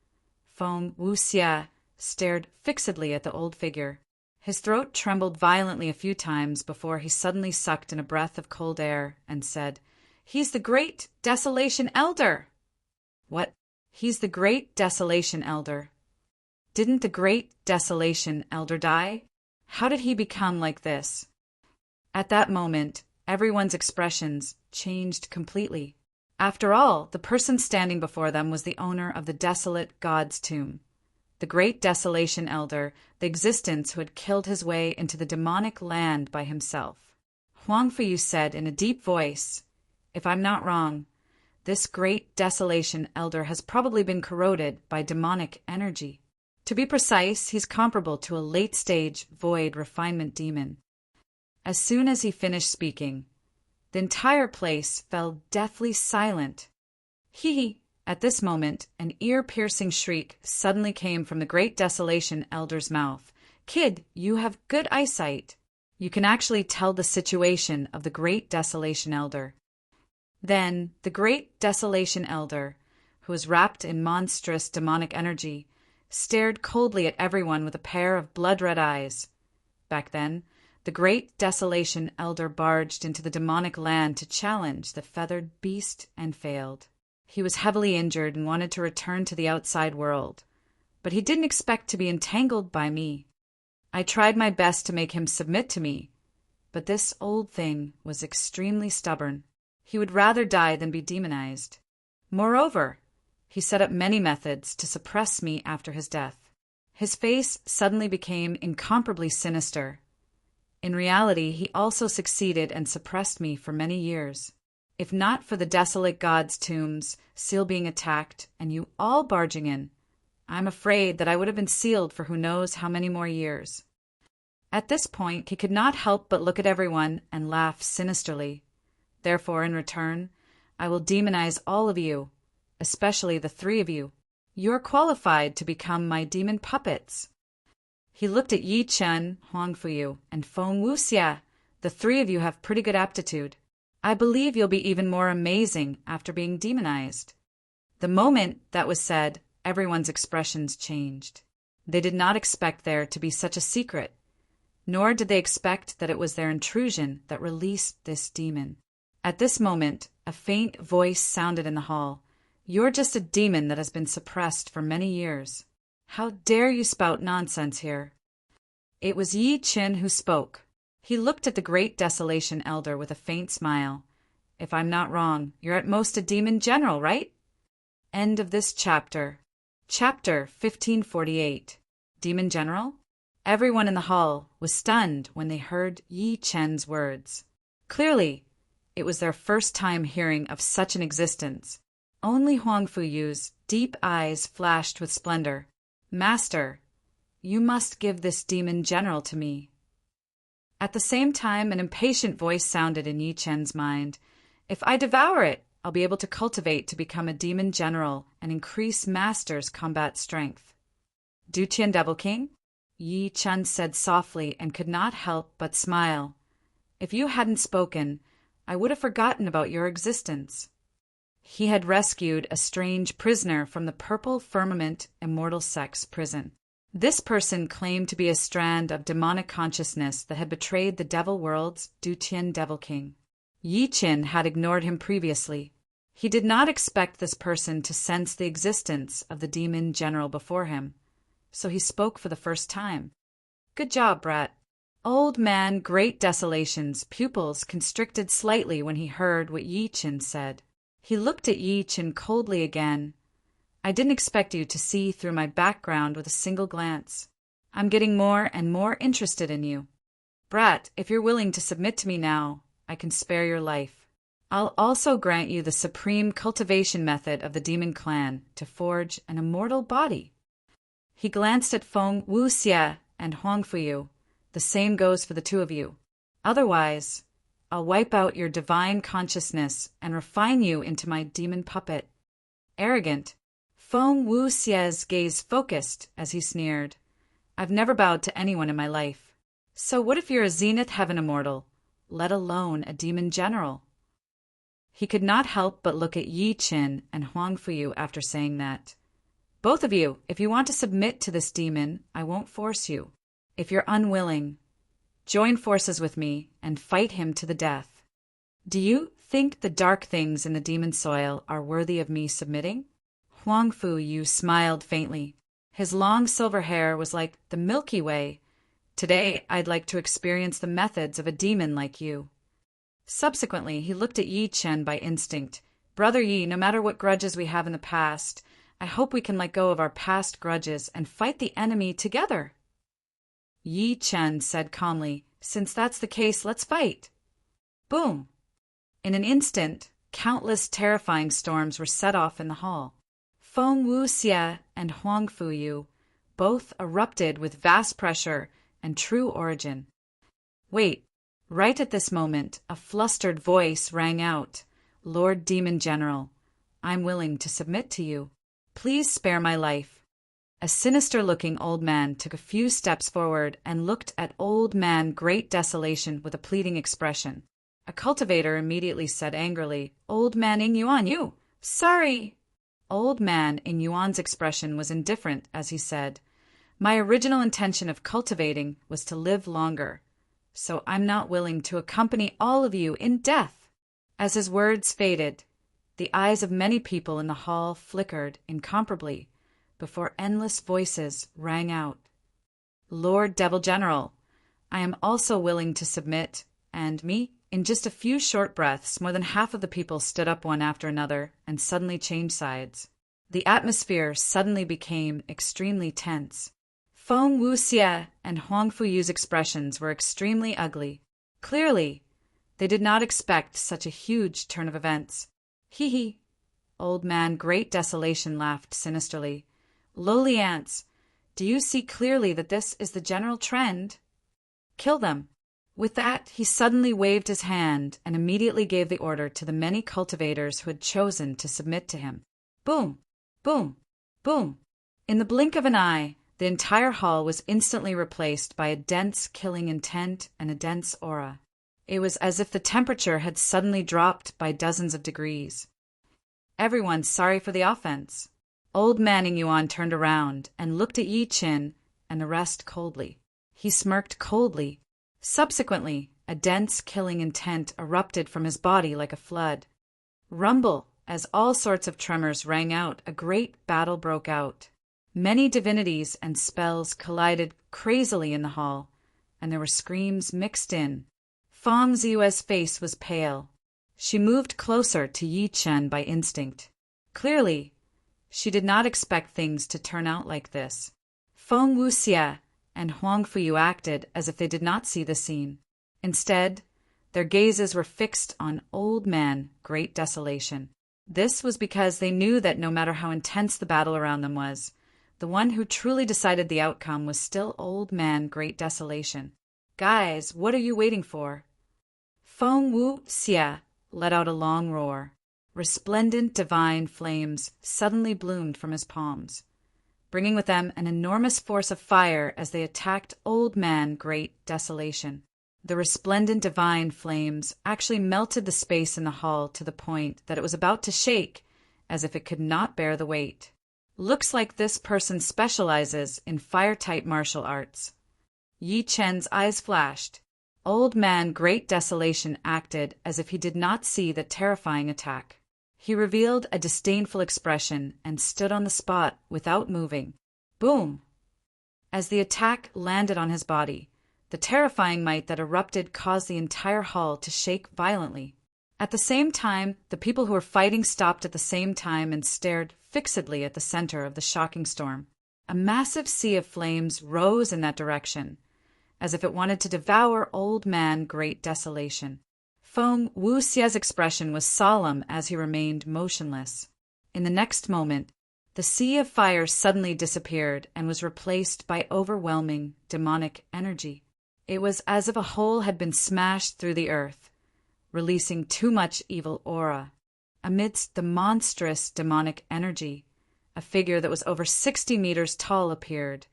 Feng Wuxia, stared fixedly at the old figure. His throat trembled violently a few times before he suddenly sucked in a breath of cold air and said, "He's the great Desolation Elder!" "What? He's the great Desolation Elder? Didn't the great Desolation Elder die? How did he become like this?" At that moment, everyone's expressions changed completely. After all, the person standing before them was the owner of the desolate god's tomb. The great Desolation Elder, the existence who had killed his way into the demonic land by himself. Huang Fuyu said in a deep voice, "If I'm not wrong, this great Desolation Elder has probably been corroded by demonic energy. To be precise, he's comparable to a late-stage void refinement demon." As soon as he finished speaking, the entire place fell deathly silent. He At this moment, an ear-piercing shriek suddenly came from the great Desolation Elder's mouth. "Kid, you have good eyesight. You can actually tell the situation of the great Desolation Elder." Then, the great Desolation Elder, who was wrapped in monstrous demonic energy, stared coldly at everyone with a pair of blood-red eyes. Back then, the great Desolation Elder barged into the demonic land to challenge the feathered beast and failed. He was heavily injured and wanted to return to the outside world, but he didn't expect to be entangled by me. I tried my best to make him submit to me, but this old thing was extremely stubborn. He would rather die than be demonized. Moreover, he set up many methods to suppress me after his death. His face suddenly became incomparably sinister. In reality, he also succeeded and suppressed me for many years. If not for the desolate god's tombs still being attacked and you all barging in, I'm afraid that I would have been sealed for who knows how many more years. At this point, he could not help but look at everyone and laugh sinisterly. Therefore, in return, I will demonize all of you, especially the three of you. You're qualified to become my demon puppets. He looked at Yi Chen, Huang Fuyu, and Feng Wuxia. The three of you have pretty good aptitude. I believe you'll be even more amazing after being demonized. The moment that was said, everyone's expressions changed. They did not expect there to be such a secret, nor did they expect that it was their intrusion that released this demon. At this moment, a faint voice sounded in the hall. "You're just a demon that has been suppressed for many years. How dare you spout nonsense here?" It was Yi Chen who spoke. He looked at the great Desolation Elder with a faint smile. "If I'm not wrong, you're at most a demon general, right?" End of this chapter. Chapter 1548. Demon General? Everyone in the hall was stunned when they heard Yi Chen's words. Clearly, it was their first time hearing of such an existence. Only Huang Fuyu's deep eyes flashed with splendor. "Master, you must give this demon general to me." At the same time, an impatient voice sounded in Yi Chen's mind. "If I devour it, I'll be able to cultivate to become a demon general and increase Master's combat strength." "Dutian Devil King?" Yi Chen said softly and could not help but smile. "If you hadn't spoken, I would have forgotten about your existence." He had rescued a strange prisoner from the Purple Firmament Immortal Sex prison. This person claimed to be a strand of demonic consciousness that had betrayed the devil world's Dutian Devil King. Yi Chen had ignored him previously. He did not expect this person to sense the existence of the demon general before him, so he spoke for the first time. "Good job, brat." Old man Great Desolation's pupils constricted slightly when he heard what Yi Chen said. He looked at Yi Chen coldly again. "I didn't expect you to see through my background with a single glance. I'm getting more and more interested in you. Brat, if you're willing to submit to me now, I can spare your life. I'll also grant you the supreme cultivation method of the demon clan to forge an immortal body." He glanced at Feng Wuxia and Huang Fuyu. "The same goes for the two of you. Otherwise, I'll wipe out your divine consciousness and refine you into my demon puppet." Arrogant. Feng Wuxia's gaze focused as he sneered. "I've never bowed to anyone in my life. So what if you're a Zenith Heaven Immortal, let alone a demon general?" He could not help but look at Yi Chen and Huang Fuyu after saying that. "Both of you, if you want to submit to this demon, I won't force you. If you're unwilling, join forces with me and fight him to the death. Do you think the dark things in the demon soil are worthy of me submitting?" Huang Fu Yu smiled faintly. His long silver hair was like the Milky Way. "Today, I'd like to experience the methods of a demon like you." Subsequently, he looked at Yi Chen by instinct. "Brother Yi, no matter what grudges we have in the past, I hope we can let go of our past grudges and fight the enemy together." Yi Chen said calmly, "Since that's the case, let's fight." Boom! In an instant, countless terrifying storms were set off in the hall. Feng Wuxie and Huang Fu Yu both erupted with vast pressure and true origin. Wait, right at this moment, a flustered voice rang out. "Lord Demon General, I'm willing to submit to you. Please spare my life." A sinister-looking old man took a few steps forward and looked at Old Man Great Desolation with a pleading expression. A cultivator immediately said angrily, "Old Man Ing Yuan, you! Sorry!" Old Man Ing Yuan's expression was indifferent as he said, "My original intention of cultivating was to live longer, so I'm not willing to accompany all of you in death." As his words faded, the eyes of many people in the hall flickered incomparably before endless voices rang out. "Lord Devil General, I am also willing to submit, and me?" In just a few short breaths, more than half of the people stood up one after another and suddenly changed sides. The atmosphere suddenly became extremely tense. Feng Wuxie and Huang Fuyu's expressions were extremely ugly. Clearly, they did not expect such a huge turn of events. "Hee hee." Old Man Great Desolation laughed sinisterly. "Lowly ants, do you see clearly that this is the general trend? Kill them." With that, he suddenly waved his hand and immediately gave the order to the many cultivators who had chosen to submit to him. Boom! Boom! Boom! In the blink of an eye, the entire hall was instantly replaced by a dense killing intent and a dense aura. It was as if the temperature had suddenly dropped by dozens of degrees. Everyone's sorry for the offense. Old Man Ing Yuan turned around and looked at Yi Chen and the rest coldly. He smirked coldly. Subsequently, a dense killing intent erupted from his body like a flood. Rumble, as all sorts of tremors rang out, a great battle broke out. Many divinities and spells collided crazily in the hall, and there were screams mixed in. Feng Ziyue's face was pale. She moved closer to Yi Chen by instinct. Clearly, she did not expect things to turn out like this. Feng Wuxie and Huang Fuyu acted as if they did not see the scene. Instead, their gazes were fixed on Old Man Great Desolation. This was because they knew that no matter how intense the battle around them was, the one who truly decided the outcome was still Old Man Great Desolation. "Guys, what are you waiting for?" Feng Wuxie let out a long roar. Resplendent divine flames suddenly bloomed from his palms, bringing with them an enormous force of fire as they attacked Old Man Great Desolation. The resplendent divine flames actually melted the space in the hall to the point that it was about to shake as if it could not bear the weight. "Looks like this person specializes in fire-type martial arts." Yi Chen's eyes flashed. Old Man Great Desolation acted as if he did not see the terrifying attack. He revealed a disdainful expression and stood on the spot without moving. Boom! As the attack landed on his body, the terrifying might that erupted caused the entire hall to shake violently. At the same time, the people who were fighting stopped at the same time and stared fixedly at the center of the shocking storm. A massive sea of flames rose in that direction, as if it wanted to devour Old Man Great Desolation. Feng Wuxie's expression was solemn as he remained motionless. In the next moment, the sea of fire suddenly disappeared and was replaced by overwhelming demonic energy. It was as if a hole had been smashed through the earth, releasing too much evil aura. Amidst the monstrous demonic energy, a figure that was over 60 meters tall appeared,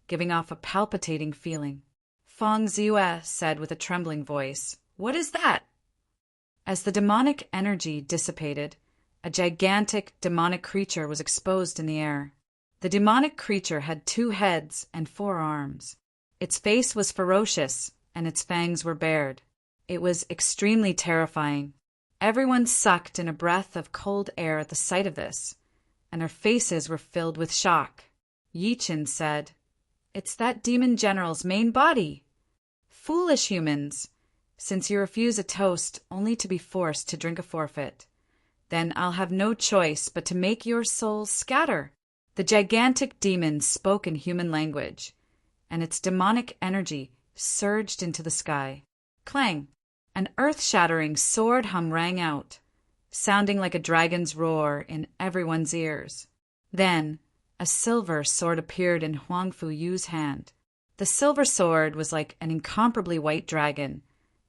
giving off a palpitating feeling. Feng Ziyue said with a trembling voice, "What is that?" As the demonic energy dissipated, a gigantic demonic creature was exposed in the air. The demonic creature had 2 heads and 4 arms. Its face was ferocious, and its fangs were bared. It was extremely terrifying. Everyone sucked in a breath of cold air at the sight of this, and their faces were filled with shock. Yi-Chin said, "It's that demon general's main body! Foolish humans! Since you refuse a toast only to be forced to drink a forfeit, then I'll have no choice but to make your souls scatter." The gigantic demon spoke in human language, and its demonic energy surged into the sky. Clang! An earth-shattering sword hum rang out, sounding like a dragon's roar in everyone's ears. Then, a silver sword appeared in Huang Fuyu's hand. The silver sword was like an incomparably white dragon,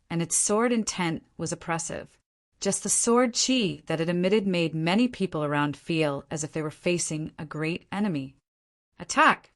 and its sword intent was oppressive. Just the sword chi that it emitted made many people around feel as if they were facing a great enemy. Attack!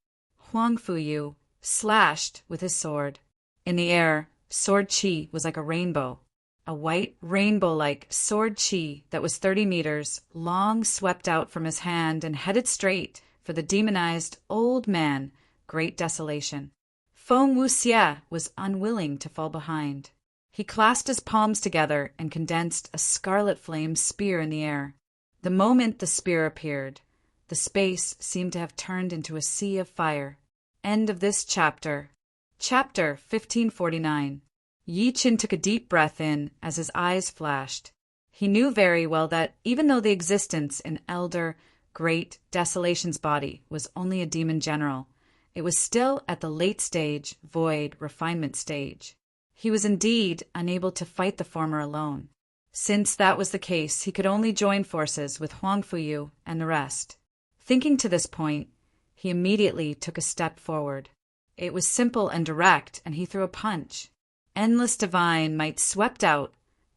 Huang Fuyu slashed with his sword. In the air, sword chi was like a rainbow. A white, rainbow-like sword chi that was 30 meters long swept out from his hand and headed straight for the demonized old man, Great Desolation. Feng Wuxie was unwilling to fall behind. He clasped his palms together and condensed a scarlet flame spear in the air. The moment the spear appeared, the space seemed to have turned into a sea of fire. End of this chapter. Chapter 1549. Yi-Chin took a deep breath in as his eyes flashed. He knew very well that even though the existence in Elder Great Desolation's body was only a demon general, it was still at the late-stage, void, refinement stage. He was indeed unable to fight the former alone. Since that was the case, he could only join forces with Huang Fuyu and the rest. Thinking to this point, he immediately took a step forward. It was simple and direct, and he threw a punch. Endless divine might swept out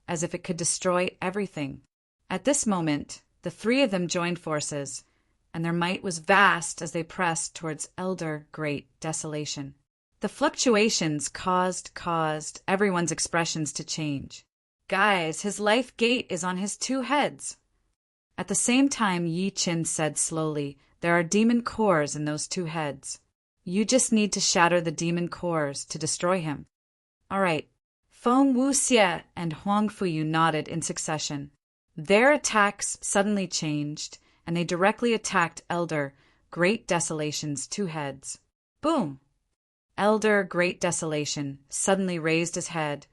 as if it could destroy everything. At this moment, the three of them joined forces, and their might was vast as they pressed towards Elder Great Desolation. The fluctuations caused everyone's expressions to change. "Guys, his life gate is on his two heads." At the same time, Yi-Chin said slowly, "There are demon cores in those two heads. You just need to shatter the demon cores to destroy him." "All right." Feng Wuxie and Huang Fuyu nodded in succession. Their attacks suddenly changed, and they directly attacked Elder Great Desolation's two heads. Boom! Elder Great Desolation suddenly raised his head,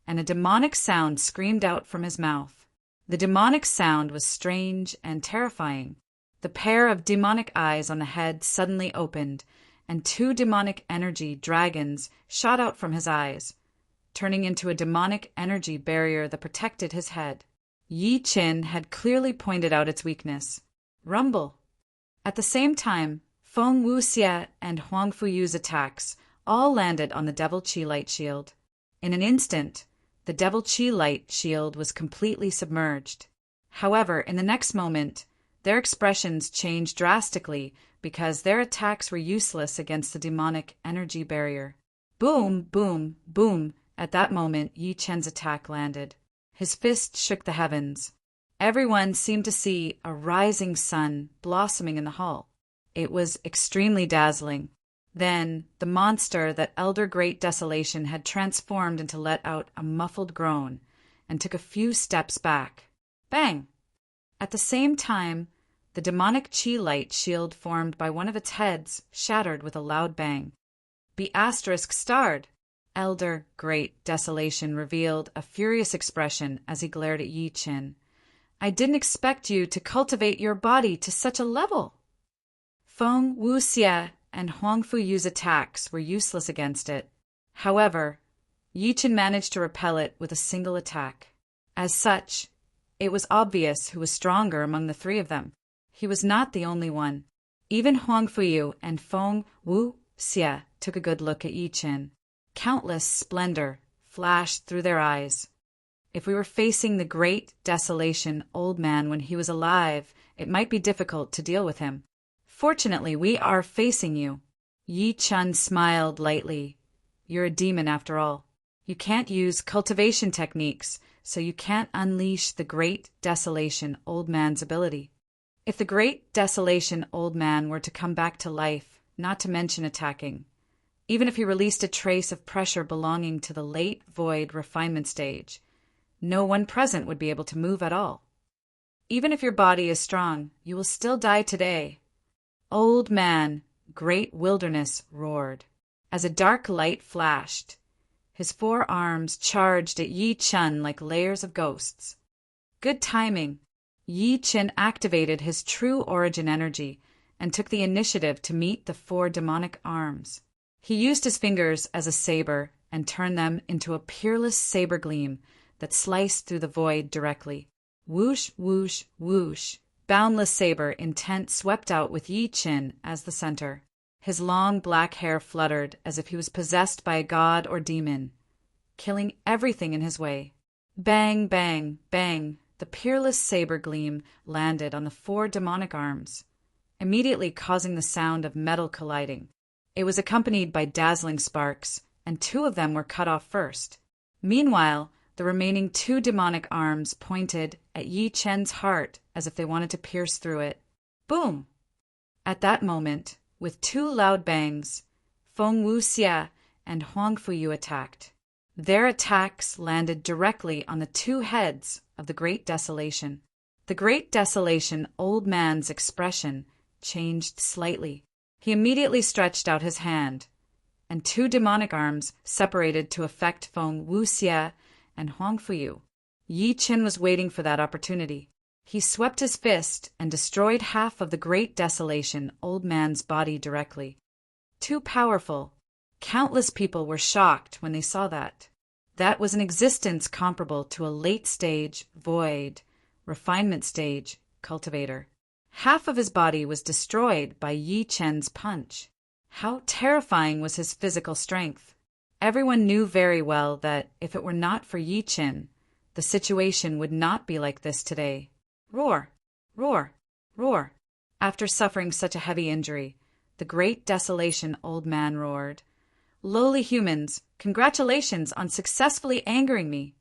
and a demonic sound screamed out from his mouth. The demonic sound was strange and terrifying. The pair of demonic eyes on the head suddenly opened, and two demonic energy dragons shot out from his eyes, turning into a demonic energy barrier that protected his head. Yi-Chin had clearly pointed out its weakness. Rumble! At the same time, Feng Wuxie and Huang Fuyu's attacks all landed on the Devil Chi Light Shield. In an instant, the Devil Chi Light Shield was completely submerged. However, in the next moment, their expressions changed drastically because their attacks were useless against the demonic energy barrier. Boom, boom, boom. At that moment, Yi-Chen's attack landed. His fist shook the heavens. Everyone seemed to see a rising sun blossoming in the hall. It was extremely dazzling. Then, the monster that Elder Great Desolation had transformed into let out a muffled groan and took a few steps back. Bang! At the same time, the demonic chi light shield formed by one of its heads shattered with a loud bang. Be asterisk starred! Elder Great Desolation revealed a furious expression as he glared at Yi-Chin. "I didn't expect you to cultivate your body to such a level." Feng Wuxie and Huang Fuyu's attacks were useless against it. However, Yi-Chin managed to repel it with a single attack. As such, it was obvious who was stronger among the three of them. He was not the only one. Even Huang Fuyu and Feng Wuxie took a good look at Yi-Chin. Countless splendor flashed through their eyes. If we were facing the Great Desolation old man when he was alive, it might be difficult to deal with him. Fortunately, we are facing you. Yi-Chin smiled lightly. You're a demon after all. You can't use cultivation techniques, so you can't unleash the Great Desolation old man's ability. If the Great Desolation old man were to come back to life, not to mention attacking, Even if he released a trace of pressure belonging to the late void refinement stage, no one present would be able to move at all. Even if your body is strong, you will still die today. Old man, great wilderness roared. As a dark light flashed, his 4 arms charged at Yi Chun like layers of ghosts. Good timing. Yi Chun activated his true origin energy and took the initiative to meet the 4 demonic arms. He used his fingers as a saber and turned them into a peerless saber gleam that sliced through the void directly. Whoosh, whoosh, whoosh. Boundless saber intent swept out with Yi Chun as the center. His long black hair fluttered as if he was possessed by a god or demon, killing everything in his way. Bang, bang, bang. The peerless saber gleam landed on the 4 demonic arms, immediately causing the sound of metal colliding. It was accompanied by dazzling sparks, and 2 of them were cut off first. Meanwhile, the remaining 2 demonic arms pointed at Yi Chun's heart as if they wanted to pierce through it. Boom! At that moment, with 2 loud bangs, Feng Wuxia and Huang Fuyu attacked. Their attacks landed directly on the 2 heads of the Great Desolation. The Great Desolation old man's expression changed slightly. He immediately stretched out his hand, and 2 demonic arms separated to affect Feng Wuxia and Huang Fuyu. Yi Chun was waiting for that opportunity. He swept his fist and destroyed half of the Great Desolation old man's body directly. Too powerful. Countless people were shocked when they saw that. That was an existence comparable to a late-stage, void, refinement stage cultivator. Half of his body was destroyed by Yi Chun's punch. How terrifying was his physical strength! Everyone knew very well that if it were not for Yi Chun, the situation would not be like this today. Roar! Roar! Roar! After suffering such a heavy injury, the Great Desolation old man roared, "Lowly humans, congratulations on successfully angering me."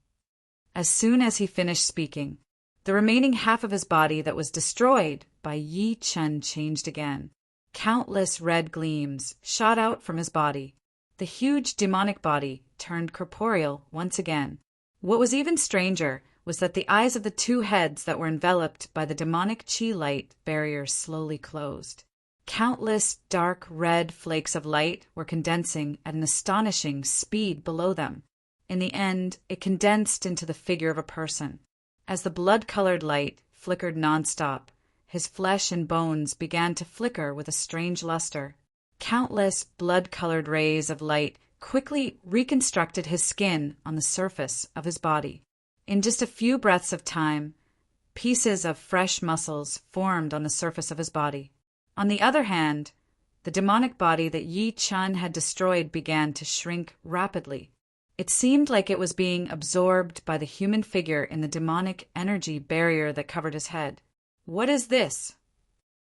As soon as he finished speaking, the remaining half of his body that was destroyed by Yi Chun changed again. Countless red gleams shot out from his body. The huge demonic body turned corporeal once again. What was even stranger was that the eyes of the 2 heads that were enveloped by the demonic chi light barrier slowly closed. Countless dark red flakes of light were condensing at an astonishing speed below them. In the end, it condensed into the figure of a person. As the blood-colored light flickered nonstop, his flesh and bones began to flicker with a strange luster. Countless blood-colored rays of light quickly reconstructed his skin on the surface of his body. In just a few breaths of time, pieces of fresh muscles formed on the surface of his body. On the other hand, the demonic body that Yi Chun had destroyed began to shrink rapidly. It seemed like it was being absorbed by the human figure in the demonic energy barrier that covered his head. "What is this?"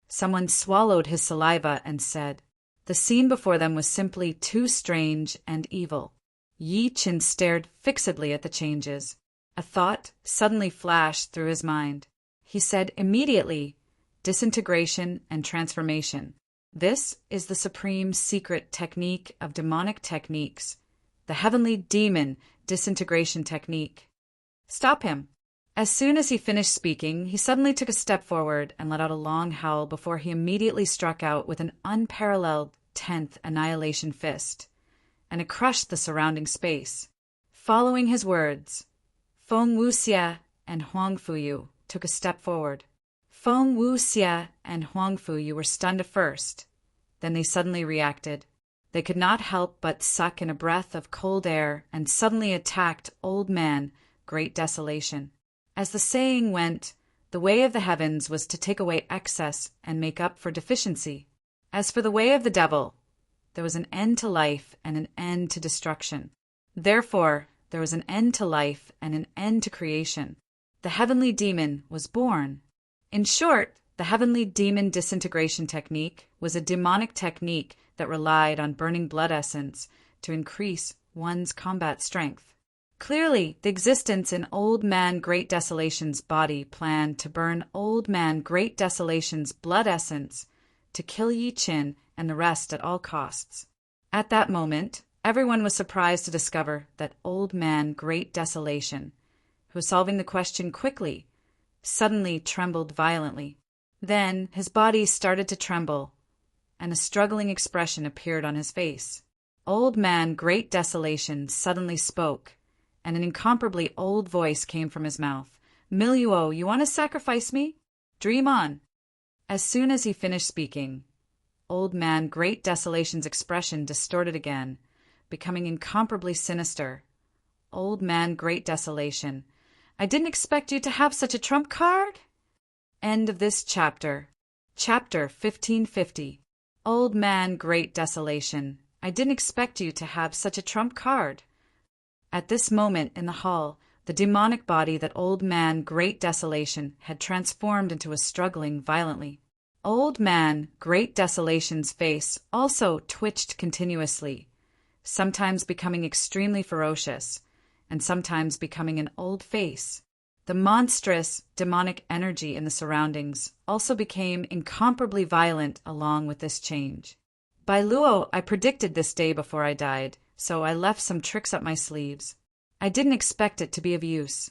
Someone swallowed his saliva and said. The scene before them was simply too strange and evil. Yi Chun stared fixedly at the changes. A thought suddenly flashed through his mind. He said immediately, "Disintegration and transformation. This is the supreme secret technique of demonic techniques, the heavenly demon disintegration technique." Stop him. As soon as he finished speaking, he suddenly took a step forward and let out a long howl before he immediately struck out with an unparalleled 10th annihilation fist, and it crushed the surrounding space. Following his words, Feng Wuxia and Huang Fuyu took a step forward. Feng Wuxia and Huang Fuyu were stunned at first. Then they suddenly reacted. They could not help but suck in a breath of cold air and suddenly attacked Old Man Great Desolation. As the saying went, the way of the heavens was to take away excess and make up for deficiency. As for the way of the devil, there was an end to life and an end to destruction. Therefore, there was an end to life and an end to creation. The heavenly demon was born. In short, the heavenly demon disintegration technique was a demonic technique that relied on burning blood essence to increase one's combat strength. Clearly, the existence in Old Man Great Desolation's body planned to burn Old Man Great Desolation's blood essence to kill Yi Chun and the rest at all costs. At that moment, everyone was surprised to discover that Old Man Great Desolation, who was solving the question quickly, suddenly trembled violently. Then his body started to tremble, and a struggling expression appeared on his face. Old Man Great Desolation suddenly spoke, and an incomparably old voice came from his mouth. "Miluo, you want to sacrifice me? Dream on." As soon as he finished speaking, Old Man Great Desolation's expression distorted again, becoming incomparably sinister. "Old Man Great Desolation, I didn't expect you to have such a trump card." End of this chapter. Chapter 1550. Old Man Great Desolation, I didn't expect you to have such a trump card. At this moment in the hall, the demonic body that Old Man Great Desolation had transformed into was struggling violently. Old Man Great Desolation's face also twitched continuously, sometimes becoming extremely ferocious, and sometimes becoming an old face. The monstrous, demonic energy in the surroundings also became incomparably violent along with this change. By Luo, I predicted this day before I died, so I left some tricks up my sleeves. I didn't expect it to be of use.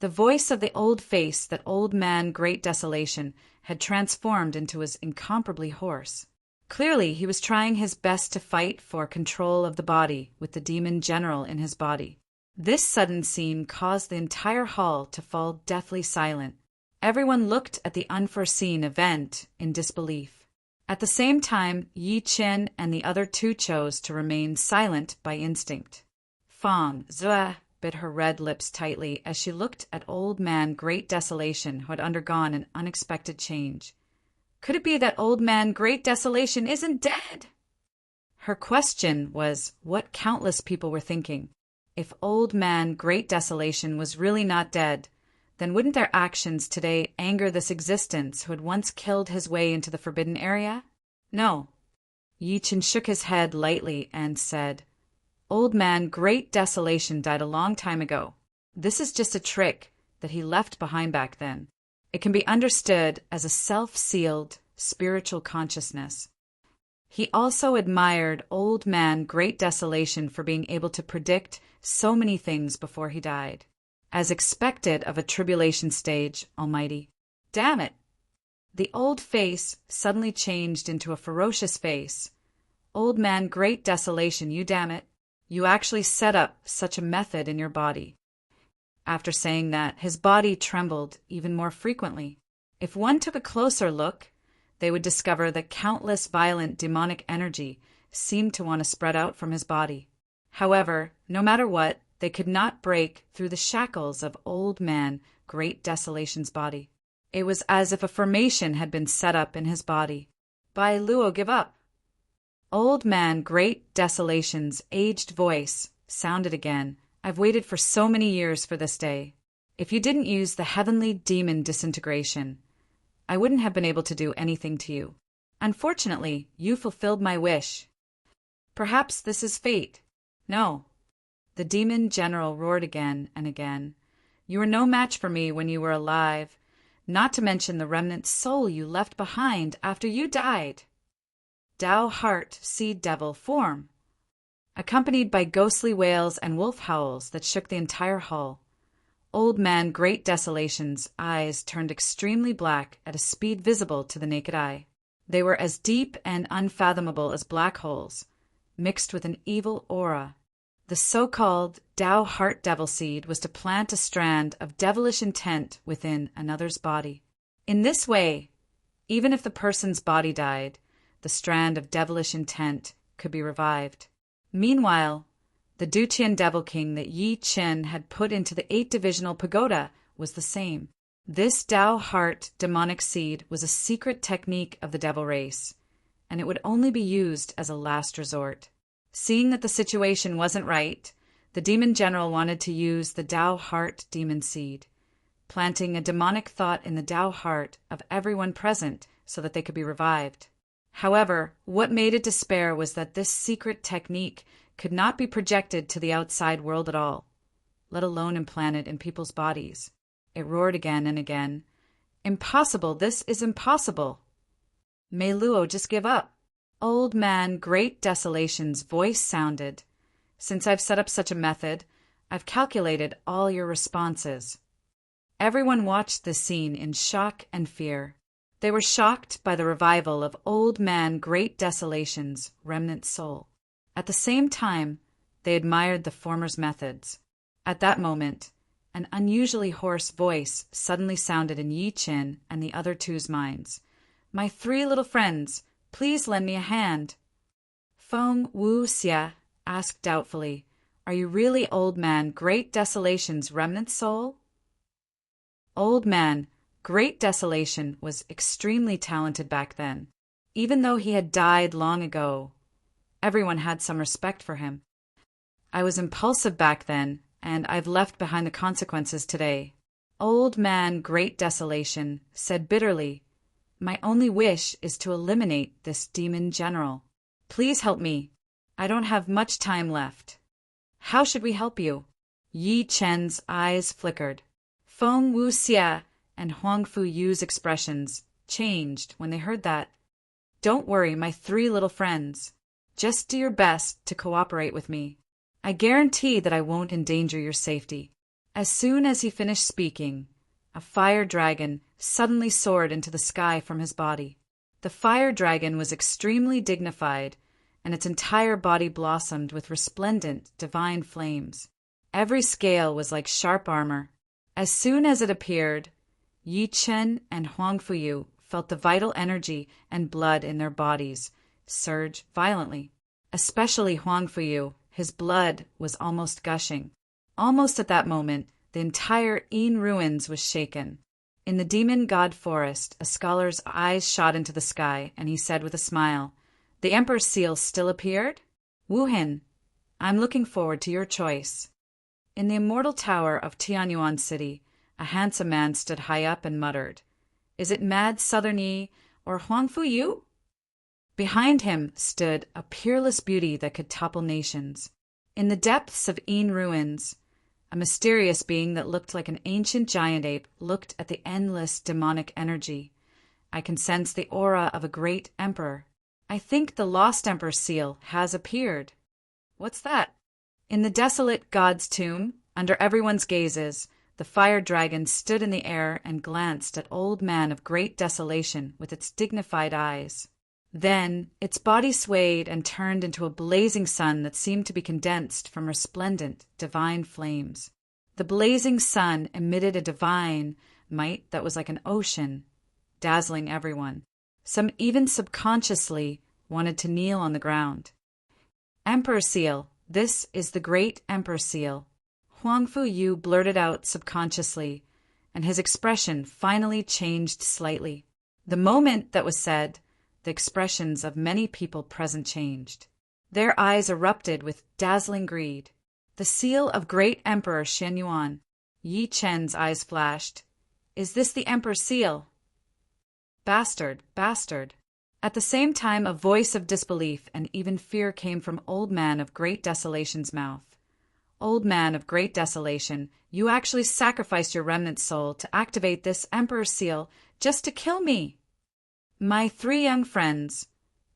The voice of the old face that Old Man Great Desolation had transformed into was incomparably hoarse. Clearly, he was trying his best to fight for control of the body with the demon general in his body. This sudden scene caused the entire hall to fall deathly silent. Everyone looked at the unforeseen event in disbelief. At the same time, Yi Chen and the other two chose to remain silent by instinct. Fang Zhe bit her red lips tightly as she looked at Old Man Great Desolation, who had undergone an unexpected change. Could it be that Old Man Great Desolation isn't dead? Her question was what countless people were thinking. If Old Man Great Desolation was really not dead, then wouldn't their actions today anger this existence who had once killed his way into the forbidden area? No. Yi Chen shook his head lightly and said, "Old Man Great Desolation died a long time ago. This is just a trick that he left behind back then. It can be understood as a self-sealed spiritual consciousness." He also admired Old Man Great Desolation for being able to predict so many things before he died. As expected of a tribulation stage, Almighty. Damn it! The old face suddenly changed into a ferocious face. Old Man Great Desolation, you damn it. You actually set up such a method in your body. After saying that, his body trembled even more frequently. If one took a closer look, they would discover that countless violent demonic energy seemed to want to spread out from his body. However, no matter what, they could not break through the shackles of Old Man Great Desolation's body. It was as if a formation had been set up in his body. Bai Luo, give up. Old Man Great Desolation's aged voice sounded again. I've waited for so many years for this day. If you didn't use the heavenly demon disintegration, I wouldn't have been able to do anything to you. Unfortunately, you fulfilled my wish. Perhaps this is fate. No. The demon general roared again and again. You were no match for me when you were alive, not to mention the remnant soul you left behind after you died. Tao Heart Seed Devil form, accompanied by ghostly wails and wolf howls that shook the entire hall. Old Man Great Desolation's eyes turned extremely black at a speed visible to the naked eye. They were as deep and unfathomable as black holes, mixed with an evil aura. The so-called Tao Heart Devil Seed was to plant a strand of devilish intent within another's body. In this way, even if the person's body died, the strand of devilish intent could be revived. Meanwhile, the Duqian Devil King that Yi Chen had put into the 8-divisional pagoda was the same. This Tao Heart demonic seed was a secret technique of the devil race, and it would only be used as a last resort. Seeing that the situation wasn't right, the demon general wanted to use the Tao Heart demon seed, planting a demonic thought in the Tao heart of everyone present so that they could be revived. However, what made it despair was that this secret technique could not be projected to the outside world at all, let alone implanted in people's bodies. It roared again and again. Impossible, this is impossible. May Luo just give up. Old Man Great Desolation's voice sounded. Since I've set up such a method, I've calculated all your responses. Everyone watched this scene in shock and fear. They were shocked by the revival of Old Man Great Desolation's remnant soul. At the same time, they admired the former's methods. At that moment, an unusually hoarse voice suddenly sounded in Yi Qin and the other two's minds. "My 3 little friends, please lend me a hand." Feng Wuxia asked doubtfully, "Are you really Old Man Great Desolation's remnant soul?" Old Man Great Desolation was extremely talented back then. Even though he had died long ago, everyone had some respect for him. "I was impulsive back then, and I've left behind the consequences today." Old Man Great Desolation said bitterly, "My only wish is to eliminate this demon general. Please help me. I don't have much time left." "How should we help you?" Yi Chen's eyes flickered. Feng Wuxia and Huang Fuyu's expressions changed when they heard that. "Don't worry, my 3 little friends. Just do your best to cooperate with me. I guarantee that I won't endanger your safety." As soon as he finished speaking, a fire dragon suddenly soared into the sky from his body. The fire dragon was extremely dignified, and its entire body blossomed with resplendent, divine flames. Every scale was like sharp armor. As soon as it appeared, Yi Chen and Huang Fuyu felt the vital energy and blood in their bodies surge violently. Especially Huang Fuyu, his blood was almost gushing. Almost at that moment, the entire Yin ruins was shaken. In the demon god forest, a scholar's eyes shot into the sky, and he said with a smile, "The Emperor's seal still appeared? Wu Hin, I'm looking forward to your choice." In the immortal tower of Tianyuan City, a handsome man stood high up and muttered, "Is it mad Southern Yi or Huang Fuyu?" Behind him stood a peerless beauty that could topple nations. In the depths of Yin ruins, a mysterious being that looked like an ancient giant ape looked at the endless demonic energy. "I can sense the aura of a great emperor. I think the lost emperor's seal has appeared." "What's that?" In the desolate god's tomb, under everyone's gazes, the fire dragon stood in the air and glanced at Old Man of Great Desolation with its dignified eyes. Then its body swayed and turned into a blazing sun that seemed to be condensed from resplendent, divine flames. The blazing sun emitted a divine might that was like an ocean, dazzling everyone. Some even subconsciously wanted to kneel on the ground. "Emperor Seal, this is the great Emperor Seal," Huang Fuyu blurted out subconsciously, and his expression finally changed slightly. The moment that was said, the expressions of many people present changed. Their eyes erupted with dazzling greed. "The seal of great Emperor Shenyuan." Yi Chen's eyes flashed. "Is this the Emperor's seal?" "Bastard, bastard." At the same time, a voice of disbelief and even fear came from Old Man of Great Desolation's mouth. "Old Man of Great Desolation, you actually sacrificed your remnant soul to activate this Emperor's seal just to kill me. My 3 young friends,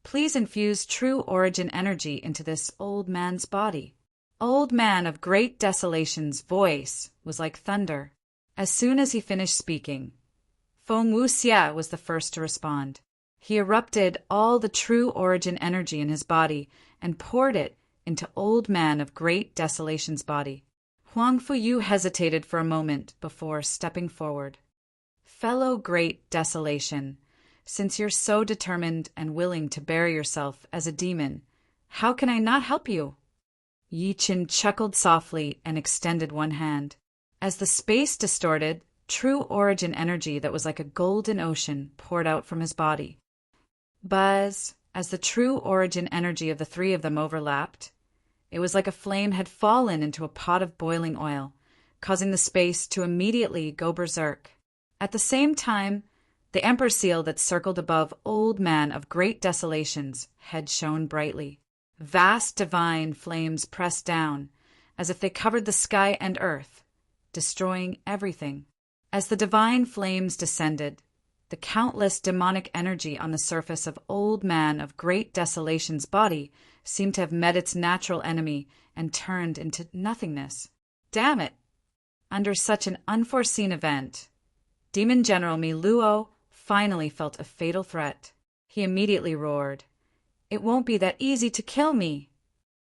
please infuse true origin energy into this old man's body." Old Man of Great Desolation's voice was like thunder. As soon as he finished speaking, Feng Wuxia was the first to respond. He erupted all the true origin energy in his body and poured it into Old Man of Great Desolation's body. Huang Fuyu hesitated for a moment before stepping forward. "Fellow Great Desolation, since you're so determined and willing to bury yourself as a demon, how can I not help you?" Yi Qin chuckled softly and extended one hand. As the space distorted, true origin energy that was like a golden ocean poured out from his body. Buzz, as the true origin energy of the 3 of them overlapped, it was like a flame had fallen into a pot of boiling oil, causing the space to immediately go berserk. At the same time, the Emperor seal that circled above Old Man of Great Desolation's head shone brightly. Vast divine flames pressed down, as if they covered the sky and earth, destroying everything. As the divine flames descended, The countless demonic energy on the surface of Old Man of Great Desolation's body seemed to have met its natural enemy and turned into nothingness. Damn it! Under such an unforeseen event, Demon General Miluo finally felt a fatal threat. He immediately roared, "It won't be that easy to kill me!"